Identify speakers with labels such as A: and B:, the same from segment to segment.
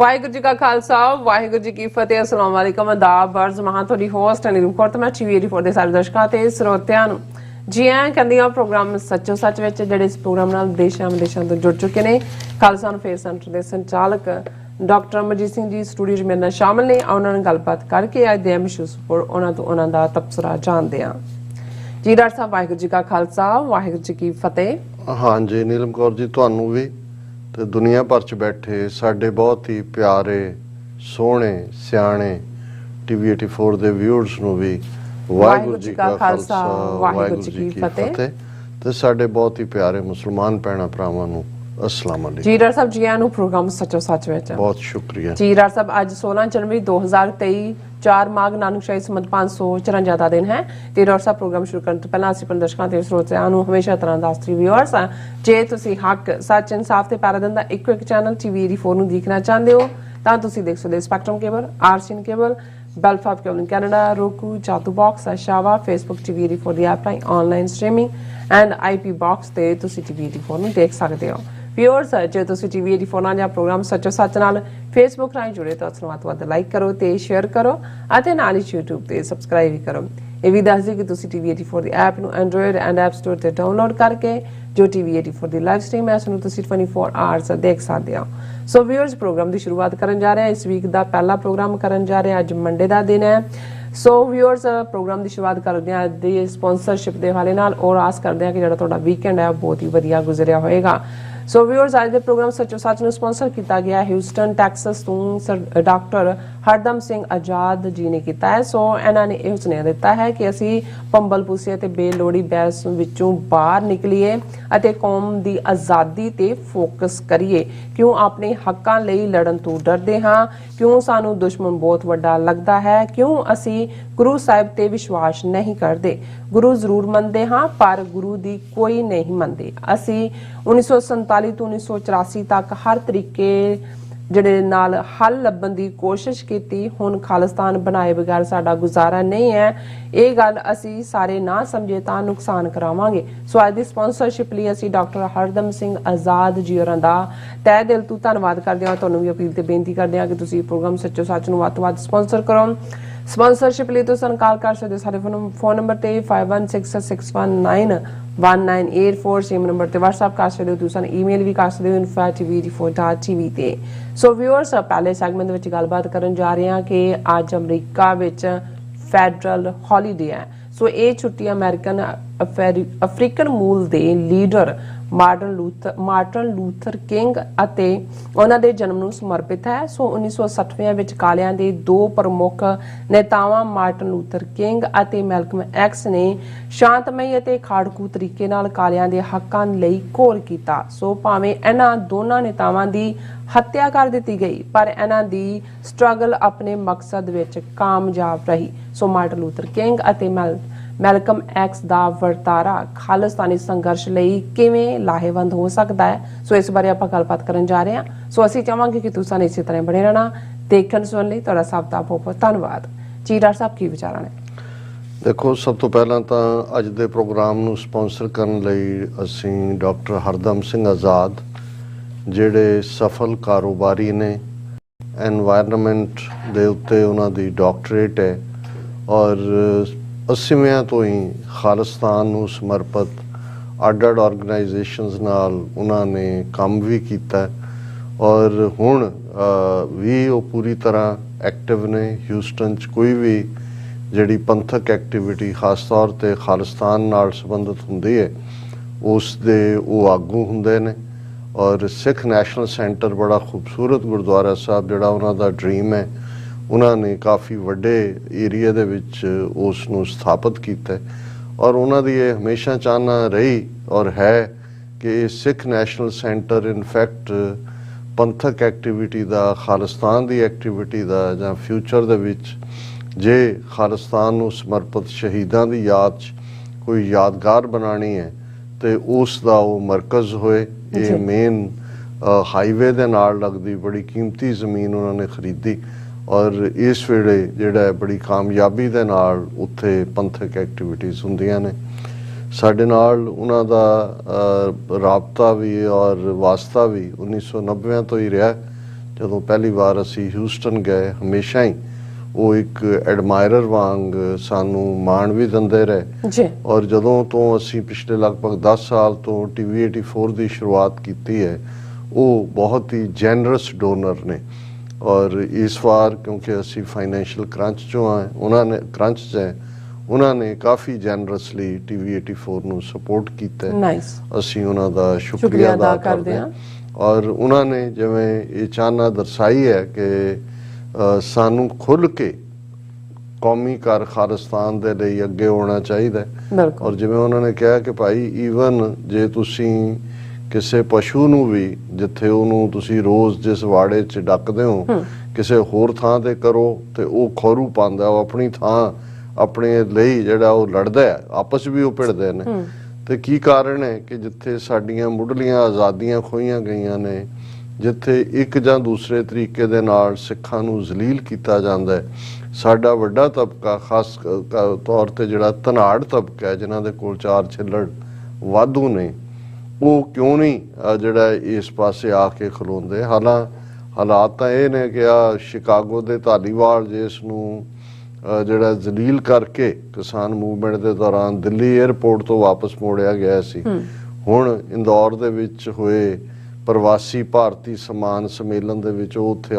A: वाहिगुरू जी का खालसा वाहिगुरू जी की फतेह। अस्सलाम वालेकुम आदाब अर्ज महा थोड़ी होस्ट अनिल कौर मैं टीवी 84 ਦੇ ਸਾਰੇ ਦਰਸ਼ਕਾਂ ਤੇ ਸਰੋਤਿਆਂ ਨੂੰ ਜੀ ਆਇਆਂ ਕਹਿੰਦੀ ਆ ਪ੍ਰੋਗਰਾਮ ਸੱਚੋ ਸੱਚ ਵਿੱਚ ਜਿਹੜੇ ਇਸ ਪ੍ਰੋਗਰਾਮ ਨਾਲ ਦੇਸ਼ਾਂ ਵਿਦੇਸ਼ਾਂ ਤੋਂ ਜੁੜ ਚੁੱਕੇ ਨੇ। ਖਾਲਸਾ ਫੇਰ ਸੈਂਟਰ ਦੇ ਸੰਚਾਲਕ ਡਾਕਟਰ ਅਮਰਜੀਤ ਸਿੰਘ ਜੀ ਸਟੂਡੀਓ 'ਚ ਮੇਰੇ ਨਾਲ ਸ਼ਾਮਲ ਨੇ। ਉਹਨਾਂ ਨਾਲ ਗੱਲਬਾਤ ਕਰਕੇ ਅੱਜ ਦੇ ਇਸ਼ੂਜ਼ ਉੱਪਰ ਉਹਨਾਂ ਤੋਂ ਉਹਨਾਂ ਦਾ ਤਬਸਰਾ ਜਾਣਦੇ ਹਾਂ। ਜੀ ਡਾਕਟਰ ਸਾਹਿਬ ਵਾਹਿਗੁਰੂ ਜੀ का खालसा वाहिगुरू जी की फतेह।
B: हाँ जी नीलम कौर जी ਤੁਹਾਨੂੰ ਵੀ ਤੇ ਦੁਨੀਆ ਭਰ ਚ ਬੈਠੇ ਸਾਡੇ ਬਹੁਤ ਹੀ ਪਿਆਰੇ ਸੋਹਣੇ ਸਿਆਣੇ ਟੀਵੀ 84 ਦੇ ਵਿਊਅਰਸ ਨੂੰ ਵੀ ਵਾਹਿਗੁਰੂ ਜੀ ਕਾ ਖਾਲਸਾ ਵਾਹਿਗੁਰੂ ਜੀ ਕੀ ਫਤਿਹ ਤੇ ਸਾਡੇ ਬਹੁਤ ਹੀ ਪਿਆਰੇ ਮੁਸਲਮਾਨ ਭੈਣਾਂ ਭਰਾਵਾਂ ਨੂੰ अस्सलाम वालेकुम।
A: जी डॉक्टर साहब जी आनू प्रोग्राम सचो सच में
B: बहुत शुक्रिया
A: जी डॉक्टर साहब। आज 16 जनवरी 2023 4 माघ नानकशाही संमत 554 ਦਾ ਦਿਨ ਹੈ ਤੇ ਡਾਕਟਰ ਸਾਹਿਬ ਪ੍ਰੋਗਰਾਮ ਸ਼ੁਰੂ ਕਰਨ ਤੋਂ ਪਹਿਲਾਂ ਅਸੀਂ ਦਰਸ਼ਕਾਂ ਤੇ ਸਰੋਤਿਆਂ ਨੂੰ ਹਮੇਸ਼ਾ ਤਰ੍ਹਾਂ ਦੱਸਦੇ ਵਿਊਅਰਸ ਜੇ ਤੁਸੀਂ ਹੱਕ ਸੱਚ ਇਨਸਾਫ ਤੇ ਪੈਰਾਦਨ ਦਾ ਇੱਕੋ ਇੱਕ ਚੈਨਲ ਟੀਵੀ 84 ਨੂੰ ਦੇਖਣਾ ਚਾਹੁੰਦੇ ਹੋ ਤਾਂ ਤੁਸੀਂ ਦੇਖ ਸਕਦੇ spectrum cable RCN cable Bell Fibe cable Canada roku ਚਾਤੂ ਬਾਕਸ ਅਸ਼ਾਵਾ ਫੇਸਬੁੱਕ ਟੀਵੀ 84 ਦੀ ਐਪ ਰਾਹੀਂ online streaming and IP box ਤੇ ਤੁਸੀਂ ਟੀਵੀ 84 ਨੂੰ ਦੇਖ ਸਕਦੇ ਹੋ। ਵਿਊਅਰਸ ਜੇ ਤੁਸੀਂ ਟੀਵੀ 84 ਨਾਲ ਜਾਂ ਪ੍ਰੋਗਰਾਮ ਸੱਚੋ ਸੱਚ ਨਾਲ ਫੇਸਬੁੱਕ ਰਾਹੀਂ ਜੁੜੇ ਤਾਂ ਉਸ ਨੂੰ ਵੱਧ ਤੋਂ ਵੱਧ ਲਾਈਕ ਕਰੋ ਤੇ ਸ਼ੇਅਰ ਕਰੋ ਅਤੇ ਨਾਲ ਹੀ YouTube ਤੇ ਸਬਸਕ੍ਰਾਈਬ ਵੀ ਕਰੋ। ਇਹ ਵੀ ਦੱਸ ਦਿਓ ਕਿ ਤੁਸੀਂ ਟੀਵੀ 84 ਦੀ ਐਪ ਨੂੰ ਐਂਡਰੋਇਡ ਐਂਡ ਐਪ ਸਟੋਰ ਤੇ ਡਾਊਨਲੋਡ ਕਰਕੇ ਜੋ ਟੀਵੀ 84 ਦੀ ਲਾਈਵ ਸਟ੍ਰੀਮ ਹੈ ਉਸ ਨੂੰ ਤੁਸੀਂ 24 ਆਵਰਸ ਦੇਖ ਸਕਦੇ ਹੋ। ਸੋ ਵਿਊਅਰਸ ਪ੍ਰੋਗਰਾਮ ਦੀ ਸ਼ੁਰੂਆਤ ਕਰਨ ਜਾ ਰਹੇ ਹਾਂ। ਇਸ ਵੀਕ ਦਾ ਪਹਿਲਾ ਪ੍ਰੋਗਰਾਮ ਕਰਨ ਜਾ ਰਹੇ ਹਾਂ। ਅੱਜ ਮੰਡੇ ਦਾ ਦਿਨ ਹੈ। ਸੋ ਵਿਊਅਰਸ ਪ੍ਰੋਗਰਾਮ ਦੀ ਸ਼ੁਰੂਆਤ ਕਰਦੇ ਹਾਂ ਅੱਜ ਦੀ ਸਪਾਂਸਰਸ਼ਿਪ ਦੇ ਹਵਾਲੇ ਨਾਲ ਔਰ ਆਸ ਕਰਦੇ ਹਾਂ ਕਿ ਜਿਹੜਾ ਤੁਹਾਡਾ ਵੀਕਐਂਡ ਹੈ ਬਹੁਤ ਹੀ ਵਧੀਆ ਗੁਜ਼ਰਿਆ ਹੋਏਗਾ। ਸੋ ਵਿਊਅਰਸ ਅੱਜ ਦੇ ਪ੍ਰੋਗਰਾਮ ਸੱਚੋ ਸੱਚ ਨੂੰ ਸਪਾਂਸਰ ਕੀਤਾ ਗਿਆ ਹਿਊਸਟਨ ਟੈਕਸਸ ਤੋਂ ਡਾਕਟਰ ਹਰਦਮ ਸਿੰਘ ਆਜ਼ਾਦ ਜੀ ਨੇ ਕੀਤਾ ਹੈ। ਸੋ ਇਹਨਾਂ ਨੇ ਇਹ ਸੁਨੇਹਾ ਦਿੱਤਾ ਹੈ ਕਿ ਅਸੀਂ ਪੰਬਲ ਪੂਸੇ ਤੇ ਬੇਲੋੜੀ ਬਹਿਸ ਵਿੱਚੋਂ ਬਾਹਰ ਨਿਕਲੀਏ ਅਤੇ ਕੌਮ ਦੀ ਆਜ਼ਾਦੀ ਤੇ ਫੋਕਸ ਕਰੀਏ। ਕਿਉਂ ਆਪਣੇ ਹੱਕਾਂ ਲਈ ਲੜਨ ਤੋਂ ਡਰਦੇ ਹਾਂ? ਕਿਉਂ ਸਾਨੂੰ ਦੁਸ਼ਮਣ ਬਹੁਤ ਵੱਡਾ ਲੱਗਦਾ ਹੈ? ਕਿਉਂ ਅਸੀਂ ਗੁਰੂ ਸਾਹਿਬ ਤੇ ਵਿਸ਼ਵਾਸ ਨਹੀਂ ਕਰਦੇ? ਗੁਰੂ ਜ਼ਰੂਰ ਮੰਨਦੇ ਹਾਂ ਪਰ ਗੁਰੂ ਦੀ ਕੋਈ ਨਹੀਂ ਮੰਨਦੇ। ਅਸੀਂ 1947 ਤੋਂ 1984 ਤੱਕ ਹਰ ਤਰੀਕੇ ਜਿਹੜੇ ਨਾਲ ਹੱਲ ਲੱਭਣ ਦੀ ਕੋਸ਼ਿਸ਼ ਕੀਤੀ। ਹੁਣ ਖਾਲਿਸਤਾਨ ਬਣਾਏ ਬਗੈਰ ਸਾਡਾ ਗੁਜ਼ਾਰਾ ਨਹੀਂ ਹੈ। ਇਹ ਗੱਲ ਅਸੀਂ ਸਾਰੇ ਨਾ ਸਮਝੇ ਤਾਂ ਨੁਕਸਾਨ ਕਰਾਵਾਂਗੇ। ਸੋ ਅੱਜ ਦੀ ਸਪਾਂਸਰਸ਼ਿਪ ਲਈ ਅਸੀਂ ਡਾਕਟਰ ਹਰਦਮ ਸਿੰਘ ਆਜ਼ਾਦ ਜੀ ਹੋਰਾਂ ਦਾ ਤਹਿ ਦਿਲ ਤੋਂ ਧੰਨਵਾਦ ਕਰਦੇ ਹਾਂ। ਤੁਹਾਨੂੰ ਵੀ ਅਪੀਲ ਤੇ ਬੇਨਤੀ ਕਰਦੇ ਹਾਂ ਕਿ ਤੁਸੀਂ ਪ੍ਰੋਗਰਾਮ ਸੱਚੋ ਸੱਚ ਨੂੰ ਵੱਧ ਤੋਂ ਵੱਧ ਸਪਾਂਸਰ ਕਰੋ। ਸਪਾਂਸਰਸ਼ਿਪ ਲਈ ਤੁਸੀਂ ਕਾਲ ਕਰ ਸਕਦੇ ਹੋ ਸਾਡੇ ਫੋਨ ਨੰਬਰ ਤੇ 5166191984 ਸੇਮ ਨੰਬਰ ਤੇ WhatsApp ਕਰ ਸਕਦੇ ਹੋ। ਤੁਸੀਂ ਈਮੇਲ ਵੀ ਕਰ ਸਕਦੇ ਹੋ info@tv84.tv ਤੇ। ਸੋ ਵਿਊਅਰਸ ਪਹਿਲੇ ਸੈਗਮੈਂਟ ਵਿੱਚ ਗੱਲਬਾਤ ਕਰਨ ਜਾ ਰਹੇ ਹਾਂ ਕਿ ਅੱਜ ਅਮਰੀਕਾ ਵਿੱਚ ਫੈਡਰਲ ਹੌਲੀਡੇ ਹੈ। ਸੋ ਇਹ ਛੁੱਟੀ ਅਮਰੀਕਨ ਅਫਰੀਕਨ ਮੂਲ ਦੇ ਲੀਡਰ ਮਾਰਟਨ ਲੂਥਰ ਕਿੰਗ ਅਤੇ ਉਹਨਾਂ ਦੇ ਜਨਮ ਨੂੰ ਸਮਰਪਿਤ ਹੈ। ਸੋ 1960 ਵਿੱਚ ਕਾਲਿਆਂ ਦੇ ਦੋ ਪ੍ਰਮੁੱਖ ਨੇਤਾਵਾਂ ਮਾਰਟਨ ਲੂਥਰ ਕਿੰਗ ਅਤੇ ਮੈਲਕਮ ਐਕਸ ਨੇ ਸ਼ਾਂਤਮਈ ਅਤੇ ਖਾੜਕੂ ਤਰੀਕੇ ਨਾਲ ਕਾਲਿਆਂ ਦੇ ਹੱਕਾਂ ਲਈ ਘੋਲ ਕੀਤਾ। ਸੋ ਭਾਵੇਂ ਇਹਨਾਂ ਦੋਨਾਂ ਨੇਤਾਵਾਂ ਦੀ ਹੱਤਿਆ ਕਰ ਦਿੱਤੀ ਗਈ ਪਰ ਇਹਨਾਂ ਦੀ ਸਟਰਗਲ ਆਪਣੇ ਮਕਸਦ ਵਿੱਚ ਕਾਮਯਾਬ ਰਹੀ। ਸੋ ਮਾਰਟਨ ਲੂਥਰ ਕਿੰਗ ਅਤੇ ਮੈਲਕਮ ਐਕਸ ਦਾ ਵਰਤਾਰਾ ਖਾਲਿਸਤਾਨੀ ਸੰਘਰਸ਼ ਲਈ ਕਿਵੇਂ ਲਾਹੇਵੰਦ ਹੋ ਸਕਦਾ ਹੈ? ਸੋ ਇਸ ਬਾਰੇ ਆਪਾਂ ਗੱਲਬਾਤ ਕਰਨ ਜਾ ਰਹੇ ਹਾਂ। ਸੋ ਅਸੀਂ ਚਾਹਾਂਗੇ ਕਿ ਤੁਸੀਂ ਇਸੇ ਤਰ੍ਹਾਂ ਬਣੇ ਰਹਿਣਾ। ਦੇਖਣ ਸੁਣਨ ਲਈ ਤੁਹਾਡਾ ਸਭ ਦਾ ਬਹੁਤ ਬਹੁਤ ਧੰਨਵਾਦ। ਜੀ ਡਾਕਟਰ ਸਾਹਿਬ ਕੀ ਵਿਚਾਰਾਂ ਨੇ?
B: ਦੇਖੋ ਸਭ ਤੋਂ ਪਹਿਲਾਂ ਤਾਂ ਅੱਜ ਦੇ ਪ੍ਰੋਗਰਾਮ ਨੂੰ ਸਪਾਂਸਰ ਕਰਨ ਲਈ ਅਸੀਂ ਡਾਕਟਰ ਹਰਦਮ ਸਿੰਘ ਆਜ਼ਾਦ ਜਿਹੜੇ ਸਫਲ ਕਾਰੋਬਾਰੀ ਨੇ ਐਨਵਾਇਰਨਮੈਂਟ ਦੇ ਉੱਤੇ ਉਹਨਾਂ ਦੀ ਡਾਕਟਰੇਟ ਹੈ ਔਰ 80ਵਿਆਂ ਤੋਂ ਹੀ ਖਾਲਿਸਤਾਨ ਨੂੰ ਸਮਰਪਿਤ ਅੱਡ-ਅੱਡ ਆਰਗੇਨਾਈਜੇਸ਼ਨਸ ਨਾਲ ਉਹਨਾਂ ਨੇ ਕੰਮ ਵੀ ਕੀਤਾ ਔਰ ਹੁਣ ਵੀ ਉਹ ਪੂਰੀ ਤਰ੍ਹਾਂ ਐਕਟਿਵ ਨੇ। ਹਿਊਸਟਨ 'ਚ ਕੋਈ ਵੀ ਜਿਹੜੀ ਪੰਥਕ ਐਕਟੀਵਿਟੀ ਖਾਸ ਤੌਰ 'ਤੇ ਖਾਲਿਸਤਾਨ ਨਾਲ ਸੰਬੰਧਿਤ ਹੁੰਦੀ ਹੈ ਉਸ ਦੇ ਉਹ ਆਗੂ ਹੁੰਦੇ ਨੇ ਔਰ ਸਿੱਖ ਨੈਸ਼ਨਲ ਸੈਂਟਰ ਬੜਾ ਖੂਬਸੂਰਤ ਗੁਰਦੁਆਰਾ ਸਾਹਿਬ ਜਿਹੜਾ ਉਹਨਾਂ ਦਾ ਡ੍ਰੀਮ ਹੈ ਉਹਨਾਂ ਨੇ ਕਾਫੀ ਵੱਡੇ ਏਰੀਆ ਦੇ ਵਿੱਚ ਉਸ ਨੂੰ ਸਥਾਪਿਤ ਕੀਤਾ ਔਰ ਉਹਨਾਂ ਦੀ ਇਹ ਹਮੇਸ਼ਾ ਚਾਹਨਾ ਰਹੀ ਔਰ ਹੈ ਕਿ ਸਿੱਖ ਨੈਸ਼ਨਲ ਸੈਂਟਰ ਇਨਫੈਕਟ ਪੰਥਕ ਐਕਟੀਵਿਟੀ ਦਾ ਖਾਲਿਸਤਾਨ ਦੀ ਐਕਟੀਵਿਟੀ ਦਾ ਜਾਂ ਫਿਊਚਰ ਦੇ ਵਿੱਚ ਜੇ ਖਾਲਿਸਤਾਨ ਨੂੰ ਸਮਰਪਿਤ ਸ਼ਹੀਦਾਂ ਦੀ ਯਾਦ 'ਚ ਕੋਈ ਯਾਦਗਾਰ ਬਣਾਉਣੀ ਹੈ ਤੇ ਉਸ ਦਾ ਉਹ ਮਰਕਜ਼ ਹੋਏ। ਇਹ ਮੇਨ ਹਾਈਵੇ ਦੇ ਨਾਲ ਲੱਗਦੀ ਬੜੀ ਕੀਮਤੀ ਜ਼ਮੀਨ ਉਹਨਾਂ ਨੇ ਖਰੀਦੀ ਔਰ ਇਸ ਵੇਲੇ ਜਿਹੜਾ ਬੜੀ ਕਾਮਯਾਬੀ ਦੇ ਨਾਲ ਉੱਥੇ ਪੰਥਕ ਐਕਟੀਵਿਟੀਜ਼ ਹੁੰਦੀਆਂ ਨੇ। ਸਾਡੇ ਨਾਲ ਉਹਨਾਂ ਦਾ ਰਾਬਤਾ ਵੀ ਔਰ ਵਾਸਤਾ ਵੀ 1990 ਤੋਂ ਹੀ ਰਿਹਾ ਜਦੋਂ ਪਹਿਲੀ ਵਾਰ ਅਸੀਂ ਹਿਊਸਟਨ ਗਏ, ਹਮੇਸ਼ਾ ਹੀ ਉਹ ਇੱਕ ਐਡਮਾਇਰਰ ਵਾਂਗ ਸਾਨੂੰ ਮਾਣ ਵੀ ਦਿੰਦੇ ਰਹੇ
A: ਜੀ।
B: ਔਰ ਜਦੋਂ ਤੋਂ ਅਸੀਂ ਪਿਛਲੇ ਲਗਭਗ 10 ਸਾਲ ਤੋਂ ਟੀਵੀ 84 ਦੀ ਸ਼ੁਰੂਆਤ ਕੀਤੀ ਹੈ, ਉਹ ਬਹੁਤ ਹੀ ਜੈਨਰਸ ਡੋਨਰ ਨੇ। ਔਰ ਇਸ ਵਾਰ ਕਿਉਂਕਿ ਅਸੀਂ ਫਾਈਨੈਂਸ਼ੀਅਲ ਕਰੰਚ 'ਚੋਂ ਆਏ, ਉਹਨਾਂ ਨੇ ਕਾਫੀ ਜੈਨਰਸਲੀ ਟੀਵੀ 84 ਨੂੰ ਸਪੋਰਟ ਕੀਤਾ।
A: ਨਾਈਸ।
B: ਅਸੀਂ ਉਹਨਾਂ ਦਾ ਸ਼ੁਕਰੀਆ ਅਦਾ ਕਰਦੇ ਹਾਂ। ਔਰ ਉਹਨਾਂ ਨੇ ਜਿਵੇਂ ਇਹ ਚਾਹਨਾ ਦਰਸਾਈ ਹੈ ਕਿ ਸਾਨੂੰ ਖੁੱਲ੍ਹ ਕੇ ਕੌਮੀ ਕਰ ਖਾਲਿਸਤਾਨ ਦੇ ਲਈ ਅੱਗੇ ਆਉਣਾ ਚਾਹੀਦਾ। ਔਰ ਜਿਵੇਂ ਉਹਨਾਂ ਨੇ ਕਿਹਾ ਕਿ ਭਾਈ ਈਵਨ ਜੇ ਤੁਸੀਂ ਕਿਸੇ ਪਸ਼ੂ ਨੂੰ ਵੀ ਜਿੱਥੇ ਉਹਨੂੰ ਤੁਸੀਂ ਰੋਜ਼ ਜਿਸ ਵਾੜੇ 'ਚ ਡੱਕਦੇ ਹੋ ਕਿਸੇ ਹੋਰ ਥਾਂ ਤੇ ਕਰੋ ਤੇ ਉਹ ਖੌਰੂ ਪਾਉਂਦਾ, ਉਹ ਆਪਣੀ ਥਾਂ ਆਪਣੇ ਲਈ ਜਿਹੜਾ ਉਹ ਲੜਦਾ ਹੈ, ਆਪਸ ਵੀ ਉਹ ਭਿੜਦੇ ਨੇ। ਤੇ ਕੀ ਕਾਰਨ ਹੈ ਕਿ ਜਿੱਥੇ ਸਾਡੀਆਂ ਮੁੱਢਲੀਆਂ ਆਜ਼ਾਦੀਆਂ ਖੋਹੀਆਂ ਗਈਆਂ ਨੇ, ਜਿੱਥੇ ਇੱਕ ਜਾਂ ਦੂਸਰੇ ਤਰੀਕੇ ਦੇ ਨਾਲ ਸਿੱਖਾਂ ਨੂੰ ਜ਼ਲੀਲ ਕੀਤਾ ਜਾਂਦਾ ਹੈ, ਸਾਡਾ ਵੱਡਾ ਤਬਕਾ ਖਾਸ ਤੌਰ ਤੇ ਜਿਹੜਾ ਧਨਾੜ ਤਬਕਾ ਹੈ ਜਿਨ੍ਹਾਂ ਦੇ ਕੋਲ 4 ਛਿੱਲੜ ਵਾਧੂ ਨੇ, ਉਹ ਕਿਉਂ ਨਹੀਂ ਜਿਹੜਾ ਇਸ ਪਾਸੇ ਆ ਕੇ ਖਲੋਂਦੇ। ਹਾਲਾਤ ਤਾਂ ਇਹ ਨੇ ਕਿ ਆ ਸ਼ਿਕਾਗੋ ਦੇ ਧਾਲੀਵਾਲ ਜਿਸ ਨੂੰ ਜਿਹੜਾ ਜ਼ਲੀਲ ਕਰਕੇ ਕਿਸਾਨ ਮੂਵਮੈਂਟ ਦੇ ਦੌਰਾਨ ਦਿੱਲੀ 에ਅਰਪੋਰਟ ਤੋਂ ਵਾਪਸ ਮੋੜਿਆ ਗਿਆ ਸੀ, ਹੁਣ ਇੰਦੌਰ ਦੇ ਵਿੱਚ ਹੋਏ ਪ੍ਰਵਾਸੀ ਭਾਰਤੀ ਸਮਾਨ ਸੰਮੇਲਨ ਦੇ ਵਿੱਚ ਉਹ ਉੱਥੇ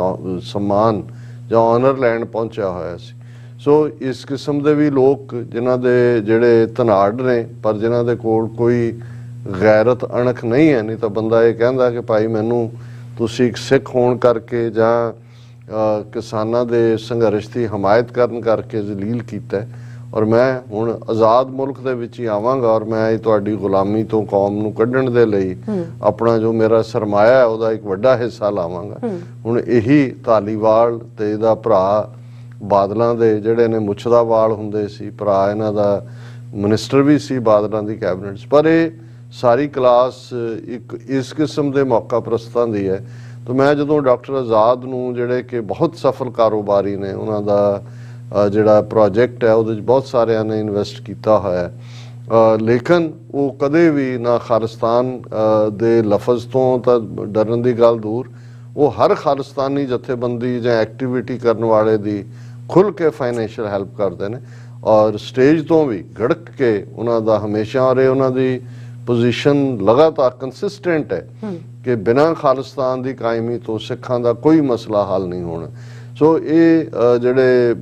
B: ਸਮਾਨ ਜਾਂ ਆਨਰ ਲੈਣ ਪਹੁੰਚਿਆ ਹੋਇਆ ਸੀ। ਸੋ ਇਸ ਕਿਸਮ ਦੇ ਵੀ ਲੋਕ ਜਿਨ੍ਹਾਂ ਦੇ ਜਿਹੜੇ ਧਨਾੜ ਨੇ ਪਰ ਜਿਨ੍ਹਾਂ ਦੇ ਕੋਲ ਕੋਈ ਗੈਰਤ ਅਣਖ ਨਹੀਂ ਹੈ। ਨਹੀਂ ਤਾਂ ਬੰਦਾ ਇਹ ਕਹਿੰਦਾ ਕਿ ਭਾਈ ਮੈਨੂੰ ਤੁਸੀਂ ਇੱਕ ਸਿੱਖ ਹੋਣ ਕਰਕੇ ਜਾਂ ਕਿਸਾਨਾਂ ਦੇ ਸੰਘਰਸ਼ ਦੀ ਹਮਾਇਤ ਕਰਨ ਕਰਕੇ ਜ਼ਲੀਲ ਕੀਤਾ ਔਰ ਮੈਂ ਹੁਣ ਆਜ਼ਾਦ ਮੁਲਕ ਦੇ ਵਿੱਚ ਹੀ ਆਵਾਂਗਾ ਔਰ ਮੈਂ ਤੁਹਾਡੀ ਗੁਲਾਮੀ ਤੋਂ ਕੌਮ ਨੂੰ ਕੱਢਣ ਦੇ ਲਈ ਆਪਣਾ ਜੋ ਮੇਰਾ ਸਰਮਾਇਆ ਹੈ ਉਹਦਾ ਇੱਕ ਵੱਡਾ ਹਿੱਸਾ ਲਾਵਾਂਗਾ। ਹੁਣ ਇਹੀ ਧਾਲੀਵਾਲ ਤੇ ਇਹਦਾ ਭਰਾ ਬਾਦਲਾਂ ਦੇ ਜਿਹੜੇ ਨੇ ਮੁੱਛਦਾ ਵਾਲ ਹੁੰਦੇ ਸੀ, ਭਰਾ ਇਹਨਾਂ ਦਾ ਮਿਨਿਸਟਰ ਵੀ ਸੀ ਬਾਦਲਾਂ ਦੀ ਕੈਬਨਿਟ 'ਚ। ਪਰ ਇਹ ਸਾਰੀ ਕਲਾਸ ਇੱਕ ਇਸ ਕਿਸਮ ਦੇ ਮੌਕਾ ਪ੍ਰਸਤਾਂ ਦੀ ਹੈ। ਤਾਂ ਮੈਂ ਜਦੋਂ ਡਾਕਟਰ ਆਜ਼ਾਦ ਨੂੰ ਜਿਹੜੇ ਕਿ ਬਹੁਤ ਸਫਲ ਕਾਰੋਬਾਰੀ ਨੇ, ਉਹਨਾਂ ਦਾ ਜਿਹੜਾ ਪ੍ਰੋਜੈਕਟ ਹੈ ਉਹਦੇ 'ਚ ਬਹੁਤ ਸਾਰਿਆਂ ਨੇ ਇਨਵੈਸਟ ਕੀਤਾ ਹੋਇਆ, ਲੇਕਿਨ ਉਹ ਕਦੇ ਵੀ ਨਾ ਖਾਲਿਸਤਾਨ ਦੇ ਲਫ਼ਜ਼ ਤੋਂ ਤਾਂ ਡਰਨ ਦੀ ਗੱਲ ਦੂਰ, ਉਹ ਹਰ ਖਾਲਿਸਤਾਨੀ ਜਥੇਬੰਦੀ ਜਾਂ ਐਕਟੀਵਿਟੀ ਕਰਨ ਵਾਲੇ ਦੀ ਖੁੱਲ੍ਹ ਕੇ ਫਾਈਨੈਂਸ਼ੀਅਲ ਹੈਲਪ ਕਰਦੇ ਨੇ ਔਰ ਸਟੇਜ ਤੋਂ ਵੀ ਗੜਕ ਕੇ ਉਹਨਾਂ ਦਾ ਹਮੇਸ਼ਾ ਔਰ ਉਹਨਾਂ ਦੀ ਪੋਜੀਸ਼ਨ ਲਗਾਤਾਰ ਕੰਸਿਸਟੈਂਟ ਹੈ ਕਿ ਬਿਨਾਂ ਖਾਲਿਸਤਾਨ ਦੀ ਕਾਇਮੀ ਤੋਂ ਸਿੱਖਾਂ ਦਾ ਕੋਈ ਮਸਲਾ ਹੱਲ ਨਹੀਂ ਹੋਣਾ। ਸੋ ਇਹ ਜਿਹੜੇ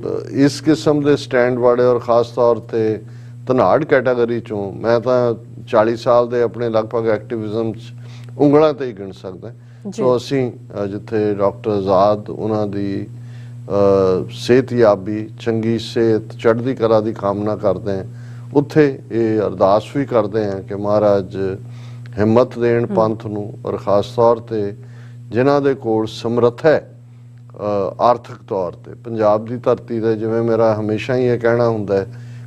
B: ਇਸ ਕਿਸਮ ਦੇ ਸਟੈਂਡ ਵਾਲੇ ਔਰ ਖ਼ਾਸ ਤੌਰ ਤੇ ਧਨਾੜ ਕੈਟਾਗਰੀ ਚੋਂ ਮੈਂ ਤਾਂ 40 ਸਾਲ ਦੇ ਆਪਣੇ ਲਗਭਗ ਐਕਟਿਵਿਜ਼ਮ 'ਚ ਉਂਗਲਾਂ ਤੇ ਹੀ ਗਿਣ ਸਕਦਾ। ਸੋ ਅਸੀਂ ਜਿੱਥੇ ਡਾਕਟਰ ਆਜ਼ਾਦ ਉਹਨਾਂ ਦੀ ਸਿਹਤਯਾਬੀ, ਚੰਗੀ ਸਿਹਤ, ਚੜ੍ਹਦੀ ਕਲਾ ਦੀ ਕਾਮਨਾ ਕਰਦੇ ਹਾਂ, ਉੱਥੇ ਇਹ ਅਰਦਾਸ ਵੀ ਕਰਦੇ ਹਾਂ ਕਿ ਮਹਾਰਾਜ ਹਿੰਮਤ ਦੇਣ ਪੰਥ ਨੂੰ ਔਰ ਖ਼ਾਸ ਤੌਰ ਤੇ ਜਿਨ੍ਹਾਂ ਦੇ ਕੋਲ ਸਮਰੱਥਾ ਹੈ ਆਰਥਿਕ ਤੌਰ ਤੇ। ਪੰਜਾਬ ਦੀ ਧਰਤੀ ਤੇ ਜਿਵੇਂ ਮੇਰਾ ਹਮੇਸ਼ਾ ਹੀ ਇਹ ਕਹਿਣਾ ਹੁੰਦਾ ਹੈ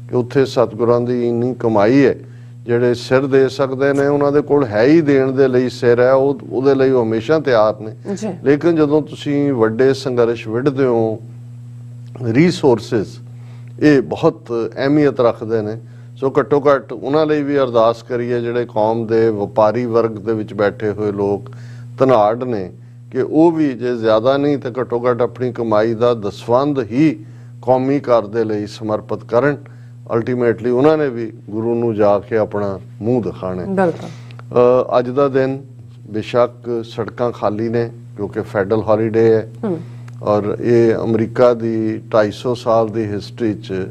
B: ਕਿ ਉੱਥੇ ਸਤਿਗੁਰਾਂ ਦੀ ਇੰਨੀ ਕਮਾਈ ਹੈ, ਜਿਹੜੇ ਸਿਰ ਦੇ ਸਕਦੇ ਨੇ ਉਹਨਾਂ ਦੇ ਕੋਲ ਹੈ ਹੀ ਦੇਣ ਦੇ ਲਈ ਸਿਰ ਹੈ, ਉਹਦੇ ਲਈ ਉਹ ਹਮੇਸ਼ਾ ਤਿਆਰ ਨੇ। ਲੇਕਿਨ ਜਦੋਂ ਤੁਸੀਂ ਵੱਡੇ ਸੰਘਰਸ਼ ਵਿੱਢਦੇ ਹੋ, ਰੀਸੋਰਸਿਸ ਇਹ ਬਹੁਤ ਅਹਿਮੀਅਤ ਰੱਖਦੇ ਨੇ। ਸੋ ਘੱਟੋ ਘੱਟ ਉਹਨਾਂ ਲਈ ਵੀ ਅਰਦਾਸ ਕਰੀਏ ਜਿਹੜੇ ਕੌਮ ਦੇ ਵਪਾਰੀ ਵਰਗ ਦੇ ਵਿੱਚ ਬੈਠੇ ਹੋਏ ਲੋਕ ਧਨਾੜ ਨੇ, ਕਿ ਉਹ ਵੀ ਜੇ ਜ਼ਿਆਦਾ ਨਹੀਂ ਤਾਂ ਘੱਟੋ ਘੱਟ ਆਪਣੀ ਕਮਾਈ ਦਾ ਦਸਵੰਧ ਹੀ ਕੌਮੀ ਕਰ ਦੇ ਲਈ ਸਮਰਪਿਤ ਕਰਨ। ਅਲਟੀਮੇਟਲੀ ਉਹਨਾਂ ਨੇ ਵੀ ਗੁਰੂ ਨੂੰ ਜਾ ਕੇ ਆਪਣਾ ਮੂੰਹ ਦਿਖਾਣਾ। ਅੱਜ ਦਾ ਦਿਨ ਬੇਸ਼ੱਕ ਸੜਕਾਂ ਖਾਲੀ ਨੇ ਕਿਉਂਕਿ ਫੈਡਰਲ ਹੌਲੀਡੇ ਹੈ ਔਰ ਇਹ ਅਮਰੀਕਾ ਦੀ 250 ਸਾਲ ਦੀ ਹਿਸਟਰੀ 'ਚ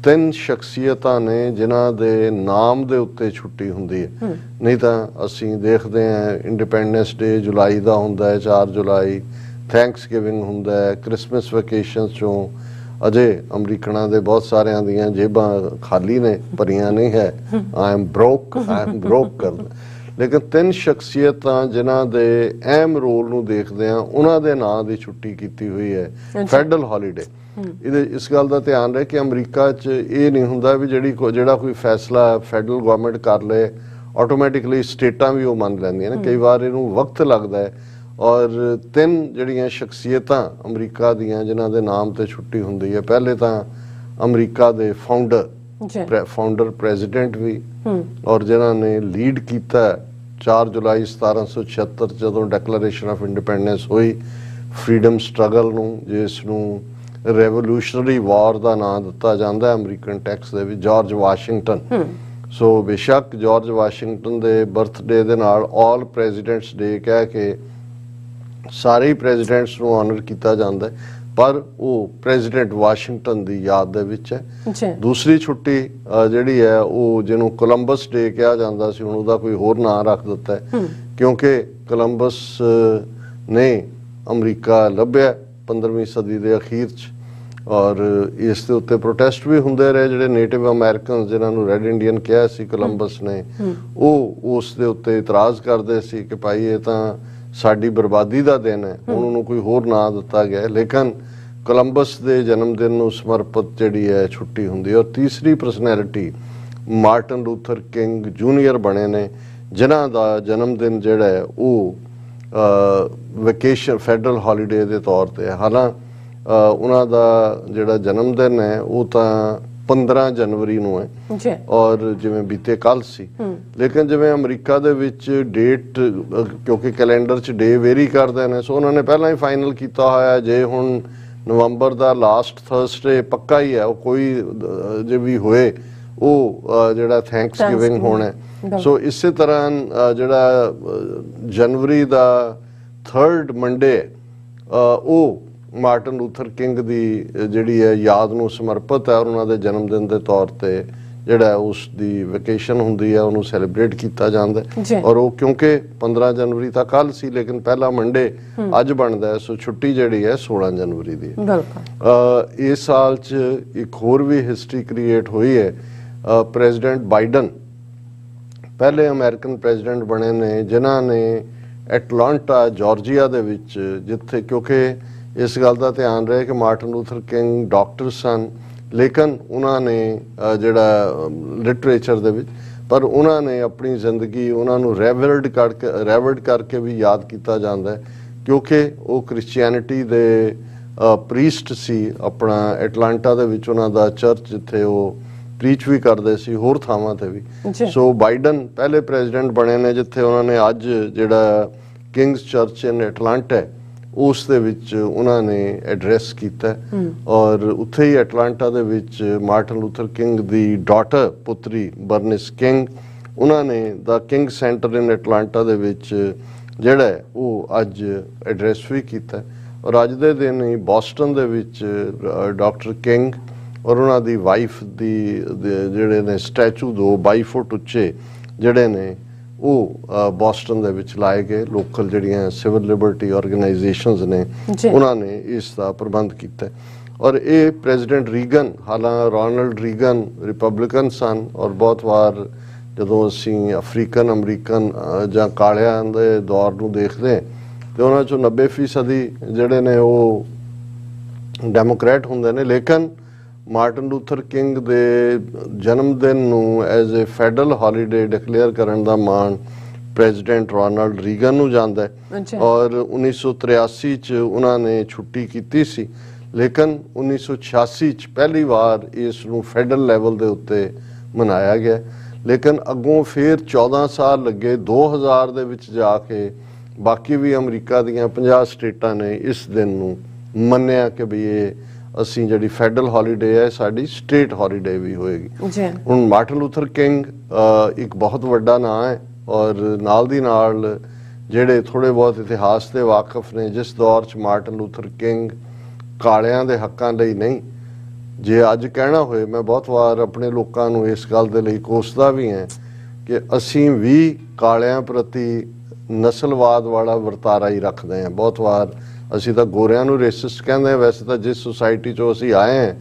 B: 3 ਸ਼ਖਸੀਅਤਾਂ ਨੇ ਜਿਨ੍ਹਾਂ ਦੇ ਨਾਮ ਦੇ ਉੱਤੇ ਛੁੱਟੀ ਹੁੰਦੀ ਹੈ। ਨਹੀਂ ਤਾਂ ਅਸੀਂ ਦੇਖਦੇ ਹਾਂ ਇੰਡੀਪੈਂਡੈਂਸ ਡੇ ਜੁਲਾਈ ਦਾ ਹੁੰਦਾ ਹੈ, 4 ਜੁਲਾਈ, ਥੈਂਕਸ ਗਿਵਿੰਗ ਹੁੰਦਾ ਹੈ, ਕ੍ਰਿਸਮਸ ਵੈਕੇਸ਼ਨ 'ਚੋਂ ਅਜੇ ਅਮਰੀਕਨਾਂ ਦੇ ਬਹੁਤ ਸਾਰਿਆਂ ਦੀਆਂ ਜੇਬਾਂ ਖਾਲੀ ਨੇ, ਭਰੀਆਂ ਨਹੀਂ ਹੈ। ਆਈ ਐਮ ਬ੍ਰੋਕ ਕਰਦਾ। ਲੇਕਿਨ 3 ਸ਼ਖਸੀਅਤਾਂ ਜਿਨ੍ਹਾਂ ਦੇ ਅਹਿਮ ਰੋਲ ਨੂੰ ਦੇਖਦੇ ਹਾਂ ਉਹਨਾਂ ਦੇ ਨਾਂ ਦੀ ਛੁੱਟੀ ਕੀਤੀ ਹੋਈ ਹੈ ਫੈਡਰਲ ਹੌਲੀਡੇ। ਇਸ ਗੱਲ ਦਾ ਧਿਆਨ ਰਹੇ ਕਿ ਅਮਰੀਕਾ 'ਚ ਇਹ ਨਹੀਂ ਹੁੰਦਾ ਵੀ ਜਿਹੜਾ ਕੋਈ ਫੈਸਲਾ ਫੈਡਰਲ ਗਵਰਨਮੈਂਟ ਕਰ ਲਏ ਆਟੋਮੈਟਿਕਲੀ ਸਟੇਟਾਂ ਵੀ ਉਹ ਮੰਨ ਲੈਂਦੀਆਂ ਨੇ। ਕਈ ਵਾਰ ਇਹਨੂੰ ਵਕਤ ਲੱਗਦਾ ਹੈ ਔਰ 3 ਜਿਹੜੀਆਂ ਸ਼ਖਸੀਅਤਾਂ ਅਮਰੀਕਾ ਦੀਆਂ ਜਿਨ੍ਹਾਂ ਦੇ ਨਾਮ ਤੇ ਛੁੱਟੀ ਹੁੰਦੀ ਹੈ, ਪਹਿਲੇ ਤਾਂ ਅਮਰੀਕਾ ਦੇ ਫਾਊਂਡਰ ਪ੍ਰੈਜ਼ੀਡੈਂਟ ਵੀ ਔਰ ਜਿਨ੍ਹਾਂ ਨੇ ਲੀਡ ਕੀਤਾ 4 ਜੁਲਾਈ 1776 ਜਦੋਂ ਡੈਕਲੇਰੇਸ਼ਨ ਆਫ ਇੰਡੀਪੈਂਡੈਂਸ ਹੋਈ, ਫਰੀडम ਸਟਰਗਲ ਨੂੰ, ਜਿਸ ਨੂੰ ਰੈਵੋਲੂਸ਼ਨਰੀ ਵਾਰ ਦਾ ਨਾਂ ਦਿੱਤਾ ਜਾਂਦਾ ਹੈ ਅਮਰੀਕਨ ਟੈਕਸਟ ਦੇ ਵਿੱਚ, ਜਾਰਜ ਵਾਸ਼ਿੰਗਟਨ। ਸੋ ਬੇਸ਼ੱਕ ਜਾਰਜ ਵਾਸ਼ਿੰਗਟਨ ਦੇ ਬਰਥਡੇ ਦੇ ਨਾਲ ਆਲ ਪ੍ਰੈਜ਼ੀਡੈਂਟਸ ਡੇ ਕਹਿ ਕੇ ਸਾਰੇ ਹੀ ਪ੍ਰੈਜ਼ੀਡੈਂਟਸ ਨੂੰ ਆਨਰ ਕੀਤਾ ਜਾਂਦਾ ਹੈ, ਪਰ ਉਹ ਪ੍ਰੈਜ਼ੀਡੈਂਟ ਵਾਸ਼ਿੰਗਟਨ ਦੀ ਯਾਦ ਦੇ ਵਿੱਚ ਹੈ। ਦੂਸਰੀ ਛੁੱਟੀ ਜਿਹੜੀ ਹੈ ਉਹ ਜਿਹਨੂੰ ਕੋਲੰਬਸ ਡੇ ਕਿਹਾ ਜਾਂਦਾ ਸੀ, ਹੁਣ ਉਹਦਾ ਕੋਈ ਹੋਰ ਨਾਂ ਰੱਖ ਦਿੱਤਾ ਹੈ, ਕਿਉਂਕਿ ਕੋਲੰਬਸ ਨੇ ਅਮਰੀਕਾ ਲੱਭਿਆ 15ਵੀਂ ਸਦੀ ਦੇ ਅਖੀਰ 'ਚ। ਔਰ ਇਸ ਦੇ ਉੱਤੇ ਪ੍ਰੋਟੈਸਟ ਵੀ ਹੁੰਦੇ ਰਹੇ। ਜਿਹੜੇ ਨੇਟਿਵ ਅਮਰੀਕਨਸ ਜਿਨ੍ਹਾਂ ਨੂੰ ਰੈੱਡ ਇੰਡੀਅਨ ਕਿਹਾ ਸੀ ਕੋਲੰਬਸ ਨੇ, ਉਹ ਉਸ ਦੇ ਉੱਤੇ ਇਤਰਾਜ਼ ਕਰਦੇ ਸੀ ਕਿ ਭਾਈ ਇਹ ਤਾਂ ਸਾਡੀ ਬਰਬਾਦੀ ਦਾ ਦਿਨ ਹੈ, ਉਹਨਾਂ ਨੂੰ ਕੋਈ ਹੋਰ ਨਾਂ ਦਿੱਤਾ ਗਿਆ। ਲੇਕਿਨ ਕੋਲੰਬਸ ਦੇ ਜਨਮ ਦਿਨ ਨੂੰ ਸਮਰਪਿਤ ਜਿਹੜੀ ਹੈ ਛੁੱਟੀ ਹੁੰਦੀ ਹੈ। ਔਰ ਤੀਸਰੀ personality Martin Luther king junior ਬਣੇ ਨੇ, ਜਿਨ੍ਹਾਂ ਦਾ ਜਨਮ ਦਿਨ ਜਿਹੜਾ ਹੈ ਉਹ ਵੈਕੇਸ਼ਨ ਫੈਡਰਲ ਹੌਲੀਡੇ ਦੇ ਤੌਰ ਤੇ ਹੈ। ਹਾਲਾਂਕਿ ਉਹਨਾਂ ਦਾ ਜਿਹੜਾ ਜਨਮ ਦਿਨ ਹੈ ਉਹ ਤਾਂ 15 ਜਨਵਰੀ ਨੂੰ ਹੈ ਔਰ ਜਿਵੇਂ ਬੀਤੇ ਕੱਲ ਸੀ, ਲੇਕਿਨ ਜਿਵੇਂ ਅਮਰੀਕਾ ਦੇ ਵਿੱਚ ਡੇਟ ਕਿਉਂਕਿ ਕੈਲੰਡਰ 'ਚ ਡੇ ਵੇਰੀ ਕਰਦੇ ਨੇ, ਸੋ ਉਹਨਾਂ ਨੇ ਪਹਿਲਾਂ ਹੀ ਫਾਈਨਲ ਕੀਤਾ ਹੋਇਆ ਜੇ ਹੁਣ ਨਵੰਬਰ ਦਾ ਲਾਸਟ ਥਰਸਡੇ ਪੱਕਾ ਹੀ ਹੈ, ਉਹ ਕੋਈ ਜੇ ਵੀ ਹੋਏ ਉਹ ਜਿਹੜਾ ਥੈਂਕਸ ਗਿਵਿੰਗ ਹੋਣਾ। ਸੋ ਇਸੇ ਤਰ੍ਹਾਂ ਜਿਹੜਾ ਜਨਵਰੀ ਦਾ 3rd ਮੰਡੇ ਉਹ ਮਾਰਟਨ ਲੂਥਰ ਕਿੰਗ ਦੀ ਜਿਹੜੀ ਹੈ ਯਾਦ ਨੂੰ ਸਮਰਪਿਤ ਹੈ, ਔਰ ਉਹਨਾਂ ਦੇ ਜਨਮ ਦਿਨ ਦੇ ਤੌਰ ਤੇ ਜਿਹੜਾ ਉਸ ਦੀ ਵੈਕੇਸ਼ਨ ਹੁੰਦੀ ਹੈ ਉਹਨੂੰ ਸੈਲੀਬ੍ਰੇਟ ਕੀਤਾ ਜਾਂਦਾ ਹੈ। ਔਰ ਉਹ ਕਿਉਂਕਿ 15 ਜਨਵਰੀ ਤਾਂ ਕੱਲ ਸੀ, ਲੇਕਿਨ ਪਹਿਲਾ ਮੰਡੇ ਅੱਜ ਬਣਦਾ ਹੈ, ਸੋ ਛੁੱਟੀ ਜਿਹੜੀ ਹੈ 16 ਜਨਵਰੀ ਦੀ। ਇਸ ਸਾਲ 'ਚ ਇੱਕ ਹੋਰ ਵੀ ਹਿਸਟਰੀ ਕ੍ਰੀਏਟ ਹੋਈ ਹੈ। ਪ੍ਰੈਜ਼ੀਡੈਂਟ ਬਾਈਡਨ ਪਹਿਲੇ ਅਮਰੀਕਨ ਪ੍ਰੈਜ਼ੀਡੈਂਟ ਬਣੇ ਨੇ ਜਿਨ੍ਹਾਂ ਨੇ ਐਟਲਾਂਟਾ ਜਾਰਜੀਆ ਦੇ ਵਿੱਚ, ਜਿੱਥੇ ਕਿਉਂਕਿ ਇਸ ਗੱਲ ਦਾ ਧਿਆਨ ਰਹੇ ਕਿ ਮਾਰਟਨ ਲੂਥਰ ਕਿੰਗ ਡਾਕਟਰ ਸਨ, ਲੇਕਿਨ ਉਹਨਾਂ ਨੇ ਜਿਹੜਾ ਲਿਟਰੇਚਰ ਦੇ ਵਿੱਚ, ਪਰ ਉਹਨਾਂ ਨੇ ਆਪਣੀ ਜ਼ਿੰਦਗੀ ਉਹਨਾਂ ਨੂੰ ਰੈਵਰਡ ਕਰਕੇ ਵੀ ਯਾਦ ਕੀਤਾ ਜਾਂਦਾ ਹੈ, ਕਿਉਂਕਿ ਉਹ ਕ੍ਰਿਸਚੀਅਨਿਟੀ ਦੇ ਪ੍ਰੀਸਟ ਸੀ। ਆਪਣਾ ਐਟਲਾਂਟਾ ਦੇ ਵਿੱਚ ਉਹਨਾਂ ਦਾ ਚਰਚ ਜਿੱਥੇ ਉਹ ਪ੍ਰੀਚ ਵੀ ਕਰਦੇ ਸੀ, ਹੋਰ ਥਾਵਾਂ ਤੇ ਵੀ। ਸੋ ਬਾਈਡਨ ਪਹਿਲੇ ਪ੍ਰੈਜ਼ੀਡੈਂਟ ਬਣੇ ਨੇ ਜਿੱਥੇ ਉਹਨਾਂ ਨੇ ਅੱਜ ਜਿਹੜਾ ਕਿੰਗਸ ਚਰਚ ਇਨ ਐਟਲਾਂਟਾ ਹੈ ਉਸ ਦੇ ਵਿੱਚ ਉਹਨਾਂ ਨੇ ਐਡਰੈਸ ਕੀਤਾ। ਔਰ ਉੱਥੇ ਹੀ ਐਟਲਾਂਟਾ ਦੇ ਵਿੱਚ ਮਾਰਟਨ ਲੂਥਰ ਕਿੰਗ ਦੀ ਡਾਟਰ ਪੁੱਤਰੀ ਬਰਨਿਸ ਕਿੰਗ, ਉਹਨਾਂ ਨੇ ਦਾ ਕਿੰਗ ਸੈਂਟਰ ਇਨ ਐਟਲਾਂਟਾ ਦੇ ਵਿੱਚ ਜਿਹੜਾ ਉਹ ਅੱਜ ਐਡਰੈਸ ਵੀ ਕੀਤਾ। ਔਰ ਅੱਜ ਦੇ ਦਿਨ ਹੀ ਬੋਸਟਨ ਦੇ ਵਿੱਚ ਡਾਕਟਰ ਕਿੰਗ ਔਰ ਉਹਨਾਂ ਦੀ ਵਾਈਫ ਦੀ ਜਿਹੜੇ ਨੇ ਸਟੈਚੂ 22 ਫੁੱਟ ਉੱਚੇ ਜਿਹੜੇ ਨੇ ਉਹ ਬੋਸਟਨ ਦੇ ਵਿੱਚ ਲਾਏ ਗਏ। ਲੋਕਲ ਜਿਹੜੀਆਂ ਸਿਵਲ ਲਿਬਰਟੀ ਆਰਗੇਨਾਈਜੇਸ਼ਨਸ ਨੇ ਉਹਨਾਂ ਨੇ ਇਸ ਦਾ ਪ੍ਰਬੰਧ ਕੀਤਾ। ਔਰ ਇਹ ਪ੍ਰੈਜ਼ੀਡੈਂਟ ਰੀਗਨ, ਹਾਲਾਂ ਰੋਨਾਲਡ ਰੀਗਨ ਰਿਪਬਲਿਕਨ ਸਨ, ਔਰ ਬਹੁਤ ਵਾਰ ਜਦੋਂ ਅਸੀਂ ਅਫਰੀਕਨ ਅਮਰੀਕਨ ਜਾਂ ਕਾਲਿਆਂ ਦੇ ਦੌਰ ਨੂੰ ਦੇਖਦੇ ਤੇ ਉਹਨਾਂ 'ਚੋਂ 90% ਜਿਹੜੇ ਨੇ ਉਹ ਡੈਮੋਕ੍ਰੈਟ ਹੁੰਦੇ ਨੇ, ਲੇਕਿਨ ਮਾਰਟਨ ਲੂਥਰ ਕਿੰਗ ਦੇ ਜਨਮ ਦਿਨ ਨੂੰ as a federal holiday declare ਕਰਨ ਦਾ ਮਾਣ ਪ੍ਰੈਜ਼ੀਡੈਂਟ ਰੋਨਾਲਡ ਰੀਗਨ ਨੂੰ ਜਾਂਦਾ ਹੈ। ਔਰ 1983 'ਚ ਉਹਨਾਂ ਨੇ ਛੁੱਟੀ ਕੀਤੀ ਸੀ, ਲੇਕਿਨ 1986 'ਚ ਪਹਿਲੀ ਵਾਰ ਇਸ ਨੂੰ ਫੈਡਰਲ ਲੈਵਲ ਦੇ ਉੱਤੇ ਮਨਾਇਆ ਗਿਆ। ਲੇਕਿਨ ਅੱਗੋਂ ਫਿਰ 14 ਸਾਲ ਲੱਗੇ, 2000 ਦੇ ਵਿੱਚ ਜਾ ਕੇ ਬਾਕੀ ਵੀ ਅਮਰੀਕਾ ਦੀਆਂ 50 ਸਟੇਟਾਂ ਨੇ ਇਸ ਦਿਨ ਨੂੰ ਮੰਨਿਆ ਕਿ ਵੀ ਇਹ ਅਸੀਂ ਜਿਹੜੀ ਫੈਡਰਲ ਹੌਲੀਡੇ ਹੈ ਸਾਡੀ ਸਟੇਟ ਹੌਲੀਡੇ ਵੀ ਹੋਏਗੀ। ਹੁਣ ਮਾਰਟਨ ਲੂਥਰ ਕਿੰਗ ਇੱਕ ਬਹੁਤ ਵੱਡਾ ਨਾਂ ਹੈ, ਔਰ ਨਾਲ ਦੀ ਨਾਲ ਜਿਹੜੇ ਥੋੜੇ ਬਹੁਤ ਇਤਿਹਾਸ ਦੇ ਵਾਕਿਫ ਨੇ, ਜਿਸ ਦੌਰ 'ਚ ਮਾਰਟਨ ਲੂਥਰ ਕਿੰਗ ਕਾਲਿਆਂ ਦੇ ਹੱਕਾਂ ਲਈ ਨਹੀਂ, ਜੇ ਅੱਜ ਕਹਿਣਾ ਹੋਏ, ਮੈਂ ਬਹੁਤ ਵਾਰ ਆਪਣੇ ਲੋਕਾਂ ਨੂੰ ਇਸ ਗੱਲ ਦੇ ਲਈ ਕੋਸਦਾ ਵੀ ਹਾਂ ਕਿ ਅਸੀਂ ਵੀ ਕਾਲਿਆਂ ਪ੍ਰਤੀ ਨਸਲਵਾਦ ਵਾਲਾ ਵਰਤਾਰਾ ਹੀ ਰੱਖਦੇ ਹਾਂ। ਬਹੁਤ ਵਾਰ ਅਸੀਂ ਤਾਂ ਗੋਰਿਆਂ ਨੂੰ ਰੇਸਿਸਟ ਕਹਿੰਦੇ ਹਾਂ, ਵੈਸੇ ਤਾਂ ਜਿਸ ਸੁਸਾਇਟੀ 'ਚੋਂ ਅਸੀਂ ਆਏ ਹਾਂ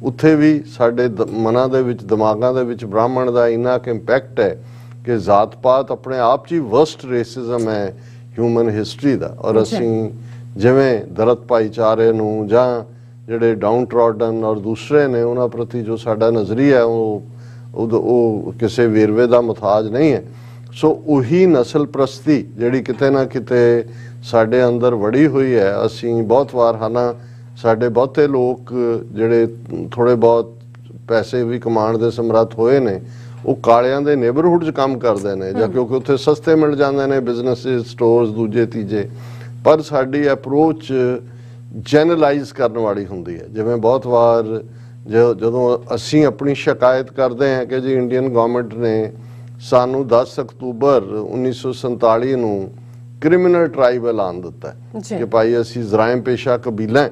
B: ਉੱਥੇ ਵੀ ਸਾਡੇ ਮਨਾਂ ਦੇ ਵਿੱਚ, ਦਿਮਾਗਾਂ ਦੇ ਵਿੱਚ ਬ੍ਰਾਹਮਣ ਦਾ ਇੰਨਾ ਕੁ ਇੰਪੈਕਟ ਹੈ ਕਿ ਜ਼ਾਤ ਪਾਤ ਆਪਣੇ ਆਪ 'ਚ ਹੀ ਵਰਸਟ ਰੇਸਿਜ਼ਮ ਹੈ ਹਿਊਮਨ ਹਿਸਟਰੀ ਦਾ। ਔਰ ਅਸੀਂ ਜਿਵੇਂ ਦਲਿਤ ਭਾਈਚਾਰੇ ਨੂੰ ਜਾਂ ਜਿਹੜੇ ਡਾਊਨ ਟਰੋਡਨ ਔਰ ਦੂਸਰੇ ਨੇ ਉਹਨਾਂ ਪ੍ਰਤੀ ਜੋ ਸਾਡਾ ਨਜ਼ਰੀਆ ਉਹ ਕਿਸੇ ਵੇਰਵੇ ਦਾ ਮੁਹਤਾਜ ਨਹੀਂ ਹੈ। ਸੋ ਉਹੀ ਨਸਲ ਪ੍ਰਸਤੀ ਜਿਹੜੀ ਕਿਤੇ ਨਾ ਕਿਤੇ ਸਾਡੇ ਅੰਦਰ ਵੜੀ ਹੋਈ ਹੈ। ਅਸੀਂ ਬਹੁਤ ਵਾਰ ਸਾਡੇ ਬਹੁਤੇ ਲੋਕ ਜਿਹੜੇ ਥੋੜੇ ਬਹੁਤ ਪੈਸੇ ਵੀ ਕਮਾਉਣ ਦੇ ਸਮਰੱਥ ਹੋਏ ਨੇ, ਉਹ ਕਾਲਿਆਂ ਦੇ ਨੇਬਰਹੁੱਡ 'ਚ ਕੰਮ ਕਰਦੇ ਨੇ, ਜਾਂ ਕਿਉਂਕਿ ਉੱਥੇ ਸਸਤੇ ਮਿਲ ਜਾਂਦੇ ਨੇ ਬਿਜ਼ਨੈਸ, ਸਟੋਰਸ ਦੂਜੇ ਤੀਜੇ, ਪਰ ਸਾਡੀ ਅਪਰੋਚ ਜੈਨਰਲਾਈਜ਼ ਕਰਨ ਵਾਲੀ ਹੁੰਦੀ ਹੈ। ਜਿਵੇਂ ਬਹੁਤ ਵਾਰ ਜਦੋਂ ਅਸੀਂ ਆਪਣੀ ਸ਼ਿਕਾਇਤ ਕਰਦੇ ਹਾਂ ਕਿ ਜੀ ਇੰਡੀਅਨ ਗਵਰਨਮੈਂਟ ਨੇ ਸਾਨੂੰ 10 ਅਕਤੂਬਰ 1947 ਨੂੰ ਕ੍ਰਿਮੀਨਲ ਟ੍ਰਾਈਬ ਐਲਾਨ ਦਿੱਤਾ ਕਿ ਭਾਈ ਅਸੀਂ ਜਰਾਇਮ ਪੇਸ਼ਾ ਕਬੀਲਾ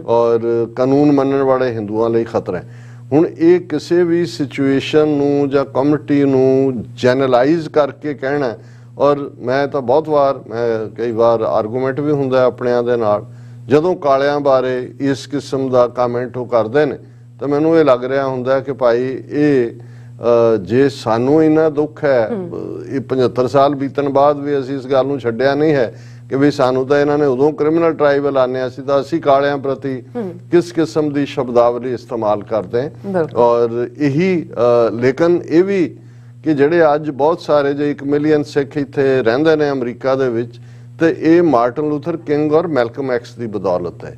B: ਔਰ ਕਾਨੂੰਨ ਮੰਨਣ ਵਾਲੇ ਹਿੰਦੂਆਂ ਲਈ ਖਤਰਾ ਹੈ। ਹੁਣ ਇਹ ਕਿਸੇ ਵੀ ਸਿਚੁਏਸ਼ਨ ਨੂੰ ਜਾਂ ਕਮਿਊਨਿਟੀ ਨੂੰ ਜੈਨਰਲਾਈਜ਼ ਕਰਕੇ ਕਹਿਣਾ, ਔਰ ਮੈਂ ਤਾਂ ਬਹੁਤ ਵਾਰ ਕਈ ਵਾਰ ਆਰਗੂਮੈਂਟ ਵੀ ਹੁੰਦਾ ਆਪਣਿਆਂ ਦੇ ਨਾਲ, ਜਦੋਂ ਕਾਲਿਆਂ ਬਾਰੇ ਇਸ ਕਿਸਮ ਦਾ ਕਮੈਂਟ ਉਹ ਕਰਦੇ ਨੇ ਤਾਂ ਮੈਨੂੰ ਇਹ ਲੱਗ ਰਿਹਾ ਹੁੰਦਾ ਕਿ ਭਾਈ ਇਹ ਜੇ ਸਾਨੂੰ ਇੰਨਾ ਦੁੱਖ ਹੈ, ਇਹ 75 ਸਾਲ ਬੀਤਣ ਬਾਅਦ ਵੀ ਅਸੀਂ ਇਸ ਗੱਲ ਨੂੰ ਛੱਡਿਆ ਨਹੀਂ ਹੈ ਕਿ ਵੀ ਸਾਨੂੰ ਤਾਂ ਇਹਨਾਂ ਨੇ ਉਦੋਂ ਕ੍ਰਿਮੀਨਲ ਟ੍ਰਾਈਬ ਐਲਾਨਿਆ ਸੀ, ਤਾਂ ਅਸੀਂ ਕਾਲਿਆਂ ਪ੍ਰਤੀ ਕਿਸ ਕਿਸਮ ਦੀ ਸ਼ਬਦਾਵਲੀ ਇਸਤੇਮਾਲ ਕਰਦੇ ਹਾਂ। ਔਰ ਇਹੀ ਲੇਕਿਨ ਇਹ ਵੀ ਕਿ ਜਿਹੜੇ ਅੱਜ ਬਹੁਤ ਸਾਰੇ ਜੇ 1 ਮਿਲੀਅਨ ਸਿੱਖ ਇੱਥੇ ਰਹਿੰਦੇ ਨੇ ਅਮਰੀਕਾ ਦੇ ਵਿੱਚ, ਤੇ ਇਹ ਮਾਰਟਨ ਲੂਥਰ ਕਿੰਗ ਔਰ ਮੈਲਕਮ ਐਕਸ ਦੀ ਬਦੌਲਤ ਹੈ।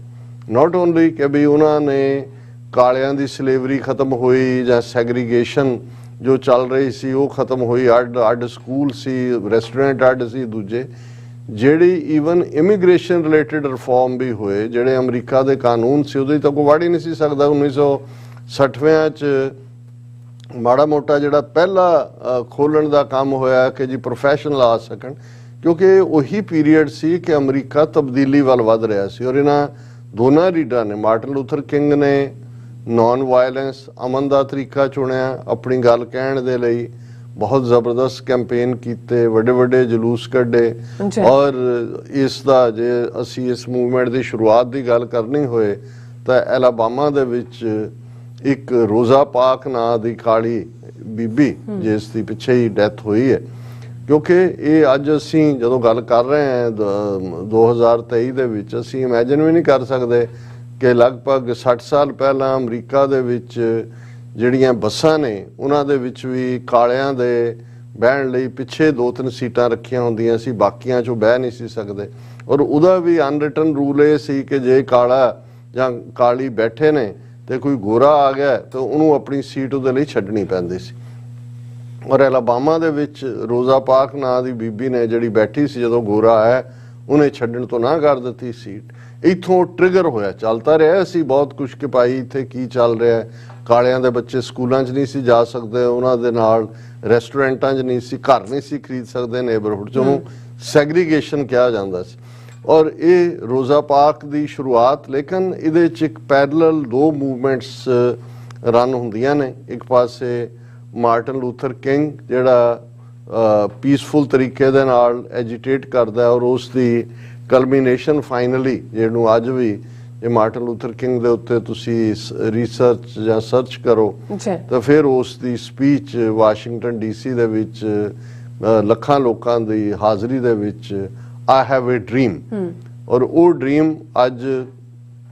B: ਨਾਟ ਓਨਲੀ ਕਿ ਵੀ ਉਹਨਾਂ ਨੇ ਕਾਲਿਆਂ ਦੀ ਸਲੇਵਰੀ ਖਤਮ ਹੋਈ ਜਾਂ ਸੈਗਰੀਗੇਸ਼ਨ ਜੋ ਚੱਲ ਰਹੀ ਸੀ ਉਹ ਖਤਮ ਹੋਈ, ਅੱਡ ਸਕੂਲ ਸੀ, ਰੈਸਟੋਰੈਂਟ ਅੱਡ ਸੀ ਦੂਜੇ, ਜਿਹੜੀ ਈਵਨ ਇਮੀਗ੍ਰੇਸ਼ਨ ਰਿਲੇਟਡ ਰਿਫਾਰਮ ਵੀ ਹੋਏ, ਜਿਹੜੇ ਅਮਰੀਕਾ ਦੇ ਕਾਨੂੰਨ ਸੀ ਉਹਦੇ ਤਾਂ ਕੋਈ ਵੜ ਹੀ ਨਹੀਂ ਸੀ ਸਕਦਾ 1960ਵਿਆਂ 'ਚ ਮਾੜਾ ਮੋਟਾ ਜਿਹੜਾ ਪਹਿਲਾ ਖੋਲਣ ਦਾ ਕੰਮ ਹੋਇਆ ਕਿ ਜੀ ਪ੍ਰੋਫੈਸ਼ਨਲ ਆ ਸਕਣ, ਕਿਉਂਕਿ ਉਹੀ ਪੀਰੀਅਡ ਸੀ ਕਿ ਅਮਰੀਕਾ ਤਬਦੀਲੀ ਵੱਲ ਵੱਧ ਰਿਹਾ ਸੀ। ਔਰ ਇਹਨਾਂ ਦੋਨਾਂ ਲੀਡਰਾਂ ਨੇ, ਮਾਰਟਨ ਲੂਥਰ ਕਿੰਗ ਨੇ ਨੌਨ ਵਾਇਲੈਂਸ, ਅਮਨ ਦਾ ਤਰੀਕਾ ਚੁਣਿਆ ਆਪਣੀ ਗੱਲ ਕਹਿਣ ਦੇ ਲਈ, ਬਹੁਤ ਜ਼ਬਰਦਸਤ ਕੈਂਪੇਨ ਕੀਤੇ, ਵੱਡੇ ਵੱਡੇ ਜਲੂਸ ਕੱਢੇ। ਔਰ ਇਸ ਦਾ ਜੇ ਅਸੀਂ ਇਸ ਮੂਵਮੈਂਟ ਦੀ ਸ਼ੁਰੂਆਤ ਦੀ ਗੱਲ ਕਰਨੀ ਹੋਏ ਤਾਂ ਐਲਾਬਾਮਾ ਦੇ ਵਿੱਚ ਇੱਕ ਰੋਜ਼ਾ ਪਾਕ ਨਾਂ ਦੀ ਕਾਲੀ ਬੀਬੀ ਜਿਸ ਦੀ ਪਿੱਛੇ ਹੀ ਡੈਥ ਹੋਈ ਹੈ, ਕਿਉਂਕਿ ਇਹ ਅੱਜ ਅਸੀਂ ਜਦੋਂ ਗੱਲ ਕਰ ਰਹੇ ਹਾਂ 2023 ਦੇ ਵਿੱਚ, ਅਸੀਂ ਇਮੈਜਿਨ ਵੀ ਨਹੀਂ ਕਰ ਸਕਦੇ ਕਿ ਲਗਭਗ 60 ਸਾਲ ਪਹਿਲਾਂ ਅਮਰੀਕਾ ਦੇ ਵਿੱਚ ਜਿਹੜੀਆਂ ਬੱਸਾਂ ਨੇ ਉਹਨਾਂ ਦੇ ਵਿੱਚ ਵੀ ਕਾਲਿਆਂ ਦੇ ਬਹਿਣ ਲਈ ਪਿੱਛੇ 2-3 ਸੀਟਾਂ ਰੱਖੀਆਂ ਹੁੰਦੀਆਂ ਸੀ, ਬਾਕੀਆਂ 'ਚੋਂ ਬਹਿ ਨਹੀਂ ਸੀ ਸਕਦੇ। ਔਰ ਉਹਦਾ ਵੀ ਅਨਰਿਟਨ ਰੂਲ ਇਹ ਸੀ ਕਿ ਜੇ ਕਾਲਾ ਜਾਂ ਕਾਲੀ ਬੈਠੇ ਨੇ ਤੇ ਕੋਈ ਗੋਰਾ ਆ ਗਿਆ ਤਾਂ ਉਹਨੂੰ ਆਪਣੀ ਸੀਟ ਉਹਦੇ ਲਈ ਛੱਡਣੀ ਪੈਂਦੀ ਸੀ। ਔਰ ਐਲਾਬਾਮਾ ਦੇ ਵਿੱਚ ਰੋਜ਼ਾ ਪਾਕ ਨਾਂ ਦੀ ਬੀਬੀ ਨੇ ਜਿਹੜੀ ਬੈਠੀ ਸੀ, ਜਦੋਂ ਗੋਰਾ ਆਇਆ ਉਹਨੇ ਛੱਡਣ ਤੋਂ ਨਾ ਕਰ ਦਿੱਤੀ ਸੀਟ। ਇੱਥੋਂ ਟ੍ਰਿਗਰ ਹੋਇਆ, ਚੱਲਦਾ ਰਿਹਾ ਸੀ ਬਹੁਤ ਕੁਛ ਕਿ ਭਾਈ ਇੱਥੇ ਕੀ ਚੱਲ ਰਿਹਾ, ਕਾਲਿਆਂ ਦੇ ਬੱਚੇ ਸਕੂਲਾਂ 'ਚ ਨਹੀਂ ਸੀ ਜਾ ਸਕਦੇ, ਉਹਨਾਂ ਦੇ ਨਾਲ ਰੈਸਟੋਰੈਂਟਾਂ 'ਚ ਨਹੀਂ ਸੀ, ਘਰ ਨਹੀਂ ਸੀ ਖਰੀਦ ਸਕਦੇ ਨੇਬਰਹੁੱਡ 'ਚ, ਉਹਨੂੰ ਸੈਗਰੀਗੇਸ਼ਨ ਕਿਹਾ ਜਾਂਦਾ ਸੀ। ਔਰ ਇਹ ਰੋਜ਼ਾ ਪਾਕ ਦੀ ਸ਼ੁਰੂਆਤ, ਲੇਕਿਨ ਇਹਦੇ 'ਚ ਇੱਕ ਪੈਰਲਲ 2 ਮੂਵਮੈਂਟਸ ਰਨ ਹੁੰਦੀਆਂ ਨੇ। ਇੱਕ ਪਾਸੇ ਮਾਰਟਨ ਲੂਥਰ ਕਿੰਗ ਜਿਹੜਾ ਪੀਸਫੁਲ ਤਰੀਕੇ ਦੇ ਨਾਲ ਐਜੀਟੇਟ ਕਰਦਾ ਔਰ ਉਸ ਦੀ ਕਲਮੀਨੇਸ਼ਨ ਫਾਈਨਲੀ ਜਿਹਨੂੰ ਅੱਜ ਵੀ ਜੇ ਮਾਰਟਨ ਲੂਥਰ ਕਿੰਗ ਦੇ ਉੱਤੇ ਤੁਸੀਂ ਰਿਸਰਚ ਜਾਂ ਸਰਚ ਕਰੋ ਤਾਂ ਫਿਰ ਉਸ ਦੀ ਸਪੀਚ ਵਾਸ਼ਿੰਗਟਨ DC ਦੇ ਵਿੱਚ ਲੱਖਾਂ ਲੋਕਾਂ ਦੀ ਹਾਜ਼ਰੀ ਦੇ ਵਿੱਚ ਆਈ ਹੈਵ ਅ ਡ੍ਰੀਮ, ਔਰ ਉਹ ਡ੍ਰੀਮ ਅੱਜ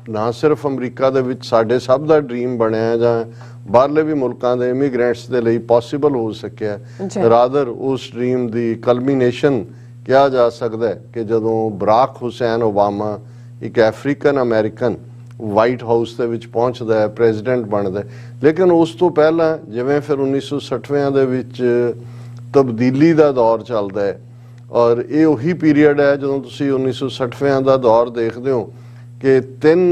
B: ਨਾ ਸਿਰਫ ਅਮਰੀਕਾ ਦੇ ਵਿੱਚ ਸਾਡੇ ਸਭ ਦਾ ਡ੍ਰੀਮ ਬਣਿਆ ਜਾਂ ਬਾਹਰਲੇ ਵੀ ਮੁਲਕਾਂ ਦੇ ਇਮੀਗ੍ਰੈਂਟਸ ਦੇ ਲਈ ਪੋਸੀਬਲ ਹੋ ਸਕਿਆ। ਰਾਦਰ ਉਸ ਡ੍ਰੀਮ ਦੀ ਕਲਮੀਨੇਸ਼ਨ ਕਿਹਾ ਜਾ ਸਕਦਾ ਹੈ ਕਿ ਜਦੋਂ ਬਰਾਕ ਹੁਸੈਨ ਓਬਾਮਾ ਇੱਕ ਅਫਰੀਕਨ ਅਮਰੀਕਨ ਵਾਈਟ ਹਾਊਸ ਦੇ ਵਿੱਚ ਪਹੁੰਚਦਾ ਹੈ, ਪ੍ਰੈਜ਼ੀਡੈਂਟ ਬਣਦਾ। ਲੇਕਿਨ ਉਸ ਤੋਂ ਪਹਿਲਾਂ ਜਿਵੇਂ ਫਿਰ 1960ਵਿਆਂ ਦੇ ਵਿੱਚ ਤਬਦੀਲੀ ਦਾ ਦੌਰ ਚੱਲਦਾ ਹੈ, ਔਰ ਇਹ ਉਹੀ ਪੀਰੀਅਡ ਹੈ ਜਦੋਂ ਤੁਸੀਂ 1960ਵਿਆਂ ਦਾ ਦੌਰ ਦੇਖਦੇ ਹੋ ਕਿ 3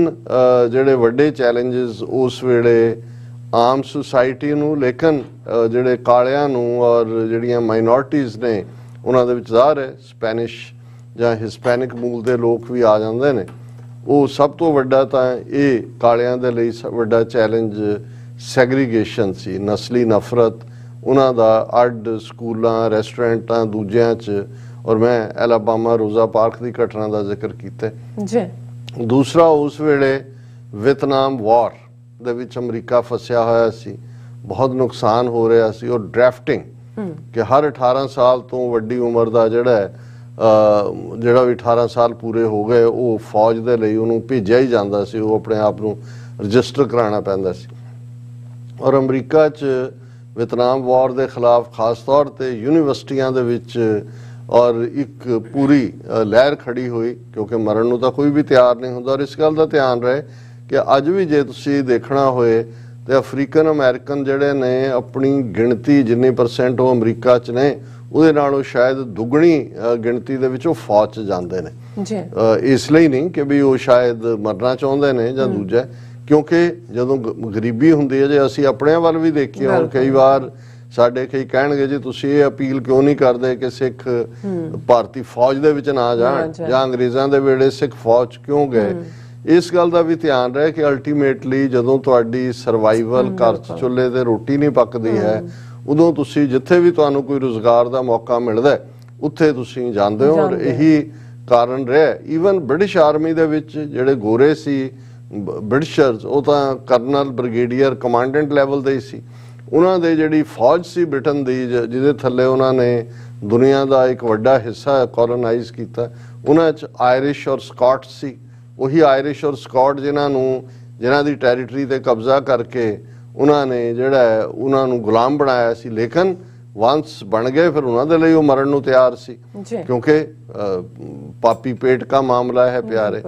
B: ਜਿਹੜੇ ਵੱਡੇ ਚੈਲੰਜਸ ਉਸ ਵੇਲੇ ਆਮ ਸੁਸਾਇਟੀ ਨੂੰ, ਲੇਕਿਨ ਜਿਹੜੇ ਕਾਲਿਆਂ ਨੂੰ ਔਰ ਜਿਹੜੀਆਂ ਮਾਈਨੋਰਟੀਜ਼ ਨੇ ਉਹਨਾਂ ਦੇ ਵਿੱਚ ਜ਼ਾਹਰ ਹੈ ਸਪੈਨਿਸ਼ ਜਾਂ ਹਿਸਪੈਨਿਕ ਮੂਲ ਦੇ ਲੋਕ ਵੀ ਆ ਜਾਂਦੇ ਨੇ। ਉਹ ਸਭ ਤੋਂ ਵੱਡਾ ਤਾਂ ਇਹ ਕਾਲਿਆਂ ਦੇ ਲਈ ਵੱਡਾ ਚੈਲੰਜ ਸੈਗਰੀਗੇਸ਼ਨ ਸੀ, ਨਸਲੀ ਨਫ਼ਰਤ, ਉਹਨਾਂ ਦਾ ਅੱਡ ਸਕੂਲਾਂ, ਰੈਸਟੋਰੈਂਟਾਂ, ਦੂਜਿਆਂ 'ਚ। ਔਰ ਮੈਂ ਐਲਾਬਾਮਾ ਰੋਜ਼ਾ ਪਾਰਕ ਦੀ ਘਟਨਾ ਦਾ ਜ਼ਿਕਰ ਕੀਤਾ ਜੀ। ਦੂਸਰਾ ਉਸ ਵੇਲੇ ਵੀਅਤਨਾਮ ਵਾਰ ਦੇ ਵਿੱਚ ਅਮਰੀਕਾ ਫਸਿਆ ਹੋਇਆ ਸੀ, ਬਹੁਤ ਨੁਕਸਾਨ ਹੋ ਰਿਹਾ ਸੀ। ਔਰ ਡਰਾਫਟਿੰਗ ਕਿ ਹਰ 18 ਸਾਲ ਤੋਂ ਵੱਡੀ ਉਮਰ ਦਾ ਜਿਹੜਾ ਵੀ 18 ਸਾਲ ਪੂਰੇ ਹੋ ਗਏ ਉਹ ਫੌਜ ਦੇ ਲਈ ਉਹਨੂੰ ਭੇਜਿਆ ਹੀ ਜਾਂਦਾ ਸੀ, ਉਹ ਆਪਣੇ ਆਪ ਨੂੰ ਰਜਿਸਟਰ ਕਰਾਉਣਾ ਪੈਂਦਾ ਸੀ। ਔਰ ਅਮਰੀਕਾ 'ਚ ਵੀਅਤਨਾਮ ਵਾਰ ਦੇ ਖਿਲਾਫ ਖਾਸ ਤੌਰ ਤੇ ਯੂਨੀਵਰਸਿਟੀਆਂ ਦੇ ਵਿੱਚ ਔਰ ਇੱਕ ਪੂਰੀ ਲਹਿਰ ਖੜੀ ਹੋਈ, ਕਿਉਂਕਿ ਮਰਨ ਨੂੰ ਤਾਂ ਕੋਈ ਵੀ ਤਿਆਰ ਨਹੀਂ ਹੁੰਦਾ। ਔਰ ਇਸ ਗੱਲ ਦਾ ਧਿਆਨ ਰਹੇ ਕਿ ਅੱਜ ਵੀ ਜੇ ਤੁਸੀਂ ਦੇਖਣਾ ਹੋਏ ਤੇ ਅਫਰੀਕਨ ਅਮਰੀਕਨ ਜਿਹੜੇ ਨੇ ਆਪਣੀ ਗਿਣਤੀ ਜਿੰਨੀ % ਉਹ ਅਮਰੀਕਾ 'ਚ ਨੇ ਉਹਦੇ ਨਾਲੋਂ ਸ਼ਾਇਦ ਦੁੱਗਣੀ ਗਿਣਤੀ ਦੇ ਵਿੱਚ ਉਹ ਫੌਜ 'ਚ ਜਾਂਦੇ ਨੇ
A: ਜੀ।
B: ਇਸ ਲਈ ਨਹੀਂ ਕਿ ਵੀ ਉਹ ਸ਼ਾਇਦ ਮਰਨਾ ਚਾਹੁੰਦੇ ਨੇ ਜਾਂ ਦੂਜਾ, ਕਿਉਂਕਿ ਜਦੋਂ ਗਰੀਬੀ ਹੁੰਦੀ ਹੈ, ਜੇ ਅਸੀਂ ਆਪਣਿਆਂ ਵੱਲ ਵੀ ਦੇਖੀਏ, ਹੁਣ ਕਈ ਵਾਰ ਸਾਡੇ ਕਈ ਕਹਿਣਗੇ ਜੀ ਤੁਸੀਂ ਇਹ ਅਪੀਲ ਕਿਉਂ ਨਹੀਂ ਕਰਦੇ ਕਿ ਸਿੱਖ ਭਾਰਤੀ ਫੌਜ ਦੇ ਵਿੱਚ ਨਾ ਜਾਣ, ਜਾਂ ਅੰਗਰੇਜ਼ਾਂ ਦੇ ਵੇਲੇ ਸਿੱਖ ਫੌਜ ਕਿਉਂ ਗਏ। ਇਸ ਗੱਲ ਦਾ ਵੀ ਧਿਆਨ ਰਹੇ ਕਿ ਅਲਟੀਮੇਟਲੀ ਜਦੋਂ ਤੁਹਾਡੀ ਸਰਵਾਈਵਲ ਘਰ 'ਚ ਚੁੱਲ੍ਹੇ ਤੇ ਰੋਟੀ ਨਹੀਂ ਪੱਕਦੀ ਹੈ, ਉਦੋਂ ਤੁਸੀਂ ਜਿੱਥੇ ਵੀ ਤੁਹਾਨੂੰ ਕੋਈ ਰੁਜ਼ਗਾਰ ਦਾ ਮੌਕਾ ਮਿਲਦਾ ਉੱਥੇ ਤੁਸੀਂ ਜਾਂਦੇ ਹੋ। ਔਰ ਇਹੀ ਕਾਰਨ ਰਿਹਾ ਈਵਨ ਬ੍ਰਿਟਿਸ਼ ਆਰਮੀ ਦੇ ਵਿੱਚ ਜਿਹੜੇ ਗੋਰੇ ਸੀ ਬ੍ਰਿਟਿਸ਼ਰਸ, ਉਹ ਤਾਂ ਕਰਨਲ ਬ੍ਰਿਗੇਡੀਅਰ ਕਮਾਂਡੈਂਟ ਲੈਵਲ ਦੇ ਹੀ ਸੀ। ਉਹਨਾਂ ਦੇ ਜਿਹੜੀ ਫੌਜ ਸੀ ਬ੍ਰਿਟਨ ਦੀ, ਜਿਹਦੇ ਥੱਲੇ ਉਹਨਾਂ ਨੇ ਦੁਨੀਆ ਦਾ ਇੱਕ ਵੱਡਾ ਹਿੱਸਾ ਕੋਲੋਨਾਈਜ਼ ਕੀਤਾ, ਉਹਨਾਂ 'ਚ ਆਇਰਿਸ਼ ਔਰ ਸਕਾਟ ਸੀ। ਉਹੀ ਆਇਰਿਸ਼ ਔਰ ਸਕਾਟ ਜਿਨ੍ਹਾਂ ਦੀ ਟੈਰੀਟਰੀ ਤੇ ਕਬਜ਼ਾ ਕਰਕੇ ਉਹਨਾਂ ਨੇ ਜਿਹੜਾ ਉਹਨਾਂ ਨੂੰ ਗੁਲਾਮ ਬਣਾਇਆ ਸੀ, ਲੇਕਿਨ ਵਾਂਸ ਬਣ ਗਏ ਫਿਰ ਉਹਨਾਂ ਦੇ ਲਈ ਉਹ ਮਰਨ ਨੂੰ ਤਿਆਰ ਸੀ, ਕਿਉਂਕਿ ਪਾਪੀ ਪੇਟ ਦਾ ਮਾਮਲਾ ਹੈ ਪਿਆਰੇ।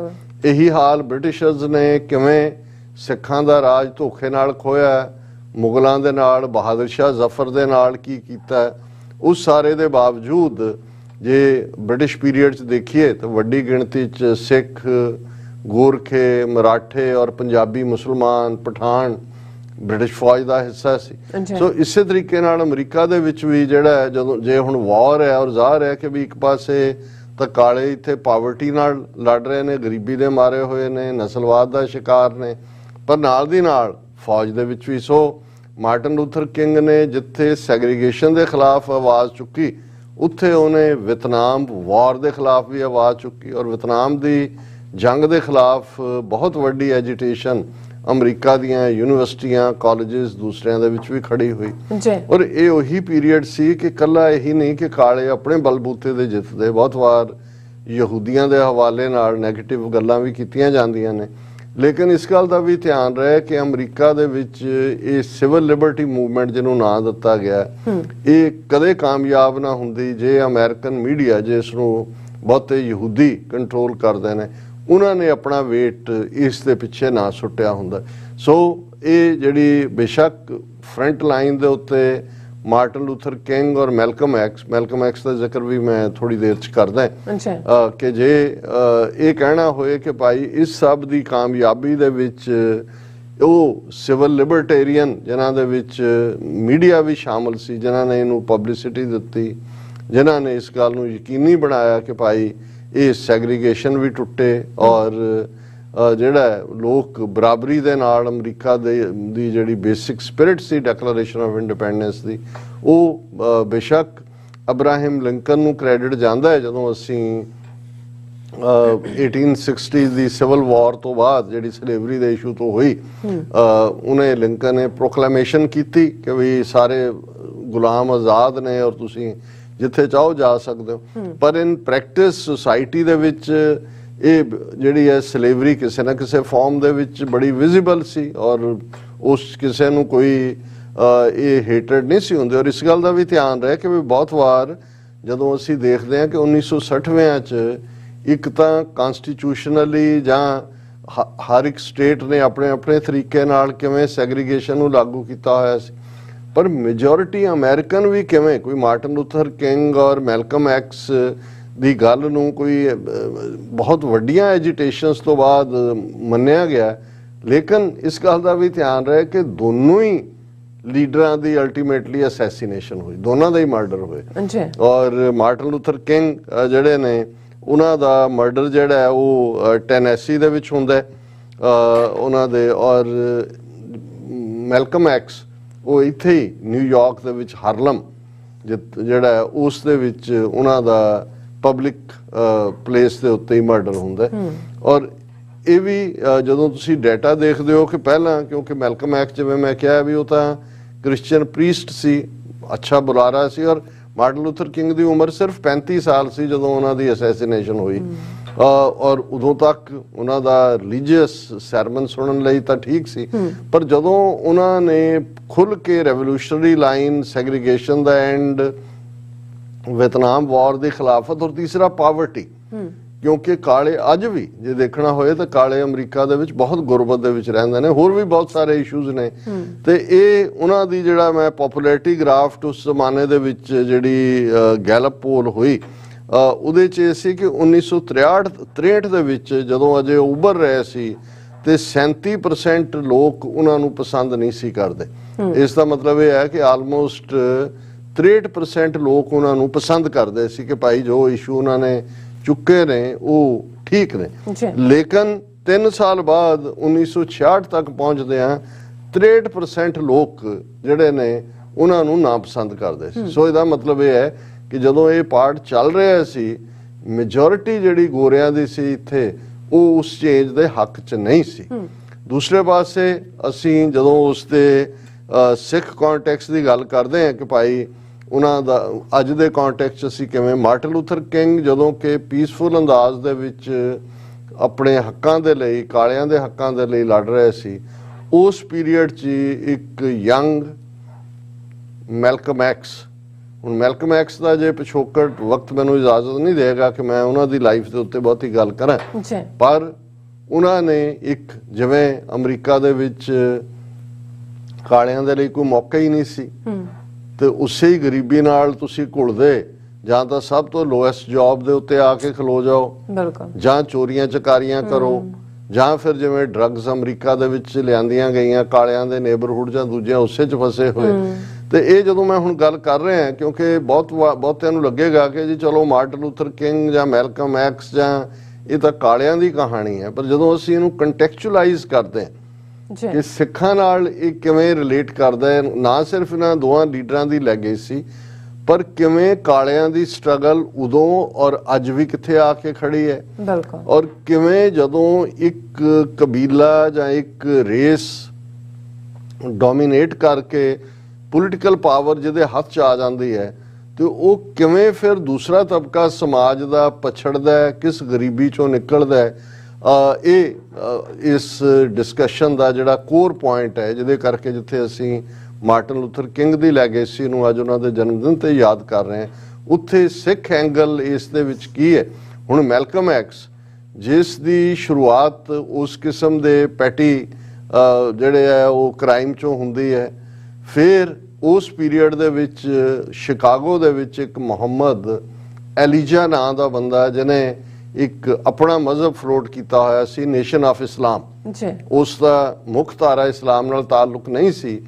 B: ਇਹੀ ਹਾਲ ਬ੍ਰਿਟਿਸ਼ਰਸ ਨੇ ਕਿਵੇਂ ਸਿੱਖਾਂ ਦਾ ਰਾਜ ਧੋਖੇ ਨਾਲ ਖੋਇਆ, ਮੁਗਲਾਂ ਦੇ ਨਾਲ, ਬਹਾਦਰ ਸ਼ਾਹ ਜ਼ਫਰ ਦੇ ਨਾਲ ਕੀ ਕੀਤਾ, ਉਸ ਸਾਰੇ ਦੇ ਬਾਵਜੂਦ ਜੇ ਬ੍ਰਿਟਿਸ਼ ਪੀਰੀਅਡ 'ਚ ਦੇਖੀਏ ਤਾਂ ਵੱਡੀ ਗਿਣਤੀ 'ਚ ਸਿੱਖ, ਗੋਰਖੇ, ਮਰਾਠੇ ਔਰ ਪੰਜਾਬੀ ਮੁਸਲਮਾਨ, ਪਠਾਨ ਬ੍ਰਿਟਿਸ਼ ਫੌਜ ਦਾ ਹਿੱਸਾ ਸੀ। ਸੋ ਇਸੇ ਤਰੀਕੇ ਨਾਲ ਅਮਰੀਕਾ ਦੇ ਵਿੱਚ ਵੀ ਜਿਹੜਾ ਜਦੋਂ ਜੇ ਹੁਣ ਵਾਰ ਹੈ ਔਰ ਜ਼ਾਹਰ ਹੈ ਕਿ ਵੀ ਇੱਕ ਪਾਸੇ ਤਾਂ ਕਾਲੇ ਇੱਥੇ ਪਾਵਰਟੀ ਨਾਲ ਲੜ ਰਹੇ ਨੇ, ਗਰੀਬੀ ਦੇ ਮਾਰੇ ਹੋਏ ਨੇ, ਨਸਲਵਾਦ ਦਾ ਸ਼ਿਕਾਰ ਨੇ, ਪਰ ਨਾਲ ਦੀ ਨਾਲ ਫੌਜ ਦੇ ਵਿੱਚ ਵੀ। ਸੋ ਮਾਰਟਨ ਲੂਥਰ ਕਿੰਗ ਨੇ ਜਿੱਥੇ ਸੈਗਰੀਗੇਸ਼ਨ ਦੇ ਖਿਲਾਫ ਆਵਾਜ਼ ਚੁੱਕੀ, ਉੱਥੇ ਉਹਨੇ ਵਿਤਨਾਮ ਵਾਰ ਦੇ ਖਿਲਾਫ ਵੀ ਆਵਾਜ਼ ਚੁੱਕੀ, ਔਰ ਵਿਤਨਾਮ ਦੀ ਜੰਗ ਦੇ ਖਿਲਾਫ ਬਹੁਤ ਵੱਡੀ ਐਜੀਟੇਸ਼ਨ ਅਮਰੀਕਾ ਦੀਆਂ ਯੂਨੀਵਰਸਿਟੀਆਂ, ਕਾਲਜਿਸ, ਦੂਸਰਿਆਂ ਦੇ ਵਿੱਚ ਵੀ ਖੜੀ ਹੋਈ। ਔਰ ਇਹ ਉਹੀ ਪੀਰੀਅਡ ਸੀ ਕਿ ਕੱਲਾ ਇਹੀ ਨਹੀਂ ਕਿ ਕਾਲੇ ਆਪਣੇ ਬਲਬੂਤੇ ਦੇ ਜਿੱਤਦੇ, ਬਹੁਤ ਵਾਰ ਯਹੂਦੀਆਂ ਦੇ ਹਵਾਲੇ ਨਾਲ ਨੈਗੇਟਿਵ ਗੱਲਾਂ ਵੀ ਕੀਤੀਆਂ ਜਾਂਦੀਆਂ ਨੇ, ਲੇਕਿਨ ਇਸ ਗੱਲ ਦਾ ਵੀ ਧਿਆਨ ਰਹੇ ਕਿ ਅਮਰੀਕਾ ਦੇ ਵਿੱਚ ਇਹ ਸਿਵਲ ਲਿਬਰਟੀ ਮੂਵਮੈਂਟ ਜਿਹਨੂੰ ਨਾਂ ਦਿੱਤਾ ਗਿਆ, ਇਹ ਕਦੇ ਕਾਮਯਾਬ ਨਾ ਹੁੰਦੀ ਜੇ ਅਮਰੀਕਨ ਮੀਡੀਆ, ਜਿਸ ਨੂੰ ਬਹੁਤੇ ਯਹੂਦੀ ਕੰਟਰੋਲ ਕਰਦੇ ਨੇ, ਉਹਨਾਂ ਨੇ ਆਪਣਾ ਵੇਟ ਇਸ ਦੇ ਪਿੱਛੇ ਨਾ ਸੁੱਟਿਆ ਹੁੰਦਾ। ਸੋ ਇਹ ਜਿਹੜੀ ਬੇਸ਼ੱਕ ਫਰੰਟ ਲਾਈਨ ਦੇ ਉੱਤੇ ਮਾਰਟਨ ਲੂਥਰ ਕਿੰਗ ਔਰ ਮੈਲਕਮ ਐਕਸ ਦਾ ਜ਼ਿਕਰ ਵੀ ਮੈਂ ਥੋੜੀ ਦੇਰ 'ਚ ਕਰਦਾ ਕਿ ਜੇ ਇਹ ਕਹਿਣਾ ਹੋਏ ਕਿ ਭਾਈ ਇਸ ਸਭ ਦੀ ਕਾਮਯਾਬੀ ਦੇ ਵਿੱਚ ਉਹ ਸਿਵਲ ਲਿਬਰਟੇਰੀਅਨ ਜਿਨ੍ਹਾਂ ਦੇ ਵਿੱਚ ਮੀਡੀਆ ਵੀ ਸ਼ਾਮਲ ਸੀ, ਜਿਨ੍ਹਾਂ ਨੇ ਇਹਨੂੰ ਪਬਲਿਸਿਟੀ ਦਿੱਤੀ, ਜਿਨ੍ਹਾਂ ਨੇ ਇਸ ਗੱਲ ਨੂੰ ਯਕੀਨੀ ਬਣਾਇਆ ਕਿ ਭਾਈ ਇਹ ਸੈਗਰੀਗੇਸ਼ਨ ਵੀ ਟੁੱਟੇ ਔਰ ਜਿਹੜਾ ਲੋਕ ਬਰਾਬਰੀ ਦੇ ਨਾਲ ਅਮਰੀਕਾ ਦੀ ਜਿਹੜੀ basic spirit C declaration of independence ਦੀ, ਉਹ ਬੇਸ਼ੱਕ ਅਬਰਾਹਮ ਲਿੰਕਨ ਨੂੰ ਕ੍ਰੈਡਿਟ ਜਾਂਦਾ ਹੈ। ਜਦੋਂ ਅਸੀਂ 1860 ਦੀ ਸਿਵਲ ਵਾਰ ਤੋਂ ਬਾਅਦ ਜਿਹੜੀ ਸਲੇਵਰੀ ਦੇ ਇਸ਼ੂ ਤੋਂ ਹੋਈ, ਉਹਨੇ ਲਿੰਕਨ ਨੇ ਪ੍ਰੋਕਲੇਮੇਸ਼ਨ ਕੀਤੀ ਕਿ ਵੀ ਸਾਰੇ ਗੁਲਾਮ ਆਜ਼ਾਦ ਨੇ ਔਰ ਤੁਸੀਂ ਜਿੱਥੇ ਚਾਹੋ ਜਾ ਸਕਦੇ ਹੋ, ਪਰ ਇਨ ਪ੍ਰੈਕਟਿਸ ਸੁਸਾਇਟੀ ਦੇ ਵਿੱਚ ਇਹ ਜਿਹੜੀ ਹੈ ਸਲੇਵਰੀ ਕਿਸੇ ਨਾ ਕਿਸੇ ਫਾਰਮ ਦੇ ਵਿੱਚ ਬੜੀ ਵਿਜ਼ੀਬਲ ਸੀ ਔਰ ਉਸ ਕਿਸੇ ਨੂੰ ਕੋਈ ਇਹ ਹੇਟਰਡ ਨਹੀਂ ਸੀ ਹੁੰਦੇ। ਔਰ ਇਸ ਗੱਲ ਦਾ ਵੀ ਧਿਆਨ ਰਹੇ ਕਿ ਵੀ ਬਹੁਤ ਵਾਰ ਜਦੋਂ ਅਸੀਂ ਦੇਖਦੇ ਹਾਂ ਕਿ 1960ਵਿਆਂ 'ਚ ਇੱਕ ਤਾਂ ਕਨਸਟੀਟਿਊਸ਼ਨਲੀ ਜਾਂ ਹਰ ਇੱਕ ਸਟੇਟ ਨੇ ਆਪਣੇ ਆਪਣੇ ਤਰੀਕੇ ਨਾਲ ਕਿਵੇਂ ਸੈਗਰੀਗੇਸ਼ਨ ਨੂੰ ਲਾਗੂ ਕੀਤਾ ਹੋਇਆ ਸੀ, ਪਰ ਮੈਜੋਰਿਟੀ ਅਮਰੀਕਨ ਵੀ ਕਿਵੇਂ ਕੋਈ ਮਾਰਟਨ ਲੂਥਰ ਕਿੰਗ ਔਰ ਮੈਲਕਮ ਐਕਸ ਦੀ ਗੱਲ ਨੂੰ ਕੋਈ ਬਹੁਤ ਵੱਡੀਆਂ ਐਜੀਟੇਸ਼ਨਸ ਤੋਂ ਬਾਅਦ ਮੰਨਿਆ ਗਿਆ। ਲੇਕਿਨ ਇਸ ਗੱਲ ਦਾ ਵੀ ਧਿਆਨ ਰਹੇ ਕਿ ਦੋਨੋਂ ਹੀ ਲੀਡਰਾਂ ਦੀ ਅਲਟੀਮੇਟਲੀ ਅਸੈਸੀਨੇਸ਼ਨ ਹੋਈ, ਦੋਨਾਂ ਦਾ ਹੀ ਮਰਡਰ ਹੋਏ। ਔਰ ਮਾਰਟਨ ਲੂਥਰ ਕਿੰਗ ਜਿਹੜੇ ਨੇ ਉਹਨਾਂ ਦਾ ਮਰਡਰ ਜਿਹੜਾ ਹੈ ਉਹ ਟੈਨੈਸੀ ਦੇ ਵਿੱਚ ਹੁੰਦਾ ਉਹਨਾਂ ਦੇ, ਔਰ ਮੈਲਕਮ ਐਕਸ ਉਹ ਇੱਥੇ ਹੀ ਨਿਊਯਾਰਕ ਦੇ ਵਿੱਚ ਹਾਰਲਮ ਜਿਹੜਾ ਹੈ ਉਸ ਦੇ ਵਿੱਚ ਉਹਨਾਂ ਦਾ ਪਬਲਿਕ ਪਲੇਸ ਦੇ ਉੱਤੇ ਹੀ ਮਰਡਰ ਹੁੰਦਾ। ਔਰ ਇਹ ਵੀ ਜਦੋਂ ਤੁਸੀਂ ਡਾਟਾ ਦੇਖਦੇ ਹੋ ਕਿ ਪਹਿਲਾਂ, ਕਿਉਂਕਿ ਮੈਲਕਮ ਐਕਸ ਜਿਵੇਂ ਮੈਂ ਕਿਹਾ ਵੀ ਉਹ ਤਾਂ ਕ੍ਰਿਸਚੀਅਨ ਪ੍ਰੀਸਟ ਸੀ, ਅੱਛਾ ਬੁਲਾਰਾ ਸੀ, ਔਰ ਮਾਰਟਨ ਲੂਥਰ ਕਿੰਗ ਦੀ ਉਮਰ ਸਿਰਫ 35 ਸਾਲ ਸੀ ਜਦੋਂ ਉਹਨਾਂ ਦੀ ਅਸੈਸੀਨੇਸ਼ਨ ਹੋਈ। ਔਰ ਉਦੋਂ ਤੱਕ ਉਹਨਾਂ ਦਾ ਰਿਲੀਜੀਅਸ ਸਰਮਨ ਸੁਣਨ ਲਈ ਤਾਂ ਠੀਕ ਸੀ, ਪਰ ਜਦੋਂ ਉਹਨਾਂ ਨੇ ਖੁੱਲ ਕੇ ਰੈਵੋਲੂਸ਼ਨਰੀ ਲਾਈਨ, ਸੈਗਰੀਗੇਸ਼ਨ ਦਾ ਐਂਡ, ਵਿਤਨਾਮ ਵਾਰ ਦੇ ਖਿਲਾਫਤ, ਔਰ ਤੀਸਰਾ ਪਾਵਰਟੀ, ਕਿਉਂਕਿ ਕਾਲੇ ਅੱਜ ਵੀ ਜੇ ਦੇਖਣਾ ਹੋਏ ਤਾਂ ਕਾਲੇ ਅਮਰੀਕਾ ਦੇ ਵਿੱਚ ਬਹੁਤ ਗੁਰਬਤ ਦੇ ਵਿੱਚ ਰਹਿੰਦੇ ਨੇ, ਹੋਰ ਵੀ ਬਹੁਤ ਸਾਰੇ ਇਸ਼ੂਜ਼ ਨੇ। ਤੇ ਇਹ ਉਹਨਾਂ ਦੀ ਜਿਹੜਾ ਮੈਂ ਪੋਪੂਲੈਰਿਟੀ ਗ੍ਰਾਫ ਉਸ ਜ਼ਮਾਨੇ ਦੇ ਵਿੱਚ ਜਿਹੜੀ ਗੈਲਪ ਪੋਲ ਹੋਈ ਉਹਦੇ 'ਚ ਇਹ ਸੀ ਕਿ 1963 ਦੇ ਵਿੱਚ ਜਦੋਂ ਅਜੇ ਉੱਭਰ ਰਹੇ ਸੀ ਤੇ 37% ਲੋਕ ਉਹਨਾਂ ਨੂੰ ਪਸੰਦ ਨਹੀਂ ਸੀ ਕਰਦੇ। ਇਸ ਦਾ ਮਤਲਬ ਇਹ ਹੈ ਕਿ ਆਲਮੋਸਟ 63% ਲੋਕ ਉਹਨਾਂ ਨੂੰ ਪਸੰਦ ਕਰਦੇ ਸੀ ਕਿ ਭਾਈ ਜੋ ਇਸ਼ੂ ਉਹਨਾਂ ਨੇ ਚੁੱਕੇ ਨੇ ਉਹ ਠੀਕ ਨੇ। ਲੇਕਿਨ 3 ਸਾਲ ਬਾਅਦ 1966 ਤੱਕ ਪਹੁੰਚਦੇ ਆ 63% ਲੋਕ ਜਿਹੜੇ ਨੇ ਉਹਨਾਂ ਨੂੰ ਨਾਪਸੰਦ ਕਰਦੇ ਸੀ। ਸੋ ਇਹਦਾ ਮਤਲਬ ਇਹ ਹੈ ਕਿ ਜਦੋਂ ਇਹ ਪਾਰਟ ਚੱਲ ਰਿਹਾ ਸੀ ਮੈਜੋਰਿਟੀ ਜਿਹੜੀ ਗੋਰਿਆਂ ਦੀ ਸੀ ਇੱਥੇ ਉਹ ਉਸ ਚੇਂਜ ਦੇ ਹੱਕ 'ਚ ਨਹੀਂ ਸੀ। ਦੂਸਰੇ ਪਾਸੇ ਅਸੀਂ ਜਦੋਂ ਉਸ ਦੇ ਸਿੱਖ ਕੰਟੈਕਸਟ ਦੀ ਗੱਲ ਕਰਦੇ ਹਾਂ ਕਿ ਭਾਈ ਉਹਨਾਂ ਦਾ ਅੱਜ ਦੇ ਕੰਟੈਕਸਟ 'ਚ ਅਸੀਂ ਕਿਵੇਂ ਮਾਰਟਨ ਲੂਥਰ ਕਿੰਗ ਜਦੋਂ ਕਿ ਪੀਸਫੁਲ ਅੰਦਾਜ਼ ਦੇ ਵਿੱਚ ਆਪਣੇ ਹੱਕਾਂ ਦੇ ਲਈ ਕਾਲਿਆਂ ਦੇ ਹੱਕਾਂ ਦੇ ਲਈ ਲੜ ਰਹੇ ਸੀ, ਉਸ ਪੀਰੀਅਡ 'ਚ ਇੱਕ ਯੰਗ ਮੈਲਕਮ ਐਕਸ, ਹੁਣ ਮੈਲਕਮ ਐਕਸ ਦਾ ਜੇ ਪਿਛੋਕੜ ਵਕਤ ਮੈਨੂੰ ਇਜਾਜ਼ਤ ਨਹੀਂ ਦੇਗਾ ਕਿ ਮੈਂ ਉਹਨਾਂ ਦੀ ਲਾਈਫ ਦੇ ਉੱਤੇ ਬਹੁਤੀ ਗੱਲ ਕਰਾਂ, ਪਰ ਉਹਨਾਂ ਨੇ ਇੱਕ ਜਿਵੇਂ ਅਮਰੀਕਾ ਦੇ ਵਿੱਚ ਕਾਲਿਆਂ ਦੇ ਲਈ ਕੋਈ ਮੌਕਾ ਹੀ ਨਹੀਂ ਸੀ ਤੇ ਉਸੇ ਹੀ ਗਰੀਬੀ ਨਾਲ ਤੁਸੀਂ ਘੁਲਦੇ ਜਾਂ ਤਾਂ ਸਭ ਤੋਂ ਲੋਐਸਟ ਜੌਬ ਦੇ ਉੱਤੇ ਆ ਕੇ ਖਲੋ ਜਾਓ ਜਾਂ ਚੋਰੀਆਂ ਚਕਾਰੀਆਂ ਕਰੋ ਜਾਂ ਫਿਰ ਜਿਵੇਂ ਡਰੱਗਸ ਅਮਰੀਕਾ ਦੇ ਵਿੱਚ ਲਿਆਂਦੀਆਂ ਗਈਆਂ ਕਾਲਿਆਂ ਦੇ ਨੇਬਰਹੁੱਡ ਜਾਂ ਦੂਜਿਆਂ ਉਸੇ 'ਚ ਫਸੇ ਹੋਏ। ਤੇ ਇਹ ਜਦੋਂ ਮੈਂ ਹੁਣ ਗੱਲ ਕਰ ਰਿਹਾ ਕਿਉਂਕਿ ਬਹੁਤਿਆਂ ਨੂੰ ਲੱਗੇਗਾ ਕਿ ਜੀ ਚਲੋ ਮਾਰਟਨ ਲੂਥਰ ਕਿੰਗ ਜਾਂ ਮੈਲਕਮ ਐਕਸ ਜਾਂ ਇਹ ਤਾਂ ਕਾਲਿਆਂ ਦੀ ਕਹਾਣੀ ਹੈ, ਪਰ ਜਦੋਂ ਅਸੀਂ ਇਹਨੂੰ ਕੰਟੈਕਚੁਅਲਾਈਜ਼ ਕਰਦੇ ਹਾਂ ਕਿ ਸਿੱਖਾਂ ਨਾਲ ਇਹ ਕਿਵੇਂ ਰਿਲੇਟ ਕਰਦਾ ਹੈ, ਨਾ ਸਿਰਫ ਇਹਨਾਂ ਦੋਵਾਂ ਲੀਡਰਾਂ ਦੀ ਲੈਗੇਸੀ ਪਰ ਕਿਵੇਂ ਕਾਲਿਆਂ ਦੀ ਸਟਰਗਲ ਉਦੋਂ ਔਰ ਅੱਜ ਵੀ ਕਿੱਥੇ ਆ ਕੇ ਖੜੀ ਹੈ, ਔਰ ਕਿਵੇਂ ਜਦੋਂ ਇੱਕ ਕਬੀਲਾ ਜਾਂ ਇੱਕ ਰੇਸ ਡੋਮੀਨੇਟ ਕਰਕੇ ਪੋਲੀਟੀਕਲ ਪਾਵਰ ਜਿਹਦੇ ਹੱਥ 'ਚ ਆ ਜਾਂਦੀ ਹੈ ਤੇ ਉਹ ਕਿਵੇਂ ਫਿਰ ਦੂਸਰਾ ਤਬਕਾ ਸਮਾਜ ਦਾ ਪਛੜਦਾ ਹੈ, ਕਿਸ ਗਰੀਬੀ 'ਚੋਂ ਨਿਕਲਦਾ ਹੈ। ਇਹ ਇਸ ਡਿਸਕਸ਼ਨ ਦਾ ਜਿਹੜਾ ਕੋਰ ਪੁਆਇੰਟ ਹੈ, ਜਿਹਦੇ ਕਰਕੇ ਜਿੱਥੇ ਅਸੀਂ ਮਾਰਟਨ ਲੂਥਰ ਕਿੰਗ ਦੀ ਲੈਗੇਸੀ ਨੂੰ ਅੱਜ ਉਹਨਾਂ ਦੇ ਜਨਮ ਦਿਨ ਤੇ ਯਾਦ ਕਰ ਰਹੇ ਹਾਂ, ਉੱਥੇ ਸਿੱਖ ਐਂਗਲ ਇਸ ਦੇ ਵਿੱਚ ਕੀ ਹੈ। ਹੁਣ ਮੈਲਕਮ ਐਕਸ ਜਿਸ ਦੀ ਸ਼ੁਰੂਆਤ ਉਸ ਕਿਸਮ ਦੇ ਪੈਟੀ ਜਿਹੜੇ ਹੈ ਉਹ ਕ੍ਰਾਈਮ 'ਚੋਂ ਹੁੰਦੀ ਹੈ, ਫਿਰ ਉਸ ਪੀਰੀਅਡ ਦੇ ਵਿੱਚ ਸ਼ਿਕਾਗੋ ਦੇ ਵਿੱਚ ਇੱਕ ਮੁਹੰਮਦ ਐਲੀਜਾ ਨਾਂ ਦਾ ਬੰਦਾ ਜਿਹਨੇ ਇੱਕ ਆਪਣਾ ਮਜ਼ਹਬ ਫਲੋਟ ਕੀਤਾ ਹੋਇਆ ਸੀ, ਨੇਸ਼ਨ ਆਫ ਇਸਲਾਮ। ਉਸ ਦਾ ਮੁੱਖ ਧਾਰਾ ਇਸਲਾਮ ਨਾਲ ਤਾਲੁਕ ਨਹੀਂ ਸੀ,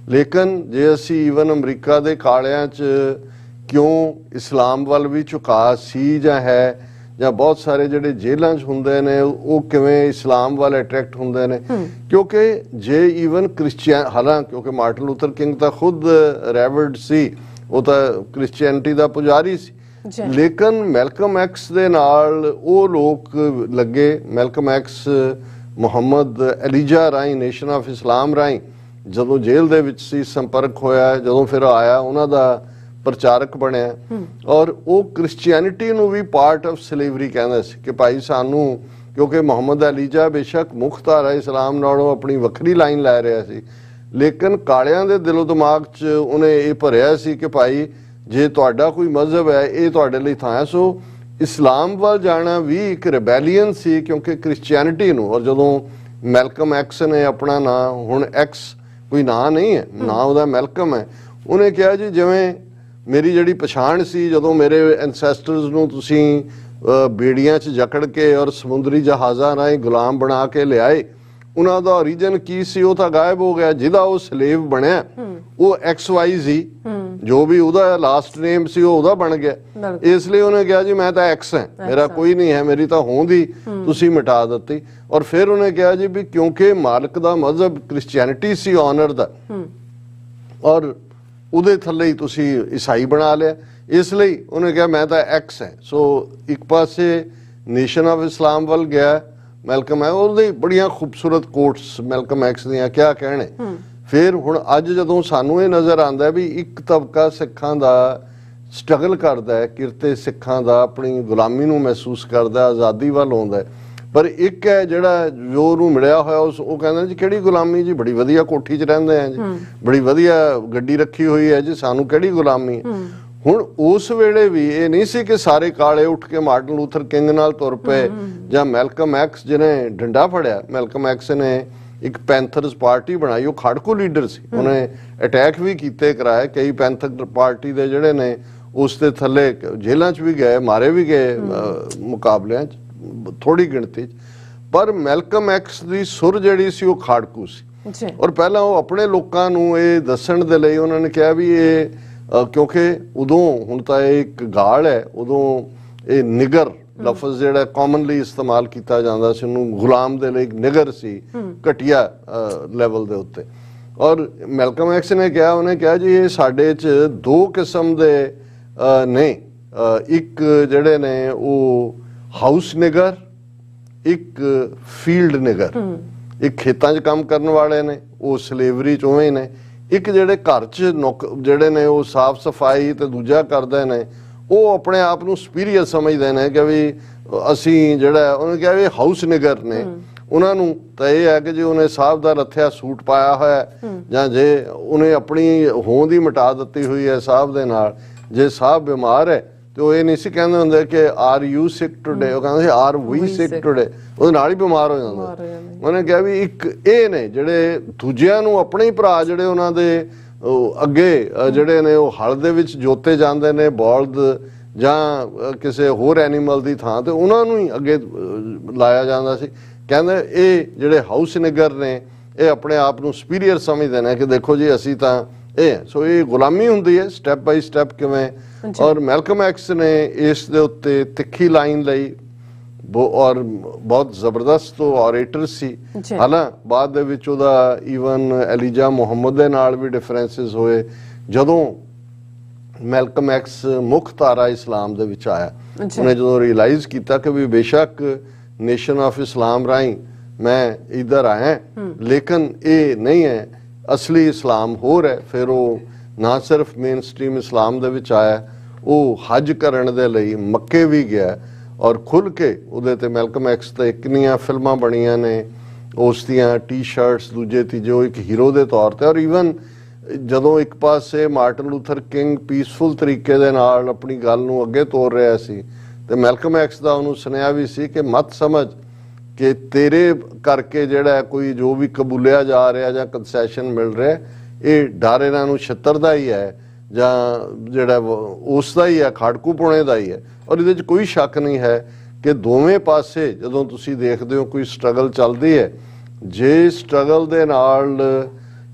B: ਲੇਕਿਨ ਜੇ ਅਸੀਂ ਈਵਨ ਅਮਰੀਕਾ ਦੇ ਕਾਲਿਆਂ 'ਚ ਕਿਉਂ ਇਸਲਾਮ ਵੱਲ ਵੀ ਝੁਕਾਅ ਸੀ ਜਾਂ ਹੈ, ਜਾਂ ਬਹੁਤ ਸਾਰੇ ਜਿਹੜੇ ਜੇਲ੍ਹਾਂ 'ਚ ਹੁੰਦੇ ਨੇ ਉਹ ਕਿਵੇਂ ਇਸਲਾਮ ਵੱਲ ਅਟਰੈਕਟ ਹੁੰਦੇ ਨੇ, ਕਿਉਂਕਿ ਜੇ ਈਵਨ ਕ੍ਰਿਸਚੀਅਨ ਹਾਲਾਂਕਿ ਕਿਉਂਕਿ ਮਾਰਟਨ ਲੂਥਰ ਕਿੰਗ ਤਾਂ ਖੁਦ ਰੈਵਰਡ ਸੀ, ਉਹ ਤਾਂ ਕ੍ਰਿਸਚੀਅਨਿਟੀ ਦਾ ਪੁਜਾਰੀ ਸੀ, ਲੇਕਿਨ ਮੈਲਕਮ ਐਕਸ ਦੇ ਨਾਲ ਉਹ ਲੋਕ ਲੱਗੇ। ਮੈਲਕਮ ਐਕਸ ਮੁਹੰਮਦ ਐਲੀਜਾ ਰਾਹੀਂ ਨੇਸ਼ਨ ਆਫ ਇਸਲਾਮ ਰਾਹੀਂ ਜਦੋਂ ਜੇਲ੍ਹ ਦੇ ਵਿੱਚ ਸੀ ਸੰਪਰਕ ਹੋਇਆ, ਜਦੋਂ ਫਿਰ ਆਇਆ ਉਹਨਾਂ ਦਾ ਪ੍ਰਚਾਰਕ ਬਣਿਆ ਔਰ ਉਹ ਕ੍ਰਿਸਚੀਅਨਿਟੀ ਨੂੰ ਵੀ ਪਾਰਟ ਆਫ ਸਲੇਵਰੀ ਕਹਿੰਦਾ ਸੀ ਕਿ ਭਾਈ ਸਾਨੂੰ, ਕਿਉਂਕਿ ਮੁਹੰਮਦ ਐਲੀਜਾ ਬੇਸ਼ੱਕ ਮੁੱਖ ਧਾਰਾ ਇਸਲਾਮ ਨਾਲੋਂ ਆਪਣੀ ਵੱਖਰੀ ਲਾਈਨ ਲੈ ਰਿਹਾ ਸੀ, ਲੇਕਿਨ ਕਾਲਿਆਂ ਦੇ ਦਿਲੋਂ ਦਿਮਾਗ 'ਚ ਉਹਨੇ ਇਹ ਭਰਿਆ ਸੀ ਕਿ ਭਾਈ ਜੇ ਤੁਹਾਡਾ ਕੋਈ ਮਜ਼ਹਬ ਹੈ ਇਹ ਤੁਹਾਡੇ ਲਈ ਥਾਂ ਹੈ। ਸੋ ਇਸਲਾਮ ਵੱਲ ਜਾਣਾ ਵੀ ਇੱਕ ਰਿਬੈਲੀਅਨ ਸੀ ਕਿਉਂਕਿ ਕ੍ਰਿਸਚੀਅਨਿਟੀ ਨੂੰ, ਔਰ ਜਦੋਂ ਮੈਲਕਮ ਐਕਸ ਨੇ ਆਪਣਾ ਨਾਂ, ਹੁਣ ਐਕਸ ਕੋਈ ਨਾਂ ਨਹੀਂ ਹੈ, ਨਾਂ ਉਹਦਾ ਮੈਲਕਮ ਹੈ, ਉਹਨੇ ਕਿਹਾ ਜੀ ਜਿਵੇਂ ਮੇਰੀ ਜਿਹੜੀ ਪਛਾਣ ਸੀ ਜਦੋਂ ਮੇਰੇ ਐਨਸੈਸਟਰਸ ਨੂੰ ਤੁਸੀਂ ਬੇੜੀਆਂ 'ਚ ਜਕੜ ਕੇ ਔਰ ਸਮੁੰਦਰੀ ਜਹਾਜ਼ਾਂ ਰਾਹੀਂ ਗੁਲਾਮ ਬਣਾ ਕੇ ਲਿਆਏ, ਉਹਨਾਂ ਦਾ ਓਰੀਜਨ ਕੀ ਸੀ ਉਹ ਤਾਂ ਗਾਇਬ ਹੋ ਗਿਆ। ਜਿਹਦਾ ਉਹ ਸਲੇਵ ਬਣਿਆ ਉਹ XYZ, ਜੋ ਵੀ ਉਹਦਾ ਲਾਸਟ ਨੇਮ ਸੀ ਉਹ ਉਹਦਾ ਬਣ ਗਿਆ, ਇਸ ਲਈ ਉਹਨੇ ਕਿਹਾ ਜੀ ਮੈਂ ਤਾਂ ਐਕਸ ਹਾਂ, ਮੇਰਾ ਕੋਈ ਨਹੀਂ ਹੈ, ਮੇਰੀ ਤਾਂ ਹੋਂਦ ਹੀ ਤੁਸੀਂ ਮਿਟਾ ਦਿੱਤੀ। ਔਰ ਫਿਰ ਉਹਨੇ ਕਿਹਾ ਜੀ ਵੀ ਕਿਉਂਕਿ ਮਾਲਕ ਦਾ ਮਜ਼ਹਬ ਕ੍ਰਿਸਚੀਅਨਿਟੀ ਸੀ ਆਨਰ ਦਾ, ਔਰ ਉਹਦੇ ਥੱਲੇ ਹੀ ਤੁਸੀਂ ਈਸਾਈ ਬਣਾ ਲਿਆ, ਇਸ ਲਈ ਉਹਨੇ ਕਿਹਾ ਮੈਂ ਤਾਂ ਐਕਸ ਹੈ। ਸੋ ਇੱਕ ਪਾਸੇ ਨੇਸ਼ਨ ਆਫ ਇਸਲਾਮ ਵੱਲ ਗਿਆ ਮੈਲਕਮ ਹੈ, ਉਹਦੇ ਬੜੀਆਂ ਖੂਬਸੂਰਤ ਕੋਟਸ ਮੈਲਕਮ ਐਕਸ ਦੀਆਂ ਕਿਆ ਕਹਿਣੇ। ਫਿਰ ਹੁਣ ਅੱਜ ਜਦੋਂ ਸਾਨੂੰ ਇਹ ਨਜ਼ਰ ਆਉਂਦਾ ਵੀ ਇੱਕ ਤਬਕਾ ਸਿੱਖਾਂ ਦਾ ਸਟਰਗਲ ਕਰਦਾ ਹੈ, ਕਿਰਤੇ ਸਿੱਖਾਂ ਦਾ ਆਪਣੀ ਗੁਲਾਮੀ ਨੂੰ ਮਹਿਸੂਸ ਕਰਦਾ, ਆਜ਼ਾਦੀ ਵੱਲ ਆਉਂਦਾ, ਪਰ ਇੱਕ ਹੈ ਜਿਹੜਾ ਜੋ ਉਹਨੂੰ ਮਿਲਿਆ ਹੋਇਆ ਉਹ ਕਹਿੰਦਾ ਜੀ ਕਿਹੜੀ ਗੁਲਾਮੀ ਜੀ, ਬੜੀ ਵਧੀਆ ਕੋਠੀ 'ਚ ਰਹਿੰਦੇ ਆ ਜੀ, ਬੜੀ ਵਧੀਆ ਗੱਡੀ ਰੱਖੀ ਹੋਈ ਹੈ ਜੀ, ਸਾਨੂੰ ਕਿਹੜੀ ਗੁਲਾਮੀ। ਹੁਣ ਉਸ ਵੇਲੇ ਵੀ ਇਹ ਨਹੀਂ ਸੀ ਕਿ ਸਾਰੇ ਕਾਲੇ ਉੱਠ ਕੇ ਮਾਰਟਨ ਲੂਥਰ ਕਿੰਗ ਨਾਲ ਤੁਰ ਪਏ ਜਾਂ ਮੈਲਕਮ ਐਕਸ ਜਿਹਨੇ ਡੰਡਾ ਫੜਿਆ। ਮੈਲਕਮ ਐਕਸ ਨੇ ਇੱਕ ਪੈਂਥਰਸ ਪਾਰਟੀ ਬਣਾਈ, ਉਹ ਖਾੜਕੂ ਲੀਡਰ ਸੀ, ਉਹਨੇ ਅਟੈਕ ਵੀ ਕੀਤੇ ਕਰਾਏ, ਕਈ ਪੈਂਥਰ ਪਾਰਟੀ ਦੇ ਜਿਹੜੇ ਨੇ ਉਸ ਦੇ ਥੱਲੇ ਜੇਲ੍ਹਾਂ 'ਚ ਵੀ ਗਏ, ਮਾਰੇ ਵੀ ਗਏ ਮੁਕਾਬਲਿਆਂ 'ਚ, ਥੋੜੀ ਗਿਣਤੀ 'ਚ। ਪਰ ਮੈਲਕਮ ਐਕਸ ਦੀ ਸੁਰ ਜਿਹੜੀ ਸੀ ਉਹ ਖਾੜਕੂ ਸੀ। ਔਰ ਪਹਿਲਾਂ ਉਹ ਆਪਣੇ ਲੋਕਾਂ ਨੂੰ ਇਹ ਦੱਸਣ ਦੇ ਲਈ ਉਹਨਾਂ ਨੇ ਕਿਹਾ ਵੀ ਇਹ ਕਿਉਂਕਿ ਉਦੋਂ, ਹੁਣ ਤਾਂ ਇਹ ਇੱਕ ਗਾਲ ਹੈ, ਉਦੋਂ ਇਹ ਨਿਗਰ ਲਫ਼ਜ਼ ਜਿਹੜਾ ਕਾਮਨਲੀ ਇਸਤੇਮਾਲ ਕੀਤਾ ਜਾਂਦਾ ਸੀ, ਉਹਨੂੰ ਗੁਲਾਮ ਦੇ ਲਈ ਨਿਗਰ ਸੀ, ਘਟੀਆ ਲੈਵਲ ਦੇ ਉੱਤੇ। ਔਰ ਮੈਲਕਮ ਐਕਸ ਨੇ ਕਿਹਾ, ਉਹਨੇ ਕਿਹਾ ਜੀ ਇਹ ਸਾਡੇ 'ਚ ਦੋ ਕਿਸਮ ਦੇ ਨੇ, ਇੱਕ ਜਿਹੜੇ ਨੇ ਉਹ ਹਾਊਸ ਨਿਗਰ, ਇੱਕ ਫੀਲਡ ਨਿਗਰ। ਇੱਕ ਖੇਤਾਂ 'ਚ ਕੰਮ ਕਰਨ ਵਾਲੇ ਨੇ, ਉਹ ਸਲੇਵਰੀ 'ਚ ਉਵੇਂ ਹੀ ਨੇ। ਇੱਕ ਜਿਹੜੇ ਘਰ 'ਚ ਜਿਹੜੇ ਨੇ ਉਹ ਸਾਫ਼ ਸਫਾਈ ਤੇ ਦੂਜਾ ਕਰਦੇ ਨੇ, ਉਹ ਆਪਣੇ ਆਪ ਨੂੰ ਸੁਪੀਰੀਅਰ ਸਮਝਦੇ ਨੇ ਕਿ ਵੀ ਅਸੀਂ ਜਿਹੜਾ, ਉਹਨੇ ਕਿਹਾ ਵੀ ਹਾਊਸ ਨਿਗਰ ਨੇ। ਉਹਨਾਂ ਨੂੰ ਤਾਂ ਇਹ ਹੈ ਕਿ ਜੇ ਉਹਨੇ ਸਾਹਬ ਦਾ ਰੱਥਿਆ ਸੂਟ ਪਾਇਆ ਹੋਇਆ ਜਾਂ ਜੇ ਉਹਨੇ ਆਪਣੀ ਹੋਂਦ ਹੀ ਮਿਟਾ ਦਿੱਤੀ ਹੋਈ ਹੈ ਸਾਹਬ ਦੇ ਨਾਲ, ਜੇ ਸਾਹਬ ਬਿਮਾਰ ਹੈ ਤੇ ਉਹ ਇਹ ਨਹੀਂ ਸੀ ਕਹਿੰਦੇ ਹੁੰਦੇ ਕਿ ਆਰ ਯੂ ਸਿਕ ਟੂਡੇ, ਉਹ ਕਹਿੰਦੇ ਸੀ ਆਰ ਵੀ ਸਿਕ ਟੂਡੇ, ਉਹਦੇ ਨਾਲ ਹੀ ਬਿਮਾਰ ਹੋ ਜਾਂਦਾ। ਉਹਨੇ ਕਿਹਾ ਵੀ ਇੱਕ ਇਹ ਨੇ ਜਿਹੜੇ ਦੂਜਿਆਂ ਨੂੰ ਆਪਣੇ ਹੀ ਭਰਾ ਜਿਹੜੇ ਉਹਨਾਂ ਦੇ ਅੱਗੇ ਜਿਹੜੇ ਨੇ ਉਹ ਹਲ ਦੇ ਵਿੱਚ ਜੋਤੇ ਜਾਂਦੇ ਨੇ, ਬੌਲਦ ਜਾਂ ਕਿਸੇ ਹੋਰ ਐਨੀਮਲ ਦੀ ਥਾਂ ਤੇ ਉਹਨਾਂ ਨੂੰ ਹੀ ਅੱਗੇ ਲਾਇਆ ਜਾਂਦਾ ਸੀ। ਕਹਿੰਦੇ ਇਹ ਜਿਹੜੇ ਹਾਊਸ ਨਿਗਰ ਨੇ ਇਹ ਆਪਣੇ ਆਪ ਨੂੰ ਸੁਪੀਰੀਅਰ ਸਮਝਦੇ ਨੇ ਕਿ ਦੇਖੋ ਜੀ ਅਸੀਂ ਤਾਂ ਇਹ। ਸੋ ਇਹ ਗੁਲਾਮੀ ਹੁੰਦੀ ਹੈ ਸਟੈਪ ਬਾਈ ਸਟੈਪ ਕਿਵੇਂ। ਔਰ ਮੈਲਕਮ ਐਕਸ ਨੇ ਇਸ ਦੇ ਉੱਤੇ ਤਿੱਖੀ ਲਾਈਨ ਲਈ ਔਰ ਬਹੁਤ ਜ਼ਬਰਦਸਤ ਔਰੇਟਰ ਸੀ। ਹਾਲਾਂਕਿ ਬਾਅਦ ਦੇ ਵਿੱਚ ਉਹਦਾ ਈਵਨ ਐਲੀਜਾ ਮੁਹੰਮਦ ਦੇ ਨਾਲ ਵੀ ਡਿਫਰੈਂਸਿਸ ਹੋਏ ਜਦੋਂ ਮੈਲਕਮ ਐਕਸ ਮੁੱਖ ਧਾਰਾ ਇਸਲਾਮ ਦੇ ਵਿੱਚ ਆਇਆ। ਉਹਨੇ ਜਦੋਂ ਰਿਅਲਾਈਜ਼ ਕੀਤਾ ਕਿ ਵੀ ਬੇਸ਼ੱਕ ਨੇਸ਼ਨ ਆਫ ਇਸਲਾਮ ਰਾਹੀਂ ਮੈਂ ਇੱਧਰ ਆਇਆ, ਲੇਕਿਨ ਇਹ ਨਹੀਂ ਹੈ, ਅਸਲੀ ਇਸਲਾਮ ਹੋਰ ਹੈ। ਫਿਰ ਉਹ ਨਾ ਸਿਰਫ ਮੇਨ ਸਟ੍ਰੀਮ ਇਸਲਾਮ ਦੇ ਵਿੱਚ ਆਇਆ, ਉਹ ਹਜ ਕਰਨ ਦੇ ਲਈ ਮੱਕੇ ਵੀ ਗਿਆ ਔਰ ਖੁੱਲ੍ਹ ਕੇ ਉਹਦੇ ਤੇ ਮੈਲਕਮ ਐਕਸ ਤੇ ਕਿੰਨੀਆਂ ਫਿਲਮਾਂ ਬਣੀਆਂ ਨੇ, ਉਸ ਦੀਆਂ ਟੀ-ਸ਼ਰਟਸ ਦੂਜੇ ਤੀਜੇ, ਉਹ ਇੱਕ ਹੀਰੋ ਦੇ ਤੌਰ ਤੇ। ਔਰ ਈਵਨ ਜਦੋਂ ਇੱਕ ਪਾਸੇ ਮਾਰਟਨ ਲੂਥਰ ਕਿੰਗ ਪੀਸਫੁਲ ਤਰੀਕੇ ਦੇ ਨਾਲ ਆਪਣੀ ਗੱਲ ਨੂੰ ਅੱਗੇ ਤੋਰ ਰਿਹਾ ਸੀ ਤੇ ਮੈਲਕਮ ਐਕਸ ਦਾ ਉਹਨੂੰ ਸੁਨੇਹਾ ਵੀ ਸੀ ਕਿ ਮਤ ਸਮਝ ਕਿ ਤੇਰੇ ਕਰਕੇ ਜਿਹੜਾ ਕੋਈ ਜੋ ਵੀ ਕਬੂਲਿਆ ਜਾ ਰਿਹਾ ਜਾਂ ਕੰਸੈਸ਼ਨ ਮਿਲ ਰਿਹਾ, ਇਹ ਡਰ ਇਹਨਾਂ ਨੂੰ ਛਿੱਤਰ ਦਾ ਹੀ ਹੈ ਜਾਂ ਜਿਹੜਾ ਉਸ ਦਾ ਹੀ ਹੈ, ਖਾੜਕੂ ਪੁਣੇ ਦਾ ਹੀ ਹੈ। ਔਰ ਇਹਦੇ 'ਚ ਕੋਈ ਸ਼ੱਕ ਨਹੀਂ ਹੈ ਕਿ ਦੋਵੇਂ ਪਾਸੇ ਜਦੋਂ ਤੁਸੀਂ ਦੇਖਦੇ ਹੋ ਕੋਈ ਸਟਰਗਲ ਚੱਲਦੀ ਹੈ, ਜੇ ਸਟਰਗਲ ਦੇ ਨਾਲ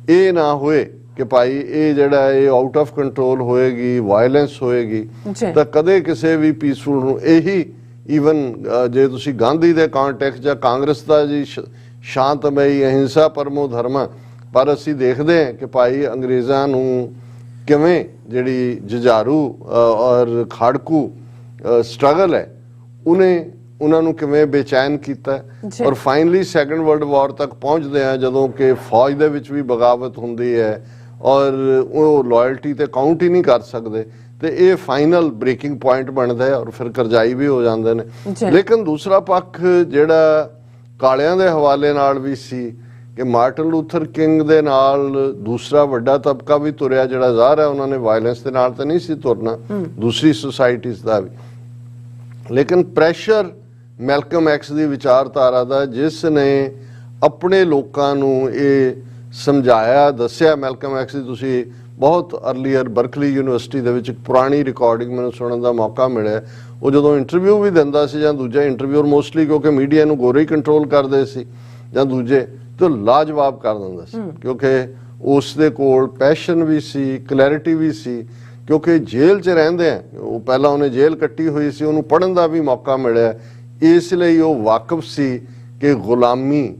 B: ਇਹ ਨਾ ਹੋਏ ਕਿ ਭਾਈ ਇਹ ਜਿਹੜਾ ਇਹ ਆਊਟ ਆਫ ਕੰਟਰੋਲ ਹੋਏਗੀ, ਵਾਇਲੈਂਸ ਹੋਏਗੀ, ਤਾਂ ਕਦੇ ਕਿਸੇ ਵੀ ਪੀਸਫੁਲ ਨੂੰ ਇਹੀ ਈਵਨ ਜੇ ਤੁਸੀਂ ਗਾਂਧੀ ਦੇ ਕੰਟੈਕਸਟ ਜਾਂ ਕਾਂਗਰਸ ਦਾ ਜੀ ਸ਼ਾਂਤਮਈ ਅਹਿੰਸਾ ਪਰਮੋ ਧਰਮ, ਪਰ ਅਸੀਂ ਦੇਖਦੇ ਹਾਂ ਕਿ ਭਾਈ ਅੰਗਰੇਜ਼ਾਂ ਨੂੰ ਕਿਵੇਂ ਜਿਹੜੀ ਜੁਝਾਰੂ ਔਰ ਖਾੜਕੂ ਸਟਰਗਲ ਹੈ ਉਹਨੇ ਉਹਨਾਂ ਨੂੰ ਕਿਵੇਂ ਬੇਚੈਨ ਕੀਤਾ। ਔਰ ਫਾਈਨਲੀ ਸੈਕੰਡ ਵਰਲਡ ਵਾਰ ਤੱਕ ਪਹੁੰਚਦੇ ਆ ਜਦੋਂ ਕਿ ਫੌਜ ਦੇ ਵਿੱਚ ਵੀ ਬਗਾਵਤ ਹੁੰਦੀ ਹੈ ਔਰ ਉਹ ਲਾਇਲਟੀ ਤੇ ਕਾਊਂਟ ਹੀ ਨਹੀਂ ਕਰ ਸਕਦੇ ਤੇ ਇਹ ਫਾਈਨਲ ਬ੍ਰੇਕਿੰਗ ਪੁਆਇੰਟ ਬਣਦਾ ਹੈ ਔਰ ਫਿਰ ਕਰਜ਼ਾਈ ਵੀ ਹੋ ਜਾਂਦੇ ਨੇ। ਲੇਕਿਨ ਦੂਸਰਾ ਪੱਖ ਜਿਹੜਾ ਕਾਲਿਆਂ ਦੇ ਹਵਾਲੇ ਨਾਲ ਵੀ ਸੀ ਕਿ ਮਾਰਟਨ ਲੂਥਰ ਕਿੰਗ ਦੇ ਨਾਲ ਦੂਸਰਾ ਵੱਡਾ ਤਬਕਾ ਵੀ ਤੁਰਿਆ, ਜਿਹੜਾ ਜ਼ਾਹਰ ਹੈ ਉਹਨਾਂ ਨੇ ਵਾਇਲੈਂਸ ਦੇ ਨਾਲ ਤਾਂ ਨਹੀਂ ਸੀ ਤੁਰਨਾ, ਦੂਸਰੀ ਸੁਸਾਇਟੀਜ਼ ਦਾ ਵੀ, ਲੇਕਿਨ ਪ੍ਰੈਸ਼ਰ ਮੈਲਕਮ ਐਕਸ ਦੀ ਵਿਚਾਰਧਾਰਾ ਦਾ, ਜਿਸ ਨੇ ਆਪਣੇ ਲੋਕਾਂ ਨੂੰ ਇਹ ਸਮਝਾਇਆ ਦੱਸਿਆ। ਮੈਲਕਮ ਐਕਸ ਦੀ ਤੁਸੀਂ ਬਹੁਤ ਅਰਲੀਅਰ ਬਰਕਲੀ ਯੂਨੀਵਰਸਿਟੀ ਦੇ ਵਿੱਚ ਇੱਕ ਪੁਰਾਣੀ ਰਿਕਾਰਡਿੰਗ ਮੈਨੂੰ ਸੁਣਨ ਦਾ ਮੌਕਾ ਮਿਲਿਆ। ਉਹ ਜਦੋਂ ਇੰਟਰਵਿਊ ਵੀ ਦਿੰਦਾ ਸੀ ਜਾਂ ਦੂਜਾ ਇੰਟਰਵਿਊਰ, ਮੋਸਟਲੀ ਕਿਉਂਕਿ ਮੀਡੀਆ ਨੂੰ ਗੋਰੇ ਹੀ ਕੰਟਰੋਲ ਕਰਦੇ ਸੀ ਜਾਂ ਦੂਜੇ, ਤੇ ਲਾਜਵਾਬ ਕਰ ਦਿੰਦਾ ਸੀ ਕਿਉਂਕਿ ਉਸ ਦੇ ਕੋਲ ਪੈਸ਼ਨ ਵੀ ਸੀ, ਕਲੈਰਿਟੀ ਵੀ ਸੀ, ਕਿਉਂਕਿ ਜੇਲ੍ਹ 'ਚ ਰਹਿੰਦੇ ਆ ਉਹ, ਪਹਿਲਾਂ ਉਹਨੇ ਜੇਲ੍ਹ ਕੱਟੀ ਹੋਈ ਸੀ, ਉਹਨੂੰ ਪੜ੍ਹਨ ਦਾ ਵੀ ਮੌਕਾ ਮਿਲਿਆ, ਇਸ ਲਈ ਉਹ ਵਾਕਿਫ ਸੀ ਕਿ ਗੁਲਾਮੀ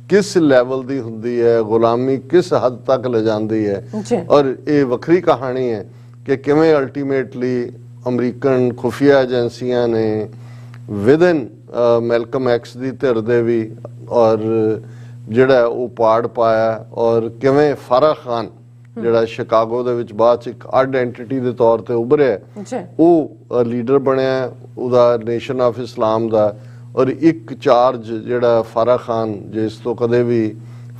B: ਕਿਸ ਲੈਵਲ ਦੀ ਹੁੰਦੀ ਹੈ, ਗੁਲਾਮੀ ਕਿਸ ਹੱਦ ਤੱਕ ਲੈ ਜਾਂਦੀ ਹੈ। ਔਰ ਇਹ ਵੱਖਰੀ ਕਹਾਣੀ ਹੈ ਕਿ ਕਿਵੇਂ ਅਲਟੀਮੇਟਲੀ ਅਮਰੀਕਨ ਖੁਫੀਆ ਏਜੰਸੀਆਂ ਨੇ ਵਿਦਨ ਮੈਲਕਮ ਐਕਸ ਦੀ ਧਿਰ ਦੇ ਵੀ ਔਰ ਜਿਹੜਾ ਉਹ ਪਾੜ ਪਾਇਆ, ਔਰ ਕਿਵੇਂ ਫਾਰਾ ਖਾਨ ਜਿਹੜਾ ਸ਼ਿਕਾਗੋ ਦੇ ਵਿੱਚ ਬਾਅਦ ਚ ਇੱਕ ਅੱਡ ਐਂਟੀਟੀ ਦੇ ਤੌਰ ਤੇ ਉੱਭਰਿਆ, ਉਹ ਲੀਡਰ ਬਣਿਆ ਉਹਦਾ ਨੇਸ਼ਨ ਆਫ ਇਸਲਾਮ ਦਾ। ਔਰ ਇੱਕ ਚਾਰਜ ਜਿਹੜਾ ਫਾਰਾ ਖਾਨ ਜਿਸ ਤੋਂ ਕਦੇ ਵੀ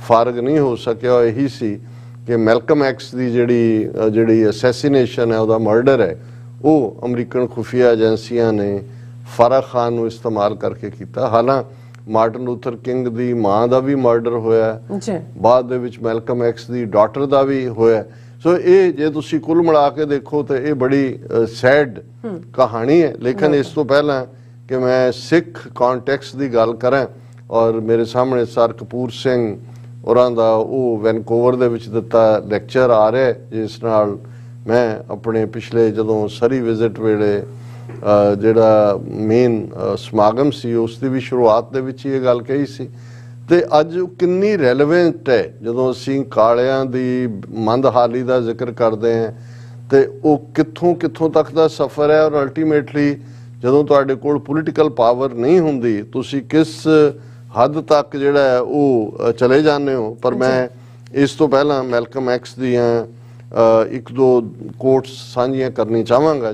B: ਫਾਰਗ ਨਹੀਂ ਹੋ ਸਕਿਆ, ਉਹ ਇਹੀ ਸੀ ਕਿ ਮੈਲਕਮ ਐਕਸ ਦੀ ਜਿਹੜੀ ਅਸੈਸੀਨੇਸ਼ਨ ਹੈ, ਉਹਦਾ ਮਰਡਰ ਹੈ, ਉਹ ਅਮਰੀਕਨ ਖੁਫੀਆ ਏਜੰਸੀਆਂ ਨੇ ਫਾਰਾ ਖਾਨ ਨੂੰ ਇਸਤੇਮਾਲ ਕਰਕੇ ਕੀਤਾ। ਹਾਲਾਂ ਮਾਰਟਨ ਲੂਥਰ ਕਿੰਗ ਦੀ ਮਾਂ ਦਾ ਵੀ ਮਰਡਰ ਹੋਇਆ, ਬਾਅਦ ਦੇ ਵਿੱਚ ਮੈਲਕਮ ਐਕਸ ਦੀ ਡਾਟਰ ਦਾ ਵੀ ਹੋਇਆ। ਸੋ ਇਹ ਜੇ ਤੁਸੀਂ ਕੁੱਲ ਮਿਲਾ ਕੇ ਦੇਖੋ ਤਾਂ ਇਹ ਬੜੀ ਸੈਡ ਕਹਾਣੀ ਹੈ। ਲੇਕਿਨ ਇਸ ਤੋਂ ਪਹਿਲਾਂ ਕਿ ਮੈਂ ਸਿੱਖ ਕੌਨਟੈਕਸਟ ਦੀ ਗੱਲ ਕਰਾਂ, ਔਰ ਮੇਰੇ ਸਾਹਮਣੇ ਸਰ ਕਪੂਰ ਸਿੰਘ ਹੋਰਾਂ ਦਾ ਉਹ ਵੈਨਕੂਵਰ ਦੇ ਵਿੱਚ ਦਿੱਤਾ ਲੈਕਚਰ ਆ ਰਿਹਾ, ਜਿਸ ਨਾਲ ਮੈਂ ਆਪਣੇ ਪਿਛਲੇ ਜਦੋਂ ਸਰੀ ਵਿਜ਼ਿਟ ਵੇਲੇ ਜਿਹੜਾ ਮੇਨ ਸਮਾਗਮ ਸੀ ਉਸ ਦੀ ਵੀ ਸ਼ੁਰੂਆਤ ਦੇ ਵਿੱਚ ਇਹ ਗੱਲ ਕਹੀ ਸੀ। ਤੇ ਅੱਜ ਕਿੰਨੀ ਰੈਲੇਵੈਂਟ ਹੈ ਜਦੋਂ ਅਸੀਂ ਕਾਲਿਆਂ ਦੀ ਮੰਦਹਾਲੀ ਦਾ ਜ਼ਿਕਰ ਕਰਦੇ ਹਾਂ, ਤੇ ਉਹ ਕਿੱਥੋਂ ਤੱਕ ਦਾ ਸਫ਼ਰ ਹੈ, ਔਰ ਅਲਟੀਮੇਟਲੀ ਜਦੋਂ ਤੁਹਾਡੇ ਕੋਲ ਪੋਲੀਟੀਕਲ ਪਾਵਰ ਨਹੀਂ ਹੁੰਦੀ ਤੁਸੀਂ ਕਿਸ ਹੱਦ ਤੱਕ ਜਿਹੜਾ ਹੈ ਉਹ ਚਲੇ ਜਾਂਦੇ ਹੋ। ਪਰ ਮੈਂ ਇਸ ਤੋਂ ਪਹਿਲਾਂ ਮੈਲਕਮ ਐਕਸ ਦੀਆਂ ਇੱਕ ਦੋ ਕੋਟਸ ਸਾਂਝੀਆਂ ਕਰਨੀ ਚਾਹਾਂਗਾ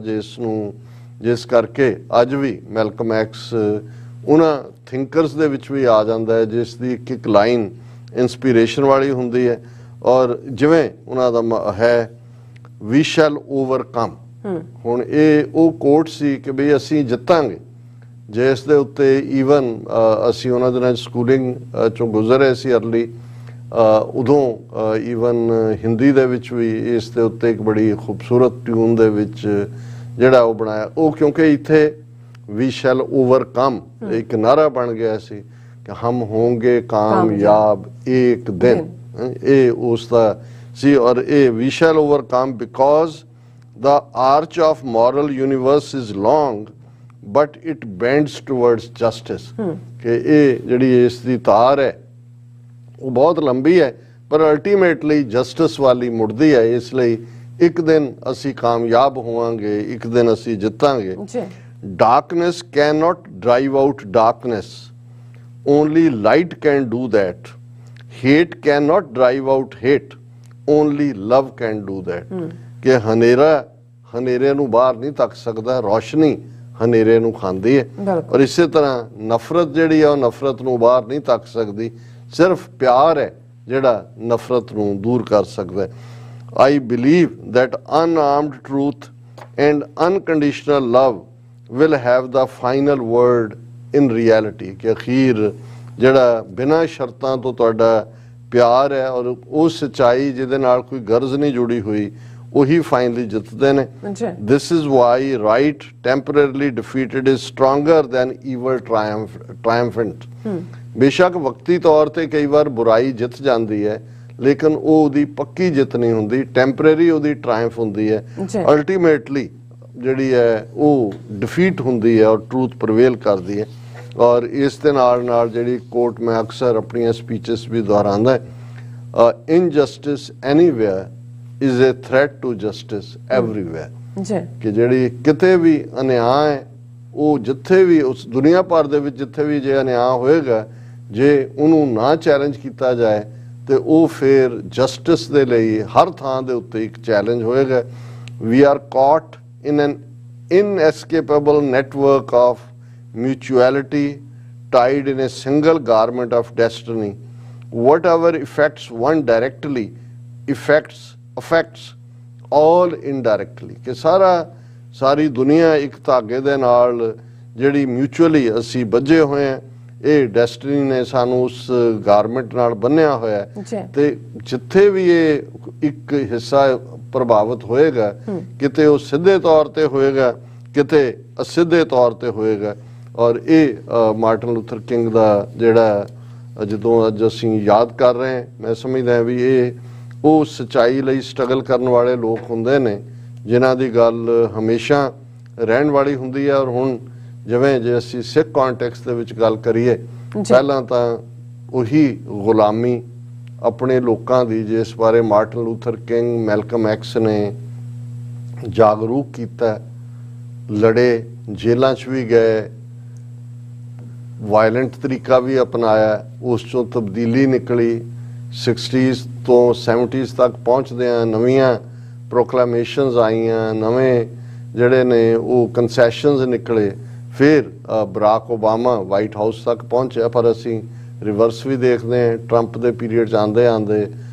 B: ਜਿਸ ਕਰਕੇ ਅੱਜ ਵੀ ਮੈਲਕਮ ਐਕਸ ਉਹਨਾਂ ਥਿੰਕਰਸ ਦੇ ਵਿੱਚ ਵੀ ਆ ਜਾਂਦਾ ਹੈ ਜਿਸ ਦੀ ਇੱਕ ਲਾਈਨ ਇੰਸਪੀਰੇਸ਼ਨ ਵਾਲੀ ਹੁੰਦੀ ਹੈ। ਔਰ ਜਿਵੇਂ ਉਹਨਾਂ ਦਾ ਹੈ ਵੀ ਸ਼ੈਲ ਓਵਰਕਮ, ਹੁਣ ਇਹ ਉਹ ਕੋਟ ਸੀ ਕਿ ਬਈ ਅਸੀਂ ਜਿੱਤਾਂਗੇ, ਜਿਸ ਦੇ ਉੱਤੇ ਈਵਨ ਅਸੀਂ ਉਹਨਾਂ ਦਿਨਾਂ 'ਚ ਸਕੂਲਿੰਗ ਚੋਂ ਗੁਜ਼ਰੇ ਸੀ ਅਰਲੀ, ਉਦੋਂ ਈਵਨ ਹਿੰਦੀ ਦੇ ਵਿੱਚ ਵੀ ਇਸ ਦੇ ਉੱਤੇ ਇੱਕ ਬੜੀ ਖੂਬਸੂਰਤ ਟਿਊਨ ਦੇ ਵਿੱਚ ਜਿਹੜਾ ਉਹ ਬਣਾਇਆ, ਉਹ ਕਿਉਂਕਿ ਇੱਥੇ ਵੀ ਸ਼ੈਲ ਓਵਰਕਮ ਇੱਕ ਨਾਰਾ ਬਣ ਗਿਆ ਸੀ ਕਿ ਹਮ ਹੋਂਗੇ ਕਾਮਯਾਬ ਇੱਕ ਦਿਨ, ਇਹ ਉਸ ਦਾ ਸੀ। ਔਰ ਇਹ ਵੀ shall overcome because the arch of moral universe is long but it bends towards justice, ਕਿ ਇਹ ਜਿਹੜੀ ਇਸ ਦੀ ਤਾਰ ਹੈ ਉਹ ਬਹੁਤ ਲੰਬੀ ਹੈ ਪਰ ਅਲਟੀਮੇਟਲੀ ਜਸਟਿਸ ਵਾਲੀ ਮੁੜਦੀ ਹੈ। ਇਸ ਲਈ ਇੱਕ ਦਿਨ ਅਸੀਂ ਕਾਮਯਾਬ ਹੋਵਾਂਗੇ, ਇੱਕ ਦਿਨ ਅਸੀਂ ਜਿੱਤਾਂਗੇ। darkness cannot drive out darkness, only light can do that. hate cannot drive out hate, only love can do that. ਕਿ ਹਨੇਰੇ ਨੂੰ ਬਾਹਰ ਨਹੀਂ ਤੱਕ ਸਕਦਾ, ਰੋਸ਼ਨੀ ਹਨੇਰੇ ਨੂੰ ਖਾਂਦੀ ਹੈ। ਔਰ ਇਸੇ ਤਰ੍ਹਾਂ ਨਫ਼ਰਤ ਜਿਹੜੀ ਆ ਉਹ ਨਫ਼ਰਤ ਨੂੰ ਬਾਹਰ ਨਹੀਂ ਤੱਕ ਸਕਦੀ, ਸਿਰਫ ਪਿਆਰ ਹੈ ਜਿਹੜਾ ਨਫ਼ਰਤ ਨੂੰ ਦੂਰ ਕਰ ਸਕਦਾ ਹੈ। I believe that unarmed truth and unconditional love will have the final word in reality, ਕਿ ਅਖੀਰ ਜਿਹੜਾ ਬਿਨਾਂ ਸ਼ਰਤਾਂ ਤੋਂ ਤੁਹਾਡਾ ਪਿਆਰ ਹੈ ਔਰ ਉਹ ਸੱਚਾਈ ਜਿਹਦੇ ਨਾਲ ਕੋਈ ਗਰਜ਼ ਨਹੀਂ ਜੁੜੀ ਹੋਈ, ਉਹੀ ਫਾਈਨਲੀ ਜਿੱਤਦੇ ਨੇ। This is why right temporarily defeated is stronger than evil triumphant. ਬੇਸ਼ੱਕ ਵਕਤੀ ਤੌਰ ਤੇ ਕਈ ਵਾਰ ਬੁਰਾਈ ਜਿੱਤ ਜਾਂਦੀ ਹੈ ਲੇਕਿਨ ਉਹ ਉਹਦੀ ਪੱਕੀ ਜਿੱਤ ਨਹੀਂ ਹੁੰਦੀ, ਟੈਂਪਰੇਰੀ ਉਹਦੀ ਟ੍ਰਾਇੰਫ ਹੁੰਦੀ ਹੈ। ਅਲਟੀਮੇਟਲੀ ਜਿਹੜੀ ਹੈ ਉਹ ਡਿਫੀਟ ਹੁੰਦੀ ਹੈ ਔਰ ਟਰੂਥ ਪ੍ਰਵੇਲ ਕਰਦੀ ਹੈ। ਔਰ ਇਸ ਦੇ ਨਾਲ ਜਿਹੜੀ ਕੋਟ ਮੈਂ ਅਕਸਰ ਆਪਣੀਆਂ ਸਪੀਚਸ ਵੀ ਦੁਹਰਾਉਂਦਾ ਹੈ, injustice anywhere is a threat to justice everywhere, ਕਿ ਜਿਹੜੀ ਕਿਤੇ ਵੀ ਅਨਿਆਂ ਹੈ ਉਹ ਜਿੱਥੇ ਵੀ ਉਸ ਦੁਨੀਆ ਭਰ ਦੇ ਵਿੱਚ ਜਿੱਥੇ ਵੀ ਜੇ ਅਨਿਆਂ ਹੋਏਗਾ, ਜੇ ਉਹਨੂੰ ਨਾ ਚੈਲੰਜ ਕੀਤਾ ਜਾਏ ਤੇ ਉਹ ਫਿਰ ਜਸਟਿਸ ਦੇ ਲਈ ਹਰ ਥਾਂ ਦੇ ਉੱਤੇ ਇੱਕ ਚੈਲੰਜ ਹੋਏਗਾ। We are caught in an inescapable network of mutuality tied in a single garment of destiny. Whatever affects one directly affects all indirectly, ਕਿ ਸਾਰੀ ਦੁਨੀਆ ਇੱਕ ਧਾਗੇ ਦੇ ਨਾਲ ਜਿਹੜੀ ਮਿਊਚੁਅਲੀ ਅਸੀਂ ਬੱਝੇ ਹੋਏ ਹਾਂ, ਇਹ ਡੈਸਟਨੀ ਨੇ ਸਾਨੂੰ ਉਸ ਗਾਰਮੈਂਟ ਨਾਲ ਬੰਨਿਆ ਹੋਇਆ ਤੇ ਜਿੱਥੇ ਵੀ ਇਹ ਇੱਕ ਹਿੱਸਾ ਪ੍ਰਭਾਵਿਤ ਹੋਏਗਾ, ਕਿਤੇ ਉਹ ਸਿੱਧੇ ਤੌਰ ਤੇ ਹੋਏਗਾ, ਕਿਤੇ ਅਸਿੱਧੇ ਤੌਰ ਤੇ ਹੋਏਗਾ। ਔਰ ਇਹ ਮਾਰਟਨ ਲੂਥਰ ਕਿੰਗ ਦਾ ਜਿਹੜਾ ਜਦੋਂ ਅੱਜ ਅਸੀਂ ਯਾਦ ਕਰ ਰਹੇ ਹਾਂ, ਮੈਂ ਸਮਝਦਾ ਹਾਂ ਵੀ ਇਹ ਉਹ ਸੱਚਾਈ ਲਈ ਸਟਰਗਲ ਕਰਨ ਵਾਲੇ ਲੋਕ ਹੁੰਦੇ ਨੇ ਜਿਨ੍ਹਾਂ ਦੀ ਗੱਲ ਹਮੇਸ਼ਾ ਰਹਿਣ ਵਾਲੀ ਹੁੰਦੀ ਹੈ। ਔਰ ਹੁਣ ਜਿਵੇਂ ਜੇ ਅਸੀਂ ਸਿੱਖ ਕੌਨਟੈਕਸਟ ਦੇ ਵਿੱਚ ਗੱਲ ਕਰੀਏ, ਪਹਿਲਾਂ ਤਾਂ ਉਹੀ ਗੁਲਾਮੀ ਆਪਣੇ ਲੋਕਾਂ ਦੀ ਜਿਸ ਬਾਰੇ Martin Luther King, Malcolm X ਨੇ ਜਾਗਰੂਕ ਕੀਤਾ, ਲੜੇ, ਜੇਲ੍ਹਾਂ 'ਚ ਵੀ ਗਏ, ਵਾਇਲੈਂਟ ਤਰੀਕਾ ਵੀ ਅਪਣਾਇਆ, ਉਸ 'ਚੋਂ ਤਬਦੀਲੀ ਨਿਕਲੀ, 60s ਤੋਂ 70s ਤੱਕ ਪਹੁੰਚਦਿਆਂ ਨਵੀਆਂ ਪ੍ਰੋਕਲਾਮੇਸ਼ਨਸ ਆਈਆਂ, ਨਵੇਂ ਜਿਹੜੇ ਨੇ ਉਹ ਕੰਸੈਸ਼ਨਸ ਨਿਕਲੇ। ਫਿਰ ਬਰਾਕ ਓਬਾਮਾ ਵਾਈਟ ਹਾਊਸ ਤੱਕ ਪਹੁੰਚਿਆ, ਪਰ ਅਸੀਂ ਰਿਵਰਸ ਵੀ ਦੇਖਦੇ ਹਾਂ, ਟਰੰਪ ਦੇ ਪੀਰੀਅਡ 'ਚ ਆਉਂਦੇ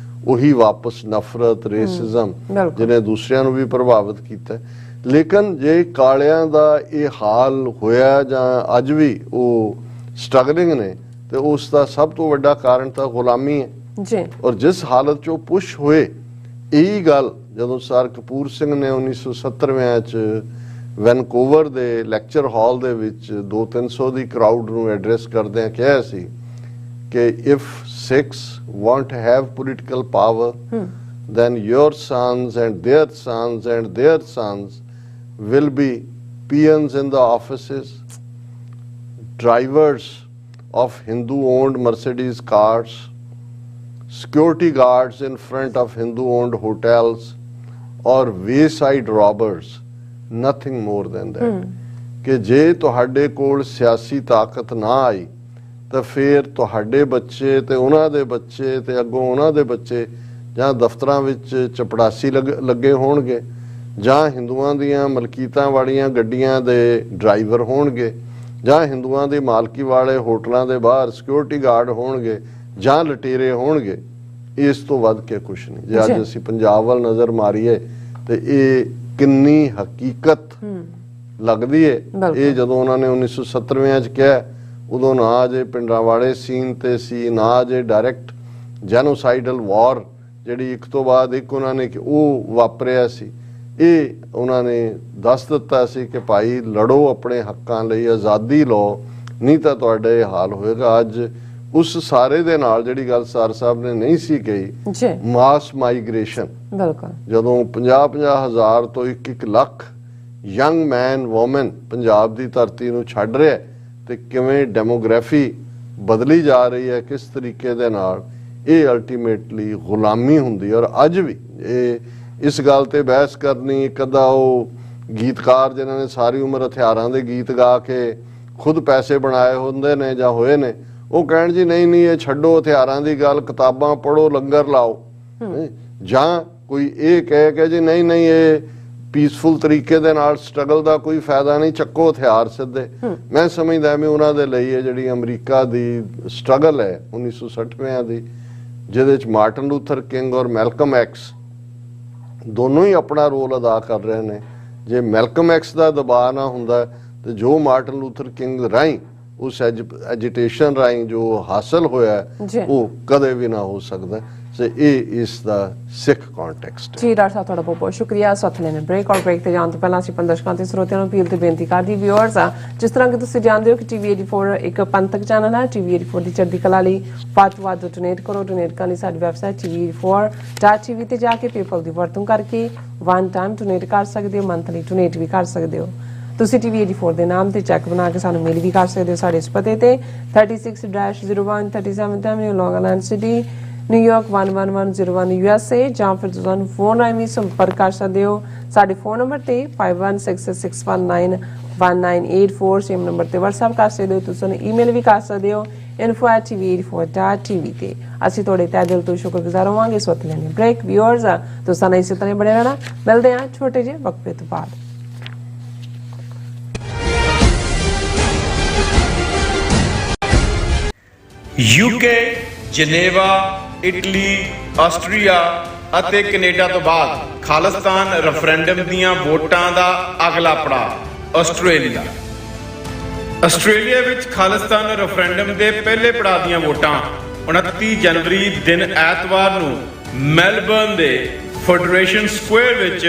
B: ਉਹੀ ਵਾਪਸ ਨਫ਼ਰਤ, ਰੇਸਿਜ਼ਮ ਜਿਹਨੇ ਦੂਸਰਿਆਂ ਨੂੰ ਵੀ ਪ੍ਰਭਾਵਿਤ ਕੀਤਾ। ਲੇਕਿਨ ਜੇ ਕਾਲਿਆਂ ਦਾ ਇਹ ਹਾਲ ਹੋਇਆ ਜਾਂ ਅੱਜ ਵੀ ਉਹ ਸਟਰਗਲਿੰਗ ਨੇ ਤੇ ਉਸ ਦਾ ਸਭ ਤੋਂ ਵੱਡਾ ਕਾਰਨ ਤਾਂ ਗੁਲਾਮੀ ਹੈ
A: ਜੀ।
B: ਔਰ ਜਿਸ ਹਾਲਤ 'ਚੋਂ ਪੁਸ਼ ਹੋਏ, ਇਹੀ ਗੱਲ ਜਦੋਂ ਸਰ ਕਪੂਰ ਸਿੰਘ ਨੇ 1970 ਚ ਵੈਨਕੂਵਰ ਦੇ ਲੈਕਚਰ ਹਾਲ ਦੇ ਵਿੱਚ 200-300 ਦੀ ਕਰਾਊਡ ਨੂੰ ਐਡਰੈਸ ਕਰਦਿਆਂ ਕਿਹਾ ਸੀ ਕਿ if Sikhs want to have political power, then your sons and their sons will be peons in the offices, drivers of Hindu-owned Mercedes cars, security guards in front of Hindu-owned hotels, or wayside robbers, nothing more than that. ਕਿ ਜੇ ਤੁਹਾਡੇ ਕੋਲ ਸਿਆਸੀ ਤਾਕਤ ਨਾ ਆਈ ਤਾਂ ਫਿਰ ਤੁਹਾਡੇ ਬੱਚੇ ਤੇ ਉਹਨਾਂ ਦੇ ਬੱਚੇ ਤੇ ਅੱਗੋਂ ਉਹਨਾਂ ਦੇ ਬੱਚੇ ਜਾਂ ਦਫ਼ਤਰਾਂ ਵਿੱਚ ਚਪੜਾਸੀ ਲੱਗੇ ਹੋਣਗੇ, ਜਾਂ ਹਿੰਦੂਆਂ ਦੀਆਂ ਮਲਕੀਤਾਂ ਵਾਲੀਆਂ ਗੱਡੀਆਂ ਦੇ ਡਰਾਈਵਰ ਹੋਣਗੇ, ਜਾਂ ਹਿੰਦੂਆਂ ਦੀ ਮਾਲਕੀ ਵਾਲੇ ਹੋਟਲਾਂ ਦੇ ਬਾਹਰ ਸਿਕਿਉਰਿਟੀ ਗਾਰਡ ਹੋਣਗੇ, ਜਾਂ ਲਟੇਰੇ ਹੋਣਗੇ। ਇਸ ਤੋਂ ਵੱਧ ਕੇ ਕੁਛ ਨਹੀਂ। ਜੇ ਅੱਜ ਅਸੀਂ ਪੰਜਾਬ ਵੱਲ ਨਜ਼ਰ ਮਾਰੀਏ ਤੇ ਇਹ ਕਿੰਨੀ ਹਕੀਕਤ ਲੱਗਦੀ ਹੈ। ਇਹ ਜਦੋਂ ਉਹਨਾਂ ਨੇ 1970 ਚ ਕਿਹਾ, ਉਦੋਂ ਨਾ ਜੇ ਪਿੰਡਾਂ ਵਾਲੇ ਸੀਨ ਤੇ ਸੀ, ਨਾ ਜੇ ਡਾਇਰੈਕਟ ਜੈਨੋਸਾਈਡਲ ਵਾਰ ਜਿਹੜੀ ਇੱਕ ਤੋਂ ਬਾਅਦ ਇੱਕ ਉਹਨਾਂ ਨੇ ਉਹ ਵਾਪਰਿਆ ਸੀ। ਇਹ ਉਹਨਾਂ ਨੇ ਦੱਸ ਦਿੱਤਾ ਸੀ ਕਿ ਭਾਈ ਲੜੋ ਆਪਣੇ ਹੱਕਾਂ ਲਈ, ਆਜ਼ਾਦੀ ਲਓ, ਨਹੀਂ ਤਾਂ ਤੁਹਾਡਾ ਇਹ ਹਾਲ ਹੋਏਗਾ। ਅੱਜ ਉਸ ਸਾਰੇ ਦੇ ਨਾਲ ਜਿਹੜੀ ਗੱਲ ਸਰ ਸਾਹਿਬ ਨੇ ਨਹੀਂ ਸੀ ਕਹੀ, ਮਾਸ ਮਾਈਗ੍ਰੇਸ਼ਨ, ਜਦੋਂ 50-50 ਹਜ਼ਾਰ ਤੋਂ 1-1 lakh young man woman Punjab ਦੀ ਧਰਤੀ ਨੂੰ ਛੱਡ ਰਿਹਾ ਤੇ ਕਿਵੇਂ ਡੈਮੋਗ੍ਰਾਫੀ ਬਦਲੀ ਜਾ ਰਹੀ ਹੈ, ਕਿਸ ਤਰੀਕੇ ਦੇ ਨਾਲ, ਇਹ ਅਲਟੀਮੇਟਲੀ ਗੁਲਾਮੀ ਹੁੰਦੀ। ਔਰ ਅੱਜ ਵੀ ਇਹ ਇਸ ਗੱਲ ਤੇ ਬਹਿਸ ਕਰਨੀ, ਇੱਕ ਅੱਧਾ ਉਹ ਗੀਤਕਾਰ ਜਿਨ੍ਹਾਂ ਨੇ ਸਾਰੀ ਉਮਰ ਹਥਿਆਰਾਂ ਦੇ ਗੀਤ ਗਾ ਕੇ ਖੁਦ ਪੈਸੇ ਬਣਾਏ ਹੁੰਦੇ ਨੇ ਜਾਂ ਹੋਏ ਨੇ, ਉਹ ਕਹਿਣ ਜੀ ਨਹੀਂ ਇਹ ਛੱਡੋ ਹਥਿਆਰਾਂ ਦੀ ਗੱਲ, ਕਿਤਾਬਾਂ ਪੜ੍ਹੋ, ਲੰਗਰ ਲਾਓ, ਜਾਂ ਕੋਈ ਇਹ ਕਹਿ ਕੇ ਜੀ ਨਹੀਂ ਇਹ ਪੀਸਫੁਲ ਤਰੀਕੇ ਦੇ ਨਾਲ ਸਟਰਗਲ ਦਾ ਕੋਈ ਫਾਇਦਾ ਨਹੀਂ, ਚੱਕੋ ਹਥਿਆਰ ਸਿੱਧੇ। ਮੈਂ ਸਮਝਦਾ ਵੀ ਉਹਨਾਂ ਦੇ ਲਈ ਇਹ ਜਿਹੜੀ ਅਮਰੀਕਾ ਦੀ ਸਟਰਗਲ ਹੈ 1960 ਦੀ, ਜਿਹਦੇ ਚ ਮਾਰਟਨ ਲੂਥਰ ਕਿੰਗ ਔਰ ਮੈਲਕਮ ਐਕਸ ਦੋਨੋਂ ਹੀ ਆਪਣਾ ਰੋਲ ਅਦਾ ਕਰ ਰਹੇ ਨੇ। ਜੇ ਮੈਲਕਮ ਐਕਸ ਦਾ ਦਬਾਅ ਨਾ ਹੁੰਦਾ ਤੇ ਜੋ ਮਾਰਟਨ ਲੂਥਰ ਕਿੰਗ ਰਾਹੀਂ ਉਸ ਐਜੀਟੇਸ਼ਨ ਰਾਹੀਂ ਜੋ ਹਾਸਲ ਹੋਇਆ ਉਹ ਕਦੇ ਵੀ ਨਾ ਹੋ ਸਕਦਾ। ਇਹ ਇਸ ਦਾ ਸਿੱਖ ਕੰਟੈਕਸਟ
A: ਜੀ। ਡਾਕਟਰ ਸਾਹਿਬ ਤੁਹਾਡਾ ਬਹੁਤ ਬਹੁਤ ਸ਼ੁਕਰੀਆ। ਸਾਥ ਲੈਣੇ ਬ੍ਰੇਕ, ਔਰ ਬ੍ਰੇਕ ਤੇ ਜਾਣ ਤੋਂ ਪਹਿਲਾਂ ਅਸੀਂ ਦਰਸ਼ਕਾਂ ਤੇ ਸਰੋਤਿਆਂ ਨੂੰ ਅਪੀਲ ਤੇ ਬੇਨਤੀ ਕਰਦੀ ਵਿਊਅਰਸ ਆ, ਜਿਸ ਤਰ੍ਹਾਂ ਕਿ ਤੁਸੀਂ ਜਾਣਦੇ ਹੋ ਕਿ TV 84 ਇੱਕ ਪੰਥਕ ਚੈਨਲ ਹੈ। TV 84 ਦੀ ਚੜ੍ਹਦੀ ਕਲਾ ਲਈ ਵੱਧ ਤੋਂ ਵੱਧ ਡੋਨੇਟ ਕਰੋ। ਡੋਨੇਟ ਕਰਨ ਲਈ ਸਾਡੀ ਵੈਬਸਾਈਟ TV84.tv ਤੇ ਜਾ ਕੇ ਪੇਪਲ ਦੀ ਵਰਤੋਂ ਕਰਕੇ ਵਨ ਟਾਈਮ ਡੋਨੇਟ ਕਰ ਸਕਦੇ ਹੋ, ਮੰਥਲੀ ਡੋਨੇਟ ਵੀ ਕਰ ਸਕਦੇ ਹੋ। ਤੁਸੀਂ TV 84 ਦੇ ਨਾਮ ਤੇ ਚੈੱਕ ਬਣਾ ਕੇ ਸਾਨੂੰ ਮੇਲ ਵੀ ਕਰ ਸਕਦੇ ਹੋ ਸਾਡੇ ਇਸ ਪਤੇ ਤੇ 36-01 37th Avenue, Long Island City, New York 11101 USA, ਜਾਂ ਫਿਰ ਤੁਸੀਂ ਸਾਨੂੰ ਫੋਨ ਰਾਹੀਂ ਵੀ ਸੰਪਰਕ ਕਰ ਸਕਦੇ ਹੋ ਸਾਡੇ ਫੋਨ ਨੰਬਰ ਤੇ 5166191984। ਸੇਮ ਨੰਬਰ ਤੇ WhatsApp ਕਰ ਸਕਦੇ ਹੋ। ਤੁਸੀਂ ਸਾਨੂੰ ਈਮੇਲ ਵੀ ਕਰ ਸਕਦੇ ਹੋ info@tv84.tv ਤੇ। ਅਸੀਂ ਤੁਹਾਡੇ ਤਹਿ ਦਿਲ ਤੋਂ ਸ਼ੁਕਰਗੁਜ਼ਾਰ ਹੋਵਾਂਗੇ। ਇਸ ਵਕਤ ਲੈਣੇ ਬ੍ਰੇਕ। ਵਿਊਅਰਸ ਤੁਸੀਂ ਇਸੇ ਤਰ੍ਹਾਂ ਬਣੇ ਰਹਿਣਾ। ਮਿਲਦੇ ਹਾਂ ਛੋਟੇ ਜਿਹੇ ਵਕਫੇ ਤੋਂ ਬਾਅਦ।
C: UK, ਜਨੇਵਾ, ਇਟਲੀ, ਆਸਟਰੀਆ ਅਤੇ ਕੈਨੇਡਾ ਤੋਂ ਬਾਅਦ ਖਾਲਿਸਤਾਨ ਰੈਫਰੈਂਡਮ ਦੀਆਂ ਵੋਟਾਂ ਦਾ ਅਗਲਾ ਪੜਾਅ ਆਸਟ੍ਰੇਲੀਆ। ਆਸਟ੍ਰੇਲੀਆ ਵਿੱਚ ਖਾਲਿਸਤਾਨ ਰੈਫਰੈਂਡਮ ਦੇ ਪਹਿਲੇ ਪੜਾਅ ਦੀਆਂ ਵੋਟਾਂ 29 ਜਨਵਰੀ ਦਿਨ ਐਤਵਾਰ ਨੂੰ ਮੈਲਬਰਨ ਦੇ ਫੈਡਰੇਸ਼ਨ ਸਕੁਅਰ ਵਿੱਚ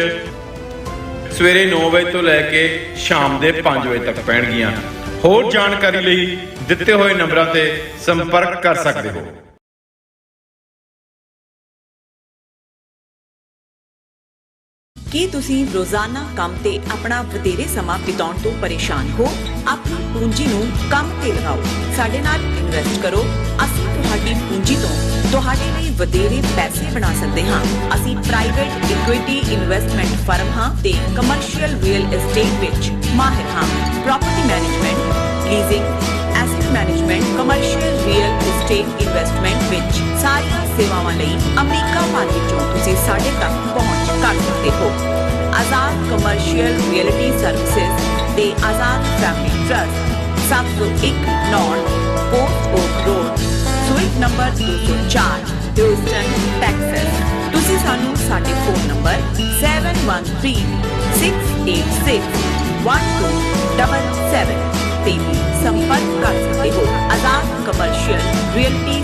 C: ਸਵੇਰੇ 9 ਵਜੇ ਤੋਂ ਲੈ ਕੇ ਸ਼ਾਮ ਦੇ 5 ਵਜੇ ਤੱਕ ਪੈਣਗੀਆਂ। ਹੋਰ ਜਾਣਕਾਰੀ ਲਈ ਦਿੱਤੇ ਹੋਏ ਨੰਬਰਾਂ ਤੇ ਸੰਪਰਕ ਕਰ ਸਕਦੇ ਹੋ।
D: ਕੀ ਤੁਸੀਂ ਰੋਜ਼ਾਨਾ ਕੰਮ ਤੇ ਆਪਣਾ ਵਧੇਰੇ ਸਮਾਂ ਬਿਤਾਉਣ ਤੋਂ ਪਰੇਸ਼ਾਨ ਹੋ? ਆਪਣੀ ਪੂੰਜੀ ਨੂੰ ਕੰਮ ਤੇ ਲਗਾਓ, ਸਾਡੇ ਨਾਲ ਇਨਵੈਸਟ ਕਰੋ। ਅਸੀਂ ਤੁਹਾਡੀ ਪੂੰਜੀ ਤੋਂ ਤੁਹਾਡੇ ਲਈ ਵਧੇਰੇ ਪੈਸੇ ਬਣਾ ਸਕਦੇ ਹਾਂ। ਅਸੀਂ ਪ੍ਰਾਈਵੇਟ ਇਕੁਇਟੀ ਇਨਵੈਸਟਮੈਂਟ ਫਰਮ ਹਾਂ ਤੇ ਕਮਰਸ਼ੀਅਲ ਰੀਅਲ ਏਸਟੇਟ ਵਿੱਚ ਮਾਹਿਰ ਹਾਂ। Property management, leasing, asset management, commercial real estate investment ਵਿੱਚ ਸਾਰੀਆਂ ਸੇਵਾਵਾਂ ਲਈ ਅਮਰੀਕਾ ਭਰ ਵਿੱਚੋਂ ਤੁਸੀਂ ਸਾਡੇ ਤੱਕ ਪਹੁੰਚ ਕਰ ਸਕਦੇ ਹੋ। ਆਜ਼ਾਦ ਕਮਰਸ਼ੀਅਲ ਰੀਅਲਟੀ ਸਰਵਿਸਿਜ਼ ਤੇ Azad family trust 701 north port oak road, suite number 204, Houston, Texas ਤੁਸੀਂ ਸਾਨੂੰ ਸਾਡੇ ਫੋਨ ਨੰਬਰ 7136861277 ਤੇ ਵੀ ਸੰਪਰਕ ਕਰ ਸਕਦੇ ਹੋ। ਆਜ਼ਾਦ ਕਮਰਸ਼ੀਅਲ ਰਿਅਲਟੀ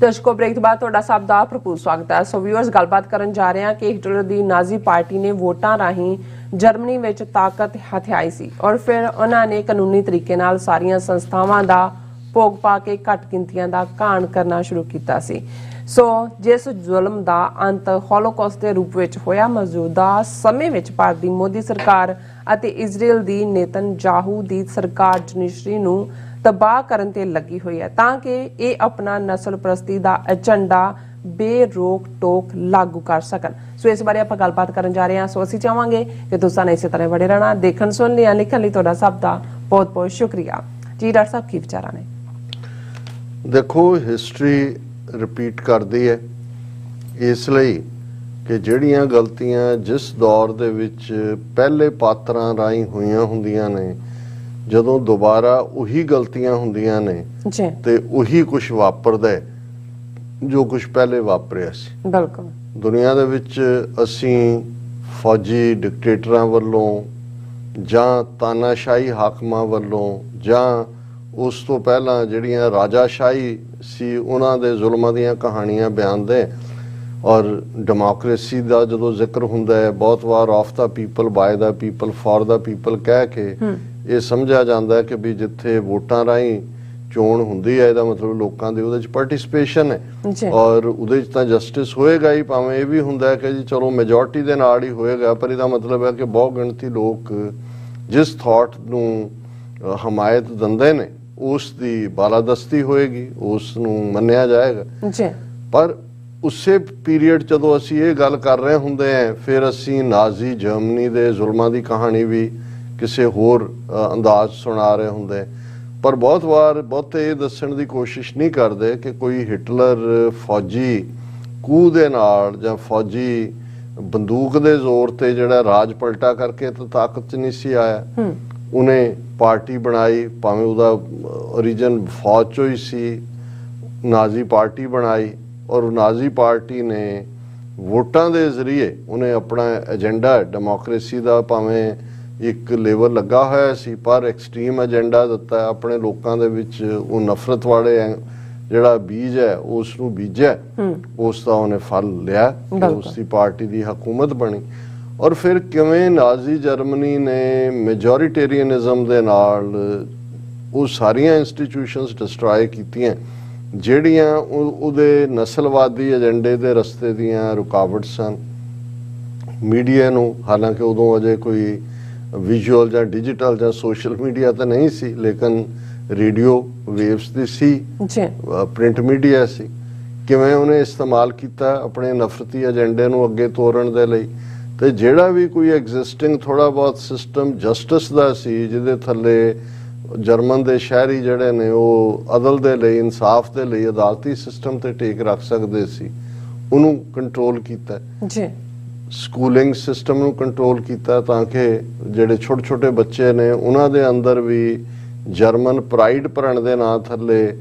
A: ਦਰਸ਼ਕੋ, ਬ੍ਰੇਕ ਤੋਂ ਬਾਅਦ ਤੁਹਾਡਾ ਸਭ ਦਾ ਭਰਪੂਰ ਸਵਾਗਤ ਹੈ। ਸੋ ਵਿਊਅਰਸ, ਗੱਲਬਾਤ ਕਰਨ ਜਾ ਰਹੇ ਹਾਂ ਕਿ ਹਿਟਲਰ ਦੀ ਨਾਜ਼ੀ ਪਾਰਟੀ ਨੇ ਵੋਟਾਂ ਰਾਹੀਂ ਜਰਮਨੀ ਵਿੱਚ ਤਾਕਤ ਹਥਿਆਈ ਸੀ ਔਰ ਫਿਰ ਉਹਨਾਂ ਨੇ ਕਾਨੂੰਨੀ ਤਰੀਕੇ ਨਾਲ ਸਾਰੀਆਂ ਸੰਸਥਾਵਾਂ ਦਾ ਭੋਗ ਪਾ ਕੇ ਘੱਟ ਗਿਣਤੀਆਂ ਦਾ ਘਾਣ ਕਰਨਾ ਸ਼ੁਰੂ ਕੀਤਾ ਸੀ। ਸੋ ਜਿਸ ਜ਼ੁਲਮ ਦਾ ਅੰਤ ਹੋਲੋਕਾਸਟ ਦੇ ਰੂਪ ਵਿੱਚ ਹੋਇਆ, ਮੌਜੂਦਾ ਸਮੇਂ ਵਿੱਚ ਭਾਰਤ ਦੀ ਮੋਦੀ ਸਰਕਾਰ ਅਤੇ ਇਜ਼ਰਾਈਲ ਦੀ ਨੇਤਨਯਾਹੂ ਦੀ ਸਰਕਾਰ ਜਨਿਸ਼ਰੀ ਨੂੰ ਤਬਾਹ ਕਰਨ ਤੇ ਲੱਗੀ ਹੋਈ ਹੈ ਤਾਂ ਕਿ ਇਹ ਆਪਣਾ ਨਸਲ ਪ੍ਰਸਤੀ ਦਾ ਏਜੰਡਾ ਬੇਰੋਕ ਟੋਕ ਲਾਗੂ ਕਰ ਸਕਣ। ਸੋ ਇਸ ਬਾਰੇ ਆਪਾਂ ਗੱਲਬਾਤ ਕਰਨ ਜਾ ਰਹੇ ਹਾਂ। ਸੋ ਅਸੀਂ ਚਾਹਾਂਗੇ ਕਿ ਤੁਸੀਂ ਇਸੇ ਤਰ੍ਹਾਂ ਬੜੇ ਰਹਿਣਾ। ਦੇਖਣ ਸੁਣ ਲਿਆ ਲਿਖਣ ਲਈ ਤੁਹਾਡਾ ਸਭ ਦਾ ਬਹੁਤ ਬਹੁਤ ਸ਼ੁਕਰੀਆ ਜੀ। ਡਾਕਟਰ ਸਾਹਿਬ, ਕੀ ਵਿਚਾਰਾਂ ਨੇ?
B: ਦੇਖੋ, ਹਿਸਟਰੀ ਰਿਪੀਟ ਕਰਦੀ ਹੈ ਇਸ ਲਈ ਕਿ ਜਿਹੜੀਆਂ ਗਲਤੀਆਂ ਜਿਸ ਦੌਰ ਦੇ ਵਿੱਚ ਪਹਿਲੇ ਪਾਤਰਾਂ ਰਾਹੀਂ ਹੋਈਆਂ ਹੁੰਦੀਆਂ ਨੇ, ਜਦੋਂ ਦੁਬਾਰਾ ਉਹੀ ਗਲਤੀਆਂ ਹੁੰਦੀਆਂ ਨੇ
A: ਜੀ
B: ਤੇ ਉਹੀ ਕੁਝ ਵਾਪਰਦਾ ਹੈ ਜੋ ਕੁਝ ਪਹਿਲੇ ਵਾਪਰਿਆ ਸੀ।
A: ਬਿਲਕੁਲ।
B: ਦੁਨੀਆ ਦੇ ਵਿੱਚ ਅਸੀਂ ਫੌਜੀ ਡਿਕਟੇਟਰਾਂ ਵੱਲੋਂ ਜਾਂ ਤਾਨਾਸ਼ਾਹੀ ਹਾਕਮਾਂ ਵੱਲੋਂ ਜਾਂ ਉਸ ਤੋਂ ਪਹਿਲਾਂ ਜਿਹੜੀਆਂ ਰਾਜਾਸ਼ਾਹੀ ਸੀ ਉਹਨਾਂ ਦੇ ਜ਼ੁਲਮਾਂ ਦੀਆਂ ਕਹਾਣੀਆਂ ਬਿਆਨਦੇ। ਔਰ ਡੈਮੋਕ੍ਰੇਸੀ ਦਾ ਜਦੋਂ ਜ਼ਿਕਰ ਹੁੰਦਾ ਹੈ, ਬਹੁਤ ਵਾਰ of the people, by the people, for the people ਕਹਿ ਕੇ ਇਹ ਸਮਝਿਆ ਜਾਂਦਾ ਹੈ ਕਿ ਵੀ ਜਿੱਥੇ ਵੋਟਾਂ ਰਾਹੀਂ ਚੋਣ ਹੁੰਦੀ ਹੈ, ਇਹਦਾ ਮਤਲਬ ਲੋਕਾਂ ਦੀ ਉਹਦੇ 'ਚ ਪਾਰਟਿਸਿਪੇਸ਼ਨ ਹੈ ਔਰ ਉਹਦੇ 'ਚ ਤਾਂ ਜਸਟਿਸ ਹੋਏਗਾ ਹੀ। ਭਾਵੇਂ ਇਹ ਵੀ ਹੁੰਦਾ ਹੈ ਕਿ ਜੀ ਚਲੋ ਮੈਜੋਰਟੀ ਦੇ ਨਾਲ ਹੀ ਹੋਏਗਾ, ਪਰ ਇਹਦਾ ਮਤਲਬ ਹੈ ਕਿ ਬਹੁਤ ਗਿਣਤੀ ਲੋਕ ਜਿਸ ਥਾਟ ਨੂੰ ਹਮਾਇਤ ਦਿੰਦੇ ਨੇ ਉਸ ਦੀ ਬਾਲਾਦਸਤੀ ਹੋਏਗੀ, ਉਸ ਨੂੰ ਮੰਨਿਆ ਜਾਏਗਾ। ਪਰ ਉਸੇ ਪੀਰੀਅਡ ਜਦੋਂ ਅਸੀਂ ਇਹ ਗੱਲ ਕਰ ਰਹੇ ਹੁੰਦੇ ਹਾਂ, ਫਿਰ ਅਸੀਂ ਨਾਜ਼ੀ ਜਰਮਨੀ ਦੇ ਜ਼ੁਲਮਾਂ ਦੀ ਕਹਾਣੀ ਵੀ ਕਿਸੇ ਹੋਰ ਅੰਦਾਜ਼ ਸੁਣਾ ਰਹੇ ਹੁੰਦੇ। ਪਰ ਬਹੁਤ ਵਾਰ ਬਹੁਤੇ ਇਹ ਦੱਸਣ ਦੀ ਕੋਸ਼ਿਸ਼ ਨਹੀਂ ਕਰਦੇ ਕਿ ਕੋਈ ਹਿਟਲਰ ਫੌਜੀ ਕੂਹ ਦੇ ਨਾਲ ਜਾਂ ਫੌਜੀ ਬੰਦੂਕ ਦੇ ਜ਼ੋਰ ਤੇ ਜਿਹੜਾ ਰਾਜ ਪਲਟਾ ਕਰਕੇ ਤਾਂ ਤਾਕਤ 'ਚ ਨਹੀਂ ਸੀ ਆਇਆ। ਉਹਨੇ ਪਾਰਟੀ ਬਣਾਈ, ਭਾਵੇਂ ਉਹਦਾ ਓਰੀਜਨ ਫੌਜ 'ਚੋਂ ਹੀ ਸੀ, ਨਾਜ਼ੀ ਪਾਰਟੀ ਬਣਾਈ ਔਰ ਨਾਜ਼ੀ ਪਾਰਟੀ ਨੇ ਵੋਟਾਂ ਦੇ ਜ਼ਰੀਏ ਉਹਨੇ ਆਪਣਾ ਏਜੰਡਾ ਡੈਮੋਕ੍ਰੇਸੀ ਦਾ ਭਾਵੇਂ ਇੱਕ ਲੈਵਲ ਲੱਗਾ ਹੋਇਆ ਸੀ ਪਰ ਐਕਸਟ੍ਰੀਮ ਏਜੰਡਾ ਦਿੱਤਾ। ਆਪਣੇ ਲੋਕਾਂ ਦੇ ਵਿੱਚ ਉਹ ਨਫ਼ਰਤ ਵਾਲੇ ਜਿਹੜਾ ਬੀਜ ਹੈ ਉਸ ਨੂੰ ਬੀਜਿਆ, ਉਸ ਦਾ ਉਹਨੇ ਫਲ ਲਿਆ, ਉਸ ਦੀ ਪਾਰਟੀ ਦੀ ਹਕੂਮਤ ਬਣੀ। ਔਰ ਫਿਰ ਕਿਵੇਂ ਨਾਜ਼ੀ ਜਰਮਨੀ ਨੇ ਮੈਜੋਰਿਟੇਰੀਅਨਿਜ਼ਮ ਦੇ ਨਾਲ ਉਹ ਸਾਰੀਆਂ ਇੰਸਟੀਟਿਊਸ਼ਨਸ ਡਿਸਟਰੋਏ ਕੀਤੀਆਂ ਜਿਹੜੀਆਂ ਉਹਦੇ ਨਸਲਵਾਦੀ ਏਜੰਡੇ ਦੇ ਰਸਤੇ ਦੀਆਂ ਰੁਕਾਵਟ ਸਨ। ਮੀਡੀਆ ਨੂੰ, ਹਾਲਾਂਕਿ ਉਦੋਂ ਅਜੇ ਕੋਈ ਵਿਜ਼ੂਅਲ ਜਾਂ ਡਿਜੀਟਲ ਜਾਂ ਸੋਸ਼ਲ ਮੀਡੀਆ ਤਾਂ ਨਹੀਂ ਸੀ, ਲੇਕਿਨ ਰੇਡੀਓ ਵੇਵਸ ਦੀ ਸੀ, ਪ੍ਰਿੰਟ ਮੀਡੀਆ ਸੀ। ਕਿਵੇਂ ਉਹਨੇ ਇਸਤੇਮਾਲ ਕੀਤਾ ਆਪਣੇ ਨਫ਼ਰਤੀ ਏਜੰਡੇ ਨੂੰ ਅੱਗੇ ਤੋਰਨ ਦੇ ਲਈ। ਤੇ ਜਿਹੜਾ ਵੀ ਕੋਈ ਐਗਜ਼ਿਸਟਿੰਗ ਥੋੜਾ ਬਹੁਤ ਸਿਸਟਮ ਜਸਟਿਸ ਦਾ ਸੀ, ਜਿਹਦੇ ਥੱਲੇ ਜਰਮਨ ਦੇ ਸ਼ਹਿਰੀ ਜਿਹੜੇ ਨੇ ਉਹ ਅਦਲ ਦੇ ਲਈ, ਇਨਸਾਫ ਦੇ ਲਈ ਅਦਾਲਤੀ ਸਿਸਟਮ ਤੇ ਟੇਕ ਰੱਖ ਸਕਦੇ ਸੀ, ਉਹਨੂੰ ਕੰਟਰੋਲ ਕੀਤਾ ਜੀ। ਸਕੂਲਿੰਗ ਸਿਸਟਮ ਨੂੰ ਕੰਟਰੋਲ ਕੀਤਾ ਤਾਂ ਕਿ ਜਿਹੜੇ ਛੋਟੇ ਛੋਟੇ ਬੱਚੇ ਨੇ ਉਹਨਾਂ ਦੇ ਅੰਦਰ ਵੀ ਜਰਮਨ ਪ੍ਰਾਈਡ ਭਰਨ ਦੇ ਨਾਂ ਥੱਲੇ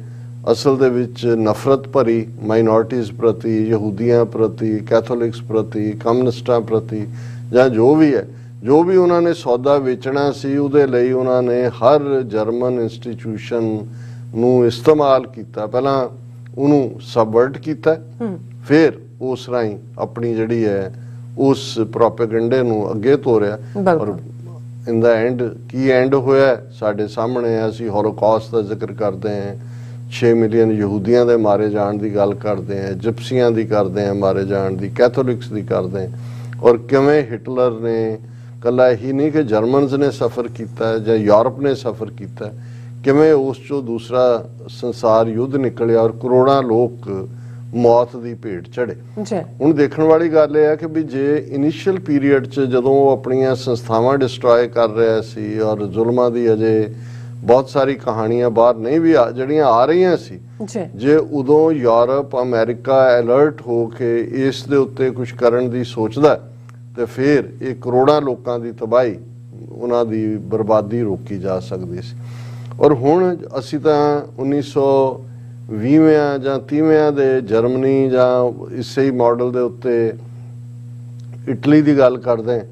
B: ਅਸਲ ਦੇ ਵਿੱਚ ਨਫ਼ਰਤ ਭਰੀ ਮਾਈਨੋਰਟੀਜ਼ ਪ੍ਰਤੀ, ਯਹੂਦੀਆਂ ਪ੍ਰਤੀ, ਕੈਥੋਲਿਕਸ ਪ੍ਰਤੀ, ਕਮਿਊਨਿਸਟਾਂ ਪ੍ਰਤੀ ਜਾਂ ਜੋ ਵੀ ਹੈ, ਜੋ ਵੀ ਉਹਨਾਂ ਨੇ ਸੌਦਾ ਵੇਚਣਾ ਸੀ ਉਹਦੇ ਲਈ ਉਹਨਾਂ ਨੇ ਹਰ ਜਰਮਨ ਇੰਸਟੀਟਿਊਸ਼ਨ ਨੂੰ ਇਸਤੇਮਾਲ ਕੀਤਾ। ਪਹਿਲਾਂ ਉਹਨੂੰ ਸਬਵਰਟ ਕੀਤਾ, ਫਿਰ ਉਸ ਰਾਹੀਂ ਆਪਣੀ ਜਿਹੜੀ ਹੈ ਉਸ ਪ੍ਰੋਪੇਗੈਂਡੇ ਨੂੰ ਅੱਗੇ ਤੋਰਿਆ। ਔਰ ਇਨ ਦਾ ਐਂਡ ਕੀ ਐਂਡ ਹੋਇਆ ਸਾਡੇ ਸਾਹਮਣੇ। ਅਸੀਂ ਹੋਲੋਕਾਸਟ ਦਾ ਜ਼ਿਕਰ ਕਰਦੇ ਹਾਂ, 6 ਮਿਲੀਅਨ ਯਹੂਦੀਆਂ ਦੇ ਮਾਰੇ ਜਾਣ ਦੀ ਗੱਲ ਕਰਦੇ ਹਾਂ, ਜਿਪਸੀਆਂ ਦੀ ਕਰਦੇ ਹਾਂ ਮਾਰੇ ਜਾਣ ਦੀ, ਕੈਥੋਲਿਕਸ ਦੀ ਕਰਦੇ ਹਾਂ। ਔਰ ਕਿਵੇਂ ਹਿਟਲਰ ਨੇ ਕੱਲਾ ਹੀ ਨਹੀਂ ਕਿ ਜਰਮਨਸ ਨੇ ਸਫ਼ਰ ਕੀਤਾ ਜਾਂ ਯੂਰਪ ਨੇ ਸਫ਼ਰ ਕੀਤਾ, ਕਿਵੇਂ ਉਸ ਚੋਂ ਦੂਸਰਾ ਸੰਸਾਰ ਯੁੱਧ ਨਿਕਲਿਆ ਔਰ ਕਰੋੜਾਂ ਲੋਕ ਮੌਤ ਦੀ ਭੇਟ ਚੜੇ। ਹੁਣ ਦੇਖਣ ਵਾਲੀ ਗੱਲ ਇਹ ਹੈ ਕਿ ਵੀ ਜੇ ਇਨੀਸ਼ੀਅਲ ਪੀਰੀਅਡ 'ਚ ਜਦੋਂ ਉਹ ਆਪਣੀਆਂ ਸੰਸਥਾਵਾਂ ਡਿਸਟਰੋਏ ਕਰ ਰਿਹਾ ਸੀ ਔਰ ਜ਼ੁਲਮਾਂ ਦੀ ਅਜੇ ਬਹੁਤ ਸਾਰੀ ਕਹਾਣੀਆਂ ਬਾਹਰ ਨਹੀਂ ਵੀ ਜਿਹੜੀਆਂ ਆ ਰਹੀਆਂ ਸੀ, ਜੇ ਉਦੋਂ ਯੂਰਪ ਅਮਰੀਕਾ ਅਲਰਟ ਹੋ ਕੇ ਇਸ ਦੇ ਉੱਤੇ ਕੁਝ ਕਰਨ ਦੀ ਸੋਚਦਾ ਤੇ ਫਿਰ ਇਹ ਕਰੋੜਾਂ ਲੋਕਾਂ ਦੀ ਤਬਾਹੀ, ਉਹਨਾਂ ਦੀ ਬਰਬਾਦੀ ਰੋਕੀ ਜਾ ਸਕਦੀ ਸੀ। ਔਰ ਹੁਣ ਅਸੀਂ ਤਾਂ 1920 ਜਾਂ 30 ਦੇ ਜਰਮਨੀ ਜਾਂ ਇਸੇ ਹੀ ਮਾਡਲ ਦੇ ਉੱਤੇ ਇਟਲੀ ਦੀ ਗੱਲ ਕਰਦੇ,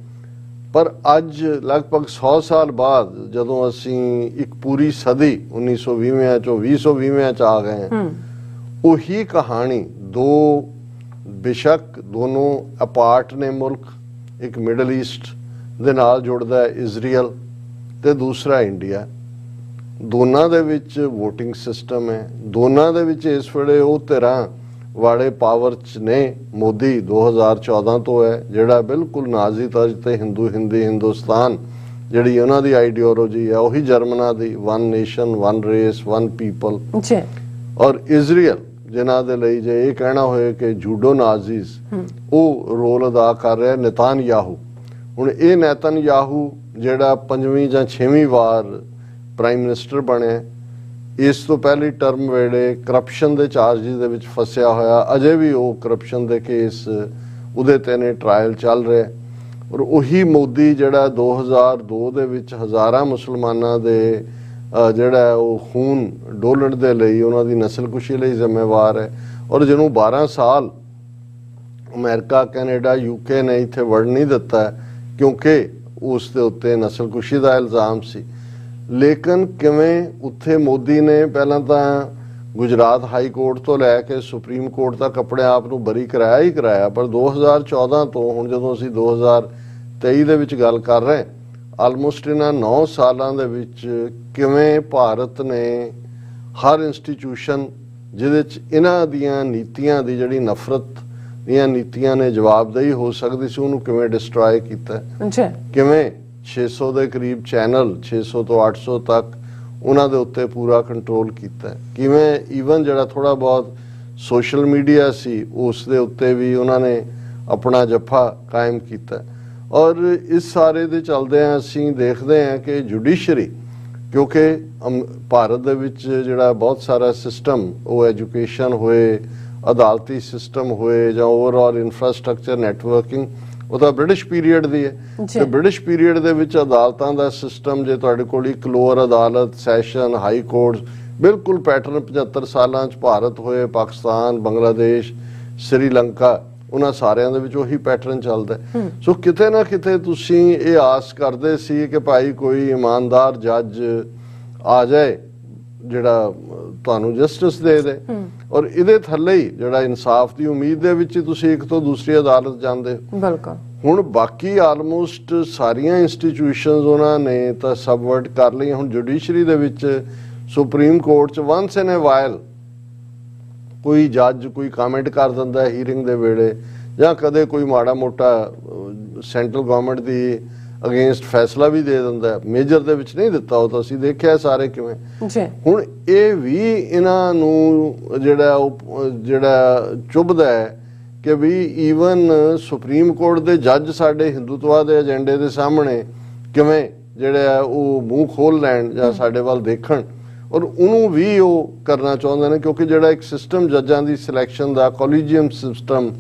B: ਪਰ ਅੱਜ ਲਗਭਗ 100 ਸਾਲ ਬਾਅਦ ਜਦੋਂ ਅਸੀਂ ਇੱਕ ਪੂਰੀ ਸਦੀ 1920 ਚੋਂ 2020 ਚ ਆ ਗਏ ਹਾਂ, ਉਹੀ ਕਹਾਣੀ ਦੋ, ਬੇਸ਼ੱਕ ਦੋਨੋਂ ਅਪਾਰਟ ਨੇ ਮੁਲਕ, ਇੱਕ ਮਿਡਲ ਈਸਟ ਦੇ ਨਾਲ ਜੁੜਦਾ ਹੈ ਇਜ਼ਰਾਈਲ ਤੇ ਦੂਸਰਾ ਇੰਡੀਆ, ਦੋਨਾਂ ਦੇ ਵਿੱਚ VOTING ਸਿਸਟਮ ਹੈ, ਦੋਨਾਂ ਦੇ ਵਿੱਚ ਇਸ ਵੇਲੇ ਉਹ ਧਿਰਾਂ ਵਾਲੇ ਪਾਵਰ 'ਚ ਨੇ। ਮੋਦੀ 2014 ਤੋਂ ਹੈ, ਜਿਹੜਾ ਬਿਲਕੁਲ ਨਾਜ਼ੀ ਤਰਜ਼ ਤੇ ਹਿੰਦੁਸਤਾਨ ਜਿਹੜੀ ਉਹਨਾਂ ਦੀ ਆਈਡੀਓਲੋਜੀ ਹੈ ਉਹੀ ਜਰਮਨਾਂ ਦੀ, 1 ਨੇਸ਼ਨ 1 ਰੇਸ 1 ਪੀਪਲ। ਔਰ ਇਜ਼ਰਾਈਲ ਜਿਨ੍ਹਾਂ ਦੇ ਲਈ ਜੇ ਇਹ ਕਹਿਣਾ ਹੋਏ ਕਿ ਜੂਡੋ ਨਾਜ਼ੀਜ਼, ਉਹ ਰੋਲ ਅਦਾ ਕਰ ਰਿਹਾ ਨੇਤਾਨਯਾਹੂ। ਹੁਣ ਇਹ ਨੇਤਾਨਯਾਹੂ ਜਿਹੜਾ 5ਵੀਂ ਜਾਂ 6ਵੀਂ ਵਾਰ ਪ੍ਰਾਈਮ ਮਿਨਿਸਟਰ ਬਣਿਆ, ਇਸ ਤੋਂ ਪਹਿਲੀ ਟਰਮ ਵੇਲੇ ਕਰਪਸ਼ਨ ਦੇ ਚਾਰਜਿਸ ਦੇ ਵਿੱਚ ਫਸਿਆ ਹੋਇਆ, ਅਜੇ ਵੀ ਉਹ ਕਰਪਸ਼ਨ ਦੇ ਕੇਸ ਉਹਦੇ ਤੇ ਨੇ, ਟ੍ਰਾਇਲ ਚੱਲ ਰਿਹਾ। ਔਰ ਉਹੀ ਮੋਦੀ ਜਿਹੜਾ 2002 ਦੇ ਵਿੱਚ ਹਜ਼ਾਰਾਂ ਮੁਸਲਮਾਨਾਂ ਦੇ ਜਿਹੜਾ ਉਹ ਖੂਨ ਡੋਲਣ ਦੇ ਲਈ, ਉਹਨਾਂ ਦੀ ਨਸਲਕੁਸ਼ੀ ਲਈ ਜ਼ਿੰਮੇਵਾਰ ਹੈ, ਔਰ ਜਿਹਨੂੰ 12 ਸਾਲ ਅਮਰੀਕਾ, ਕੈਨੇਡਾ, UK ਨੇ ਇੱਥੇ ਵੜ ਨਹੀਂ ਦਿੱਤਾ ਕਿਉਂਕਿ ਉਸ ਦੇ ਉੱਤੇ ਨਸਲਕੁਸ਼ੀ ਦਾ ਇਲਜ਼ਾਮ ਸੀ। ਲੇਕਿਨ ਕਿਵੇਂ ਉੱਥੇ ਮੋਦੀ ਨੇ ਪਹਿਲਾਂ ਤਾਂ ਗੁਜਰਾਤ ਹਾਈ ਕੋਰਟ ਤੋਂ ਲੈ ਕੇ ਸੁਪਰੀਮ ਕੋਰਟ ਤੱਕ ਆਪਣੇ ਆਪ ਨੂੰ ਬਰੀ ਕਰਾਇਆ ਹੀ ਕਰਾਇਆ, ਪਰ 2014 ਤੋਂ ਹੁਣ ਜਦੋਂ ਅਸੀਂ 2023 ਦੇ ਵਿੱਚ ਗੱਲ ਕਰ ਰਹੇ, ਆਲਮੋਸਟ ਇਹਨਾਂ 9 ਸਾਲਾਂ ਦੇ ਵਿੱਚ ਕਿਵੇਂ ਭਾਰਤ ਨੇ ਹਰ ਇੰਸਟੀਟਿਊਸ਼ਨ ਜਿਹਦੇ 'ਚ ਇਹਨਾਂ ਦੀਆਂ ਨੀਤੀਆਂ ਦੀ, ਜਿਹੜੀ ਨਫ਼ਰਤ ਦੀਆਂ ਨੀਤੀਆਂ ਨੇ ਜਵਾਬਦੇਹੀ ਹੋ ਸਕਦੀ ਸੀ, ਉਹਨੂੰ ਕਿਵੇਂ ਡਿਸਟਰੋਏ ਕੀਤਾ, ਕਿਵੇਂ 600 ਦੇ ਕਰੀਬ ਚੈਨਲ, 600 ਤੋਂ 800 ਤੱਕ ਉਹਨਾਂ ਦੇ ਉੱਤੇ ਪੂਰਾ ਕੰਟਰੋਲ ਕੀਤਾ, ਕਿਵੇਂ ਈਵਨ ਜਿਹੜਾ ਥੋੜਾ ਬਹੁਤ ਸੋਸ਼ਲ ਮੀਡੀਆ ਸੀ ਉਸ ਦੇ ਉੱਤੇ ਵੀ ਉਹਨਾਂ ਨੇ ਆਪਣਾ ਜੱਫਾ ਕਾਇਮ ਕੀਤਾ। ਔਰ ਇਸ ਸਾਰੇ ਦੇ ਚੱਲਦਿਆਂ ਅਸੀਂ ਦੇਖਦੇ ਹਾਂ ਕਿ ਜੁਡੀਸ਼ਰੀ, ਕਿਉਂਕਿ ਭਾਰਤ ਦੇ ਵਿੱਚ ਜਿਹੜਾ ਬਹੁਤ ਸਾਰਾ ਸਿਸਟਮ, ਉਹ ਐਜੂਕੇਸ਼ਨ ਹੋਏ, ਅਦਾਲਤੀ ਸਿਸਟਮ ਹੋਏ ਜਾਂ ਓਵਰਆਲ ਇਨਫਰਾਸਟ੍ਰਕਚਰ ਨੈਟਵਰਕਿੰਗ, ਉਹ ਤਾਂ ਬ੍ਰਿਟਿਸ਼ ਪੀਰੀਅਡ ਦੀ ਹੈ। ਤੇ ਬ੍ਰਿਟਿਸ਼ ਪੀਰੀਅਡ ਦੇ ਵਿੱਚ ਅਦਾਲਤਾਂ ਦਾ ਸਿਸਟਮ, ਜੇ ਤੁਹਾਡੇ ਕੋਲ ਇੱਕ ਲੋਅਰ ਅਦਾਲਤ, ਸੈਸ਼ਨ, ਹਾਈ ਕੋਰਟ, ਬਿਲਕੁਲ ਪੈਟਰਨ 75 ਸਾਲਾਂ 'ਚ ਭਾਰਤ ਹੋਏ, ਪਾਕਿਸਤਾਨ, ਬੰਗਲਾਦੇਸ਼, ਸ੍ਰੀਲੰਕਾ, ਉਹਨਾਂ ਸਾਰਿਆਂ ਦੇ ਵਿੱਚ ਉਹੀ ਪੈਟਰਨ ਚੱਲਦਾ। ਸੋ ਕਿਤੇ ਨਾ ਕਿਤੇ ਤੁਸੀਂ ਇਹ ਆਸ ਕਰਦੇ ਸੀ ਕਿ ਭਾਈ ਕੋਈ ਇਮਾਨਦਾਰ ਜੱਜ ਆ ਜਾਏ ਜਿਹੜਾ ਤੁਹਾਨੂੰ ਜਸਟਿਸ ਦੇ ਦੇ, ਔਰ ਇਹਦੇ ਥੱਲੇ ਹੀ ਜਿਹੜਾ ਇਨਸਾਫ ਦੀ ਉਮੀਦ ਦੇ ਵਿੱਚ ਹੀ ਤੁਸੀਂ ਇੱਕ ਤੋਂ ਦੂਸਰੀ ਅਦਾਲਤ ਜਾਂਦੇ। ਬਿਲਕੁਲ। ਹੁਣ ਬਾਕੀ ਆਲਮੋਸਟ ਸਾਰੀਆਂ ਇੰਸਟੀਟਿਊਸ਼ਨਸ ਉਹਨਾਂ ਨੇ ਤਾਂ ਸਬਵਰਟ ਕਰ ਲਈਆਂ। ਹੁਣ ਜੁਡੀਸ਼ਰੀ ਦੇ ਵਿੱਚ ਸੁਪਰੀਮ ਕੋਰਟ 'ਚ ਵਾਂਸ ਇਨ ਅ ਵਾਈਲ ਕੋਈ ਜੱਜ ਕੋਈ ਕਮੈਂਟ ਕਰ ਦਿੰਦਾ ਹੀਅਰਿੰਗ ਦੇ ਵੇਲੇ, ਜਾਂ ਕਦੇ ਕੋਈ ਮਾੜਾ ਮੋਟਾ ਸੈਂਟਰਲ ਗਵਰਨਮੈਂਟ ਦੀ ਅਗੇਂਸਟ ਫੈਸਲਾ ਵੀ ਦੇ ਦਿੰਦਾ, ਮੇਜਰ ਦੇ ਵਿੱਚ ਨਹੀਂ ਦਿੱਤਾ। ਉਹ ਤਾਂ ਅਸੀਂ ਦੇਖਿਆ ਸਾਰੇ ਕਿਵੇਂ। ਹੁਣ ਇਹ ਵੀ ਇਹਨਾਂ ਨੂੰ ਜਿਹੜਾ ਚੁੱਭਦਾ ਹੈ ਕਿ ਵੀ ਈਵਨ ਸੁਪਰੀਮ ਕੋਰਟ ਦੇ ਜੱਜ ਸਾਡੇ ਹਿੰਦੂਤਵਾ ਦੇ ਏਜੰਡੇ ਦੇ ਸਾਹਮਣੇ ਕਿਵੇਂ ਜਿਹੜਾ ਉਹ ਮੂੰਹ ਖੋਲ ਲੈਣ ਜਾਂ ਸਾਡੇ ਵੱਲ ਦੇਖਣ, ਔਰ ਉਹਨੂੰ ਵੀ ਉਹ ਕਰਨਾ ਚਾਹੁੰਦੇ ਨੇ। ਕਿਉਂਕਿ ਜਿਹੜਾ ਇੱਕ ਸਿਸਟਮ ਜੱਜਾਂ ਦੀ ਸਿਲੈਕਸ਼ਨ ਦਾ, ਕੋਲੀਜੀਅਮ ਸਿਸਟਮ,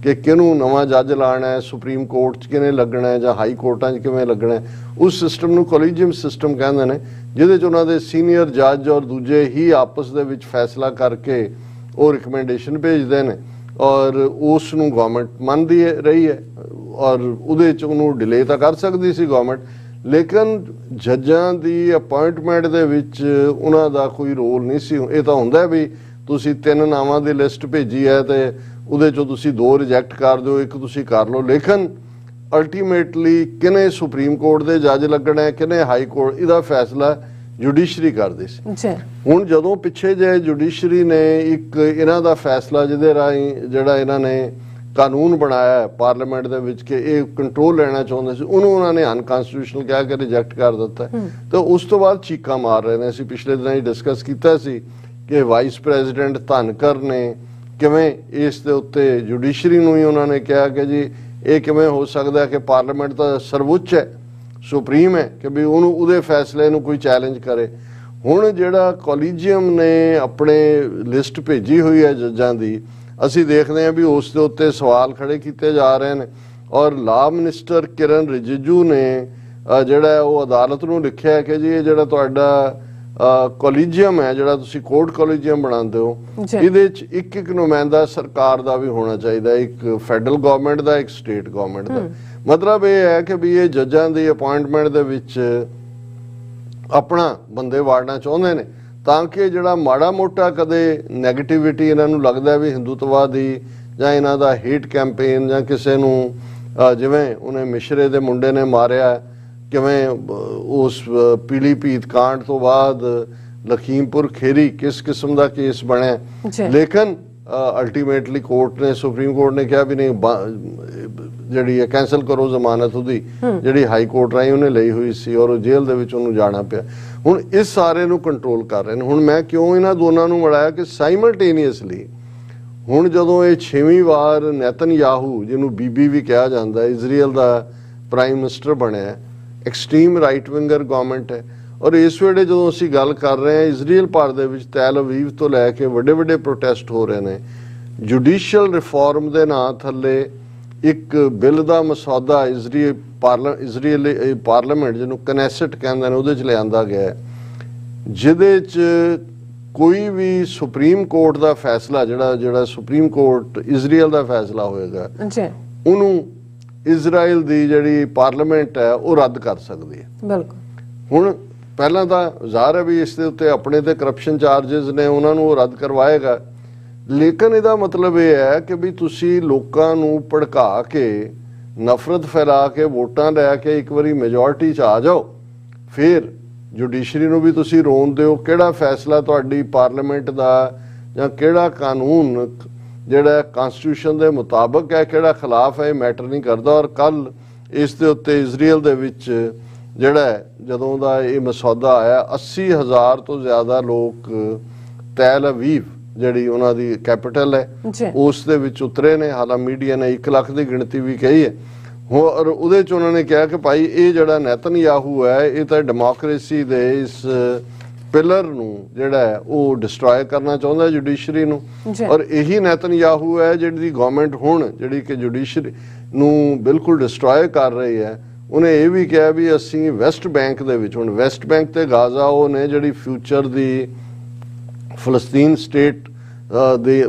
B: ਕਿ ਕਿਹਨੂੰ ਨਵਾਂ ਜੱਜ ਲਾਣਾ ਹੈ, ਸੁਪਰੀਮ ਕੋਰਟ 'ਚ ਕਿਵੇਂ ਲੱਗਣਾ ਹੈ ਜਾਂ ਹਾਈ ਕੋਰਟਾਂ 'ਚ ਕਿਵੇਂ ਲੱਗਣਾ ਹੈ, ਉਸ ਸਿਸਟਮ ਨੂੰ ਕੋਲੀਜੀਅਮ ਸਿਸਟਮ ਕਹਿੰਦੇ ਨੇ, ਜਿਹਦੇ 'ਚ ਉਹਨਾਂ ਦੇ ਸੀਨੀਅਰ ਜੱਜ ਔਰ ਦੂਜੇ ਹੀ ਆਪਸ ਦੇ ਵਿੱਚ ਫੈਸਲਾ ਕਰਕੇ ਉਹ ਰਿਕਮੈਂਡੇਸ਼ਨ ਭੇਜਦੇ ਨੇ, ਔਰ ਉਸ ਨੂੰ ਗਵਰਨਮੈਂਟ ਮੰਨਦੀ ਰਹੀ ਹੈ, ਔਰ ਉਹਦੇ 'ਚ ਉਹਨੂੰ ਡਿਲੇ ਤਾਂ ਕਰ ਸਕਦੀ ਸੀ ਗਵਰਨਮੈਂਟ, ਲੇਕਿਨ ਜੱਜਾਂ ਦੀ ਅਪਾਇੰਟਮੈਂਟ ਦੇ ਵਿੱਚ ਉਹਨਾਂ ਦਾ ਕੋਈ ਰੋਲ ਨਹੀਂ ਸੀ। ਇਹ ਤਾਂ ਹੁੰਦਾ ਵੀ ਤੁਸੀਂ 3 ਨਾਵਾਂ ਦੀ ਲਿਸਟ ਭੇਜੀ ਹੈ ਤੇ ਉਹਦੇ 'ਚੋਂ ਤੁਸੀਂ 2 ਰਿਜੈਕਟ ਕਰ ਦਿਓ, 1 ਤੁਸੀਂ ਕਰ ਲਓ, ਲੇਕਿਨ ਅਲਟੀਮੇਟਲੀ ਕਿਹਨੇ ਸੁਪਰੀਮ ਕੋਰਟ ਦੇ ਜੱਜ ਲੱਗਣਾ ਹੈ, ਕਿਹਨੇ ਹਾਈ ਕੋਰਟ, ਇਹਦਾ ਫੈਸਲਾ ਜੁਡੀਸ਼ਰੀ ਕਰਦੀ ਸੀ। ਹੁਣ ਜਦੋਂ ਪਿੱਛੇ ਜੇ ਜੁਡੀਸ਼ਰੀ ਨੇ ਇੱਕ ਇਹਨਾਂ ਦਾ ਫੈਸਲਾ ਜਿਹਦੇ ਰਾਹੀਂ ਜਿਹੜਾ ਇਹਨਾਂ ਨੇ ਕਾਨੂੰਨ ਬਣਾਇਆ ਪਾਰਲੀਮੈਂਟ ਦੇ ਵਿੱਚ ਕਿ ਇਹ ਕੰਟਰੋਲ ਲੈਣਾ ਚਾਹੁੰਦੇ ਸੀ, ਉਹਨੂੰ ਉਹਨਾਂ ਨੇ ਅਨਕਨਸਟੀਟਿਊਸ਼ਨਲ ਕਹਿ ਕੇ ਰਿਜੈਕਟ ਕਰ ਦਿੱਤਾ। ਤੇ ਉਸ ਤੋਂ ਬਾਅਦ ਚੀਕਾਂ ਮਾਰ ਰਹੇ ਨੇ। ਅਸੀਂ ਪਿਛਲੇ ਦਿਨਾਂ ਹੀ ਡਿਸਕਸ ਕੀਤਾ ਸੀ ਕਿ ਵਾਈਸ ਪ੍ਰੈਜ਼ੀਡੈਂਟ ਧਨਕਰ ਨੇ ਕਿਵੇਂ ਇਸ ਦੇ ਉੱਤੇ ਜੁਡੀਸ਼ਰੀ ਨੂੰ ਹੀ ਉਹਨਾਂ ਨੇ ਕਿਹਾ ਕਿ ਜੀ ਇਹ ਕਿਵੇਂ ਹੋ ਸਕਦਾ ਕਿ ਪਾਰਲੀਮੈਂਟ ਤਾਂ ਸਰਵਉੱਚ ਹੈ, ਸੁਪਰੀਮ ਹੈ, ਕਿ ਵੀ ਉਹਨੂੰ ਉਹਦੇ ਫੈਸਲੇ ਨੂੰ ਕੋਈ ਚੈਲੰਜ ਕਰੇ। ਹੁਣ ਜਿਹੜਾ ਕੋਲੀਜੀਅਮ ਨੇ ਆਪਣੇ ਲਿਸਟ ਭੇਜੀ ਹੋਈ ਹੈ ਜੱਜਾਂ ਦੀ, ਅਸੀਂ ਦੇਖਦੇ ਹਾਂ ਵੀ ਉਸ ਦੇ ਉੱਤੇ ਸਵਾਲ ਖੜੇ ਕੀਤੇ ਜਾ ਰਹੇ ਨੇ, ਔਰ ਲਾ ਮਿਨਿਸਟਰ ਕਿਰਨ ਰਿਜਿਜੂ ਨੇ ਜਿਹੜਾ ਉਹ ਅਦਾਲਤ ਨੂੰ ਲਿਖਿਆ ਕਿ ਜੀ ਇਹ ਜਿਹੜਾ ਤੁਹਾਡਾ ਕੋਲੀਜੀਅਮ ਹੈ ਜਿਹੜਾ ਤੁਸੀਂ ਕੋਰਟ ਕੋਲੀਜੀਅਮ ਬਣਾਉਂਦੇ ਹੋ,
A: ਜੀ।
B: ਇਹਦੇ ਚ ਇੱਕ ਇੱਕ ਨੁਮਾਇੰਦਾ ਸਰਕਾਰ ਦਾ ਵੀ ਹੋਣਾ ਚਾਹੀਦਾ, ਇੱਕ ਫੈਡਰਲ ਗਵਰਨਮੈਂਟ ਦਾ, ਇੱਕ ਸਟੇਟ ਗਵਰਨਮੈਂਟ ਦਾ। ਮਤਲਬ ਇਹ ਹੈ ਕਿ ਵੀ ਇਹ ਜੱਜਾਂ ਦੀ ਅਪਾਇੰਟਮੈਂਟ ਦੇ ਵਿੱਚ ਆਪਣਾ ਬੰਦੇ ਵਾੜਨਾ ਚਾਹੁੰਦੇ ਨੇ ਤਾਂ ਕਿ ਜਿਹੜਾ ਮਾੜਾ ਮੋਟਾ ਕਦੇ ਨੈਗੇਟਿਵਿਟੀ ਇਹਨਾਂ ਨੂੰ ਲੱਗਦਾ ਵੀ ਹਿੰਦੂਤਵਾਦੀ ਜਾਂ ਇਹਨਾਂ ਦਾ ਹੇਟ ਕੈਂਪੇਨ ਜਾਂ ਕਿਸੇ ਨੂੰ ਜਿਵੇਂ ਉਹਨੇ ਮਿਸ਼ਰੇ ਦੇ ਮੁੰਡੇ ਨੇ ਮਾਰਿਆ, ਕਿਵੇਂ ਉਸ ਪੀਲੀਭੀਤ ਕਾਂਡ ਤੋਂ ਬਾਅਦ ਲਖੀਮਪੁਰ ਖੇਰੀ ਕਿਸ ਕਿਸਮ ਦਾ ਕੇਸ ਬਣਿਆ, ਲੇਕਿਨ ਅਲਟੀਮੇਟਲੀ ਕੋਰਟ ਨੇ, ਸੁਪਰੀਮ ਕੋਰਟ ਨੇ ਕਿਹਾ ਵੀ ਨਹੀਂ, ਜਿਹੜੀ ਹੈ ਕੈਂਸਲ ਕਰੋ ਜ਼ਮਾਨਤ ਉਹਦੀ, ਜਿਹੜੀ ਹਾਈ ਕੋਰਟ ਰਾਹੀਂ ਉਹਨੇ ਲਈ ਹੋਈ ਸੀ ਔਰ ਉਹ ਜੇਲ੍ਹ ਦੇ ਵਿੱਚ ਉਹਨੂੰ ਜਾਣਾ ਪਿਆ। ਹੁਣ ਇਸ ਸਾਰੇ ਨੂੰ ਕੰਟਰੋਲ ਕਰ ਰਹੇ ਨੇ। ਹੁਣ ਮੈਂ ਕਿਉਂ ਇਹਨਾਂ ਦੋਨਾਂ ਨੂੰ ਮਿਲਾਇਆ ਕਿ ਸਾਈਮਲਟੇਨੀਅਸਲੀ ਹੁਣ ਜਦੋਂ ਇਹ 6ਵੀਂ ਵਾਰ ਨੈਤਨਯਾਹੂ, ਜਿਹਨੂੰ ਬੀਬੀ ਵੀ ਕਿਹਾ ਜਾਂਦਾ, ਇਜ਼ਰਾਈਲ ਦਾ ਪ੍ਰਾਈਮ ਮਿਨਿਸਟਰ ਬਣਿਆ, ਐਕਸਟ੍ਰੀਮ ਰਾਈਟ ਵਿੰਗਰ ਗਵਰਨਮੈਂਟ ਹੈ, ਔਰ ਇਸ ਵੇਲੇ ਜਦੋਂ ਅਸੀਂ ਗੱਲ ਕਰ ਰਹੇ ਹਾਂ ਇਜ਼ਰਾਈਲ ਭਰ ਦੇ ਵਿੱਚ ਤੈਲ ਅਵੀਵ ਤੋਂ ਲੈ ਕੇ ਵੱਡੇ ਵੱਡੇ ਪ੍ਰੋਟੈਸਟ ਹੋ ਰਹੇ ਨੇ ਜੁਡੀਸ਼ੀਅਲ ਰਿਫਾਰਮ ਦੇ ਨਾਂ ਥੱਲੇ। ਇੱਕ ਬਿੱਲ ਦਾ ਮਸੌਦਾ ਇਜ਼ਰਾਈਲੀ ਪਾਰਲੀਮੈਂਟ, ਜਿਹਨੂੰ ਕਨੈਸਟ ਕਹਿੰਦੇ ਨੇ, ਉਹਦੇ 'ਚ ਲਿਆਂਦਾ ਗਿਆ, ਜਿਹਦੇ 'ਚ ਕੋਈ ਵੀ ਸੁਪਰੀਮ ਕੋਰਟ ਦਾ ਫੈਸਲਾ, ਜਿਹੜਾ ਸੁਪਰੀਮ ਕੋਰਟ ਇਜ਼ਰਾਈਲ ਦਾ ਫੈਸਲਾ ਹੋਏਗਾ, ਉਹਨੂੰ ਇਜ਼ਰਾਈਲ ਦੀ ਜਿਹੜੀ ਪਾਰਲੀਮੈਂਟ ਹੈ ਉਹ ਰੱਦ ਕਰ ਸਕਦੀ ਹੈ।
A: ਬਿਲਕੁਲ।
B: ਹੁਣ ਪਹਿਲਾਂ ਤਾਂ ਜ਼ਾਹਰ ਹੈ ਵੀ ਇਸ ਦੇ ਉੱਤੇ ਆਪਣੇ ਤੇ ਕਰਪਸ਼ਨ ਚਾਰजेस ਨੇ, ਉਹਨਾਂ ਨੂੰ ਉਹ ਰੱਦ ਕਰਵਾਏਗਾ, ਲੇਕਿਨ ਇਹਦਾ ਮਤਲਬ ਇਹ ਹੈ ਕਿ ਵੀ ਤੁਸੀਂ ਲੋਕਾਂ ਨੂੰ ਭੜਕਾ ਕੇ, ਨਫ਼ਰਤ ਫੈਲਾ ਕੇ, ਵੋਟਾਂ ਲੈ ਕੇ ਇੱਕ ਵਾਰੀ ਮੈਜੋਰਟੀ 'ਚ ਆ ਜਾਓ, ਫਿਰ ਜੁਡੀਸ਼ਰੀ ਨੂੰ ਵੀ ਤੁਸੀਂ ਰੋਣ ਦਿਓ। ਕਿਹੜਾ ਫੈਸਲਾ ਤੁਹਾਡੀ ਪਾਰਲੀਮੈਂਟ ਦਾ ਜਾਂ ਕਿਹੜਾ ਕਾਨੂੰਨ ਜਿਹੜਾ ਕਨਸਟੀਟਿਊਸ਼ਨ ਦੇ ਮੁਤਾਬਕ ਹੈ, ਕਿਹੜਾ ਖਿਲਾਫ ਹੈ, ਇਹ ਮੈਟਰ ਨਹੀਂ ਕਰਦਾ। ਔਰ ਕੱਲ ਇਸ ਦੇ ਉੱਤੇ ਇਜ਼ਰਾਈਲ ਦੇ ਵਿੱਚ ਜਿਹੜਾ ਜਦੋਂ ਦਾ ਇਹ ਮਸੌਦਾ ਆਇਆ, 80,000 ਤੋਂ ਜ਼ਿਆਦਾ ਲੋਕ ਤੈਲ ਅਵੀਵ, ਜਿਹੜੀ ਉਹਨਾਂ ਦੀ ਕੈਪੀਟਲ ਹੈ, ਉਸ ਦੇ ਵਿੱਚ ਉਤਰੇ ਨੇ। ਹਾਲਾਂਕਿ ਮੀਡੀਆ ਨੇ 1 ਲੱਖ ਦੀ ਗਿਣਤੀ ਵੀ ਕਹੀ ਹੈ। ਔਰ ਉਹਦੇ 'ਚ ਉਹਨਾਂ ਨੇ ਕਿਹਾ ਕਿ ਭਾਈ ਇਹ ਜਿਹੜਾ ਨੈਤਨਯਾਹੂ ਹੈ, ਇਹ ਤਾਂ ਡੈਮੋਕ੍ਰੇਸੀ ਦੇ ਇਸ ਪਿਲਰ ਨੂੰ ਜਿਹੜਾ ਹੈ ਉਹ ਡਿਸਟਰੋਏ ਕਰਨਾ ਚਾਹੁੰਦਾ ਜੁਡੀਸ਼ਰੀ ਨੂੰ। ਔਰ ਇਹੀ ਨੈਤਨਯਾਹੂ ਹੈ ਜਿਹੜੀ ਗਵਰਨਮੈਂਟ ਹੁਣ ਜਿਹੜੀ ਕਿ ਜੁਡੀਸ਼ਰੀ ਨੂੰ ਬਿਲਕੁਲ ਡਿਸਟਰੋਏ ਕਰ ਰਹੀ ਹੈ। ਉਹਨੇ ਇਹ ਵੀ ਕਿਹਾ ਵੀ ਅਸੀਂ ਵੈਸਟ ਬੈਂਕ ਦੇ ਵਿੱਚ, ਹੁਣ ਵੈਸਟ ਬੈਂਕ ਤੇ ਗਾਜ਼ਾ ਉਹ ਨੇ ਜਿਹੜੀ ਫਿਊਚਰ ਦੀ ਫਲਸਤੀਨ ਸਟੇਟ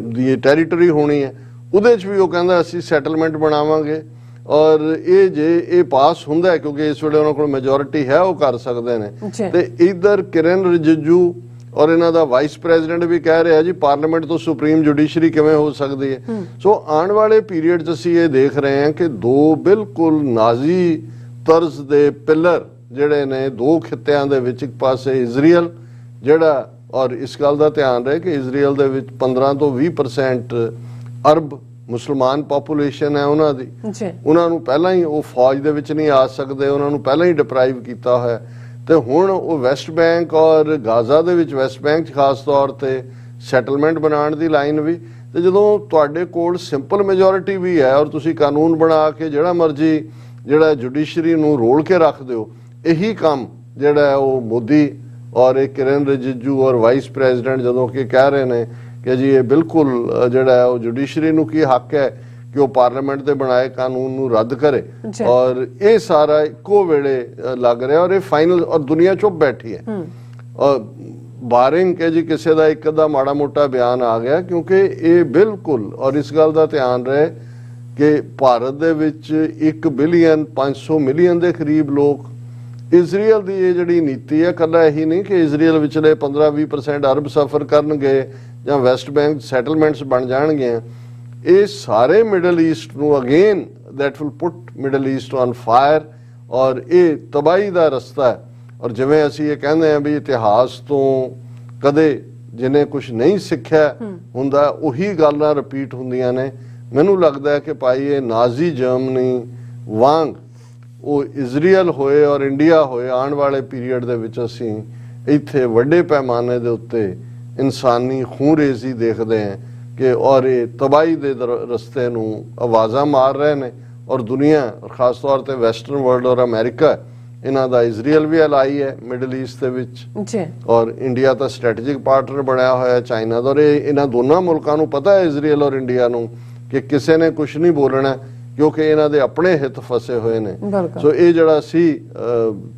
B: ਦੀ ਟੈਰੀਟਰੀ ਹੋਣੀ ਹੈ, ਉਹਦੇ 'ਚ ਵੀ ਉਹ ਕਹਿੰਦਾ ਅਸੀਂ ਸੈਟਲਮੈਂਟ ਬਣਾਵਾਂਗੇ। ਔਰ ਇਹ ਜੇ ਇਹ ਪਾਸ ਹੁੰਦਾ, ਕਿਉਂਕਿ ਇਸ ਵੇਲੇ ਉਹਨਾਂ ਕੋਲ ਮੈਜੋਰਿਟੀ ਹੈ, ਉਹ ਕਰ ਸਕਦੇ ਨੇ। ਤੇ ਇਧਰ ਕਿਰਨ ਰਿਜਿਜੂ ਔਰ ਇਹਨਾਂ ਦਾ ਵਾਈਸ ਪ੍ਰੈਜ਼ੀਡੈਂਟ ਵੀ ਕਹਿ ਰਿਹਾ ਜੀ ਪਾਰਲੀਮੈਂਟ ਤੋਂ ਸੁਪਰੀਮ ਜੁਡੀਸ਼ਰੀ ਕਿਵੇਂ ਹੋ ਸਕਦੀ ਹੈ। ਸੋ ਆਉਣ ਵਾਲੇ ਪੀਰੀਅਡ 'ਚ ਅਸੀਂ ਇਹ ਦੇਖ ਰਹੇ ਹਾਂ ਕਿ ਦੋ ਬਿਲਕੁਲ ਨਾਜ਼ੀ ਤਰਜ਼ ਦੇ ਪਿਲਰ ਜਿਹੜੇ ਨੇ ਦੋ ਖਿੱਤਿਆਂ ਦੇ ਵਿੱਚ, ਇੱਕ ਪਾਸੇ ਇਜ਼ਰਾਈਲ ਜਿਹੜਾ, ਔਰ ਇਸ ਗੱਲ ਦਾ ਧਿਆਨ ਰਹੇ ਕਿ ਇਜ਼ਰਾਈਲ ਦੇ ਵਿੱਚ 15 ਤੋਂ 20% ਅਰਬ ਮੁਸਲਮਾਨ ਪਾਪੂਲੇਸ਼ਨ ਹੈ ਉਹਨਾਂ ਦੀ, ਉਹਨਾਂ ਨੂੰ ਪਹਿਲਾਂ ਹੀ ਉਹ ਫੌਜ ਦੇ ਵਿੱਚ ਨਹੀਂ ਆ ਸਕਦੇ, ਉਹਨਾਂ ਨੂੰ ਪਹਿਲਾਂ ਹੀ ਡਿਪਰਾਈਵ ਕੀਤਾ ਹੋਇਆ। ਤੇ ਹੁਣ ਉਹ ਵੈਸਟ ਬੈਂਕ ਔਰ ਗਾਜ਼ਾ ਦੇ ਵਿੱਚ, ਵੈਸਟ ਬੈਂਕ 'ਚ ਖਾਸ ਤੌਰ ਤੇ ਸੈਟਲਮੈਂਟ ਬਣਾਉਣ ਦੀ ਲਾਈਨ ਵੀ। ਤੇ ਜਦੋਂ ਤੁਹਾਡੇ ਕੋਲ ਸਿੰਪਲ ਮੈਜੋਰਿਟੀ ਵੀ ਹੈ ਔਰ ਤੁਸੀਂ ਕਾਨੂੰਨ ਬਣਾ ਕੇ ਜਿਹੜਾ ਮਰਜ਼ੀ ਜਿਹੜਾ ਜੁਡੀਸ਼ਰੀ ਨੂੰ ਰੋਲ ਕੇ ਰੱਖ ਦਿਓ, ਇਹੀ ਕੰਮ ਜਿਹੜਾ ਹੈ ਉਹ ਮੋਦੀ ਔਰ ਇਹ ਕਿਰਨ ਰਿਜਿਜੂ ਔਰ ਵਾਈਸ ਪ੍ਰੈਜ਼ੀਡੈਂਟ ਜਦੋਂ ਕਿ ਕਹਿ ਰਹੇ ਨੇ ਕਿ ਜੀ ਇਹ ਬਿਲਕੁਲ ਜਿਹੜਾ ਹੈ ਉਹ ਜੁਡੀਸ਼ਰੀ ਨੂੰ ਕੀ ਹੱਕ ਹੈ ਕਿ ਉਹ ਪਾਰਲੀਮੈਂਟ ਦੇ ਬਣਾਏ ਕਾਨੂੰਨ ਨੂੰ ਰੱਦ ਕਰੇ। ਔਰ ਇਹ ਸਾਰਾ ਇੱਕੋ ਵੇਲੇ ਲੱਗ ਰਿਹਾ ਔਰ ਇਹ ਫਾਈਨਲ, ਔਰ ਦੁਨੀਆ ਚੁੱਪ ਬੈਠੀ ਹੈ। ਔਰ ਬਾਰਿੰਗ ਕਿ ਜੀ ਕਿਸੇ ਦਾ ਇੱਕ ਅੱਧਾ ਮਾੜਾ ਮੋਟਾ ਬਿਆਨ ਆ ਗਿਆ, ਕਿਉਂਕਿ ਇਹ ਬਿਲਕੁਲ, ਔਰ ਇਸ ਗੱਲ ਦਾ ਧਿਆਨ ਰਹੇ ਕਿ ਭਾਰਤ ਦੇ ਵਿੱਚ 1 ਬਿਲੀਅਨ 500 ਮਿਲੀਅਨ ਦੇ ਕਰੀਬ ਲੋਕ, ਇਜ਼ਰਾਈਲ ਦੀ ਇਹ ਜਿਹੜੀ ਨੀਤੀ ਹੈ, ਕੱਲਾ ਇਹੀ ਨਹੀਂ ਕਿ ਇਜ਼ਰਾਈਲ ਵਿਚਲੇ 15-20% ਅਰਬ ਸਫਰ ਕਰਨਗੇ ਜਾਂ ਵੈਸਟ ਬੈਂਕ ਸੈਟਲਮੈਂਟਸ ਬਣ ਜਾਣਗੀਆਂ, ਇਹ ਸਾਰੇ ਮਿਡਲ ਈਸਟ ਨੂੰ again that will put middle East on fire ਔਰ ਇਹ ਤਬਾਹੀ ਦਾ ਰਸਤਾ ਹੈ। ਔਰ ਜਿਵੇਂ ਅਸੀਂ ਇਹ ਕਹਿੰਦੇ ਹਾਂ ਵੀ ਇਤਿਹਾਸ ਤੋਂ ਕਦੇ ਜਿਹਨੇ ਕੁਝ ਨਹੀਂ ਸਿੱਖਿਆ ਹੁੰਦਾ ਉਹੀ ਗੱਲਾਂ ਰਿਪੀਟ ਹੁੰਦੀਆਂ ਨੇ। ਮੈਨੂੰ ਲੱਗਦਾ ਹੈ ਕਿ ਭਾਈ ਇਹ ਨਾਜ਼ੀ ਜਰਮਨੀ ਵਾਂਗ ਉਹ ਇਜ਼ਰਾਈਲ ਹੋਏ ਔਰ ਇੰਡੀਆ ਹੋਏ, ਆਉਣ ਵਾਲੇ ਪੀਰੀਅਡ ਦੇ ਵਿੱਚ ਅਸੀਂ ਇੱਥੇ ਵੱਡੇ ਪੈਮਾਨੇ ਦੇ ਉੱਤੇ ਇਨਸਾਨੀ ਖੂਨਰੇਜ਼ੀ ਦੇਖਦੇ ਹਾਂ ਕਿ ਔਰ ਇਹ ਤਬਾਹੀ ਦੇ ਰਸਤੇ ਨੂੰ ਆਵਾਜ਼ਾਂ ਮਾਰ ਰਹੇ ਨੇ। ਔਰ ਦੁਨੀਆ ਖਾਸ ਤੌਰ ਤੇ ਵੈਸਟਰਨ ਵਰਲਡ ਔਰ ਅਮਰੀਕਾ, ਇਹਨਾਂ ਦਾ ਇਜ਼ਰਾਈਲ ਵੀ ਅਲਾਈ ਹੈ ਮਿਡਲ ਈਸਟ ਦੇ ਵਿੱਚ, ਔਰ ਇੰਡੀਆ ਤਾਂ ਸਟ੍ਰੈਟੇਜਿਕ ਪਾਰਟਨਰ ਬਣਿਆ ਹੋਇਆ ਚਾਈਨਾ ਦਾ। ਔਰ ਇਹਨਾਂ ਦੋਨਾਂ ਮੁਲਕਾਂ ਨੂੰ ਪਤਾ ਹੈ, ਇਜ਼ਰਾਈਲ ਔਰ ਇੰਡੀਆ ਨੂੰ, ਕਿ ਕਿਸੇ ਨੇ ਕੁਝ ਨਹੀਂ ਬੋਲਣਾ ਕਿਉਂਕਿ ਇਹਨਾਂ ਦੇ ਆਪਣੇ ਹਿੱਤ ਫਸੇ ਹੋਏ ਨੇ। ਸੋ ਇਹ ਜਿਹੜਾ ਸੀ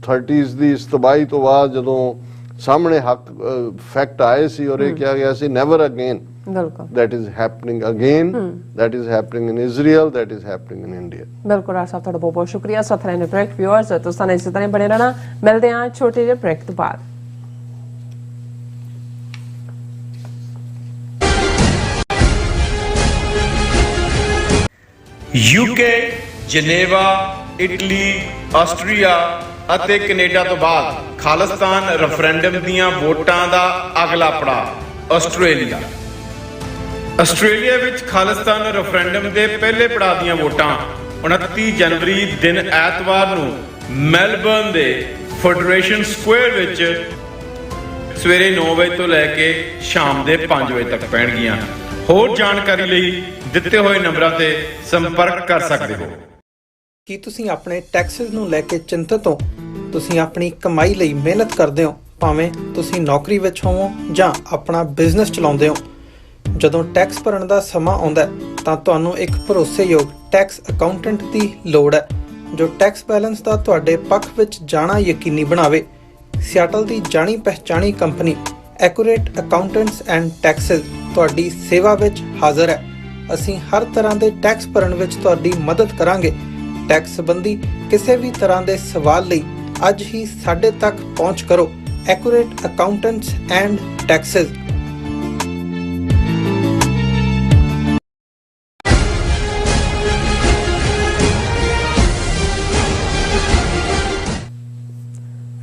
B: 30s ਦੀ ਇਸ ਤਬਾਹੀ ਤੋਂ ਬਾਅਦ ਜਦੋਂ ਸਾਹਮਣੇ ਹੱਕ ਫੈਕਟ ਆਏ ਸੀ ਔਰ ਇਹ ਕਿਹਾ ਗਿਆ ਸੀ ਨੈਵਰ ਅਗੇਨ
A: ਬਿਲਕੁਲ
B: that is happening again, that is happening in Israel, that is happening in India.
A: ਬਿਲਕੁਲ ਰਾਜ ਸਾਹਿਬ ਤੁਹਾਡਾ ਬਹੁਤ ਬਹੁਤ ਸ਼ੁਕਰੀਆ। ਸਤਿ ਨੇ ਬ੍ਰੇਕ ਵਿਊਅਰਸ ਤੁਸੀਂ ਇਸੇ ਤਰ੍ਹਾਂ ਬਣੇ ਰਹਿਣਾ। ਮਿਲਦੇ ਹਾਂ ਛੋਟੇ ਜਿਹੇ ਬ੍ਰੇਕ ਤੋਂ ਬਾਅਦ।
C: ਯੂਕੇ, ਜਨੇਵਾ, ਇਟਲੀ, ਆਸਟਰੀਆ ਅਤੇ ਕੈਨੇਡਾ ਤੋਂ ਬਾਅਦ ਖਾਲਿਸਤਾਨ ਰੈਫਰੈਂਡਮ ਦੀਆਂ ਵੋਟਾਂ ਦਾ ਅਗਲਾ ਪੜਾਅ ਆਸਟ੍ਰੇਲੀਆ। ਆਸਟ੍ਰੇਲੀਆ ਵਿੱਚ ਖਾਲਿਸਤਾਨ ਰੈਫਰੈਂਡਮ ਦੇ ਪਹਿਲੇ ਪੜਾਅ ਦੀਆਂ ਵੋਟਾਂ 29 ਜਨਵਰੀ ਦਿਨ ਐਤਵਾਰ ਨੂੰ ਮੈਲਬਰਨ ਦੇ ਫੈਡਰੇਸ਼ਨ ਸਕੁਅਰ ਵਿੱਚ ਸਵੇਰੇ 9 ਵਜੇ ਤੋਂ ਲੈ ਕੇ ਸ਼ਾਮ ਦੇ 5 ਵਜੇ ਤੱਕ ਪੈਣਗੀਆਂ। ਹੋਰ ਜਾਣਕਾਰੀ ਲਈ ਦਿੱਤੇ ਹੋਏ ਨੰਬਰਾਂ ਤੇ ਸੰਪਰਕ ਕਰ ਸਕਦੇ ਹੋ।
E: ਕੀ ਤੁਸੀਂ ਆਪਣੇ ਟੈਕਸਸ ਨੂੰ ਲੈ ਕੇ ਚਿੰਤਤ ਹੋ? ਤੁਸੀਂ ਆਪਣੀ ਕਮਾਈ ਲਈ ਮਿਹਨਤ ਕਰਦੇ ਹੋ, ਭਾਵੇਂ ਤੁਸੀਂ ਨੌਕਰੀ ਵਿੱਚ ਹੋਵੋ ਜਾਂ ਆਪਣਾ ਬਿਜ਼ਨਸ ਚਲਾਉਂਦੇ ਹੋ। ਜਦੋਂ ਟੈਕਸ ਭਰਨ ਦਾ ਸਮਾਂ ਆਉਂਦਾ ਤਾਂ ਤੁਹਾਨੂੰ ਇੱਕ ਭਰੋਸੇਯੋਗ ਟੈਕਸ ਅਕਾਊਂਟੈਂਟ ਦੀ ਲੋੜ ਹੈ ਜੋ ਟੈਕਸ ਬੈਲੈਂਸ ਦਾ ਤੁਹਾਡੇ ਪੱਖ ਵਿੱਚ ਜਾਣਾ ਯਕੀਨੀ ਬਣਾਵੇ। ਸਿਆਟਲ ਦੀ ਜਾਣੀ ਪਹਿਚਾਣੀ company accurate accountants and taxes ਤੁਹਾਡੀ ਸੇਵਾ ਵਿੱਚ ਹਾਜ਼ਰ ਹੈ। ਅਸੀਂ ਹਰ ਤਰ੍ਹਾਂ ਦੇ ਟੈਕਸ ਭਰਨ ਵਿੱਚ ਤੁਹਾਡੀ ਮਦਦ ਕਰਾਂਗੇ। ਟੈਕਸ ਸੰਬੰਧੀ ਕਿਸੇ ਵੀ ਤਰ੍ਹਾਂ ਦੇ ਸਵਾਲ ਲਈ ਅੱਜ ਹੀ ਸਾਡੇ ਤੱਕ ਪਹੁੰਚ ਕਰੋ। Accurate accountants and taxes.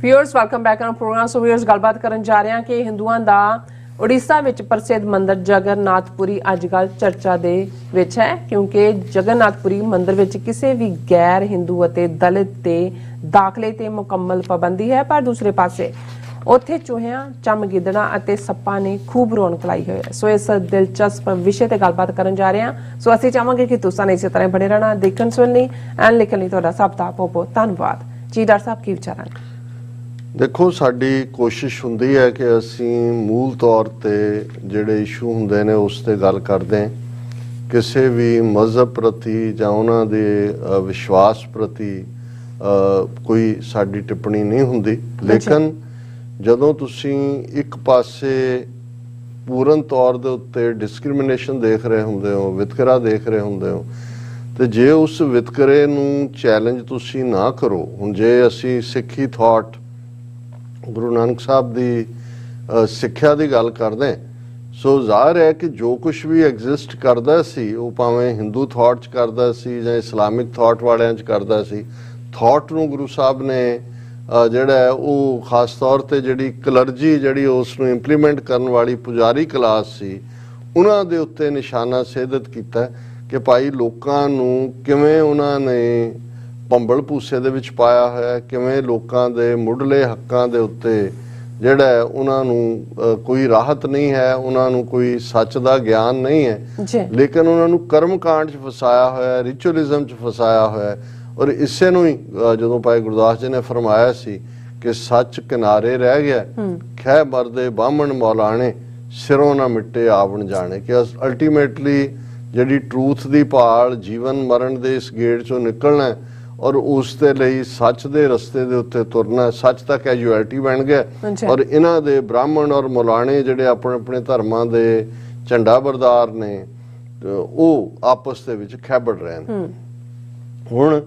A: Viewers welcome back on program. So viewers ਗੱਲਬਾਤ ਕਰਨ ਜਾ ਰਹੇ ਹਾਂ ਕਿ ਹਿੰਦੂਆਂ ਦਾ ਉੜੀਸਾ ਵਿੱਚ ਪ੍ਰਸਿੱਧ ਮੰਦਿਰ ਜਗਨਨਾਥਪੁਰੀ ਅੱਜ ਕੱਲ੍ਹ ਚਰਚਾ ਦੇ ਵਿੱਚ ਹੈ, ਕਿਉਂਕਿ ਜਗਨਨਾਥਪੁਰੀ ਮੰਦਿਰ ਵਿੱਚ ਕਿਸੇ ਵੀ ਗੈਰ ਹਿੰਦੂ ਅਤੇ ਦਲਿਤ ਦੇ ਦਾਖਲੇ ਤੇ ਮੁਕੰਮਲ ਪਾਬੰਦੀ ਹੈ, ਪਰ ਦੂਸਰੇ ਪਾਸੇ ਉੱਥੇ ਚੂਹਿਆਂ, ਚਮਗਿੱਦੜਾਂ ਅਤੇ ਸੱਪਾਂ ਨੇ ਖੂਬ ਰੌਣਕ ਲਾਈ ਹੋਈ ਹੈ। ਸੋ ਇਸ ਦਿਲਚਸਪ ਵਿਸ਼ੇ ਤੇ ਗੱਲਬਾਤ ਕਰਨ ਜਾ ਰਹੇ ਹਾਂ। ਸੋ ਅਸੀਂ ਚਾਹਾਂਗੇ ਕਿ ਤੁਸੀਂ ਇਸੇ ਤਰ੍ਹਾਂ ਬਣੇ ਰਹਿਣਾ। ਦੇਖਣ ਸੁਣਨ ਲਈ ਐਂਡ ਲਿਖਣ ਲਈ ਤੁਹਾਡਾ ਸਭ ਦਾ ਬਹੁਤ ਬਹੁਤ ਧੰਨਵਾਦ ਜੀ। ਡਾਕਟਰ ਸਾਹਿਬ ਕੀ ਵਿਚਾਰਾਂ?
B: ਦੇਖੋ, ਸਾਡੀ ਕੋਸ਼ਿਸ਼ ਹੁੰਦੀ ਹੈ ਕਿ ਅਸੀਂ ਮੂਲ ਤੌਰ ਤੇ ਜਿਹੜੇ ਇਸ਼ੂ ਹੁੰਦੇ ਨੇ ਉਸ ਤੇ ਗੱਲ ਕਰਦੇ ਹਾਂ। ਕਿਸੇ ਵੀ ਮਜ਼ਹਬ ਪ੍ਰਤੀ ਜਾਂ ਉਹਨਾਂ ਦੇ ਵਿਸ਼ਵਾਸ ਪ੍ਰਤੀ ਕੋਈ ਸਾਡੀ ਟਿੱਪਣੀ ਨਹੀਂ ਹੁੰਦੀ, ਲੇਕਿਨ ਜਦੋਂ ਤੁਸੀਂ ਇੱਕ ਪਾਸੇ ਪੂਰਨ ਤੌਰ ਦੇ ਉੱਤੇ ਡਿਸਕ੍ਰਿਮੀਨੇਸ਼ਨ ਦੇਖ ਰਹੇ ਹੁੰਦੇ ਹੋ, ਵਿਤਕਰਾ ਦੇਖ ਰਹੇ ਹੁੰਦੇ ਹੋ, ਤੇ ਜੇ ਉਸ ਵਿਤਕਰੇ ਨੂੰ ਚੈਲੰਜ ਤੁਸੀਂ ਨਾ ਕਰੋ। ਹੁਣ ਜੇ ਅਸੀਂ ਸਿੱਖੀ ਥਾਟ, ਗੁਰੂ ਨਾਨਕ ਸਾਹਿਬ ਦੀ ਸਿੱਖਿਆ ਦੀ ਗੱਲ ਕਰਦੇ, ਸੋ ਜ਼ਾਹਰ ਹੈ ਕਿ ਜੋ ਕੁਝ ਵੀ ਐਗਜ਼ਿਸਟ ਕਰਦਾ ਸੀ ਉਹ ਭਾਵੇਂ ਹਿੰਦੂ ਥਾਟ 'ਚ ਕਰਦਾ ਸੀ ਜਾਂ ਇਸਲਾਮਿਕ ਥਾਟ ਵਾਲਿਆਂ 'ਚ ਕਰਦਾ ਸੀ। ਥਾਟ ਨੂੰ ਗੁਰੂ ਸਾਹਿਬ ਨੇ ਜਿਹੜਾ ਹੈ ਉਹ ਖਾਸ ਤੌਰ ਤੇ ਜਿਹੜੀ ਕਲਰਜੀ ਜਿਹੜੀ ਉਸ ਨੂੰ ਇੰਪਲੀਮੈਂਟ ਕਰਨ ਵਾਲੀ ਪੁਜਾਰੀ ਕਲਾਸ ਸੀ, ਉਹਨਾਂ ਦੇ ਉੱਤੇ ਨਿਸ਼ਾਨਾ ਸੇਧਤ ਕੀਤਾ ਕਿ ਭਾਈ ਲੋਕਾਂ ਨੂੰ ਕਿਵੇਂ ਉਹਨਾਂ ਨੇ ਭੰਬਲ ਭੂਸੇ ਦੇ ਵਿੱਚ ਪਾਇਆ ਹੋਇਆ, ਕਿਵੇਂ ਲੋਕਾਂ ਦੇ ਮੁੱਢਲੇ ਹੱਕਾਂ ਦੇ ਉੱਤੇ ਜਿਹੜਾ ਹੈ ਉਹਨਾਂ ਨੂੰ ਕੋਈ ਰਾਹਤ ਨਹੀਂ ਹੈ, ਉਹਨਾਂ ਨੂੰ ਕੋਈ ਸੱਚ ਦਾ ਗਿਆਨ ਨਹੀਂ ਹੈ, ਲੇਕਿਨ ਉਹਨਾਂ ਨੂੰ ਕਰਮ ਕਾਂਡ 'ਚ ਫਸਾਇਆ ਹੋਇਆ, ਰਿਚੁਅਲਿਜ਼ਮ 'ਚ ਫਸਾਇਆ ਹੋਇਆ। ਔਰ ਇਸੇ ਨੂੰ ਹੀ ਜਦੋਂ ਭਾਈ ਗੁਰਦਾਸ ਜੀ ਨੇ ਫਰਮਾਇਆ ਸੀ ਕਿ ਸੱਚ ਕਿਨਾਰੇ ਰਹਿ ਗਿਆ, ਖਹਿ ਮਰਦੇ ਬਾਹਮਣ ਮੌਲਾਣੇ, ਸਿਰੋਂ ਨਾ ਮਿੱਟੇ ਆਵਣ ਜਾਣੇ, ਕਿ ਅਲਟੀਮੇਟਲੀ ਜਿਹੜੀ ਟਰੂਥ ਦੀ ਭਾਲ, ਜੀਵਨ ਮਰਨ ਦੇ ਇਸ ਗੇੜ 'ਚੋਂ ਨਿਕਲਣਾ ਔਰ ਉਸ ਦੇ ਲਈ ਸੱਚ ਦੇ ਰਸਤੇ ਦੇ ਉੱਤੇ ਤੁਰਨਾ। ਸੱਚ ਤਾਂ ਕੈਜੂਅਲਟੀ ਬਣ ਗਿਆ ਔਰ ਇਹਨਾਂ ਦੇ ਬ੍ਰਾਹਮਣ ਔਰ ਮੌਲਾਣੇ ਜਿਹੜੇ ਆਪਣੇ ਆਪਣੇ ਧਰਮਾਂ ਦੇ ਝੰਡਾ ਬਰਦਾਰ ਨੇ ਉਹ ਆਪਸ ਦੇ ਵਿੱਚ ਖੈਬੜ ਰਹੇ ਨੇ। ਹੁਣ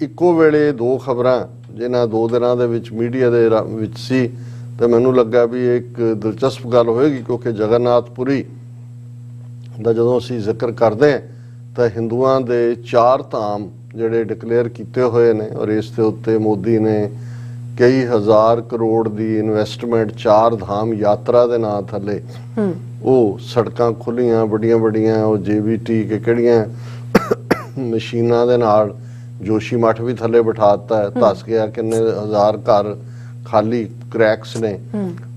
B: ਇੱਕੋ ਵੇਲੇ ਦੋ ਖਬਰਾਂ ਜਿਨ੍ਹਾਂ 2 ਦਿਨਾਂ ਦੇ ਵਿੱਚ ਮੀਡੀਆ ਦੇ ਵਿੱਚ ਸੀ, ਤੇ ਮੈਨੂੰ ਲੱਗਾ ਵੀ ਇੱਕ ਦਿਲਚਸਪ ਗੱਲ ਹੋਏਗੀ, ਕਿਉਂਕਿ ਜਗਨਨਾਥਪੁਰੀ ਦਾ ਜਦੋਂ ਅਸੀਂ ਜ਼ਿਕਰ ਕਰਦੇ ਤਾਂ ਹਿੰਦੂਆਂ ਦੇ 4 ਧਾਮ ਜਿਹੜੇ ਡਿਕਲੇਅਰ ਕੀਤੇ ਹੋਏ ਨੇ ਔਰ ਇਸ ਦੇ ਉੱਤੇ ਮੋਦੀ ਨੇ ਕਈ ਹਜ਼ਾਰ ਕਰੋੜ ਦੀ ਇਨਵੈਸਟਮੈਂਟ 4 ਧਾਮ ਯਾਤਰਾ ਦੇ ਨਾਂ ਥੱਲੇ ਉਹ ਸੜਕਾਂ ਖੁੱਲੀਆਂ ਵੱਡੀਆਂ ਵੱਡੀਆਂ, ਉਹ JBT ਕਿ ਕਿਹੜੀਆਂ ਮਸ਼ੀਨਾਂ ਦੇ ਨਾਲ ਜੋਸ਼ੀ ਮੱਠ ਵੀ ਥੱਲੇ ਬਿਠਾ ਦਿੱਤਾ, ਧੱਸ ਗਿਆ, ਕਿੰਨੇ ਹਜ਼ਾਰ ਘਰ ਖਾਲੀ ਕ੍ਰੈਕਸ ਨੇ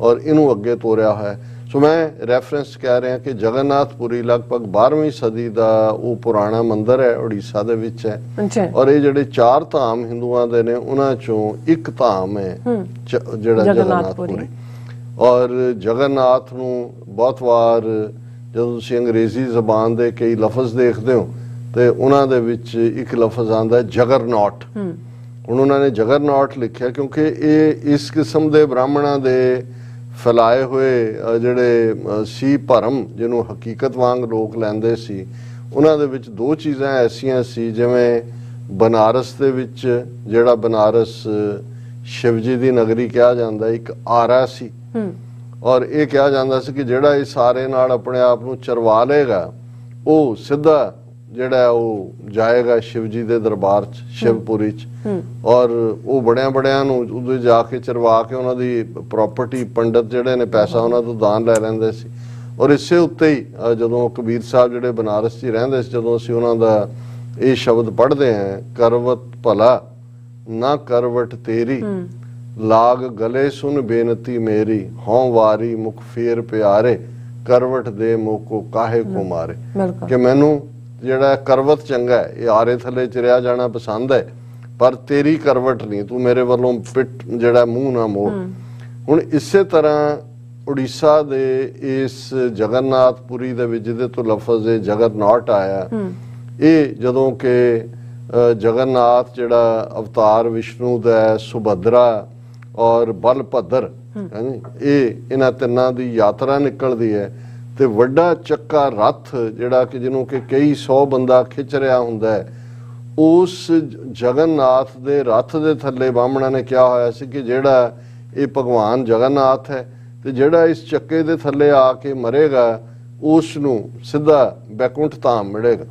B: ਔਰ ਇਹਨੂੰ ਅੱਗੇ ਤੋਰਿਆ ਹੋਇਆ। ਸੋ ਮੈਂ ਰੈਫਰੈਂਸ ਕਹਿ ਰਿਹਾ ਕਿ ਜਗਨਨਾਥਪੁਰੀ ਲਗਭਗ 12ਵੀਂ ਸਦੀ ਦਾ ਉਹ ਪੁਰਾਣਾ ਮੰਦਿਰ ਹੈ, ਉੜੀਸਾ ਦੇ ਵਿੱਚ ਹੈ ਔਰ ਇਹ ਜਿਹੜੇ 4 ਧਾਮ ਹਿੰਦੂਆਂ ਦੇ ਨੇ ਉਹਨਾਂ ਚੋਂ ਇੱਕ ਧਾਮ ਹੈ ਜਿਹੜਾ ਜਗਨਨਾਥਪੁਰੀ। ਔਰ ਜਗਨਨਾਥ ਨੂੰ ਬਹੁਤ ਵਾਰ ਜਦੋਂ ਤੁਸੀਂ ਅੰਗਰੇਜ਼ੀ ਜ਼ਬਾਨ ਦੇ ਕਈ ਲਫ਼ਜ਼ ਦੇਖਦੇ ਹੋ ਤੇ ਉਹਨਾਂ ਦੇ ਵਿੱਚ ਇੱਕ ਲਫ਼ਜ਼ ਆਉਂਦਾ ਜਗਰਨੌਟ। ਹੁਣ ਉਹਨਾਂ ਨੇ ਜਗਰਨੌਟ ਲਿਖਿਆ ਕਿਉਂਕਿ ਇਹ ਇਸ ਕਿਸਮ ਦੇ ਬ੍ਰਾਹਮਣਾਂ ਦੇ ਫੈਲਾਏ ਹੋਏ ਜਿਹੜੇ ਸੀ ਭਰਮ, ਜਿਹਨੂੰ ਹਕੀਕਤ ਵਾਂਗ ਲੋਕ ਲੈਂਦੇ ਸੀ, ਉਹਨਾਂ ਦੇ ਵਿੱਚ ਦੋ ਚੀਜ਼ਾਂ ਐਸੀਆਂ ਸੀ, ਜਿਵੇਂ ਬਨਾਰਸ ਦੇ ਵਿੱਚ ਜਿਹੜਾ ਬਨਾਰਸ ਸ਼ਿਵ ਜੀ ਦੀ ਨਗਰੀ ਕਿਹਾ ਜਾਂਦਾ, ਇੱਕ ਆਰਾ ਸੀ, ਔਰ ਇਹ ਕਿਹਾ ਜਾਂਦਾ ਸੀ ਕਿ ਜਿਹੜਾ ਇਸ ਸਾਰੇ ਨਾਲ ਆਪਣੇ ਆਪ ਨੂੰ ਚਰਵਾ ਲਏਗਾ ਉਹ ਸਿੱਧਾ ਜਿਹੜਾ ਉਹ ਜਾਏਗਾ ਸ਼ਿਵ ਜੀ ਦੇ ਦਰਬਾਰ 'ਚ, ਸ਼ਿਵਪੁਰੀ 'ਚ, ਔਰ ਉਹ ਬੜਿਆਂ ਨੂੰ ਉਦੋਂ ਜਾ ਕੇ ਚਰਵਾ ਕੇ ਉਹਨਾਂ ਦੀ ਪ੍ਰਾਪਰਟੀ, ਪੰਡਤ ਜਿਹੜੇ ਨੇ ਪੈਸਾ ਉਹਨਾਂ ਤੋਂ ਦਾਨ ਲੈ ਲੈਂਦੇ ਸੀ। ਔਰ ਇਸੇ ਉੱਤੇ ਹੀ ਜਦੋਂ ਕਬੀਰ ਸਾਹਿਬ ਜਿਹੜੇ ਬਨਾਰਸ 'ਚ ਹੀ ਰਹਿੰਦੇ ਸੀ, ਜਦੋਂ ਅਸੀਂ ਉਹਨਾਂ ਦਾ ਇਹ ਸ਼ਬਦ ਪੜ੍ਹਦੇ ਹਾਂ, ਕਰਵਤ ਭਲਾ ਨਾ ਕਰਵਟ ਤੇਰੀ, ਲਾਗ ਗਲੇ ਸੁਨ ਬੇਨਤੀ ਮੇਰੀ, ਹਉ ਵਾਰੀ ਮੁਖ ਫੇਰ ਪਿਆਰੇ, ਕਰਵਟ ਦੇ ਮੋਕੋ ਕਾਹੇ ਕੋ ਮਾਰੇ। ਕਿ ਮੈਨੂੰ ਜਿਹੜਾ ਕਰਵਤ ਚੰਗਾ ਹੈ, ਇਹ ਆਰੇ ਥੱਲੇ ਚਰਿਆ ਜਾਣਾ ਪਸੰਦ ਹੈ, ਪਰ ਤੇਰੀ ਕਰਵਟ ਨਹੀਂ, ਤੂੰ ਮੇਰੇ ਵੱਲੋਂ ਪਿੱਠ ਜਿਹੜਾ ਮੂੰਹ ਨਾ ਮੋੜ। ਹੁਣ ਇਸੇ ਤਰ੍ਹਾਂ ਉੜੀਸਾ ਦੇ ਇਸ ਜਗਨਨਾਥਪੁਰੀ ਦੇ ਵਿੱਚ, ਜਿਹਦੇ ਤੋਂ ਲਫ਼ਜ਼ ਜਗਰਨੌਟ ਆਇਆ, ਇਹ ਜਦੋਂ ਕਿ ਜਗਨਨਾਥ ਜਿਹੜਾ ਅਵਤਾਰ ਵਿਸ਼ਨੂੰ ਦਾ, ਸੁਭਦਰਾ ਔਰ ਬਲਭਦਰ, ਇਹਨਾਂ ਤਿੰਨਾਂ ਦੀ ਯਾਤਰਾ ਨਿਕਲਦੀ ਹੈ, ਤੇ ਵੱਡਾ ਚੱਕਾ ਰੱਥ ਜਿਹੜਾ ਕਿ ਜਿਹਨੂੰ ਕਿ ਕਈ 100 ਬੰਦਾ ਖਿੱਚ ਰਿਹਾ ਹੁੰਦਾ ਹੈ, ਉਸ ਜਗਨਨਾਥ ਦੇ ਰੱਥ ਦੇ ਥੱਲੇ ਬਾਹਮਣਾਂ ਨੇ ਕਿਹਾ ਹੋਇਆ ਸੀ ਕਿ ਜਿਹੜਾ ਇਹ ਭਗਵਾਨ ਜਗਨਨਾਥ ਹੈ, ਤੇ ਜਿਹੜਾ ਇਸ ਚੱਕੇ ਦੇ ਥੱਲੇ ਆ ਕੇ ਮਰੇਗਾ ਉਸ ਨੂੰ ਸਿੱਧਾ ਬੈਕੁੰਠ ਧਾਮ ਮਿਲੇਗਾ।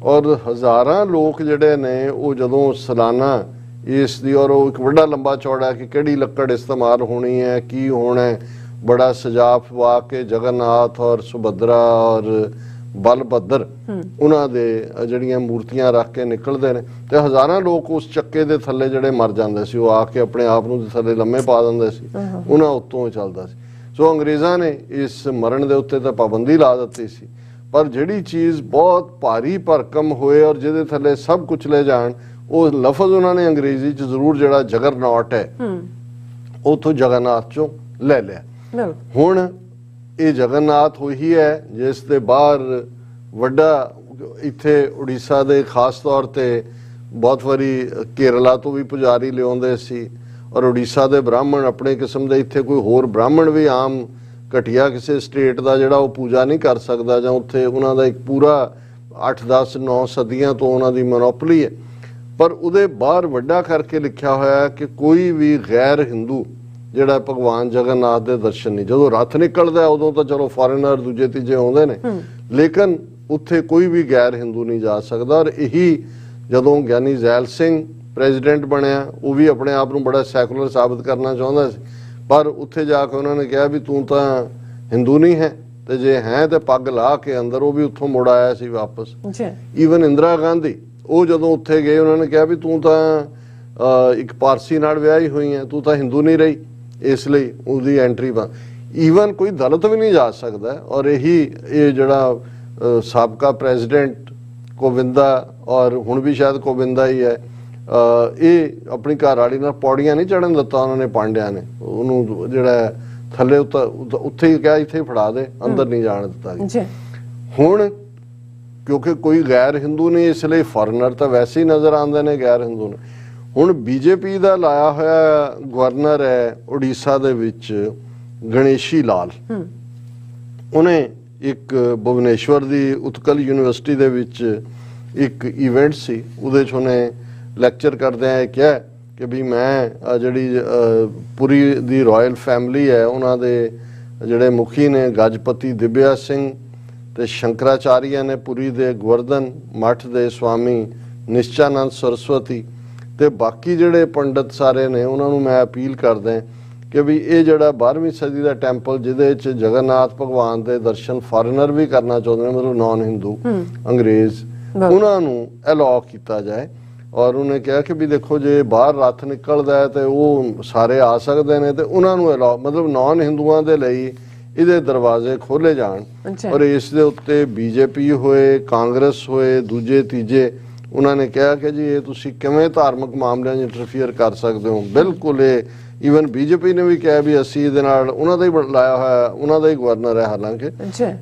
B: ਔਰ ਹਜ਼ਾਰਾਂ ਲੋਕ ਜਿਹੜੇ ਨੇ ਉਹ ਜਦੋਂ ਸਾਲਾਨਾ ਇਸ ਦੀ, ਔਰ ਉਹ ਇੱਕ ਵੱਡਾ ਲੰਬਾ ਚੌੜਾ ਕਿ ਕਿਹੜੀ ਲੱਕੜ ਇਸਤੇਮਾਲ ਹੋਣੀ ਹੈ, ਕੀ ਹੋਣਾ ਹੈ, ਬੜਾ ਸਜਾ ਪਵਾ ਕੇ ਜਗਨਨਾਥ ਔਰ ਸੁਭਦਰਾ ਔਰ ਬਲਭਦਰ ਉਹਨਾਂ ਦੇ ਜਿਹੜੀਆਂ ਮੂਰਤੀਆਂ ਰੱਖ ਕੇ ਨਿਕਲਦੇ ਨੇ, ਤੇ ਹਜ਼ਾਰਾਂ ਲੋਕ ਉਸ ਚੱਕੇ ਦੇ ਥੱਲੇ ਜਿਹੜੇ ਮਰ ਜਾਂਦੇ ਸੀ, ਉਹ ਆ ਕੇ ਆਪਣੇ ਆਪ ਨੂੰ ਥੱਲੇ ਲੰਮੇ ਪਾ ਦਿੰਦੇ ਸੀ, ਉਹਨਾਂ ਉੱਤੋਂ ਚੱਲਦਾ ਸੀ। ਸੋ ਅੰਗਰੇਜ਼ਾਂ ਨੇ ਇਸ ਮਰਨ ਦੇ ਉੱਤੇ ਤਾਂ ਪਾਬੰਦੀ ਲਾ ਦਿੱਤੀ ਸੀ, ਪਰ ਜਿਹੜੀ ਚੀਜ਼ ਬਹੁਤ ਭਾਰੀ ਭਰਕਮ ਹੋਏ ਔਰ ਜਿਹਦੇ ਥੱਲੇ ਸਭ ਕੁਝ ਲੈ ਜਾਣ, ਉਹ ਲਫ਼ਜ਼ ਉਹਨਾਂ ਨੇ ਅੰਗਰੇਜ਼ੀ 'ਚ ਜ਼ਰੂਰ ਜਿਹੜਾ ਜਗਰਨੌਟ ਹੈ ਉੱਥੋਂ ਜਗਨਨਾਥ 'ਚੋਂ ਲੈ ਲਿਆ। ਹੁਣ ਇਹ ਜਗਨਨਾਥ ਉਹੀ ਹੈ ਜਿਸ ਦੇ ਬਾਹਰ ਵੱਡਾ, ਇੱਥੇ ਉੜੀਸਾ ਦੇ ਖਾਸ ਤੌਰ ਤੇ ਬਹੁਤ ਵਾਰੀ ਕੇਰਲਾ ਤੋਂ ਵੀ ਪੁਜਾਰੀ ਲਿਆਉਂਦੇ ਸੀ, ਔਰ ਉੜੀਸਾ ਦੇ ਬ੍ਰਾਹਮਣ ਆਪਣੇ ਕਿਸਮ ਦੇ, ਇੱਥੇ ਕੋਈ ਹੋਰ ਬ੍ਰਾਹਮਣ ਵੀ ਆਮ ਘਟੀਆ ਕਿਸੇ ਸਟੇਟ ਦਾ ਜਿਹੜਾ ਉਹ ਪੂਜਾ ਨਹੀਂ ਕਰ ਸਕਦਾ, ਜਾਂ ਉੱਥੇ ਉਹਨਾਂ ਦਾ ਇੱਕ ਪੂਰਾ 8, 10, 9 ਸਦੀਆਂ ਤੋਂ ਉਹਨਾਂ ਦੀ ਮੋਨੋਪੋਲੀ ਹੈ। ਪਰ ਉਹਦੇ ਬਾਹਰ ਵੱਡਾ ਕਰਕੇ ਲਿਖਿਆ ਹੋਇਆ ਕਿ ਕੋਈ ਵੀ ਗੈਰ ਹਿੰਦੂ ਜਿਹੜਾ ਭਗਵਾਨ ਜਗਨਨਾਥ ਦੇ ਦਰਸ਼ਨ ਨਹੀਂ, ਜਦੋਂ ਰੱਥ ਨਿਕਲਦਾ ਉਦੋਂ ਤਾਂ ਚਲੋ ਫੋਰਨਰ ਦੂਜੇ ਤੀਜੇ ਆਉਂਦੇ ਨੇ, ਲੇਕਿਨ ਉੱਥੇ ਕੋਈ ਵੀ ਗੈਰ ਹਿੰਦੂ ਨਹੀਂ ਜਾ ਸਕਦਾ। ਔਰ ਇਹੀ ਜਦੋਂ ਗਿਆਨੀ ਜ਼ੈਲ ਸਿੰਘ ਪ੍ਰੈਜ਼ੀਡੈਂਟ ਬਣਿਆ, ਉਹ ਵੀ ਆਪਣੇ ਆਪ ਨੂੰ ਬੜਾ ਸੈਕੂਲਰ ਸਾਬਤ ਕਰਨਾ ਚਾਹੁੰਦਾ ਸੀ, ਪਰ ਉੱਥੇ ਜਾ ਕੇ ਉਹਨਾਂ ਨੇ ਕਿਹਾ ਵੀ ਤੂੰ ਤਾਂ ਹਿੰਦੂ ਨਹੀਂ ਹੈ, ਤੇ ਜੇ ਹੈ ਤੇ ਪੱਗ ਲਾ ਕੇ ਅੰਦਰ, ਉਹ ਵੀ ਉੱਥੋਂ ਮੁੜ ਆਇਆ ਸੀ ਵਾਪਸ। ਈਵਨ ਇੰਦਰਾ ਗਾਂਧੀ, ਉਹ ਜਦੋਂ ਉੱਥੇ ਗਏ ਉਹਨਾਂ ਨੇ ਕਿਹਾ ਵੀ ਤੂੰ ਤਾਂ ਇੱਕ ਪਾਰਸੀ ਨਾਲ ਵਿਆਹੀ ਹੋਈ ਹੈ, ਤੂੰ ਤਾਂ ਹਿੰਦੂ ਨਹੀਂ ਰਹੀ, ਇਸ ਲਈ ਉਹਦੀ ਐਂਟਰੀ ਬੰਦ। ਈਵਨ ਕੋਈ ਦਲਿਤ ਵੀ ਨਹੀਂ ਜਾ ਸਕਦਾ। ਔਰ ਇਹ ਜਿਹੜਾ ਸਾਬਕਾ ਪ੍ਰੈਜ਼ੀਡੈਂਟ ਕੋਵਿੰਦਾ, ਔਰ ਹੁਣ ਵੀ ਸ਼ਾਇਦ ਕੋਵਿੰਦਾ ਹੀ ਹੈ, ਇਹ ਆਪਣੀ ਘਰ ਵਾਲੀ ਨਾਲ ਪੌੜੀਆਂ ਨਹੀਂ ਚੜ੍ਹਨ ਦਿੱਤਾ ਉਹਨਾਂ ਨੇ, ਪਾਂਡਿਆਂ ਨੇ ਉਹਨੂੰ ਜਿਹੜਾ ਥੱਲੇ ਉੱਥੇ ਹੀ ਕਿਹਾ ਇੱਥੇ ਹੀ ਫੜਾ ਦੇ, ਅੰਦਰ ਨਹੀਂ ਜਾਣ ਦਿੱਤਾ ਜੀ। ਹੁਣ ਕਿਉਂਕਿ ਕੋਈ ਗੈਰ ਹਿੰਦੂ ਨਹੀਂ, ਇਸ ਲਈ ਫੋਰਨਰ ਤਾਂ ਵੈਸੇ ਹੀ ਨਜ਼ਰ ਆਉਂਦੇ ਨੇ ਗੈਰ ਹਿੰਦੂ ਨੇ। ਹੁਣ ਬੀਜੇਪੀ ਦਾ ਲਾਇਆ ਹੋਇਆ ਗਵਰਨਰ ਹੈ ਉੜੀਸਾ ਦੇ ਵਿੱਚ ਗਣੇਸ਼ੀ ਲਾਲ, ਉਹਨੇ ਇੱਕ ਭੁਵਨੇਸ਼ਵਰ ਦੀ ਉਤਕਲ ਯੂਨੀਵਰਸਿਟੀ ਦੇ ਵਿੱਚ ਇੱਕ ਇਵੈਂਟ ਸੀ, ਉਹਦੇ 'ਚ ਉਹਨੇ ਲੈਕਚਰ ਕਰਦਿਆਂ ਇਹ ਕਿਹਾ ਕਿ ਵੀ ਮੈਂ ਜਿਹੜੀ ਪੁਰੀ ਦੀ ਰਾਇਲ ਫੈਮਿਲੀ ਹੈ, ਉਹਨਾਂ ਦੇ ਜਿਹੜੇ ਮੁਖੀ ਨੇ ਗਜਪਤੀ ਦਿਵਿਆ ਸਿੰਘ ਤੇ ਸ਼ੰਕਰਾਚਾਰੀਆ ਨੇ, ਪੁਰੀ ਦੇ ਗਵਰਧਨ ਮੱਠ ਦੇ ਸਵਾਮੀ ਨਿਸ਼ਚਾਨੰਦ ਸਰਸਵਤੀ ਤੇ ਬਾਕੀ ਜਿਹੜੇ ਪੰਡਤ ਸਾਰੇ ਨੇ, ਉਹਨਾਂ ਨੂੰ ਮੈਂ ਅਪੀਲ ਕਰਦਾ ਕਿ ਵੀ ਇਹ ਜਿਹੜਾ 12ਵੀਂ ਸਦੀ ਦਾ ਟੈਂਪਲ ਜਿਹਦੇ 'ਚ ਜਗਨਨਾਥ ਭਗਵਾਨ ਦੇ ਦਰਸ਼ਨ ਫੋਰਨਰ ਵੀ ਕਰਨਾ ਚਾਹੁੰਦੇ ਨੇ, ਮਤਲਬ ਨਾਨ ਹਿੰਦੂ ਅੰਗਰੇਜ਼, ਉਹਨਾਂ ਨੂੰ ਅਲਾਉ ਕੀਤਾ ਜਾਏ। ਔਰ ਉਹਨੇ ਕਿਹਾ ਕਿ ਵੀ ਦੇਖੋ ਜੇ ਬਾਹਰ ਰੱਥ ਨਿਕਲਦਾ ਹੈ ਤੇ ਉਹ ਸਾਰੇ ਆ ਸਕਦੇ ਨੇ, ਤੇ ਉਹਨਾਂ ਨੂੰ ਅਲਾਉ, ਮਤਲਬ ਨਾਨ ਹਿੰਦੂਆਂ ਦੇ ਲਈ ਇਹਦੇ ਦਰਵਾਜ਼ੇ ਖੋਲੇ ਜਾਣ। ਔਰ ਇਸ ਦੇ ਉੱਤੇ ਬੀਜੇਪੀ ਹੋਏ, ਕਾਂਗਰਸ ਹੋਏ, ਦੂਜੇ ਤੀਜੇ, ਉਹਨਾਂ ਨੇ ਕਿਹਾ ਕਿ ਜੀ ਇਹ ਤੁਸੀਂ ਕਿਵੇਂ ਧਾਰਮਿਕ ਮਾਮਲਿਆਂ 'ਚ ਇੰਟਰਫੀਅਰ ਕਰ ਸਕਦੇ ਹੋ। ਬਿਲਕੁਲ ਇਹ ਈਵਨ ਬੀਜੇਪੀ ਨੇ ਵੀ ਕਿਹਾ ਵੀ ਅਸੀਂ ਇਹਦੇ ਨਾਲ, ਉਹਨਾਂ ਦਾ ਹੀ ਲਾਇਆ ਹੋਇਆ, ਉਹਨਾਂ ਦਾ ਹੀ ਗਵਰਨਰ ਹੈ ਹਾਲਾਂਕਿ,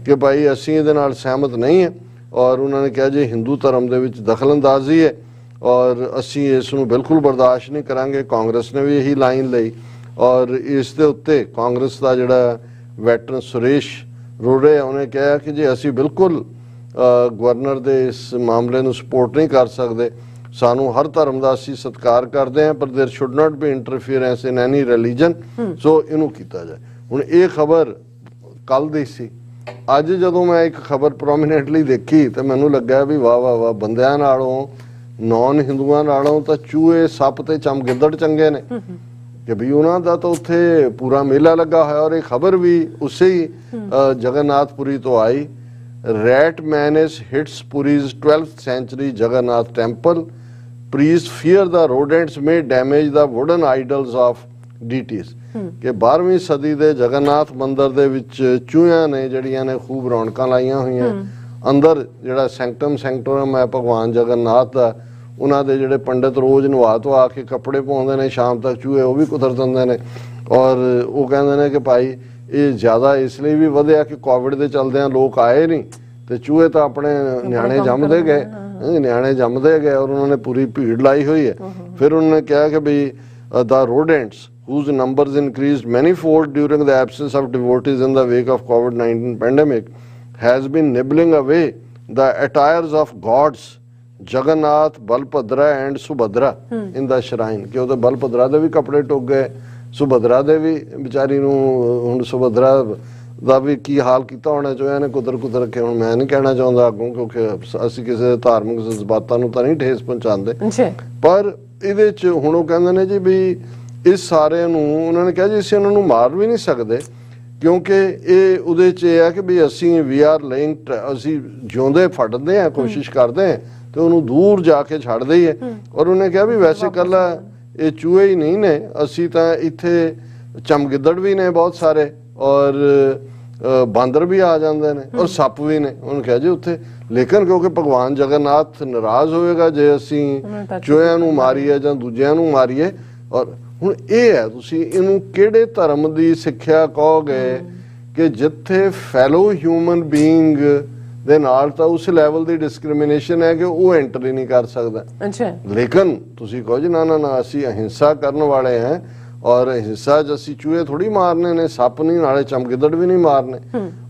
B: ਕਿ ਭਾਈ ਅਸੀਂ ਇਹਦੇ ਨਾਲ ਸਹਿਮਤ ਨਹੀਂ ਹੈ। ਔਰ ਉਹਨਾਂ ਨੇ ਕਿਹਾ ਜੀ ਹਿੰਦੂ ਧਰਮ ਦੇ ਵਿੱਚ ਦਖਲਅੰਦਾਜ਼ੀ ਹੈ ਔਰ ਅਸੀਂ ਇਸ ਨੂੰ ਬਿਲਕੁਲ ਬਰਦਾਸ਼ਤ ਨਹੀਂ ਕਰਾਂਗੇ। ਕਾਂਗਰਸ ਨੇ ਵੀ ਇਹੀ ਲਾਈਨ ਲਈ। ਔਰ ਇਸ ਦੇ ਉੱਤੇ ਕਾਂਗਰਸ ਦਾ ਜਿਹੜਾ ਵੈਟਰਨ ਸੁਰੇਸ਼ ਰੋੜੇ ਉਹਨੇ ਕਿਹਾ ਕਿ ਜੇ ਅਸੀਂ ਬਿਲਕੁਲ ਗਵਰਨਰ ਦੇ ਇਸ ਮਾਮਲੇ ਨੂੰ ਸਪੋਰਟ ਨਹੀਂ ਕਰ ਸਕਦੇ, ਸਾਨੂੰ ਹਰ ਧਰਮ ਦਾ ਅਸੀਂ ਸਤਿਕਾਰ ਕਰਦੇ ਹਾਂ, ਪਰ there should not be interference in any religion, so ਇਹਨੂੰ ਕੀਤਾ ਜਾਏ। ਹੁਣ ਇਹ ਖਬਰ ਕੱਲ ਦੀ ਸੀ। ਅੱਜ ਜਦੋਂ ਮੈਂ ਇੱਕ ਖਬਰ ਪ੍ਰੋਮੀਨੈਂਟਲੀ ਦੇਖੀ ਤੇ ਮੈਨੂੰ ਲੱਗਾ ਵੀ ਵਾਹ ਵਾਹ ਵਾਹ, ਬੰਦਿਆਂ ਨਾਲੋਂ ਨੌਨ ਹਿੰਦੂਆਂ ਨਾਲੋਂ ਤਾਂ ਚੂਹੇ, ਸੱਪ ਤੇ ਚਮਗਿੱਦੜ ਚੰਗੇ ਨੇ, ਕਿ ਵੀ ਉਹਨਾਂ ਦਾ ਤਾਂ ਉੱਥੇ ਪੂਰਾ ਮੇਲਾ ਲੱਗਾ ਹੋਇਆ। ਔਰ ਇਹ ਖਬਰ ਵੀ ਉਸੇ ਹੀ ਜਗਨਨਾਥਪੁਰੀ ਤੋਂ ਆਈ। Rat menace hits Puri's 12th century Jagannath temple, priest fear the rodents may damage the wooden idols of deities, ਕਿ 12ਵੀਂ ਸਦੀ ਦੇ ਜਗਨਨਾਥ ਮੰਦਿਰ ਦੇ ਵਿੱਚ ਚੂਹਿਆਂ ਨੇ ਜਿਹੜੀਆਂ ਨੇ ਖੂਬ ਰੌਣਕਾਂ ਲਾਈਆਂ ਹੋਈਆਂ। ਅੰਦਰ ਜਿਹੜਾ ਸੈਂਕਟਮ ਹੈ ਭਗਵਾਨ ਜਗਨਨਾਥ ਦਾ, ਉਹਨਾਂ ਦੇ ਜਿਹੜੇ ਪੰਡਿਤ ਰੋਜ਼ ਨਵਾ ਧਵਾ ਕੇ ਕੱਪੜੇ ਪਾਉਂਦੇ ਨੇ, ਸ਼ਾਮ ਤੱਕ ਚੂਹੇ ਉਹ ਵੀ ਕੁਤਰ ਦਿੰਦੇ ਨੇ। ਔਰ ਉਹ ਕਹਿੰਦੇ ਨੇ ਕਿ ਭਾਈ ਇਹ ਜ਼ਿਆਦਾ ਇਸ ਲਈ ਵੀ ਵਧਿਆ ਕਿ ਕੋਵਿਡ ਦੇ ਚਲਦਿਆਂ ਲੋਕ ਆਏ ਨਹੀਂ ਤੇ ਚੂਹੇ ਤਾਂ ਆਪਣੇ ਨਿਆਣੇ ਜੰਮਦੇ ਗਏ, ਨਿਆਣੇ ਜੰਮਦੇ ਗਏ, ਔਰ ਉਹਨਾਂ ਨੇ ਪੂਰੀ ਭੀੜ ਲਾਈ ਹੋਈ ਹੈ। ਫਿਰ ਉਹਨਾਂ ਨੇ ਕਿਹਾ ਕਿ ਬਈ the rodents whose numbers increased manifold during the absence of devotees in the wake of COVID-19 pandemic has been nibbling away the attires of gods Jagannath, Balbhadra and Subhadra in the shrine, ਕਿ ਉਹਦੇ ਬਲਭਦਰਾ ਦੇ ਵੀ ਕੱਪੜੇ ਟੁੱਕ ਗਏ, ਸੁਭਦਰਾ ਦੇ ਵੀ ਵਿਚਾਰੀ ਨੂੰ, ਹੁਣ ਸੁਭਦਰਾ ਦਾ ਵੀ ਕੀ ਹਾਲ ਕੀਤਾ ਹੋਣਾ ਚਾਹੁੰਦੇ ਨੇ ਕੁਦਰ ਕੇ। ਹੁਣ ਮੈਂ ਨਹੀਂ ਕਹਿਣਾ ਚਾਹੁੰਦਾ ਅੱਗੋਂ, ਕਿਉਂਕਿ ਅਸੀਂ ਕਿਸੇ ਧਾਰਮਿਕ ਜਜ਼ਬਾਤਾਂ ਨੂੰ ਤਾਂ ਨਹੀਂ ਠੇਸ ਪਹੁੰਚਾਉਂਦੇ, ਪਰ ਇਹਦੇ 'ਚ ਹੁਣ ਉਹ ਕਹਿੰਦੇ ਨੇ ਜੀ ਵੀ ਇਸ ਸਾਰਿਆਂ ਨੂੰ ਉਹਨਾਂ ਨੇ ਕਿਹਾ ਜੀ ਅਸੀਂ ਉਹਨਾਂ ਨੂੰ ਮਾਰ ਵੀ ਨਹੀਂ ਸਕਦੇ, ਕਿਉਂਕਿ ਇਹ ਉਹਦੇ 'ਚ ਇਹ ਹੈ ਕਿ ਵੀ ਅਸੀਂ ਵੀ ਆਰ ਲਿੰਕਡ, ਅਸੀਂ ਜਿਉਂਦੇ ਫੜਦੇ ਹਾਂ, ਕੋਸ਼ਿਸ਼ ਕਰਦੇ ਹਾਂ ਤੇ ਉਹਨੂੰ ਦੂਰ ਜਾ ਕੇ ਛੱਡ ਦਈਏ। ਔਰ ਉਹਨੇ ਕਿਹਾ ਵੀ ਵੈਸੇ ਇਕੱਲਾ ਇਹ ਚੂਹੇ ਹੀ ਨਹੀਂ ਨੇ, ਅਸੀਂ ਤਾਂ ਇੱਥੇ ਚਮਗਿੱਦੜ ਵੀ ਨੇ ਬਹੁਤ ਸਾਰੇ, ਔਰ ਬਾਂਦਰ ਵੀ ਆ ਜਾਂਦੇ ਨੇ, ਔਰ ਸੱਪ ਵੀ ਨੇ। ਉਹਨੇ ਕਿਹਾ ਜੀ ਉੱਥੇ, ਲੇਕਿਨ ਕਿਉਂਕਿ ਭਗਵਾਨ ਜਗਨਨਾਥ ਨਾਰਾਜ਼ ਹੋਏਗਾ ਜੇ ਅਸੀਂ ਚੂਹਿਆਂ ਨੂੰ ਮਾਰੀਏ ਜਾਂ ਦੂਜਿਆਂ ਨੂੰ ਮਾਰੀਏ। ਔਰ ਹੁਣ ਇਹ ਹੈ, ਤੁਸੀਂ ਇਹਨੂੰ ਕਿਹੜੇ ਧਰਮ ਦੀ ਸਿੱਖਿਆ ਕਹੋਗੇ ਕਿ ਜਿੱਥੇ ਫੈਲੋ ਹਿਊਮਨ ਬੀਇੰਗ ਦੇ ਨਾਲ ਤਾਂ ਉਸ ਲੈਵਲ ਦੀ ਡਿਸਕ੍ਰਿਮੀਨੇਸ਼ਨ ਹੈ ਕਿ ਉਹ ਐਂਟਰ ਹੀ ਨਹੀਂ ਕਰ ਸਕਦਾ। ਲੇਕਿਨ ਤੁਸੀਂ ਕਹੋ ਜੀ ਨਾ ਨਾ ਨਾ, ਅਸੀਂ ਅਹਿੰਸਾ ਕਰਨ ਵਾਲੇ ਹਾਂ, ਔਰ ਹਿੰਸਾ 'ਚ ਅਸੀਂ ਚੂਹੇ ਥੋੜੀ ਮਾਰਨੇ ਨੇ, ਸੱਪ ਨਹੀਂ, ਨਾਲੇ ਚਮਗਿੱਦੜ ਵੀ ਨਹੀਂ ਮਾਰਨੇ,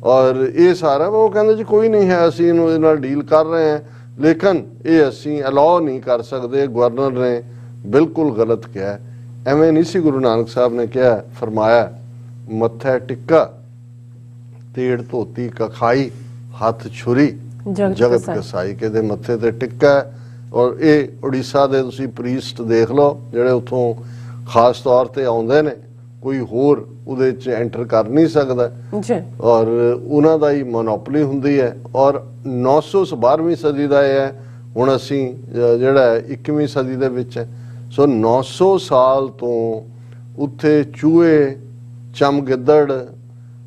B: ਔਰ ਇਹ ਸਾਰਾ ਉਹ ਕਹਿੰਦੇ ਜੀ ਕੋਈ ਨਹੀਂ ਹੈ, ਅਸੀਂ ਇਹਨੂੰ ਇਹਦੇ ਨਾਲ ਡੀਲ ਕਰ ਰਹੇ ਹਾਂ, ਲੇਕਿਨ ਇਹ ਅਸੀਂ ਅਲਾਓ ਨਹੀਂ ਕਰ ਸਕਦੇ। ਗਵਰਨਰ ਨੇ ਬਿਲਕੁਲ ਗਲਤ ਕਿਹਾ, ਐਵੇਂ ਨਹੀਂ ਸੀ ਗੁਰੂ ਨਾਨਕ ਸਾਹਿਬ ਨੇ ਕਿਹਾ, ਫਰਮਾਇਆ ਮੱਥਾ ਟਿੱਕਾ ਤੇੜ ਧੋਤੀ ਕਖਾਈ ਹੱਥ ਛੁਰੀ ਜਗਤ ਕਸਾਈ, ਕਿਹਦੇ ਮੱਥੇ ਤੇ ਟਿੱਕਾ। ਔਰ ਇਹ ਉੜੀਸਾ ਦੇ ਤੁਸੀਂ ਪ੍ਰੀਸਟ ਦੇਖ ਲਓ ਜਿਹੜੇ ਉੱਥੋਂ ਖਾਸ ਤੌਰ ਤੇ ਆਉਂਦੇ ਨੇ, ਕੋਈ ਹੋਰ ਉਹਦੇ 'ਚ ਐਂਟਰ ਕਰ ਨਹੀਂ ਸਕਦਾ, ਔਰ ਉਹਨਾਂ ਦਾ ਹੀ ਮੋਨੋਪੋਲੀ ਹੁੰਦੀ ਹੈ। ਔਰ 912ਵੀਂ ਸਦੀ ਦਾ ਇਹ ਹੈ, ਹੁਣ ਅਸੀਂ ਜਿਹੜਾ 21ਵੀਂ ਸਦੀ ਦੇ ਵਿੱਚ ਹੈ, ਸੋ 900 ਸਾਲ ਤੋਂ ਉੱਥੇ ਚੂਹੇ, ਚਮਗਿੱਦੜ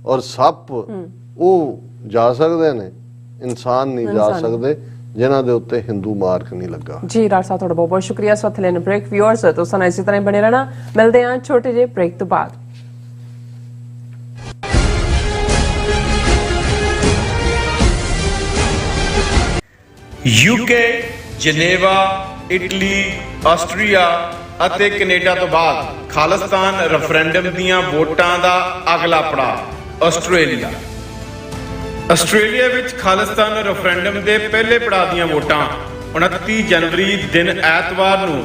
B: ਔਰ ਸੱਪ ਉਹ ਜਾ ਸਕਦੇ ਨੇ, ਇਨਸਾਨ ਨਹੀਂ ਜਾ ਸਕਦੇ, ਜਿਨ੍ਹਾਂ ਦੇ ਉੱਤੇ ਹਿੰਦੂ ਮਾਰਕ ਨਹੀਂ ਲੱਗਾ।
A: ਜੀ ਡਾਕਟਰ ਸਾਹਿਬ ਤੁਹਾਡਾ ਬਹੁਤ ਬਹੁਤ ਸ਼ੁਕਰੀਆ। ਇਸ ਵਕਤ ਲੈਣ ਬ੍ਰੇਕ। ਵਿਊਅਰਸ ਤੁਸੀਂ ਨਾਲ ਇਸੇ ਤਰ੍ਹਾਂ ਬਣੇ ਰਹਿਣਾ, ਮਿਲਦੇ ਹਾਂ ਛੋਟੇ ਜਿਹੇ ਬ੍ਰੇਕ ਤੋਂ ਬਾਅਦ।
C: ਯੂਕੇ, ਜਨੇਵਾ, ਇਟਲੀ, ਆਸਟਰੀਆ ਅਤੇ ਕੈਨੇਡਾ ਤੋਂ ਬਾਅਦ ਖਾਲਿਸਤਾਨ ਰੈਫਰੈਂਡਮ ਦੀਆਂ ਵੋਟਾਂ ਦਾ ਅਗਲਾ ਪੜਾਅ ਆਸਟ੍ਰੇਲੀਆ। ਆਸਟ੍ਰੇਲੀਆ ਵਿੱਚ ਖਾਲਿਸਤਾਨ ਰੈਫਰੈਂਡਮ ਦੇ ਪਹਿਲੇ ਪੜਾਅ ਦੀਆਂ ਵੋਟਾਂ 29 ਜਨਵਰੀ ਦਿਨ ਐਤਵਾਰ ਨੂੰ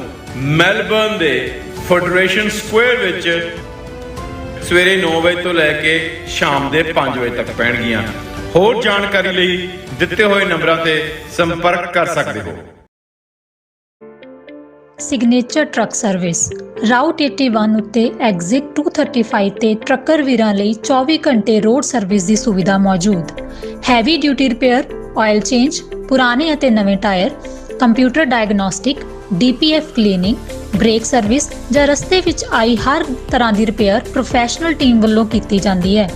C: ਮੈਲਬਰਨ ਦੇ ਫੈਡਰੇਸ਼ਨ ਸਕੁਆਇਰ ਵਿੱਚ ਸਵੇਰੇ 9 ਵਜੇ ਤੋਂ ਲੈ ਕੇ ਸ਼ਾਮ ਦੇ 5 ਵਜੇ ਤੱਕ ਪੈਣਗੀਆਂ। ਹੋਰ ਜਾਣਕਾਰੀ ਲਈ ਦਿੱਤੇ ਹੋਏ ਨੰਬਰਾਂ ਤੇ ਸੰਪਰਕ ਕਰ ਸਕਦੇ ਹੋ।
F: ਸਿਗਨੇਚਰ ਟਰੱਕ ਸਰਵਿਸ ਰਾਊਟ 81 ਉੱਤੇ ਐਗਜ਼ਿਟ 235 ਤੇ ਟਰੱਕਰ ਵੀਰਾਂ ਲਈ 24 ਘੰਟੇ ਰੋਡ ਸਰਵਿਸ ਦੀ ਸੁਵਿਧਾ ਮੌਜੂਦ। Heavy duty repair, oil change, ਪੁਰਾਣੇ ਅਤੇ ਨਵੇਂ tyre, computer diagnostic, DPF cleaning, brake service ਜਾਂ ਰਸਤੇ ਵਿੱਚ ਆਈ ਹਰ ਤਰ੍ਹਾਂ ਦੀ ਰਿਪੇਅਰ ਪ੍ਰੋਫੈਸ਼ਨਲ ਟੀਮ ਵੱਲੋਂ ਕੀਤੀ ਜਾਂਦੀ ਹੈ।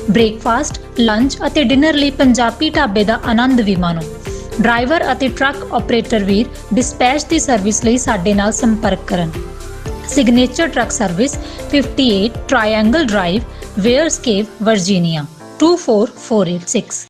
F: ਬ੍ਰੇਕਫਾਸਟ, ਲੰਚ ਅਤੇ ਡਿਨਰ ਲਈ ਪੰਜਾਬੀ ਢਾਬੇ ਦਾ ਆਨੰਦ ਵੀ ਮਾਣੋ। ਡਰਾਈਵਰ ਅਤੇ ਟਰੱਕ ਆਪਰੇਟਰ ਵੀਰ ਡਿਸਪੈਚ ਦੀ ਸਰਵਿਸ ਲਈ ਸਾਡੇ ਨਾਲ ਸੰਪਰਕ ਕਰਨ। Signature truck service 58 triangle drive, Weyers Cave, Virginia 24486।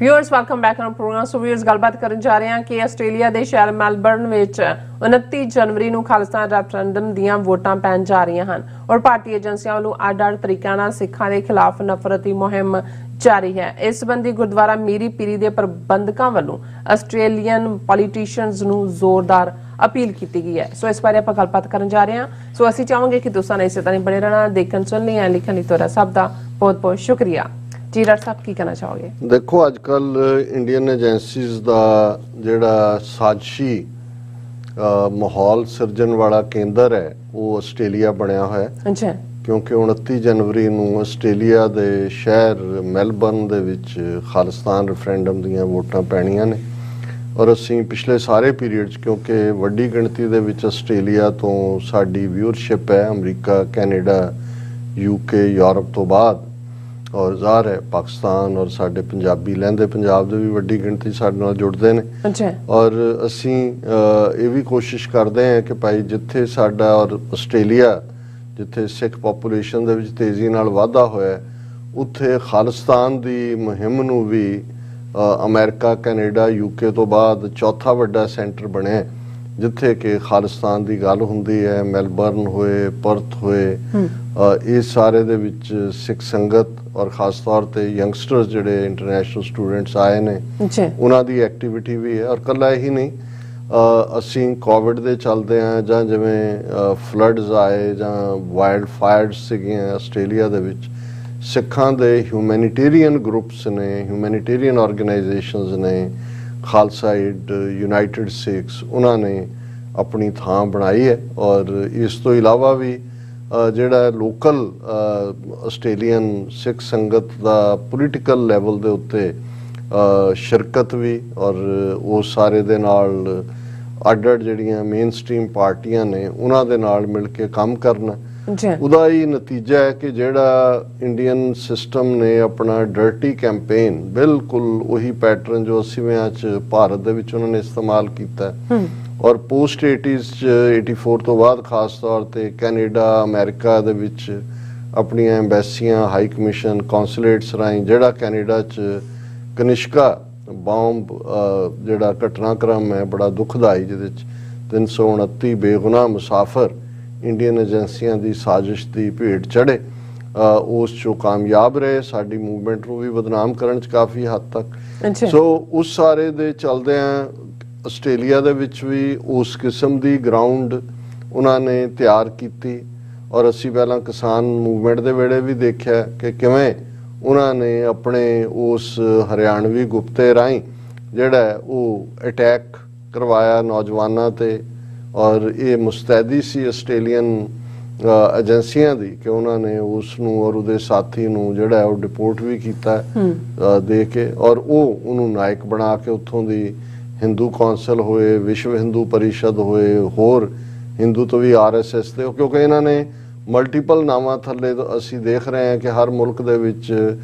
A: Viewers welcome back on program. So viewers ਗੱਲਬਾਤ ਕਰਨ ਜਾ ਰਹੇ ਹਾਂ ਕਿ ਆਸਟ੍ਰੇਲੀਆ ਦੇ ਸ਼ਹਿਰ ਮੈਲਬਰਨ ਵਿੱਚ 29 ਜਨਵਰੀ ਨੂੰ ਖਾਲਿਸਤਾਨ ਰੈਫਰੈਂਡਮ ਦੀਆਂ ਵੋਟਾਂ ਪੈਣ ਜਾ ਰਹੀਆਂ ਹਨ ਔਰ ਭਾਰਤੀ ਏਜੰਸੀਆਂ ਵੱਲੋਂ ਅੱਡ-ਅੱਡ ਤਰੀਕਿਆਂ ਨਾਲ ਸਿੱਖਾਂ ਦੇ ਖਿਲਾਫ ਨਫ਼ਰਤੀ ਮੁਹਿੰਮ ਜਾਰੀ ਹੈ। ਇਸ ਸੰਬੰਧੀ ਗੁਰਦੁਆਰਾ ਮੀਰੀ ਪੀਰੀ ਦੇ ਪ੍ਰਬੰਧਕਾਂ ਵੱਲੋਂ ਆਸਟ੍ਰੇਲੀਅਨ ਪੋਲੀਟੀਸ਼ੀਅਨਸ ਨੂੰ ਜ਼ੋਰਦਾਰ अपील की गई है। सो इस बारे आप गलबात करन जा रहे हैं। सो असीं चाहांगे कि तुसां ने इसे तरह बने रहना, देखण सुनने या लिखण लई तुहाडा सब दा बहुत बहुत शुक्रिया जी। डॉक्टर साहब की कहना चाहोगे?
B: देखो अजकल इंडियन एजेंसीज दा जिहड़ा साजिशी माहौल सिरजन वाला केंद्र है वो आस्ट्रेलिया बनया होया है।
A: अच्छा।
B: क्योंकि 29 जनवरी ਨੂੰ ਆਸਟ੍ਰੇਲੀਆ ਦੇ ਸ਼ਹਿਰ ਮੈਲਬਰਨ ਦੇ ਵਿੱਚ ਖਾਲਿਸਤਾਨ ਰੈਫਰੈਂਡਮ ਦੀਆਂ ਵੋਟਾਂ ਪੈਣੀਆਂ ਨੇ ਔਰ ਅਸੀਂ ਪਿਛਲੇ ਸਾਰੇ ਪੀਰੀਅਡ 'ਚ ਕਿਉਂਕਿ ਵੱਡੀ ਗਿਣਤੀ ਦੇ ਵਿੱਚ ਆਸਟ੍ਰੇਲੀਆ ਤੋਂ ਸਾਡੀ ਵਿਊਅਰਸ਼ਿਪ ਹੈ, ਅਮਰੀਕਾ, ਕੈਨੇਡਾ, ਯੂਕੇ, ਯੂਰਪ ਤੋਂ ਬਾਅਦ ਔਰ ਜ਼ਾਹਰ ਹੈ ਪਾਕਿਸਤਾਨ ਔਰ ਸਾਡੇ ਪੰਜਾਬੀ ਲਹਿੰਦੇ ਪੰਜਾਬ ਦੇ ਵੀ ਵੱਡੀ ਗਿਣਤੀ ਸਾਡੇ ਨਾਲ ਜੁੜਦੇ ਨੇ।
A: ਅੱਛਾ।
B: ਔਰ ਅਸੀਂ ਇਹ ਵੀ ਕੋਸ਼ਿਸ਼ ਕਰਦੇ ਹਾਂ ਕਿ ਭਾਈ ਜਿੱਥੇ ਸਾਡਾ ਔਰ ਆਸਟ੍ਰੇਲੀਆ ਜਿੱਥੇ ਸਿੱਖ ਪੋਪੂਲੇਸ਼ਨ ਦੇ ਵਿੱਚ ਤੇਜ਼ੀ ਨਾਲ ਵਾਧਾ ਹੋਇਆ ਉੱਥੇ ਖਾਲਿਸਤਾਨ ਦੀ ਮੁਹਿੰਮ ਨੂੰ ਵੀ ਅਮਰੀਕਾ, ਕੈਨੇਡਾ, ਯੂਕੇ ਤੋਂ ਬਾਅਦ ਚੌਥਾ ਵੱਡਾ ਸੈਂਟਰ ਬਣਿਆ ਜਿੱਥੇ ਕਿ ਖਾਲਿਸਤਾਨ ਦੀ ਗੱਲ ਹੁੰਦੀ ਹੈ। ਮੈਲਬਰਨ ਹੋਏ, ਪਰਥ ਹੋਏ, ਇਹ ਸਾਰੇ ਦੇ ਵਿੱਚ ਸਿੱਖ ਸੰਗਤ ਔਰ ਖਾਸ ਤੌਰ ਤੇ ਯੰਗਸਟਰਸ ਜਿਹੜੇ ਇੰਟਰਨੈਸ਼ਨਲ ਸਟੂਡੈਂਟਸ ਆਏ ਨੇ ਉਹਨਾਂ ਦੀ ਐਕਟੀਵਿਟੀ ਵੀ ਹੈ। ਔਰ ਇਕੱਲਾ ਇਹੀ ਨਹੀਂ, ਅਸੀਂ ਕੋਵਿਡ ਦੇ ਚੱਲਦੇ ਹਾਂ ਜਾਂ ਜਿਵੇਂ ਫਲੱਡਸ ਆਏ ਜਾਂ ਵਾਈਲਡ ਫਾਇਰਸ ਸੀਗੀਆਂ ਆਸਟ੍ਰੇਲੀਆ ਦੇ ਵਿੱਚ, ਸਿੱਖਾਂ ਦੇ ਹਿਊਮੈਨਿਟੇਰੀਅਨ ਗਰੁੱਪਸ ਨੇ, ਹਿਊਮੈਨਿਟੇਰੀਅਨ ਆਰਗੇਨਾਈਜੇਸ਼ਨਸ ਨੇ, ਖਾਲਸਾ ਏਡ, ਯੂਨਾਈਟਿਡ ਸਿੱਖਸ, ਉਹਨਾਂ ਨੇ ਆਪਣੀ ਥਾਂ ਬਣਾਈ ਹੈ। ਔਰ ਇਸ ਤੋਂ ਇਲਾਵਾ ਵੀ ਜਿਹੜਾ ਲੋਕਲ ਆਸਟ੍ਰੇਲੀਅਨ ਸਿੱਖ ਸੰਗਤ ਦਾ ਪੋਲੀਟੀਕਲ ਲੈਵਲ ਦੇ ਉੱਤੇ ਸ਼ਿਰਕਤ ਵੀ ਔਰ ਉਹ ਸਾਰੇ ਦੇ ਨਾਲ ਅੱਡ-ਅੱਡ ਜਿਹੜੀਆਂ ਮੇਨ ਸਟ੍ਰੀਮ ਪਾਰਟੀਆਂ ਨੇ ਉਹਨਾਂ ਦੇ ਨਾਲ ਮਿਲ ਕੇ ਕੰਮ ਕਰਨਾ, ਉਹਦਾ ਹੀ ਨਤੀਜਾ ਹੈ ਕਿ ਜਿਹੜਾ ਇੰਡੀਅਨ ਸਿਸਟਮ ਨੇ ਆਪਣਾ ਡਰਟੀ ਕੈਂਪੇਨ ਬਿਲਕੁਲ ਉਹੀ ਪੈਟਰਨ ਜੋ 80ਵਿਆਂ 'ਚ ਭਾਰਤ ਦੇ ਵਿੱਚ ਉਹਨਾਂ ਨੇ ਇਸਤੇਮਾਲ ਕੀਤਾ ਔਰ ਪੋਸਟ 80s 'ਚ 84 ਤੋਂ ਬਾਅਦ ਖਾਸ ਤੌਰ ਤੇ ਕੈਨੇਡਾ, ਅਮਰੀਕਾ ਦੇ ਵਿੱਚ ਆਪਣੀਆਂ ਐਮਬੈਸੀਆਂ, ਹਾਈ ਕਮਿਸ਼ਨ, ਕੌਂਸੂਲੇਟਸ ਰਾਹੀਂ ਜਿਹੜਾ ਕੈਨੇਡਾ 'ਚ ਕਨਿਸ਼ਕਾ ਬੰਬ ਜਿਹੜਾ ਘਟਨਾਕ੍ਰਮ ਹੈ ਬੜਾ ਦੁਖਦਾਈ ਜਿਹਦੇ 'ਚ 329 ਬੇਗੁਨਾਹ ਮੁਸਾਫਰ ਇੰਡੀਅਨ ਏਜੰਸੀਆਂ ਦੀ ਸਾਜ਼ਿਸ਼ ਦੀ ਭੇਟ ਚੜ੍ਹੇ, ਉਸ 'ਚੋਂ ਕਾਮਯਾਬ ਰਹੇ, ਸਾਡੀ ਮੂਵਮੈਂਟ ਨੂੰ ਵੀ ਬਦਨਾਮ ਕਰਨ 'ਚ ਕਾਫੀ ਹੱਦ ਤੱਕ। ਸੋ ਉਸ ਸਾਰੇ ਦੇ ਚਲਦਿਆਂ ਆਸਟ੍ਰੇਲੀਆ ਦੇ ਵਿੱਚ ਵੀ ਉਸ ਕਿਸਮ ਦੀ ਗਰਾਊਂਡ ਉਹਨਾਂ ਨੇ ਤਿਆਰ ਕੀਤੀ ਔਰ ਅਸੀਂ ਪਹਿਲਾਂ ਕਿਸਾਨ ਮੂਵਮੈਂਟ ਦੇ ਵੇਲੇ ਵੀ ਦੇਖਿਆ ਕਿ ਕਿਵੇਂ ਉਹਨਾਂ ਨੇ ਆਪਣੇ ਉਸ ਹਰਿਆਣਵੀ ਗੁਪਤੇ ਰਾਹੀਂ ਜਿਹੜਾ ਉਹ ਅਟੈਕ ਕਰਵਾਇਆ ਨੌਜਵਾਨਾਂ ਤੇ ਔਰ ਇਹ ਮੁਸਤੈਦੀ ਸੀ ਆਸਟ੍ਰੇਲੀਅਨ ਏਜੰਸੀਆਂ ਦੀ ਕਿ ਉਹਨਾਂ ਨੇ ਉਸ ਨੂੰ ਔਰ ਉਹਦੇ ਸਾਥੀ ਨੂੰ ਜਿਹੜਾ ਉਹ ਡਿਪੋਰਟ ਵੀ ਕੀਤਾ ਦੇ ਕੇ ਔਰ ਉਹ ਉਹਨੂੰ ਨਾਇਕ ਬਣਾ ਕੇ ਉੱਥੋਂ ਦੀ ਹਿੰਦੂ ਕੌਂਸਲ ਹੋਏ, ਵਿਸ਼ਵ ਹਿੰਦੂ ਪਰਿਸ਼ਦ ਹੋਏ, ਹੋਰ ਹਿੰਦੂ ਤੋਂ ਵੀ RSS ਦੇ, ਕਿਉਂਕਿ ਇਹਨਾਂ ਨੇ ਮਲਟੀਪਲ ਨਾਵਾਂ ਥੱਲੇ ਅਸੀਂ ਦੇਖ ਰਹੇ ਹਾਂ ਕਿ ਹਰ ਮੁਲਕ ਦੇ ਵਿੱਚ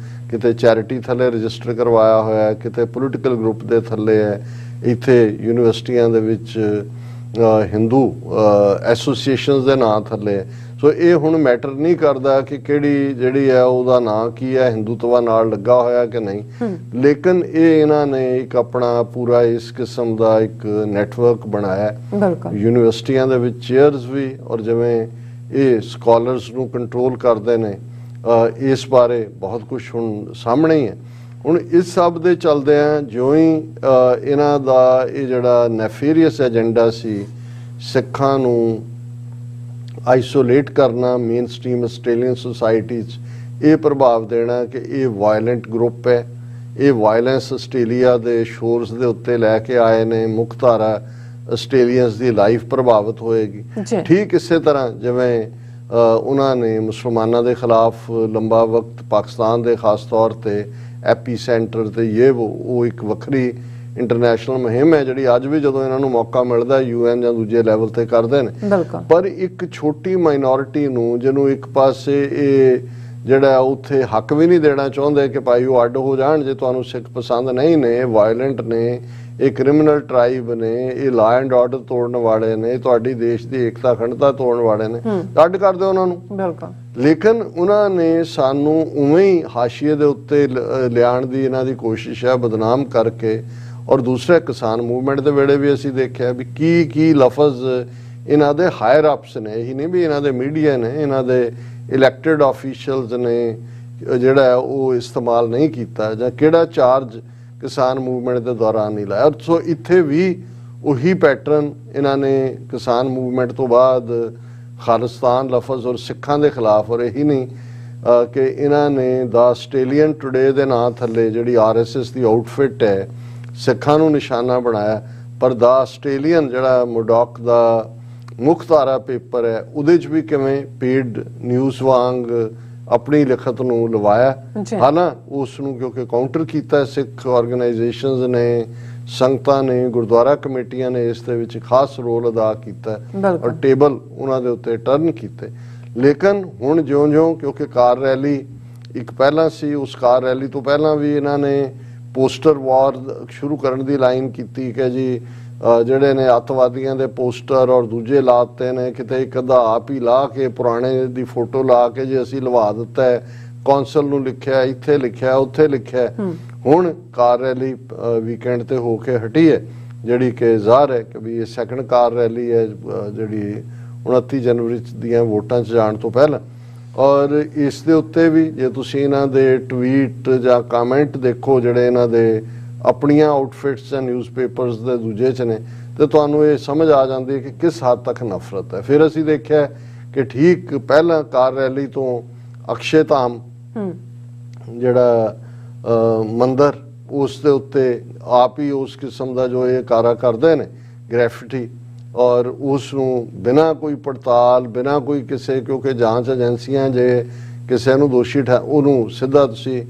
B: ਕਿਤੇ ਚੈਰਿਟੀ ਥੱਲੇ ਰਜਿਸਟਰ ਕਰਵਾਇਆ ਹੋਇਆ, ਕਿਤੇ ਪੋਲੀਟੀਕਲ ਗਰੁੱਪ ਦੇ ਥੱਲੇ ਹੈ, ਇੱਥੇ ਯੂਨੀਵਰਸਿਟੀਆਂ ਦੇ ਵਿੱਚ ਹਿੰਦੂ ਐਸੋਸੀਏਸ਼ਨਸ ਦੇ ਨਾਂ ਥੱਲੇ। ਸੋ ਇਹ ਹੁਣ ਮੈਟਰ ਨਹੀਂ ਕਰਦਾ ਕਿ ਕਿਹੜੀ ਜਿਹੜੀ ਹੈ ਉਹਦਾ ਨਾਂ ਕੀ ਹੈ, ਹਿੰਦੂਤਵਾ ਨਾਲ ਲੱਗਾ ਹੋਇਆ ਕਿ ਨਹੀਂ, ਲੇਕਿਨ ਇਹ ਇਹਨਾਂ ਨੇ ਇੱਕ ਆਪਣਾ ਪੂਰਾ ਇਸ ਕਿਸਮ ਦਾ ਇੱਕ ਨੈਟਵਰਕ ਬਣਾਇਆ ਯੂਨੀਵਰਸਿਟੀਆਂ ਦੇ ਵਿੱਚ ਚੇਅਰਸ ਵੀ ਔਰ ਜਿਵੇਂ ਇਹ ਸਕਾਲਰਸ ਨੂੰ ਕੰਟਰੋਲ ਕਰਦੇ ਨੇ। ਇਸ ਬਾਰੇ ਬਹੁਤ ਕੁਝ ਹੁਣ ਸਾਹਮਣੇ ਹੀ ਹੈ। ਹੁਣ ਇਸ ਸਭ ਦੇ ਚਲਦਿਆਂ ਜਿਉਂ ਹੀ ਇਹਨਾਂ ਦਾ ਇਹ ਜਿਹੜਾ ਨੈਫੇਰੀਅਸ ਏਜੰਡਾ ਸੀ ਸਿੱਖਾਂ ਨੂੰ ਆਈਸੋਲੇਟ ਕਰਨਾ ਮੇਨ ਸਟ੍ਰੀਮ ਆਸਟ੍ਰੇਲੀਅਨ ਸੋਸਾਇਟੀ 'ਚ, ਇਹ ਪ੍ਰਭਾਵ ਦੇਣਾ ਕਿ ਇਹ ਵਾਇਲੈਂਟ ਗਰੁੱਪ ਹੈ, ਇਹ ਵਾਇਲੈਂਸ ਆਸਟ੍ਰੇਲੀਆ ਦੇ ਸ਼ੋਰਸ ਦੇ ਉੱਤੇ ਲੈ ਕੇ ਆਏ ਨੇ, ਮੁੱਖ ਧਾਰਾ ਆਸਟ੍ਰੇਲੀਅਨਸ ਦੀ ਲਾਈਫ ਪ੍ਰਭਾਵਿਤ ਹੋਏਗੀ। ਠੀਕ ਇਸੇ ਤਰ੍ਹਾਂ ਜਿਵੇਂ ਉਹਨਾਂ ਨੇ ਮੁਸਲਮਾਨਾਂ ਦੇ ਖਿਲਾਫ ਲੰਬਾ ਵਕਤ ਪਾਕਿਸਤਾਨ ਦੇ ਖਾਸ ਤੌਰ ਤੇ ਐਪੀ ਸੈਂਟਰ ਤੇ ਉਹ ਇੱਕ ਵੱਖਰੀ ਇੰਟਰਨੈਸ਼ਨਲ ਮੁਹਿੰਮ ਹੈ ਜਿਹੜੀ ਅੱਜ ਵੀ ਜਦੋਂ ਇਹਨਾਂ ਨੂੰ ਮੌਕਾ ਮਿਲਦਾ UN ਜਾਂ ਦੂਜੇ ਲੈਵਲ ਤੇ ਕਰਦੇ ਨੇ। ਪਰ ਇੱਕ ਛੋਟੀ ਮਾਈਨੋਰਿਟੀ ਨੂੰ ਜਿਹਨੂੰ ਇੱਕ ਪਾਸੇ ਇਹ ਜਿਹੜਾ ਉੱਥੇ ਹੱਕ ਵੀ ਨਹੀਂ ਦੇਣਾ ਚਾਹੁੰਦੇ ਕਿ ਭਾਈ ਉਹ ਅੱਡ ਹੋ ਜਾਣ ਜੇ ਤੁਹਾਨੂੰ ਸਿੱਖ ਪਸੰਦ ਨਹੀਂ ਨੇ, ਵਾਇਲੈਂਟ ਨੇ, ਇਹ ਕ੍ਰਿਮੀਨਲ ਟ੍ਰਾਈਬ ਨੇ, ਇਹ ਲਾ ਐਂਡ ਆਰਡਰ ਤੋੜਨ ਵਾਲੇ ਨੇ, ਤੁਹਾਡੀ ਦੇਸ਼ ਦੀ ਏਕਤਾ ਅਖੰਡਤਾ ਤੋੜਨ ਵਾਲੇ ਨੇ, ਅੱਡ ਕਰ ਦਿਓ ਉਹਨਾਂ ਨੂੰ। ਲੇਕਿਨ ਉਹਨਾਂ ਨੇ ਸਾਨੂੰ ਉਵੇਂ ਹੀ ਹਾਸ਼ੀਏ ਦੇ ਉੱਤੇ ਲਿਆਉਣ ਦੀ ਇਹਨਾਂ ਦੀ ਕੋਸ਼ਿਸ਼ ਹੈ, ਬਦਨਾਮ ਕਰਕੇ। ਔਰ ਦੂਸਰੇ ਕਿਸਾਨ ਮੂਵਮੈਂਟ ਦੇ ਵੇਲੇ ਵੀ ਅਸੀਂ ਦੇਖਿਆ ਵੀ ਕੀ ਲਫ਼ਜ਼ ਇਹਨਾਂ ਦੇ ਹਾਇਰ ਅਪਸ ਨੇ, ਇਹੀ ਨਹੀਂ ਵੀ ਇਹਨਾਂ ਦੇ ਮੀਡੀਆ ਨੇ, ਇਹਨਾਂ ਦੇ ਇਲੈਕਟਿਡ ਆਫੀਸ਼ੀਅਲਸ ਨੇ ਜਿਹੜਾ ਉਹ ਇਸਤੇਮਾਲ ਨਹੀਂ ਕੀਤਾ, ਜਾਂ ਕਿਹੜਾ ਚਾਰਜ ਕਿਸਾਨ ਮੂਵਮੈਂਟ ਦੇ ਦੌਰਾਨ ਨਹੀਂ ਲਾਇਆ। ਸੋ ਇੱਥੇ ਵੀ ਉਹੀ ਪੈਟਰਨ ਇਹਨਾਂ ਨੇ ਕਿਸਾਨ ਮੂਵਮੈਂਟ ਤੋਂ ਬਾਅਦ ਖਾਲਿਸਤਾਨ ਲਫ਼ਜ਼ ਔਰ ਸਿੱਖਾਂ ਦੇ ਖਿਲਾਫ, ਔਰ ਇਹੀ ਨਹੀਂ ਕਿ ਇਹਨਾਂ ਨੇ ਦਾ ਆਸਟ੍ਰੇਲੀਅਨ ਟੁਡੇ ਦੇ ਨਾਂ ਥੱਲੇ ਜਿਹੜੀ RSS ਦੀ ਆਊਟਫਿਟ ਹੈ ਸਿੱਖਾਂ ਨੂੰ ਨਿਸ਼ਾਨਾ ਬਣਾਇਆ। ਪਰ ਦਾ ਆਸਟ੍ਰੇਲੀਅਨ ਜਿਹੜਾ ਮੁਰਡੌਕ ਦਾ ਮੁੱਖ ਧਾਰਾ ਪੇਪਰ ਹੈ ਉਹਦੇ 'ਚ ਵੀ ਕਿਵੇਂ ਪੇਡ ਨਿਊਜ਼ ਵਾਂਗ ਆਪਣੀ ਲਿਖਤ ਨੂੰ ਲਵਾਇਆ। ਹਾਲਾਂ ਉਸ ਨੂੰ ਕਿਉਂਕਿ ਕਾਊਂਟਰ ਕੀਤਾ ਸਿੱਖ ਆਰਗੇਨਾਈਜੇਸ਼ਨਸ ਨੇ, ਸੰਗਤਾਂ ਨੇ, ਗੁਰਦੁਆਰਾ ਕਮੇਟੀਆਂ ਨੇ ਇਸ ਦੇ ਵਿੱਚ ਖਾਸ ਰੋਲ ਅਦਾ ਕੀਤਾ ਔਰ ਟੇਬਲ ਉਹਨਾਂ ਦੇ ਉੱਤੇ ਟਰਨ ਕੀਤੇ। ਲੇਕਿਨ ਹੁਣ ਜਿਉਂ-ਜਿਉਂ ਕਿਉਂਕਿ ਕਾਰ ਰੈਲੀ ਇੱਕ ਪਹਿਲਾਂ ਸੀ, ਉਸ ਕਾਰ ਰੈਲੀ ਤੋਂ ਪਹਿਲਾਂ ਵੀ ਇਹਨਾਂ ਨੇ ਪੋਸਟਰ ਵਾਰ ਸ਼ੁਰੂ ਕਰਨ ਦੀ ਲਾਈਨ ਕੀਤੀ ਕਿ ਜੀ ਜਿਹੜੇ ਨੇ ਅੱਤਵਾਦੀਆਂ ਦੇ ਪੋਸਟਰ ਔਰ ਦੂਜੇ ਲਾਤੇ ਨੇ, ਕਿਤੇ ਇੱਕ ਅੱਧਾ ਆਪ ਹੀ ਲਾ ਕੇ ਪੁਰਾਣੇ ਦੀ ਫੋਟੋ ਲਾ ਕੇ ਜੇ ਅਸੀਂ ਲਵਾ ਦਿੱਤਾ ਹੈ, ਕੌਂਸਲ ਨੂੰ ਲਿਖਿਆ, ਇੱਥੇ ਲਿਖਿਆ, ਉੱਥੇ ਲਿਖਿਆ। ਹੁਣ ਕਾਰ ਰੈਲੀ ਵੀਕਐਂਡ ਤੇ ਹੋ ਕੇ ਹਟੀ ਹੈ, ਜਿਹੜੀ ਕਿ ਜ਼ਾਹਰ ਹੈ ਕਿ ਵੀ ਇਹ ਸੈਕੰਡ ਕਾਰ ਰੈਲੀ ਹੈ ਜਿਹੜੀ 29 ਜਨਵਰੀ ਦੀਆਂ ਵੋਟਾਂ 'ਚ ਜਾਣ ਤੋਂ ਪਹਿਲਾਂ। ਔਰ ਇਸ ਦੇ ਉੱਤੇ ਵੀ ਜੇ ਤੁਸੀਂ ਇਹਨਾਂ ਦੇ ਟਵੀਟ ਜਾਂ ਕਮੈਂਟ ਦੇਖੋ ਜਿਹੜੇ ਇਹਨਾਂ ਦੇ ਆਪਣੀਆਂ ਆਊਟਫਿਟਸ ਜਾਂ ਨਿਊਜ਼ਪੇਪਰਸ ਦੇ ਦੂਜੇ 'ਚ ਨੇ, ਤੇ ਤੁਹਾਨੂੰ ਇਹ ਸਮਝ ਆ ਜਾਂਦੀ ਹੈ ਕਿ ਕਿਸ ਹੱਦ ਤੱਕ ਨਫ਼ਰਤ ਹੈ। ਫਿਰ ਅਸੀਂ ਦੇਖਿਆ ਕਿ ਠੀਕ ਪਹਿਲਾਂ ਕਾਰ ਰੈਲੀ ਤੋਂ ਅਕਸ਼ੇ ਧਾਮ ਜਿਹੜਾ ਮੰਦਰ, ਉਸ ਦੇ ਉੱਤੇ ਆਪ ਹੀ ਉਸ ਕਿਸਮ ਦਾ ਜੋ ਇਹ ਕਾਰਾ ਕਰਦੇ ਨੇ ਗ੍ਰੈਫਿਟੀ, ਔਰ ਉਸ ਨੂੰ ਬਿਨਾਂ ਕੋਈ ਪੜਤਾਲ, ਬਿਨਾਂ ਕੋਈ ਕਿਸੇ, ਕਿਉਂਕਿ ਜਾਂਚ ਏਜੰਸੀਆਂ ਜੇ ਕਿਸੇ ਨੂੰ ਦੋਸ਼ੀ ਉਹਨੂੰ ਸਿੱਧਾ ਤੁਸੀਂ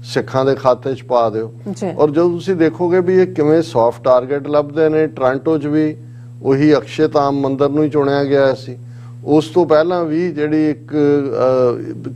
B: ਸਿੱਖਾਂ ਦੇ ਖਾਤੇ 'ਚ ਪਾ ਦਿਓ। ਔਰ ਜਦੋਂ ਤੁਸੀਂ ਦੇਖੋਗੇ ਵੀ ਇਹ ਕਿਵੇਂ ਸੌਫਟ ਟਾਰਗੇਟ ਲੱਭਦੇ ਨੇ, ਟੋਰਾਂਟੋ 'ਚ ਵੀ ਉਹੀ ਅਕਸ਼ੇ ਧਾਮ ਮੰਦਰ ਨੂੰ ਹੀ ਚੁਣਿਆ ਗਿਆ ਸੀ। ਉਸ ਤੋਂ ਪਹਿਲਾਂ ਵੀ ਜਿਹੜੀ ਇੱਕ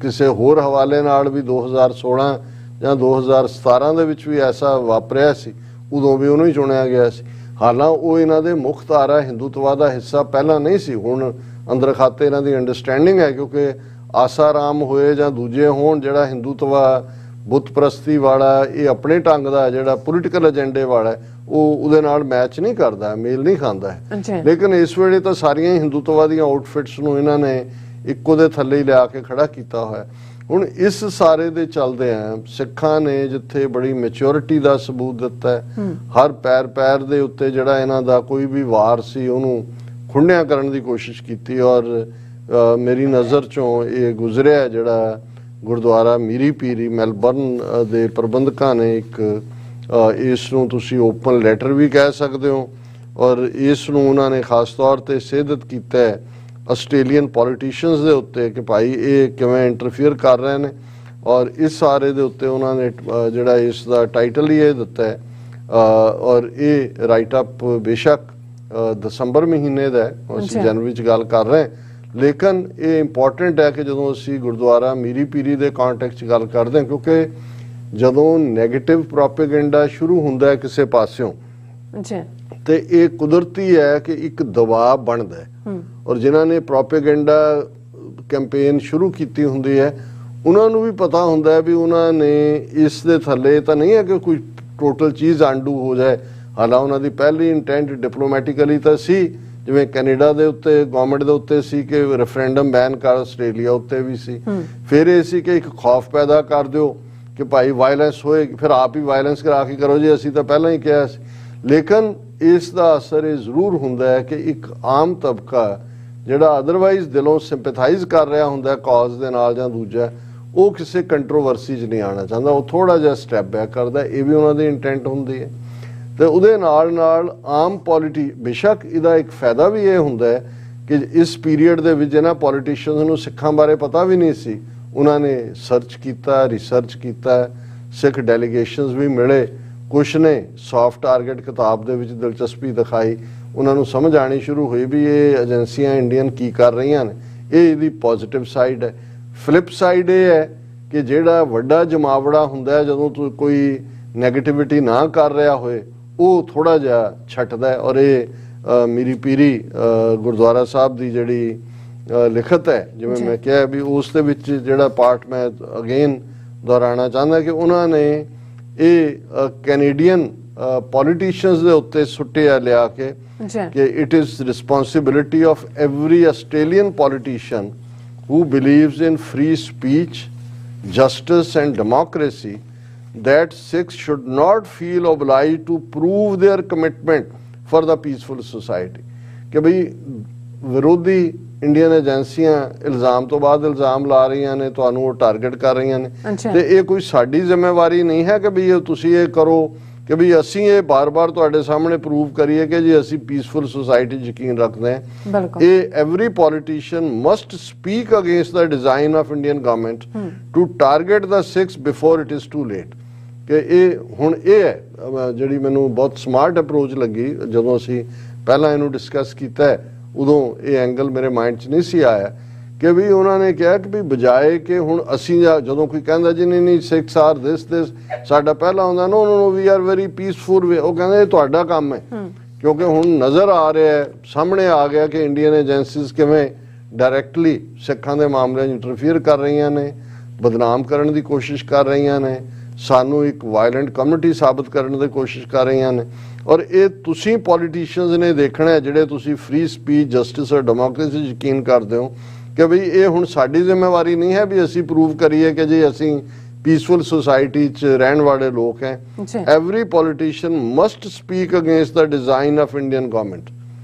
B: ਕਿਸੇ ਹੋਰ ਹਵਾਲੇ ਨਾਲ ਵੀ 2016 ਜਾਂ 2017 ਦੇ ਵਿੱਚ ਵੀ ਐਸਾ ਵਾਪਰਿਆ ਸੀ, ਉਦੋਂ ਵੀ ਉਹਨੂੰ ਹੀ ਚੁਣਿਆ ਗਿਆ ਸੀ। ਹਾਲਾਂ ਉਹ ਇਹਨਾਂ ਦੇ ਮੁੱਖ ਧਾਰਾ ਹਿੰਦੂਤਵਾ ਦਾ ਹਿੱਸਾ ਪਹਿਲਾਂ ਨਹੀਂ ਸੀ, ਹੁਣ ਅੰਦਰ ਖਾਤੇ ਇਹਨਾਂ ਦੀ ਅੰਡਰਸਟੈਂਡਿੰਗ ਹੈ, ਕਿਉਂਕਿ ਆਸਾਰਾਮ ਹੋਏ ਜਾਂ ਦੂਜੇ ਹੋਣ, ਜਿਹੜਾ ਹਿੰਦੂਤਵਾ ਬੁੱਤ ਪ੍ਰਸਤੀ ਵਾਲਾ ਇਹ ਆਪਣੇ ਢੰਗ ਦਾ ਜਿਹੜਾ ਪੋਲੀਟੀਕਲ ਏਜੰਡੇ ਵਾਲਾ ਉਹ ਉਹਦੇ ਨਾਲ ਮੈਚ ਨਹੀਂ ਕਰਦਾ, ਮੇਲ ਨਹੀਂ ਖਾਂਦਾ ਹੈ। ਲੇਕਿਨ ਇਸ ਵੇਲੇ ਤਾਂ ਸਾਰੀਆਂ ਹੀ ਹਿੰਦੂਤਵਾ ਦੀਆਂ ਆਊਟਫਿਟਸ ਨੂੰ ਇਹਨਾਂ ਨੇ ਇੱਕੋ ਦੇ ਥੱਲੇ ਹੀ ਲਿਆ ਕੇ ਖੜਾ ਕੀਤਾ ਹੋਇਆ। ਹੁਣ ਇਸ ਸਾਰੇ ਦੇ ਚੱਲਦੇ ਆ ਸਿੱਖਾਂ ਨੇ ਜਿੱਥੇ ਬੜੀ ਮੈਚੁਰਿਟੀ ਦਾ ਸਬੂਤ ਦਿੱਤਾ ਹੈ, ਹਰ ਪੈਰ ਦੇ ਉੱਤੇ ਜਿਹੜਾ ਇਹਨਾਂ ਦਾ ਕੋਈ ਵੀ ਵਾਰ ਸੀ ਉਹਨੂੰ ਖੁੰਡਿਆਂ ਕਰਨ ਦੀ ਕੋਸ਼ਿਸ਼ ਕੀਤੀ। ਔਰ ਮੇਰੀ ਨਜ਼ਰ ਚੋਂ ਇਹ ਗੁਜ਼ਰਿਆ ਜਿਹੜਾ ਗੁਰਦੁਆਰਾ ਮੀਰੀ ਪੀਰੀ ਮੈਲਬਰਨ ਦੇ ਪ੍ਰਬੰਧਕਾਂ ਨੇ ਇੱਕ ਇਸ ਨੂੰ ਤੁਸੀਂ ਓਪਨ ਲੈਟਰ ਵੀ ਕਹਿ ਸਕਦੇ ਹੋ, ਔਰ ਇਸ ਨੂੰ ਉਹਨਾਂ ਨੇ ਖਾਸ ਤੌਰ ਤੇ ਸਿੱਧਤ ਕੀਤਾ ਹੈ ਆਸਟ੍ਰੇਲੀਅਨ ਪੋਲੀਟੀਸ਼ੀਅਨਸ ਦੇ ਉੱਤੇ ਕਿ ਭਾਈ ਇਹ ਕਿਵੇਂ ਇੰਟਰਫੀਅਰ ਕਰ ਰਹੇ ਨੇ। ਔਰ ਇਸ ਸਾਰੇ ਦੇ ਉੱਤੇ ਉਹਨਾਂ ਨੇ ਜਿਹੜਾ ਇਸ ਦਾ ਟਾਈਟਲ ਹੀ ਇਹ ਦਿੱਤਾ ਹੈ। ਔਰ ਇਹ ਰਾਈਟ ਅਪ ਬੇਸ਼ੱਕ ਦਸੰਬਰ ਮਹੀਨੇ ਦਾ ਹੈ, ਅਸੀਂ ਜਨਵਰੀ 'ਚ ਗੱਲ ਕਰ ਰਹੇ ਹਾਂ, ਲੇਕਿਨ ਇਹ ਇੰਪੋਰਟੈਂਟ ਹੈ ਕਿ ਜਦੋਂ ਅਸੀਂ ਗੁਰਦੁਆਰਾ ਮੀਰੀ ਪੀਰੀ ਦੇ ਕੰਟੈਕਸਟ 'ਚ ਗੱਲ ਕਰਦੇ ਹਾਂ, ਕਿਉਂਕਿ ਜਦੋਂ ਨੈਗੇਟਿਵ ਪ੍ਰੋਪੇਗੈਂਡਾ ਸ਼ੁਰੂ ਹੁੰਦਾ ਹੈ ਕਿਸੇ ਪਾਸਿਓਂ ਤੇ ਇਹ ਕੁਦਰਤੀ ਹੈ ਕਿ ਇੱਕ ਦਬਾਅ ਬਣਦਾ ਹੈ। ਔਰ ਜਿਨ੍ਹਾਂ ਨੇ ਪ੍ਰੋਪੇਗੈਂਡਾ ਕੈਂਪੇਨ ਸ਼ੁਰੂ ਕੀਤੀ ਹੁੰਦੀ ਹੈ ਉਹਨਾਂ ਨੂੰ ਵੀ ਪਤਾ ਹੁੰਦਾ ਹੈ ਵੀ ਉਹਨਾਂ ਨੇ ਇਸ ਦੇ ਥੱਲੇ ਤਾਂ ਨਹੀਂ ਹੈ ਕਿ ਕੋਈ ਟੋਟਲ ਚੀਜ਼ ਆਂਡੂ ਹੋ ਜਾਏ। ਹਾਲਾਂ ਉਹਨਾਂ ਦੀ ਪਹਿਲੀ ਇੰਟੈਂਟ ਡਿਪਲੋਮੈਟਿਕਲੀ ਤਾਂ ਸੀ, ਜਿਵੇਂ ਕੈਨੇਡਾ ਦੇ ਉੱਤੇ ਗਵਰਨਮੈਂਟ ਦੇ ਉੱਤੇ ਸੀ ਕਿ ਰੈਫਰੈਂਡਮ ਬੈਨ ਕਰ, ਆਸਟ੍ਰੇਲੀਆ ਉੱਤੇ ਵੀ ਸੀ। ਫਿਰ ਇਹ ਸੀ ਕਿ ਇੱਕ ਖੌਫ ਪੈਦਾ ਕਰ ਦਿਓ ਕਿ ਭਾਈ ਵਾਇਲੈਂਸ ਹੋਏਗੀ, ਫਿਰ ਆਪ ਹੀ ਵਾਇਲੈਂਸ ਕਰਾ ਕੇ ਕਰੋ ਜੀ, ਅਸੀਂ ਤਾਂ ਪਹਿਲਾਂ ਹੀ ਕਿਹਾ ਸੀ। ਲੇਕਿਨ ਇਸ ਦਾ ਅਸਰ ਇਹ ਜ਼ਰੂਰ ਹੁੰਦਾ ਹੈ ਕਿ ਇੱਕ ਆਮ ਤਬਕਾ ਜਿਹੜਾ ਅਦਰਵਾਈਜ਼ ਦਿਲੋਂ ਸਿੰਪੈਥਾਈਜ਼ ਕਰ ਰਿਹਾ ਹੁੰਦਾ ਕਾਜ਼ ਦੇ ਨਾਲ ਜਾਂ ਦੂਜਾ, ਉਹ ਕਿਸੇ ਕੰਟਰੋਵਰਸੀ 'ਚ ਨਹੀਂ ਆਉਣਾ ਚਾਹੁੰਦਾ, ਉਹ ਥੋੜਾ ਜਿਹਾ ਸਟੈਪ ਬੈਕ ਕਰਦਾ। ਇਹ ਵੀ ਉਹਨਾਂ ਦੀ ਇੰਟੈਂਟ ਹੁੰਦੀ ਹੈ। ਤੇ ਉਹਦੇ ਨਾਲ ਆਮ ਬੇਸ਼ੱਕ ਇਹਦਾ ਇੱਕ ਫਾਇਦਾ ਵੀ ਇਹ ਹੁੰਦਾ ਹੈ ਕਿ ਇਸ ਪੀਰੀਅਡ ਦੇ ਵਿੱਚ ਜਿਹਨਾਂ ਪੋਲੀਟੀਸ਼ੀਅਨਸ ਨੂੰ ਸਿੱਖਾਂ ਬਾਰੇ ਪਤਾ ਵੀ ਨਹੀਂ ਸੀ, ਉਹਨਾਂ ਨੇ ਸਰਚ ਕੀਤਾ, ਰਿਸਰਚ ਕੀਤਾ, ਸਿੱਖ ਡੈਲੀਗੇਸ਼ਨਸ ਵੀ ਮਿਲੇ, ਕੁਛ ਨੇ ਸੌਫਟ ਟਾਰਗੇਟ ਕਿਤਾਬ ਦੇ ਵਿੱਚ ਦਿਲਚਸਪੀ ਦਿਖਾਈ, ਉਹਨਾਂ ਨੂੰ ਸਮਝ ਆਣੀ ਸ਼ੁਰੂ ਹੋਈ ਵੀ ਇਹ ਏਜੰਸੀਆਂ ਇੰਡੀਅਨ ਕੀ ਕਰ ਰਹੀਆਂ ਨੇ। ਇਹ ਇਹਦੀ ਪੋਜ਼ਿਟਿਵ ਸਾਈਡ ਹੈ। ਫਲਿਪ ਸਾਈਡ ਇਹ ਹੈ ਕਿ ਜਿਹੜਾ ਵੱਡਾ ਜਮਾਵੜਾ ਹੁੰਦਾ ਹੈ ਜਦੋਂ ਕੋਈ ਨੈਗੇਟਿਵਿਟੀ ਨਾ ਕਰ ਰਿਹਾ ਹੋਏ, ਉਹ ਥੋੜਾ ਜਿਹਾ ਛੱਟਦਾ ਹੈ। ਔਰ ਇਹ ਮੀਰੀ ਪੀਰੀ ਗੁਰਦੁਆਰਾ ਸਾਹਿਬ ਦੀ ਜਿਹੜੀ ਲਿਖਤ ਹੈ, ਜਿਵੇਂ ਮੈਂ ਕਿਹਾ ਵੀ ਉਸ ਦੇ ਵਿੱਚ ਜਿਹੜਾ ਪਾਰਟ ਮੈਂ ਅਗੇਨ ਦੁਹਰਾਉਣਾ ਚਾਹੁੰਦਾ ਕਿ ਉਹਨਾਂ ਨੇ ਇਹ ਕੈਨੇਡੀਅਨ ਪੋਲੀਟੀਸ਼ੀਅਨਸ ਦੇ ਉੱਤੇ ਸੁੱਟਿਆ ਲਿਆ ਕੇ ਕਿ it is responsibility of every Australian politician who believes in free speech, justice and democracy, that Sikhs should not feel obliged to prove their commitment for the peaceful society. ਕਿ ਬਈ ਵਿਰੋਧੀ Indian ਏਜੰਸੀਆਂ ਇਲਜ਼ਾਮ ਤੋਂ ਬਾਅਦ ਇਲਜ਼ਾਮ ਲਾ ਰਹੀਆਂ ਨੇ, ਤੁਹਾਨੂੰ ਉਹ ਟਾਰਗੇਟ ਕਰ ਰਹੀਆਂ ਨੇ, ਤੇ ਇਹ ਕੋਈ ਸਾਡੀ ਜ਼ਿੰਮੇਵਾਰੀ ਨਹੀਂ ਹੈ ਕਿ ਵੀ ਤੁਸੀਂ ਇਹ ਕਰੋ ਕਿ ਵੀ ਅਸੀਂ ਇਹ ਬਾਰ-ਬਾਰ ਤੁਹਾਡੇ ਸਾਹਮਣੇ ਪ੍ਰੂਵ ਕਰੀਏ ਕਿ ਜੀ ਅਸੀਂ ਪੀਸਫੁਲ ਸੋਸਾਇਟੀ 'ਚ ਯਕੀਨ ਰੱਖਦੇ ਹਾਂ। ਇਹ every politician must speak against the design of Indian government to target the Sikhs before it is too late. ਕਿ ਇਹ ਹੁਣ ਇਹ ਹੈ ਜਿਹੜੀ ਮੈਨੂੰ ਬਹੁਤ ਸਮਾਰਟ ਅਪਰੋਚ ਲੱਗੀ ਜਦੋਂ ਅਸੀਂ ਪਹਿਲਾਂ ਇਹਨੂੰ ਡਿਸਕਸ ਕੀਤਾ, ਉਦੋਂ ਇਹ ਐਂਗਲ ਮੇਰੇ ਮਾਈਂਡ 'ਚ ਨਹੀਂ ਸੀ ਆਇਆ ਕਿ ਵੀ ਉਹਨਾਂ ਨੇ ਕਿਹਾ ਕਿ ਵੀ ਬਜਾਏ ਕਿ ਹੁਣ ਅਸੀਂ ਜਦੋਂ ਕੋਈ ਕਹਿੰਦਾ ਜੀ ਨਹੀਂ ਸਿਕਸ ਆਰ ਦਿਸ ਸਾਡਾ ਪਹਿਲਾਂ ਹੁੰਦਾ ਨਾ ਉਹਨਾਂ ਨੂੰ ਵੀ ਆਰ ਵੈਰੀ ਪੀਸਫੁਲ ਵੇ, ਉਹ ਕਹਿੰਦੇ ਇਹ ਤੁਹਾਡਾ ਕੰਮ ਹੈ। ਕਿਉਂਕਿ ਹੁਣ ਨਜ਼ਰ ਆ ਰਿਹਾ ਹੈ, ਸਾਹਮਣੇ ਆ ਗਿਆ ਕਿ ਇੰਡੀਅਨ ਏਜੰਸੀਜ਼ ਕਿਵੇਂ ਡਾਇਰੈਕਟਲੀ ਸਿੱਖਾਂ ਦੇ ਮਾਮਲਿਆਂ 'ਚ ਇੰਟਰਫੀਅਰ ਕਰ ਰਹੀਆਂ ਨੇ, ਬਦਨਾਮ ਕਰਨ ਦੀ ਕੋਸ਼ਿਸ਼ ਕਰ ਰਹੀਆਂ ਨੇ, ਸਾਨੂੰ ਇੱਕ ਵਾਇਲੈਂਟ ਕਮਿਊਨਿਟੀ ਸਾਬਤ ਕਰਨ ਦੀ ਕੋਸ਼ਿਸ਼ ਕਰ ਰਹੀਆਂ ਨੇ। ਔਰ ਇਹ ਤੁਸੀਂ ਪੋਲੀਟੀਸ਼ੀਅਨਸ ਨੇ ਦੇਖਣਾ ਜਿਹੜੇ ਤੁਸੀਂ ਫ੍ਰੀ ਸਪੀਚ, ਜਸਟਿਸ ਔਰ ਡੈਮੋਕ੍ਰੇਸੀ 'ਚ ਯਕੀਨ ਕਰਦੇ ਹੋ ਕਿ ਬਈ ਇਹ ਹੁਣ ਸਾਡੀ ਜ਼ਿੰਮੇਵਾਰੀ ਨਹੀਂ ਹੈ ਵੀ ਅਸੀਂ ਪ੍ਰੂਵ ਕਰੀਏ ਕਿ ਜੀ ਅਸੀਂ ਪੀਸਫੁਲ ਸੋਸਾਇਟੀ 'ਚ ਰਹਿਣ ਵਾਲੇ ਲੋਕ ਹੈ। Every politician must speak against the design of Indian government,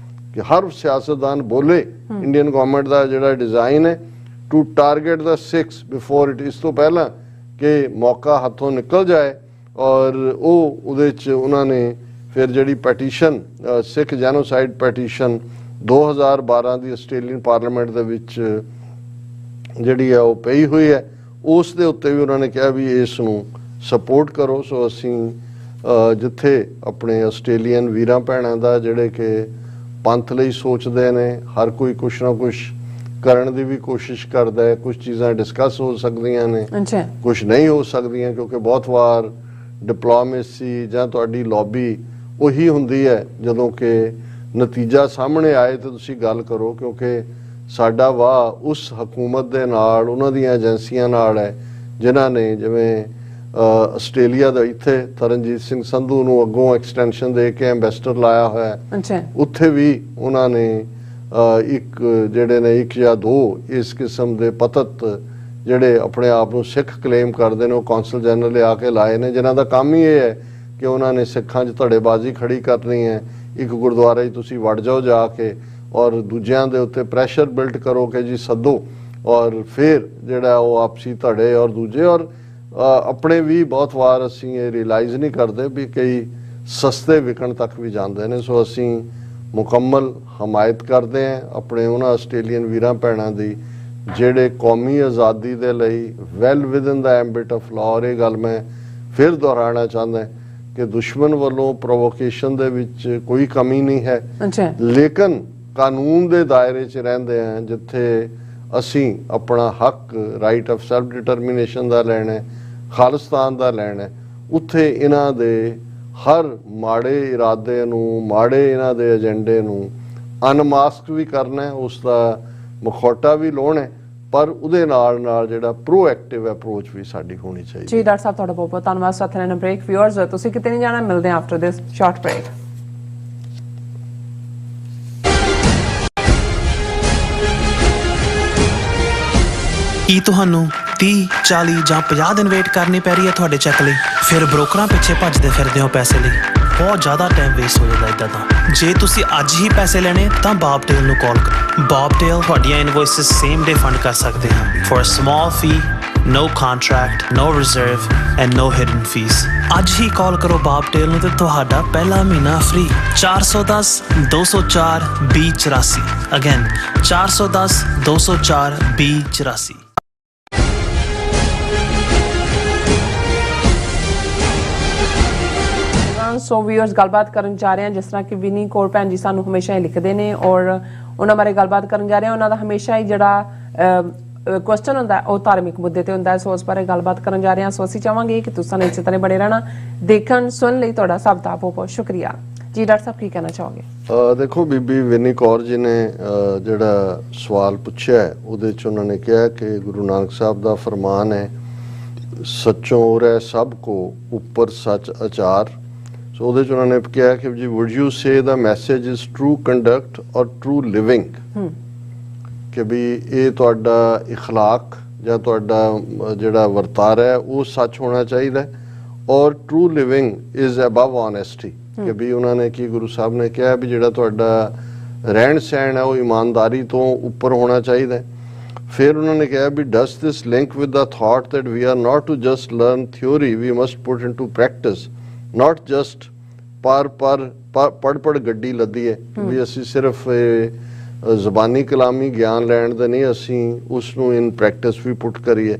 B: ਕਿ ਹਰ ਸਿਆਸਤਦਾਨ ਬੋਲੇ ਇੰਡੀਅਨ ਗਵਰਨਮੈਂਟ ਦਾ ਜਿਹੜਾ ਡਿਜ਼ਾਈਨ ਹੈ to target the Sikhs before it, ਇਸ ਤੋਂ ਪਹਿਲਾਂ ਕਿ ਮੌਕਾ ਹੱਥੋਂ ਨਿਕਲ ਜਾਏ। ਔਰ ਉਹ ਉਹਦੇ 'ਚ ਉਹਨਾਂ ਨੇ ਫਿਰ ਜਿਹੜੀ ਪੈਟੀਸ਼ਨ ਸਿੱਖ ਜੈਨੋਸਾਈਡ ਪੈਟੀਸ਼ਨ 2012 ਦੀ ਆਸਟ੍ਰੇਲੀਅਨ ਪਾਰਲੀਮੈਂਟ ਦੇ ਵਿੱਚ ਜਿਹੜੀ ਹੈ ਉਹ ਪਈ ਹੋਈ ਹੈ, ਉਸ ਦੇ ਉੱਤੇ ਵੀ ਉਹਨਾਂ ਨੇ ਕਿਹਾ ਵੀ ਇਸ ਨੂੰ ਸਪੋਰਟ ਕਰੋ। ਸੋ ਅਸੀਂ ਜਿੱਥੇ ਆਪਣੇ ਆਸਟ੍ਰੇਲੀਅਨ ਵੀਰਾਂ ਭੈਣਾਂ ਦਾ ਜਿਹੜੇ ਕਿ ਪੰਥ ਲਈ ਸੋਚਦੇ ਨੇ, ਹਰ ਕੋਈ ਕੁਛ ਨਾ ਕੁਛ ਕਰਨ ਦੀ ਵੀ ਕੋਸ਼ਿਸ਼ ਕਰਦਾ ਹੈ, ਕੁਝ ਚੀਜ਼ਾਂ ਡਿਸਕਸ ਹੋ ਸਕਦੀਆਂ ਨੇ, ਕੁਝ ਨਹੀਂ ਹੋ ਸਕਦੀਆਂ, ਕਿਉਂਕਿ ਬਹੁਤ ਵਾਰ ਡਿਪਲੋਮੇਸੀ ਜਾਂ ਤੁਹਾਡੀ ਲੌਬੀ ਉਹੀ ਹੁੰਦੀ ਹੈ ਜਦੋਂ ਕਿ ਨਤੀਜਾ ਸਾਹਮਣੇ ਆਏ ਤੇ ਤੁਸੀਂ ਗੱਲ ਕਰੋ। ਕਿਉਂਕਿ ਸਾਡਾ ਵਾਹ ਉਸ ਹਕੂਮਤ ਦੇ ਨਾਲ, ਉਹਨਾਂ ਦੀਆਂ ਏਜੰਸੀਆਂ ਨਾਲ ਹੈ ਜਿਨ੍ਹਾਂ ਨੇ ਜਿਵੇਂ ਆਸਟ੍ਰੇਲੀਆ ਦਾ ਇੱਥੇ ਤਰਨਜੀਤ ਸਿੰਘ ਸੰਧੂ ਨੂੰ ਅੱਗੋਂ ਐਕਸਟੈਂਸ਼ਨ ਦੇ ਕੇ ਐਂਬੈਸਡਰ ਲਾਇਆ ਹੋਇਆ, ਉੱਥੇ ਵੀ ਉਹਨਾਂ ਨੇ ਇੱਕ ਜਿਹੜੇ ਨੇ ਇੱਕ ਜਾਂ ਦੋ ਇਸ ਕਿਸਮ ਦੇ ਪਤਤ ਜਿਹੜੇ ਆਪਣੇ ਆਪ ਨੂੰ ਸਿੱਖ ਕਲੇਮ ਕਰਦੇ ਨੇ ਉਹ ਕੌਂਸਲ ਜਨਰਲ ਲਿਆ ਕੇ ਲਾਏ ਨੇ, ਜਿਨ੍ਹਾਂ ਦਾ ਕੰਮ ਹੀ ਇਹ ਹੈ ਕਿ ਉਹਨਾਂ ਨੇ ਸਿੱਖਾਂ 'ਚ ਧੜੇਬਾਜ਼ੀ ਖੜੀ ਕਰਨੀ ਹੈ। ਇੱਕ ਗੁਰਦੁਆਰੇ 'ਚ ਤੁਸੀਂ ਵੜ ਜਾਓ ਜਾ ਕੇ ਔਰ ਦੂਜਿਆਂ ਦੇ ਉੱਤੇ ਪ੍ਰੈਸ਼ਰ ਬਿਲਡ ਕਰੋ ਕਿ ਜੀ ਸੱਦੋ, ਔਰ ਫਿਰ ਜਿਹੜਾ ਉਹ ਆਪਸੀ ਧੜੇ ਔਰ ਦੂਜੇ ਔਰ ਆਪਣੇ ਵੀ ਬਹੁਤ ਵਾਰ ਅਸੀਂ ਇਹ ਰਿਅਲਾਈਜ਼ ਨਹੀਂ ਕਰਦੇ ਵੀ ਕਈ ਸਸਤੇ ਵਿਕਣ ਤੱਕ ਵੀ ਜਾਂਦੇ ਨੇ। ਸੋ ਅਸੀਂ ਮੁਕੰਮਲ ਹਮਾਇਤ ਕਰਦੇ ਹਾਂ ਆਪਣੇ ਉਹਨਾਂ ਆਸਟ੍ਰੇਲੀਅਨ ਵੀਰਾਂ ਭੈਣਾਂ ਦੀ ਜਿਹੜੇ ਕੌਮੀ ਆਜ਼ਾਦੀ ਦੇ ਲਈ well within the ambit of law. ਔਰ ਇਹ ਗੱਲ ਮੈਂ ਫਿਰ ਦੁਹਰਾਉਣਾ ਚਾਹੁੰਦਾ ਕਿ ਦੁਸ਼ਮਣ ਵੱਲੋਂ ਪ੍ਰੋਵੋਕੇਸ਼ਨ ਦੇ ਵਿੱਚ ਕੋਈ ਕਮੀ ਨਹੀਂ ਹੈ, ਲੇਕਿਨ ਕਾਨੂੰਨ ਦੇ ਦਾਇਰੇ 'ਚ ਰਹਿੰਦੇ ਹਾਂ ਜਿੱਥੇ ਅਸੀਂ ਆਪਣਾ ਹੱਕ ਰਾਈਟ ਆਫ ਸੈਲਫ ਡਿਟਰਮੀਨੇਸ਼ਨ ਦਾ ਲੈਣਾ, ਖਾਲਿਸਤਾਨ ਦਾ ਲੈਣਾ, ਉੱਥੇ ਇਹਨਾਂ ਦੇ ਹਰ ਮਾੜੇ ਇਰਾਦੇ ਨੂੰ, ਮਾੜੇ ਇਹਨਾਂ ਦੇ ਏਜੰਡੇ ਨੂੰ ਅਨਮਾਸਕ ਵੀ ਕਰਨਾ, ਉਸ ਦਾ ਮੁਖੌਟਾ ਵੀ ਲਾਉਣਾ, ਪਰ ਉਹਦੇ ਨਾਲ ਨਾਲ ਜਿਹੜਾ ਪ੍ਰੋਐਕਟਿਵ ਅਪਰੋਚ ਵੀ ਸਾਡੀ ਹੋਣੀ ਚਾਹੀਦੀ।
A: ਜੀ ਡਾਕਟਰ ਸਾਹਿਬ ਤੁਹਾਡਾ ਬਹੁਤ ਬਹੁਤ ਧੰਨਵਾਦ। ਸਾਥ ਲੈਣਾ ਬ੍ਰੇਕ। ਵਿਊਅਰਸ ਤੁਸੀਂ ਕਿਤੇ ਨਹੀਂ ਜਾਣਾ, ਮਿਲਦੇ ਹਾਂ ਆਫਟਰ ਦਿਸ ਸ਼ਾਰਟ ਬ੍ਰੇਕ।
G: ਕੀ ਤੁਹਾਨੂੰ 30, 40 ਜਾਂ 50 ਦਿਨ ਵੇਟ ਕਰਨੀ ਪੈ ਰਹੀ ਹੈ ਤੁਹਾਡੇ ਚੈੱਕ ਲਈ? ਫਿਰ ਬ੍ਰੋਕਰਾਂ ਪਿੱਛੇ ਭੱਜਦੇ ਫਿਰਦੇ ਹੋ ਪੈਸੇ ਲਈ, ਬਹੁਤ ਜ਼ਿਆਦਾ ਟਾਈਮ ਵੇਸਟ ਹੋ ਜਾਂਦਾ ਇੱਦਾਂ ਤਾਂ। ਜੇ ਤੁਸੀਂ ਅੱਜ ਹੀ ਪੈਸੇ ਲੈਣੇ ਤਾਂ ਬਾਬਟੇਲ ਨੂੰ ਕਾਲ ਕਰੋ। ਬਾਬਟੇਲ ਤੁਹਾਡੀਆਂ ਇਨਵੋਇਸਿਸ ਸੇਮ ਡੇ ਫੰਡ ਕਰ ਸਕਦੇ ਹਨ for a small fee, no contract, no reserve and no hidden fees। ਅੱਜ ਹੀ ਕਾਲ ਕਰੋ ਬਾਬਟੇਲ ਨੂੰ ਤੇ ਤੁਹਾਡਾ ਪਹਿਲਾ ਮਹੀਨਾ ਫ੍ਰੀ। 410 204 2084 ਅਗੇਨ 410 204 2084।
A: ਸੋ ਵੀਅਰਸ ਗੱਲਬਾਤ ਕਰਨ ਜਾ ਰਹੇ ਹਾਂ ਜਿਸ ਤਰ੍ਹਾਂ ਕਿ ਵਿਨੀ ਕੌਰ ਭੈਣ ਜੀ ਸਾਨੂੰ ਹਮੇਸ਼ਾ ਹੀ ਲਿਖਦੇ ਨੇ ਔਰ ਉਹਨਾਂ ਬਾਰੇ ਗੱਲਬਾਤ ਕਰਨ ਜਾ ਰਹੇ ਹਾਂ। ਉਹਨਾਂ ਦਾ ਹਮੇਸ਼ਾ ਹੀ ਜਿਹੜਾ ਕੁਐਸਚਨ ਹੁੰਦਾ ਉਹ ਧਾਰਮਿਕ ਮੁੱਦੇ ਤੇ ਹੁੰਦਾ ਹੈ, ਸੋ ਉਸ ਬਾਰੇ ਗੱਲਬਾਤ ਕਰਨ ਜਾ ਰਹੇ ਹਾਂ। ਸੋ ਅਸੀਂ ਚਾਹਾਂਗੇ ਕਿ ਤੁਸੀਂ ਇਸੇ ਤਰ੍ਹਾਂ ਬਣੇ ਰਹਿਣਾ। ਦੇਖਣ ਸੁਣਨ ਲਈ ਤੁਹਾਡਾ ਸਭ ਦਾ ਬਹੁਤ ਬਹੁਤ ਸ਼ੁਕਰੀਆ। ਜੀ ਡਾਕਟਰ ਸਾਹਿਬ ਕੀ ਕਹਿਣਾ ਚਾਹੋਗੇ?
B: ਦੇਖੋ ਬੀਬੀ ਵਿਨੀ ਕੌਰ ਜੀ ਨੇ ਜਿਹੜਾ ਸਵਾਲ ਪੁੱਛਿਆ ਹੈ, ਉਹਦੇ 'ਚ ਉਹਨਾਂ ਨੇ ਕਿਹਾ ਕਿ ਗੁਰੂ ਨਾਨਕ ਸਾਹਿਬ ਦਾ ਫਰਮਾਨ ਹੈ, ਸੱਚੋਂ ਰਹਿ ਸਭ ਕੋ ਉੱਪਰ ਸੱਚ ਆਚਾਰ। ਸੋ ਉਹਦੇ 'ਚ ਉਹਨਾਂ ਨੇ ਕਿਹਾ ਕਿ ਜੀ wood you say the message is true conduct ਔਰ ਟਰੂ ਲਿਵਿੰਗ, ਕਿ ਵੀ ਇਹ ਤੁਹਾਡਾ ਇਖਲਾਕ ਜਾਂ ਤੁਹਾਡਾ ਜਿਹੜਾ ਵਰਤਾਰਾ ਹੈ ਉਹ ਸੱਚ ਹੋਣਾ ਚਾਹੀਦਾ ਹੈ, ਔਰ true living is above honesty, ਕਿ ਵੀ ਉਹਨਾਂ ਨੇ ਕੀ ਗੁਰੂ ਸਾਹਿਬ ਨੇ ਕਿਹਾ ਵੀ ਜਿਹੜਾ ਤੁਹਾਡਾ ਰਹਿਣ ਸਹਿਣ ਹੈ ਉਹ ਇਮਾਨਦਾਰੀ ਤੋਂ ਉੱਪਰ ਹੋਣਾ ਚਾਹੀਦਾ ਹੈ। ਫਿਰ ਉਹਨਾਂ ਨੇ ਕਿਹਾ we does this link with the thought that we are not to just learn theory, we must put into practice, not just ਪੜ੍ਹ ਗੱਡੀ ਲੱਦੀ ਹੈ, ਵੀ ਅਸੀਂ ਸਿਰਫ ਜ਼ਬਾਨੀ ਕਲਾਮੀ ਗਿਆਨ ਲੈਣ ਦੇ ਨਹੀਂ, ਅਸੀਂ ਉਸ ਨੂੰ ਇਨ ਪ੍ਰੈਕਟਿਸ ਵੀ ਪੁੱਟ ਕਰੀਏ।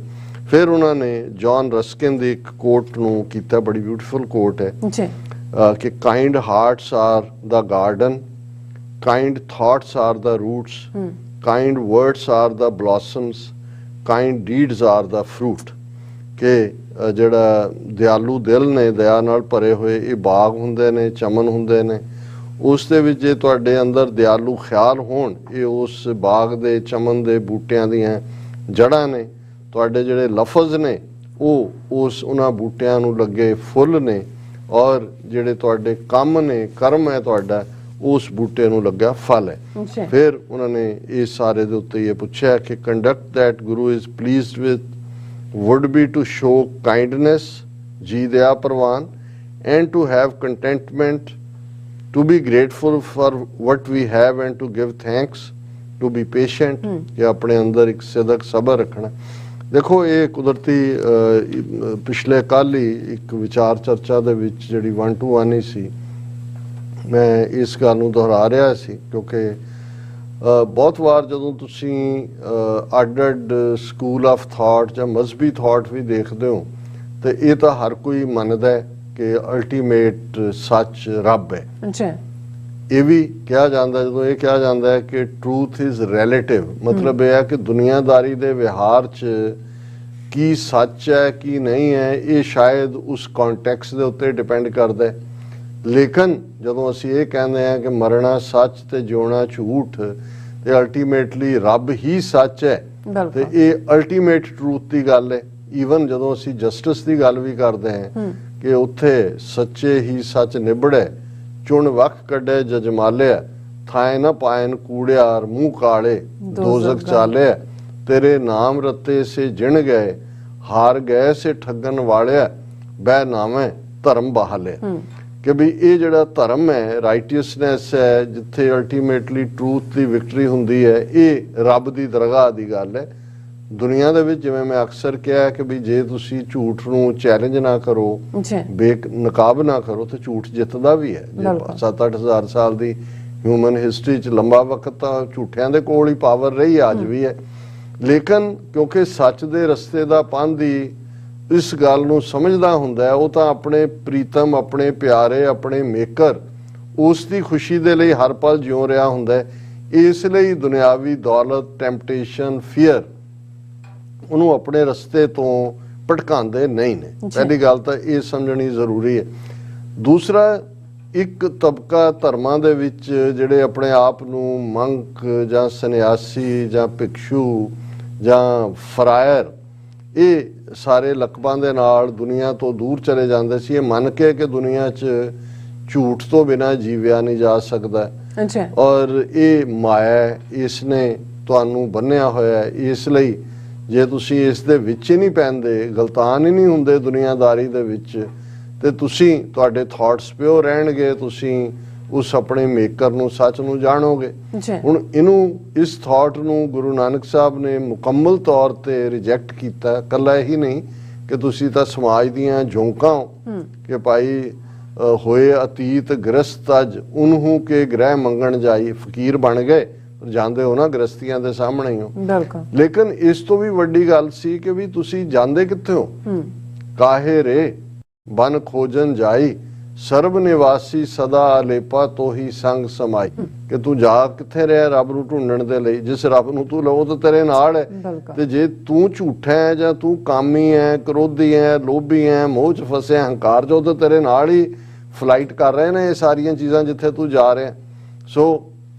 B: ਫਿਰ ਉਹਨਾਂ ਨੇ ਜੌਨ ਰਸਕਿਨ ਦੀ ਇੱਕ ਕੋਟ ਨੂੰ ਕੀਤਾ, ਬੜੀ ਬਿਊਟੀਫੁਲ ਕੋਟ ਹੈ
A: ਜੀ,
B: ਕਿ ਕਾਈਂਡ ਹਾਰਟਸ ਆਰ ਦਾ ਗਾਰਡਨ, ਕਾਈਂਡ ਥਾਟਸ ਆਰ ਦਾ ਰੂਟਸ, ਕਾਈਂਡ ਵਰਡਸ ਆਰ ਦਾ ਬਲੌਸਮਸ, ਕਾਈਂਡ ਡੀਡਸ ਆਰ ਦਾ ਫਰੂਟ, ਕਿ ਜਿਹੜਾ ਦਿਆਲੂ ਦਿਲ ਨੇ, ਦਇਆ ਨਾਲ ਭਰੇ ਹੋਏ ਇਹ ਬਾਗ ਹੁੰਦੇ ਨੇ, ਚਮਨ ਹੁੰਦੇ ਨੇ। ਉਸ ਦੇ ਵਿੱਚ ਜੇ ਤੁਹਾਡੇ ਅੰਦਰ ਦਿਆਲੂ ਖਿਆਲ ਹੋਣ, ਇਹ ਉਸ ਬਾਗ ਦੇ ਚਮਨ ਦੇ ਬੂਟਿਆਂ ਦੀਆਂ ਜੜ੍ਹਾਂ ਨੇ। ਤੁਹਾਡੇ ਜਿਹੜੇ ਲਫ਼ਜ਼ ਨੇ ਉਹ ਉਹਨਾਂ ਬੂਟਿਆਂ ਨੂੰ ਲੱਗੇ ਫੁੱਲ ਨੇ, ਔਰ ਜਿਹੜੇ ਤੁਹਾਡੇ ਕੰਮ ਨੇ, ਕਰਮ ਹੈ ਤੁਹਾਡਾ, ਉਸ ਬੂਟੇ ਨੂੰ ਲੱਗਾ ਫਲ ਹੈ। ਫਿਰ ਉਹਨਾਂ ਨੇ ਇਸ ਸਾਰੇ ਦੇ ਉੱਤੇ ਇਹ ਪੁੱਛਿਆ ਕਿ conduct that Guru is pleased with would be to show kindness, ਜੀ ਦਇਆ ਪ੍ਰਵਾਨ, and to have contentment, to be grateful for what we have and to give thanks, to be patient, ਕਿ ਆਪਣੇ ਅੰਦਰ ਇੱਕ ਸਿਦਕ ਸਬਰ ਰੱਖਣਾ। ਦੇਖੋ ਇਹ ਕੁਦਰਤੀ ਪਿਛਲੇ ਕੱਲ ਹੀ ਇੱਕ ਵਿਚਾਰ ਚਰਚਾ ਦੇ ਵਿੱਚ ਜਿਹੜੀ 1-to-1 ਹੀ ਸੀ, ਮੈਂ ਇਸ ਗੱਲ ਨੂੰ ਦੁਹਰਾ ਰਿਹਾ ਸੀ, ਕਿਉਂਕਿ ਬਹੁਤ ਵਾਰ ਜਦੋਂ ਤੁਸੀਂ ਅੱਡ ਸਕੂਲ ਆਫ ਥਾਟ ਜਾਂ ਮਜ਼ਹਬੀ ਥਾਟ ਵੀ ਦੇਖਦੇ ਹੋ, ਤੇ ਇਹ ਤਾਂ ਹਰ ਕੋਈ ਮੰਨਦਾ ਹੈ ਕਿ ਅਲਟੀਮੇਟ ਸੱਚ ਰੱਬ ਹੈ। ਇਹ ਵੀ ਕਿਹਾ ਜਾਂਦਾ, ਜਦੋਂ ਇਹ ਕਿਹਾ ਜਾਂਦਾ ਹੈ ਕਿ ਟਰੂਥ ਇਜ਼ ਰਿਲੇਟਿਵ, ਮਤਲਬ ਇਹ ਹੈ ਕਿ ਦੁਨੀਆਦਾਰੀ ਦੇ ਵਿਹਾਰ 'ਚ ਕੀ ਸੱਚ ਹੈ ਕੀ ਨਹੀਂ ਹੈ, ਇਹ ਸ਼ਾਇਦ ਉਸ ਕੰਟੈਕਸਟ ਦੇ ਉੱਤੇ ਡਿਪੈਂਡ ਕਰਦਾ ਹੈ। ਲੇਕਿਨ ਜਦੋਂ ਅਸੀਂ ਇਹ ਕਹਿੰਦੇ ਹਾਂ ਕਿ ਮਰਨਾ ਸੱਚ ਤੇ ਜਿਉਣਾ ਝੂਠ, ਤੇ ਅਲਟੀਮੇਟਲੀ ਰੱਬ ਹੀ ਸੱਚ ਹੈ, ਤੇ ਇਹ ਅਲਟੀਮੇਟ ਟਰੂਥ ਦੀ ਗੱਲ ਹੈ। ਈਵਨ ਜਦੋਂ ਅਸੀਂ ਜਸਟਿਸ ਦੀ ਗੱਲ ਵੀ ਕਰਦੇ ਹਾਂ ਕਿ ਉੱਥੇ ਸੱਚੇ ਹੀ ਸੱਚ ਨਿਬੜੇ, ਚੁਣ ਵਕ ਕੱਢੇ ਜਜਮਾਲਿਆ, ਥਾਏ ਨਾ ਪਾਇਨ ਕੂੜਿਆਰ ਮੂੰਹ ਕਾਲੇ, ਦੋਜ਼ਖ ਚਾਲਿਆ, ਤੇਰੇ ਨਾਮ ਰੱਤੇ ਸੇ ਜਿਣ ਗਏ, ਹਾਰ ਗਏ ਸੇ ਠੱਗਣ ਵਾਲਿਆ, ਬਹਿ ਨਾਵੇਂ ਧਰਮ ਬਹਾਲਿਆ। ਕਿ ਵੀ ਇਹ ਜਿਹੜਾ ਧਰਮ ਹੈ, ਰਾਈਟੀਅਸਨੈਸ ਹੈ, ਜਿੱਥੇ ਅਲਟੀਮੇਟਲੀ ਟਰੂਥ ਦੀ ਵਿਕਟਰੀ ਹੁੰਦੀ ਹੈ, ਇਹ ਰੱਬ ਦੀ ਦਰਗਾਹ ਦੀ ਗੱਲ ਹੈ। ਦੁਨੀਆ ਦੇ ਵਿੱਚ ਜਿਵੇਂ ਮੈਂ ਅਕਸਰ ਕਿਹਾ ਕਿ ਵੀ ਜੇ ਤੁਸੀਂ ਝੂਠ ਨੂੰ ਚੈਲੰਜ ਨਾ ਕਰੋ, ਬੇਨਕਾਬ ਨਾ ਕਰੋ, ਤੇ ਝੂਠ ਜਿੱਤਦਾ ਵੀ ਹੈ। 7-8 ਹਜ਼ਾਰ ਸਾਲ ਦੀ ਹਿਊਮਨ ਹਿਸਟਰੀ 'ਚ ਲੰਬਾ ਵਕਤ ਤਾਂ ਝੂਠਿਆਂ ਦੇ ਕੋਲ ਹੀ ਪਾਵਰ ਰਹੀ, ਅੱਜ ਵੀ ਹੈ। ਲੇਕਿਨ ਕਿਉਂਕਿ ਸੱਚ ਦੇ ਰਸਤੇ ਦਾ ਪਾਂਧੀ ਇਸ ਗੱਲ ਨੂੰ ਸਮਝਦਾ ਹੁੰਦਾ ਹੈ, ਉਹ ਤਾਂ ਆਪਣੇ ਪ੍ਰੀਤਮ, ਆਪਣੇ ਪਿਆਰੇ, ਆਪਣੇ ਮੇਕਰ, ਉਸ ਦੀ ਖੁਸ਼ੀ ਦੇ ਲਈ ਹਰ ਪਲ ਜਿਉ ਰਿਹਾ ਹੁੰਦਾ ਹੈ। ਇਸ ਲਈ ਦੁਨਿਆਵੀ ਦੌਲਤ, ਟੈਂਪਟੇਸ਼ਨ, ਫੀਅਰ ਉਹਨੂੰ ਆਪਣੇ ਰਸਤੇ ਤੋਂ ਭਟਕਾਉਂਦੇ ਨਹੀਂ ਨੇ। ਪਹਿਲੀ ਗੱਲ ਤਾਂ ਇਹ ਸਮਝਣੀ ਜ਼ਰੂਰੀ ਹੈ। ਦੂਸਰਾ, ਇੱਕ ਤਬਕਾ ਧਰਮਾਂ ਦੇ ਵਿੱਚ ਜਿਹੜੇ ਆਪਣੇ ਆਪ ਨੂੰ ਮੰਕ ਜਾਂ ਸੰਨਿਆਸੀ ਜਾਂ ਭਿਕਸ਼ੂ ਜਾਂ ਫਰਾਇਰ, ਇਹ ਸਾਰੇ ਲਕਬਾਂ ਦੇ ਨਾਲ ਦੁਨੀਆ ਤੋਂ ਦੂਰ ਚਲੇ ਜਾਂਦੇ ਸੀ, ਇਹ ਮੰਨ ਕੇ ਕਿ ਦੁਨੀਆ 'ਚ ਝੂਠ ਤੋਂ ਬਿਨਾਂ ਜੀਵਿਆ ਨਹੀਂ ਜਾ ਸਕਦਾ, ਔਰ ਇਹ ਮਾਇਆ ਇਸ ਨੇ ਤੁਹਾਨੂੰ ਬੰਨਿਆ ਹੋਇਆ ਹੈ। ਇਸ ਲਈ ਜੇ ਤੁਸੀਂ ਇਸ ਦੇ ਵਿੱਚ ਹੀ ਨਹੀਂ ਪੈਂਦੇ, ਗਲਤਾਨ ਹੀ ਨਹੀਂ ਹੁੰਦੇ ਦੁਨੀਆਦਾਰੀ ਦੇ ਵਿੱਚ, ਤੇ ਤੁਸੀਂ, ਤੁਹਾਡੇ ਥਾਟਸ ਪਿਓਰ ਰਹਿਣਗੇ, ਤੁਸੀਂ ਉਸ ਆਪਣੇ ਮੇਕਰ ਨੂੰ, ਸੱਚ ਨੂੰ ਜਾਣੋਗੇ। ਹੁਣ ਇਹਨੂੰ, ਇਸ ਥਾਟ ਨੂੰ ਗੁਰੂ ਨਾਨਕ ਸਾਹਿਬ ਨੇ ਮੁਕੰਮਲ ਤੌਰ ਤੇ ਰਿਜੈਕਟ ਕੀਤਾ। ਕੱਲਾ ਇਹੀ ਨਹੀਂ ਕਿ ਤੁਸੀਂ ਤਾਂ ਸਮਾਜ ਦੀਆਂ ਝੋਂਕਾਂ ਹੋ ਕਿ ਭਾਈ ਹੋਏ ਅਤੀਤ ਗ੍ਰਸਤ ਅਜ ਉਨਹੂ ਕੇ ਗ੍ਰਹਿ ਮੰਗਣ ਜਾਈ, ਫਕੀਰ ਬਣ ਗਏ, ਜਾਂਦੇ ਹੋ ਨਾ ਗ੍ਰਸਤੀਆਂ ਦੇ ਸਾਹਮਣੇ ਹੀ ਹੋ। ਲੇਕਿਨ ਇਸ ਤੋਂ ਵੀ ਵੱਡੀ ਗੱਲ ਸੀ ਕਿ ਵੀ ਤੁਸੀਂ ਜਾਂਦੇ ਕਿੱਥੇ ਹੋ? ਕਾਹੇ ਰੇ ਬਨ ਖੋਜਨ ਜਾਈ, ਸਰਬ ਨਿਵਾਸੀ ਸਦਾ ਅਲੇਪਾ ਤੋਂ ਹੀ ਸੰਗ ਸਮਾਈ, ਕਿ ਤੂੰ ਜਾ ਕਿੱਥੇ ਰਿਹਾ ਰੱਬ ਨੂੰ ਢੂੰਡਣ ਦੇ ਲਈ? ਜਿਸ ਰੱਬ ਨੂੰ ਤੂੰ ਲਓ ਤਾਂ ਤੇਰੇ ਨਾਲ ਹੈ। ਤੇ ਜੇ ਤੂੰ ਝੂਠਾ ਹੈ ਜਾਂ ਤੂੰ ਕਾਮੀ ਹੈ, ਕ੍ਰੋਧੀ ਹੈ, ਲੋਭੀ ਹੈ, ਮੋਹ 'ਚ ਫਸਿਆ, ਹੰਕਾਰ ਜੋ, ਤਾਂ ਤੇਰੇ ਨਾਲ ਹੀ ਫਲਾਈਟ ਕਰ ਰਹੇ ਨੇ ਇਹ ਸਾਰੀਆਂ ਚੀਜ਼ਾਂ ਜਿੱਥੇ ਤੂੰ ਜਾ ਰਿਹਾ। ਸੋ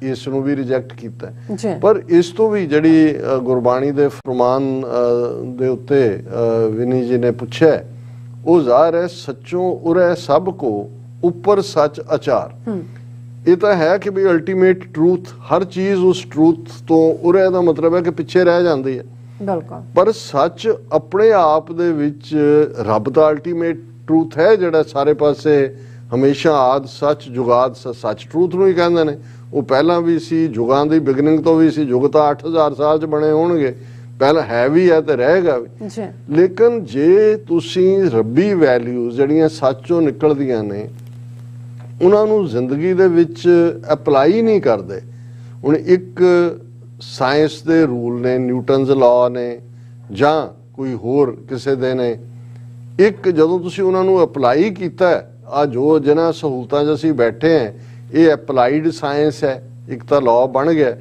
B: ਇਸ ਨੂੰ ਵੀ ਰਿਜੈਕਟ ਕੀਤਾ
A: ਜੀ।
B: ਪਰ ਇਸ ਤੋਂ ਵੀ ਜਿਹੜੀ ਗੁਰਬਾਣੀ ਦੇ ਫਰਮਾਨ ਦੇ ਉੱਤੇ ਵਿਨੀ ਜੀ ਨੇ ਪੁੱਛਿਆ, ਉਹ ਜ਼ਾਹਰ ਹੈ ਸੱਚੋਂ ਉਰੇ ਸਭ ਕੋ ਉੱਪਰ ਸੱਚ ਅਚਾਰ। ਇਹ ਤਾਂ ਹੈ ਕਿ ਵੀ ਅਲਟੀਮੇਟ ਟਰੂਥ, ਹਰ ਚੀਜ਼ ਉਸ ਟਰੂਥ ਤੋਂ ਉਰੇ ਦਾ ਮਤਲਬ ਹੈ ਕਿ ਪਿੱਛੇ ਰਹਿ ਜਾਂਦੀ ਹੈ।
A: ਬਿਲਕੁਲ।
B: ਪਰ ਸੱਚ ਆਪਣੇ ਆਪ ਦੇ ਵਿੱਚ ਰੱਬ ਦਾ ਅਲਟੀਮੇਟ ਟਰੂਥ ਹੈ ਜਿਹੜਾ ਸਾਰੇ ਪਾਸੇ ਹਮੇਸ਼ਾ ਆਦ ਸੱਚ ਜੁਗਾਦ ਸੱਚ ਟਰੂਥ ਨੂੰ ਹੀ ਕਹਿੰਦੇ ਨੇ। ਉਹ ਪਹਿਲਾਂ ਵੀ ਸੀ, ਯੁਗਾਂ ਦੀ ਬਿਗਨਿੰਗ ਤੋਂ ਵੀ ਸੀ। ਯੁਗ ਤਾਂ 8000 ਸਾਲ 'ਚ ਬਣੇ ਹੋਣਗੇ, ਪਹਿਲਾਂ ਹੈ ਵੀ ਹੈ ਤੇ ਰਹੇਗਾ ਵੀ। ਲੇਕਿਨ ਜੇ ਤੁਸੀਂ ਰੱਬੀ ਵੈਲਿਊਜ਼ ਜਿਹੜੀਆਂ ਸੱਚੋਂ ਨਿਕਲਦੀਆਂ ਨੇ ਉਹਨਾਂ ਨੂੰ ਜ਼ਿੰਦਗੀ ਦੇ ਵਿੱਚ ਅਪਲਾਈ ਨਹੀਂ ਕਰਦੇ। ਹੁਣ ਇੱਕ ਸਾਇੰਸ ਦੇ ਰੂਲ ਨੇ, ਨਿਊਟਨਸ ਲਾਅ ਨੇ ਜਾਂ ਕੋਈ ਹੋਰ ਕਿਸੇ ਦੇ ਨੇ, ਇੱਕ ਜਦੋਂ ਤੁਸੀਂ ਉਹਨਾਂ ਨੂੰ ਅਪਲਾਈ ਕੀਤਾ, ਆ ਜੋ ਜਿਹਨਾਂ ਸਹੂਲਤਾਂ 'ਚ ਅਸੀਂ ਬੈਠੇ ਹਾਂ ਇਹ ਅਪਲਾਈਡ ਸਾਇੰਸ ਹੈ, ਇੱਕ ਤਾਂ ਲਾਅ ਬਣ ਗਿਆ।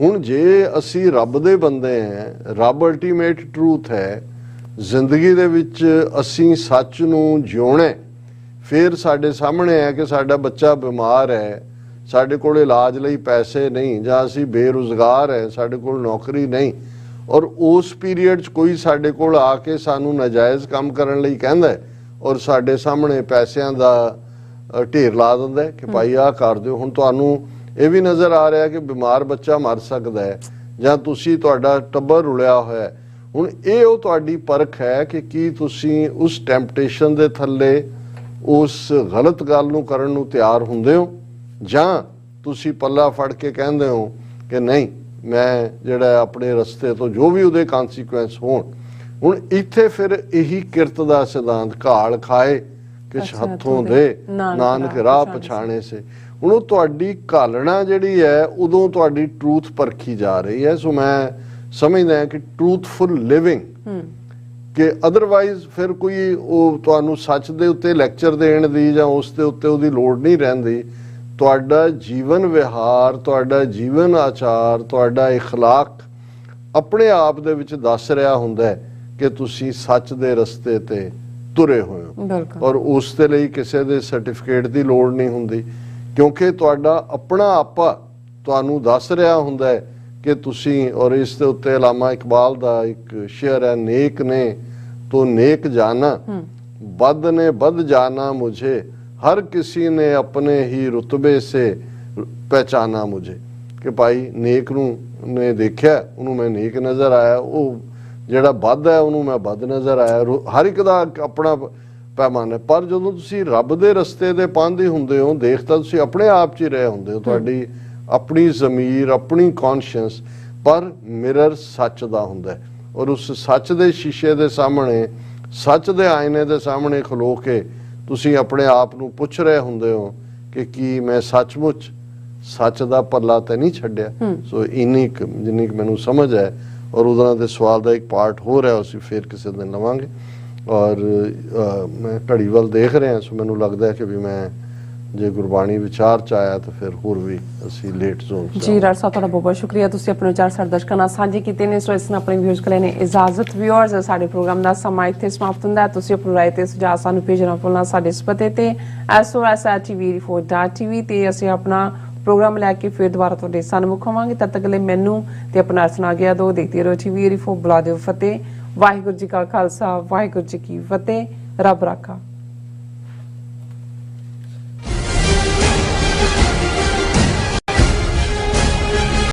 B: ਹੁਣ ਜੇ ਅਸੀਂ ਰੱਬ ਦੇ ਬੰਦੇ ਹਾਂ, ਰੱਬ ਅਲਟੀਮੇਟ ਟਰੂਥ ਹੈ, ਜ਼ਿੰਦਗੀ ਦੇ ਵਿੱਚ ਅਸੀਂ ਸੱਚ ਨੂੰ ਜਿਉਣਾ, ਫਿਰ ਸਾਡੇ ਸਾਹਮਣੇ ਹੈ ਕਿ ਸਾਡਾ ਬੱਚਾ ਬਿਮਾਰ ਹੈ, ਸਾਡੇ ਕੋਲ ਇਲਾਜ ਲਈ ਪੈਸੇ ਨਹੀਂ, ਜਾਂ ਅਸੀਂ ਬੇਰੁਜ਼ਗਾਰ ਹੈ, ਸਾਡੇ ਕੋਲ ਨੌਕਰੀ ਨਹੀਂ, ਔਰ ਉਸ ਪੀਰੀਅਡ 'ਚ ਕੋਈ ਸਾਡੇ ਕੋਲ ਆ ਕੇ ਸਾਨੂੰ ਨਾਜਾਇਜ਼ ਕੰਮ ਕਰਨ ਲਈ ਕਹਿੰਦਾ ਔਰ ਸਾਡੇ ਸਾਹਮਣੇ ਪੈਸਿਆਂ ਦਾ ਢੇਰ ਲਾ ਦਿੰਦਾ ਕਿ ਭਾਈ ਆਹ ਕਰ ਦਿਓ। ਹੁਣ ਤੁਹਾਨੂੰ ਇਹ ਵੀ ਨਜ਼ਰ ਆ ਰਿਹਾ ਕਿ ਬਿਮਾਰ ਬੱਚਾ ਮਰ ਸਕਦਾ ਹੈ ਜਾਂ ਤੁਸੀਂ ਤੁਹਾਡਾ ਟੱਬਰ ਰੁਲਿਆ ਹੋਇਆ ਹੈ। ਹੁਣ ਇਹ ਉਹ ਤੁਹਾਡੀ ਪਰਖ ਹੈ ਕਿ ਕੀ ਤੁਸੀਂ ਉਸ ਟੈਂਪਟੇਸ਼ਨ ਦੇ ਥੱਲੇ ਉਸ ਗਲਤ ਗੱਲ ਨੂੰ ਕਰਨ ਨੂੰ ਤਿਆਰ ਹੁੰਦੇ ਹੋ, ਜਾਂ ਤੁਸੀਂ ਪੱਲਾ ਫੜ ਕੇ ਕਹਿੰਦੇ ਹੋ ਕਿ ਨਹੀਂ, ਮੈਂ ਜਿਹੜਾ ਆਪਣੇ ਰਸਤੇ ਤੋਂ ਜੋ ਵੀ ਉਹਦੇ ਕਨਸੀਕੁਐਂਸ ਹੋਣ। ਹੁਣ ਇੱਥੇ ਫਿਰ ਇਹੀ ਕਿਰਤ ਦਾ ਸਿਧਾਂਤ, ਘਾਲ ਖਾਏ ਕਿਛ ਹੱਥੋਂ ਦੇ ਨਾਨਕ ਰਾਹ ਪਛਾਣੇ ਸੇ। ਹੁਣ ਉਹ ਤੁਹਾਡੀ ਘਾਲਣਾ ਜਿਹੜੀ ਹੈ ਉਦੋਂ ਤੁਹਾਡੀ ਟਰੂਥ ਪਰਖੀ ਜਾ ਰਹੀ ਹੈ। ਸੋ ਮੈਂ ਸਮਝਦਾ ਕਿ ਟਰੂਥਫੁਲ ਲਿਵਿੰਗ, ਕਿ ਅਦਰਵਾਈਜ਼ ਫਿਰ ਕੋਈ ਉਹ ਤੁਹਾਨੂੰ ਸੱਚ ਦੇ ਉੱਤੇ ਲੈਕਚਰ ਦੇਣ ਦੀ ਜਾਂ ਉਸ ਦੇ ਉੱਤੇ ਉਹਦੀ ਲੋੜ ਨਹੀਂ ਰਹਿੰਦੀ। ਤੁਹਾਡਾ ਜੀਵਨ ਵਿਹਾਰ, ਤੁਹਾਡਾ ਜੀਵਨ ਆਚਾਰ, ਤੁਹਾਡਾ ਇਖਲਾਕ ਆਪਣੇ ਆਪ ਦੇ ਵਿੱਚ ਦੱਸ ਰਿਹਾ ਹੁੰਦਾ ਹੈ ਕਿ ਤੁਸੀਂ ਸੱਚ ਦੇ ਰਸਤੇ ਤੇ ਤੁਰੇ ਹੋਏ ਹੋ। ਔਰ ਉਸ ਦੇ ਲਈ ਕਿਸੇ ਦੇ ਸਰਟੀਫਿਕੇਟ ਦੀ ਲੋੜ ਨਹੀਂ ਹੁੰਦੀ, ਕਿਉਂਕਿ ਤੁਹਾਡਾ ਆਪਣਾ ਆਪਾ ਤੁਹਾਨੂੰ ਦੱਸ ਰਿਹਾ ਹੁੰਦਾ ਹੈ ਕਿ ਤੁਸੀਂ। ਔਰ ਇਸ ਦੇ ਉੱਤੇ ਅਲਾਮਾ ਇਕਬਾਲ ਦਾ ਇੱਕ ਸ਼ੇਅਰ ਹੈ, ਨੇਕ ਨੇ ਤੋ ਨੇਕ ਜਾਨਾ, ਬਦ ਨੇ ਬਦ ਜਾਨਾ ਮੁਝੇ, ਹਰ ਕਿਸੇ ਨੇ ਆਪਣੇ ਹੀ ਰੁਤਬੇ ਸੇ ਪਹਿਚਾਨਾ ਮੁਝੇ। ਕਿ ਭਾਈ ਨੇਕ ਨੂੰ ਨੇ ਦੇਖਿਆ, ਉਹਨੂੰ ਮੈਂ ਨੇਕ ਨਜ਼ਰ ਆਇਆ, ਉਹ ਜਿਹੜਾ ਬਦ ਹੈ ਉਹਨੂੰ ਮੈਂ ਬਦ ਨਜ਼ਰ ਆਇਆ। ਹਰ ਇੱਕ ਦਾ ਆਪਣਾ ਪੈਮਾਨਾ। ਪਰ ਜਦੋਂ ਤੁਸੀਂ ਰੱਬ ਦੇ ਰਸਤੇ ਦੇ ਪਾਂਧੇ ਹੁੰਦੇ ਹੋ, ਦੇਖ ਤਾਂ ਤੁਸੀਂ ਆਪਣੇ ਆਪ 'ਚ ਹੀ ਰਹੇ ਹੁੰਦੇ ਹੋ। ਤੁਹਾਡੀ ਆਪਣੀ ਜ਼ਮੀਰ, ਆਪਣੀ ਕੌਨਸ਼ੀਅਸ, ਪਰ ਮਿਰਰ ਸੱਚ ਦਾ ਹੁੰਦਾ ਹੈ। ਔਰ ਉਸ ਸੱਚ ਦੇ ਸ਼ੀਸ਼ੇ ਦੇ ਸਾਹਮਣੇ, ਸੱਚ ਦੇ ਆਇਨੇ ਦੇ ਸਾਹਮਣੇ ਖਲੋ ਕੇ ਤੁਸੀਂ ਆਪਣੇ ਆਪ ਨੂੰ ਪੁੱਛ ਰਹੇ ਹੁੰਦੇ ਹੋ ਕਿ ਕੀ ਮੈਂ ਸੱਚਮੁੱਚ ਸੱਚ ਦਾ ਪੱਲਾ ਤਾਂ ਨਹੀਂ ਛੱਡਿਆ। ਸੋ ਇੰਨੀ ਜਿੰਨੀ ਮੈਨੂੰ ਸਮਝ ਹੈ। ਔਰ ਉਹਨਾਂ ਦੇ ਸਵਾਲ ਦਾ ਇੱਕ ਪਾਰਟ ਹੋ ਰਿਹਾ, ਅਸੀਂ ਫਿਰ ਕਿਸੇ ਦਿਨ ਲਵਾਂਗੇ। ਔਰ ਮੈਂ ਘੜੀ ਵੱਲ ਦੇਖ ਰਿਹਾ, ਸੋ ਮੈਨੂੰ ਲੱਗਦਾ ਕਿ ਵੀ ਮੈਂ ਜੇ ਗੁਰਬਾਣੀ ਵਿਚਾਰ 'ਚ ਆਇਆ ਤਾਂ ਫਿਰ ਹੋਰ ਵੀ ਅਸੀਂ ਲੇਟ ਜ਼ੋਨ
A: ਜੀ। ਰਾਜ ਸਾਹਿਬ, ਤੁਹਾਡਾ ਬਹੁਤ ਬਹੁਤ ਸ਼ੁਕਰੀਆ। ਤੁਸੀਂ ਆਪਣੇ ਵਿਚਾਰ ਸਾਡੇ ਦਰਸ਼ਕਾਂ ਨਾਲ ਸਾਂਝੇ ਕੀਤੇ ਨੇ। ਸੋ ਇਸ ਨਾਲ ਆਪਣੇ ਵਿਊਅਰਸ ਕੋਲ ਨੇ ਇਜਾਜ਼ਤ। ਵਿਊਅਰਸ, ਸਾਡੇ ਪ੍ਰੋਗਰਾਮ ਦਾ ਸਮਾਂ ਇੱਥੇ ਸਮਾਪਤ ਹੁੰਦਾ ਹੈ। ਤੁਸੀਂ ਆਪਣੀ ਰਾਏ ਤੇ ਸੁਝਾਅ ਸਾਨੂੰ ਭੇਜਣਾ ਭੁੱਲਣਾ ਸਾਡੇ ਇਸ ਪਤੇ ਤੇ SOS@tvrefour.tv ਤੇ ਅਸੀਂ ਆਪਣਾ ਪ੍ਰੋਗਰਾਮ ਲੈ ਕੇ ਫਿਰ ਦੁਬਾਰਾ ਤੁਹਾਡੇ ਸਾਹਮਣੇ ਆਵਾਂਗੇ। ਤਦ ਤੱਕ ਲਈ ਮੈਨੂੰ ਤੇ ਆਪਣਾ ਸੁਣਾ ਗਿਆ ਦੋ ਦੇਖਦੇ ਰਹੋ TV 4। ਬੁਲਾ ਦਿਓ ਫਤਿਹ। ਵਾਹਿਗੁਰੂ ਜੀ ਕਾ ਖਾਲਸਾ, ਵਾਹਿਗੁਰੂ ਜੀ ਕੀ ਫਤਿਹ। ਰੱਬ ਰਾਖਾ।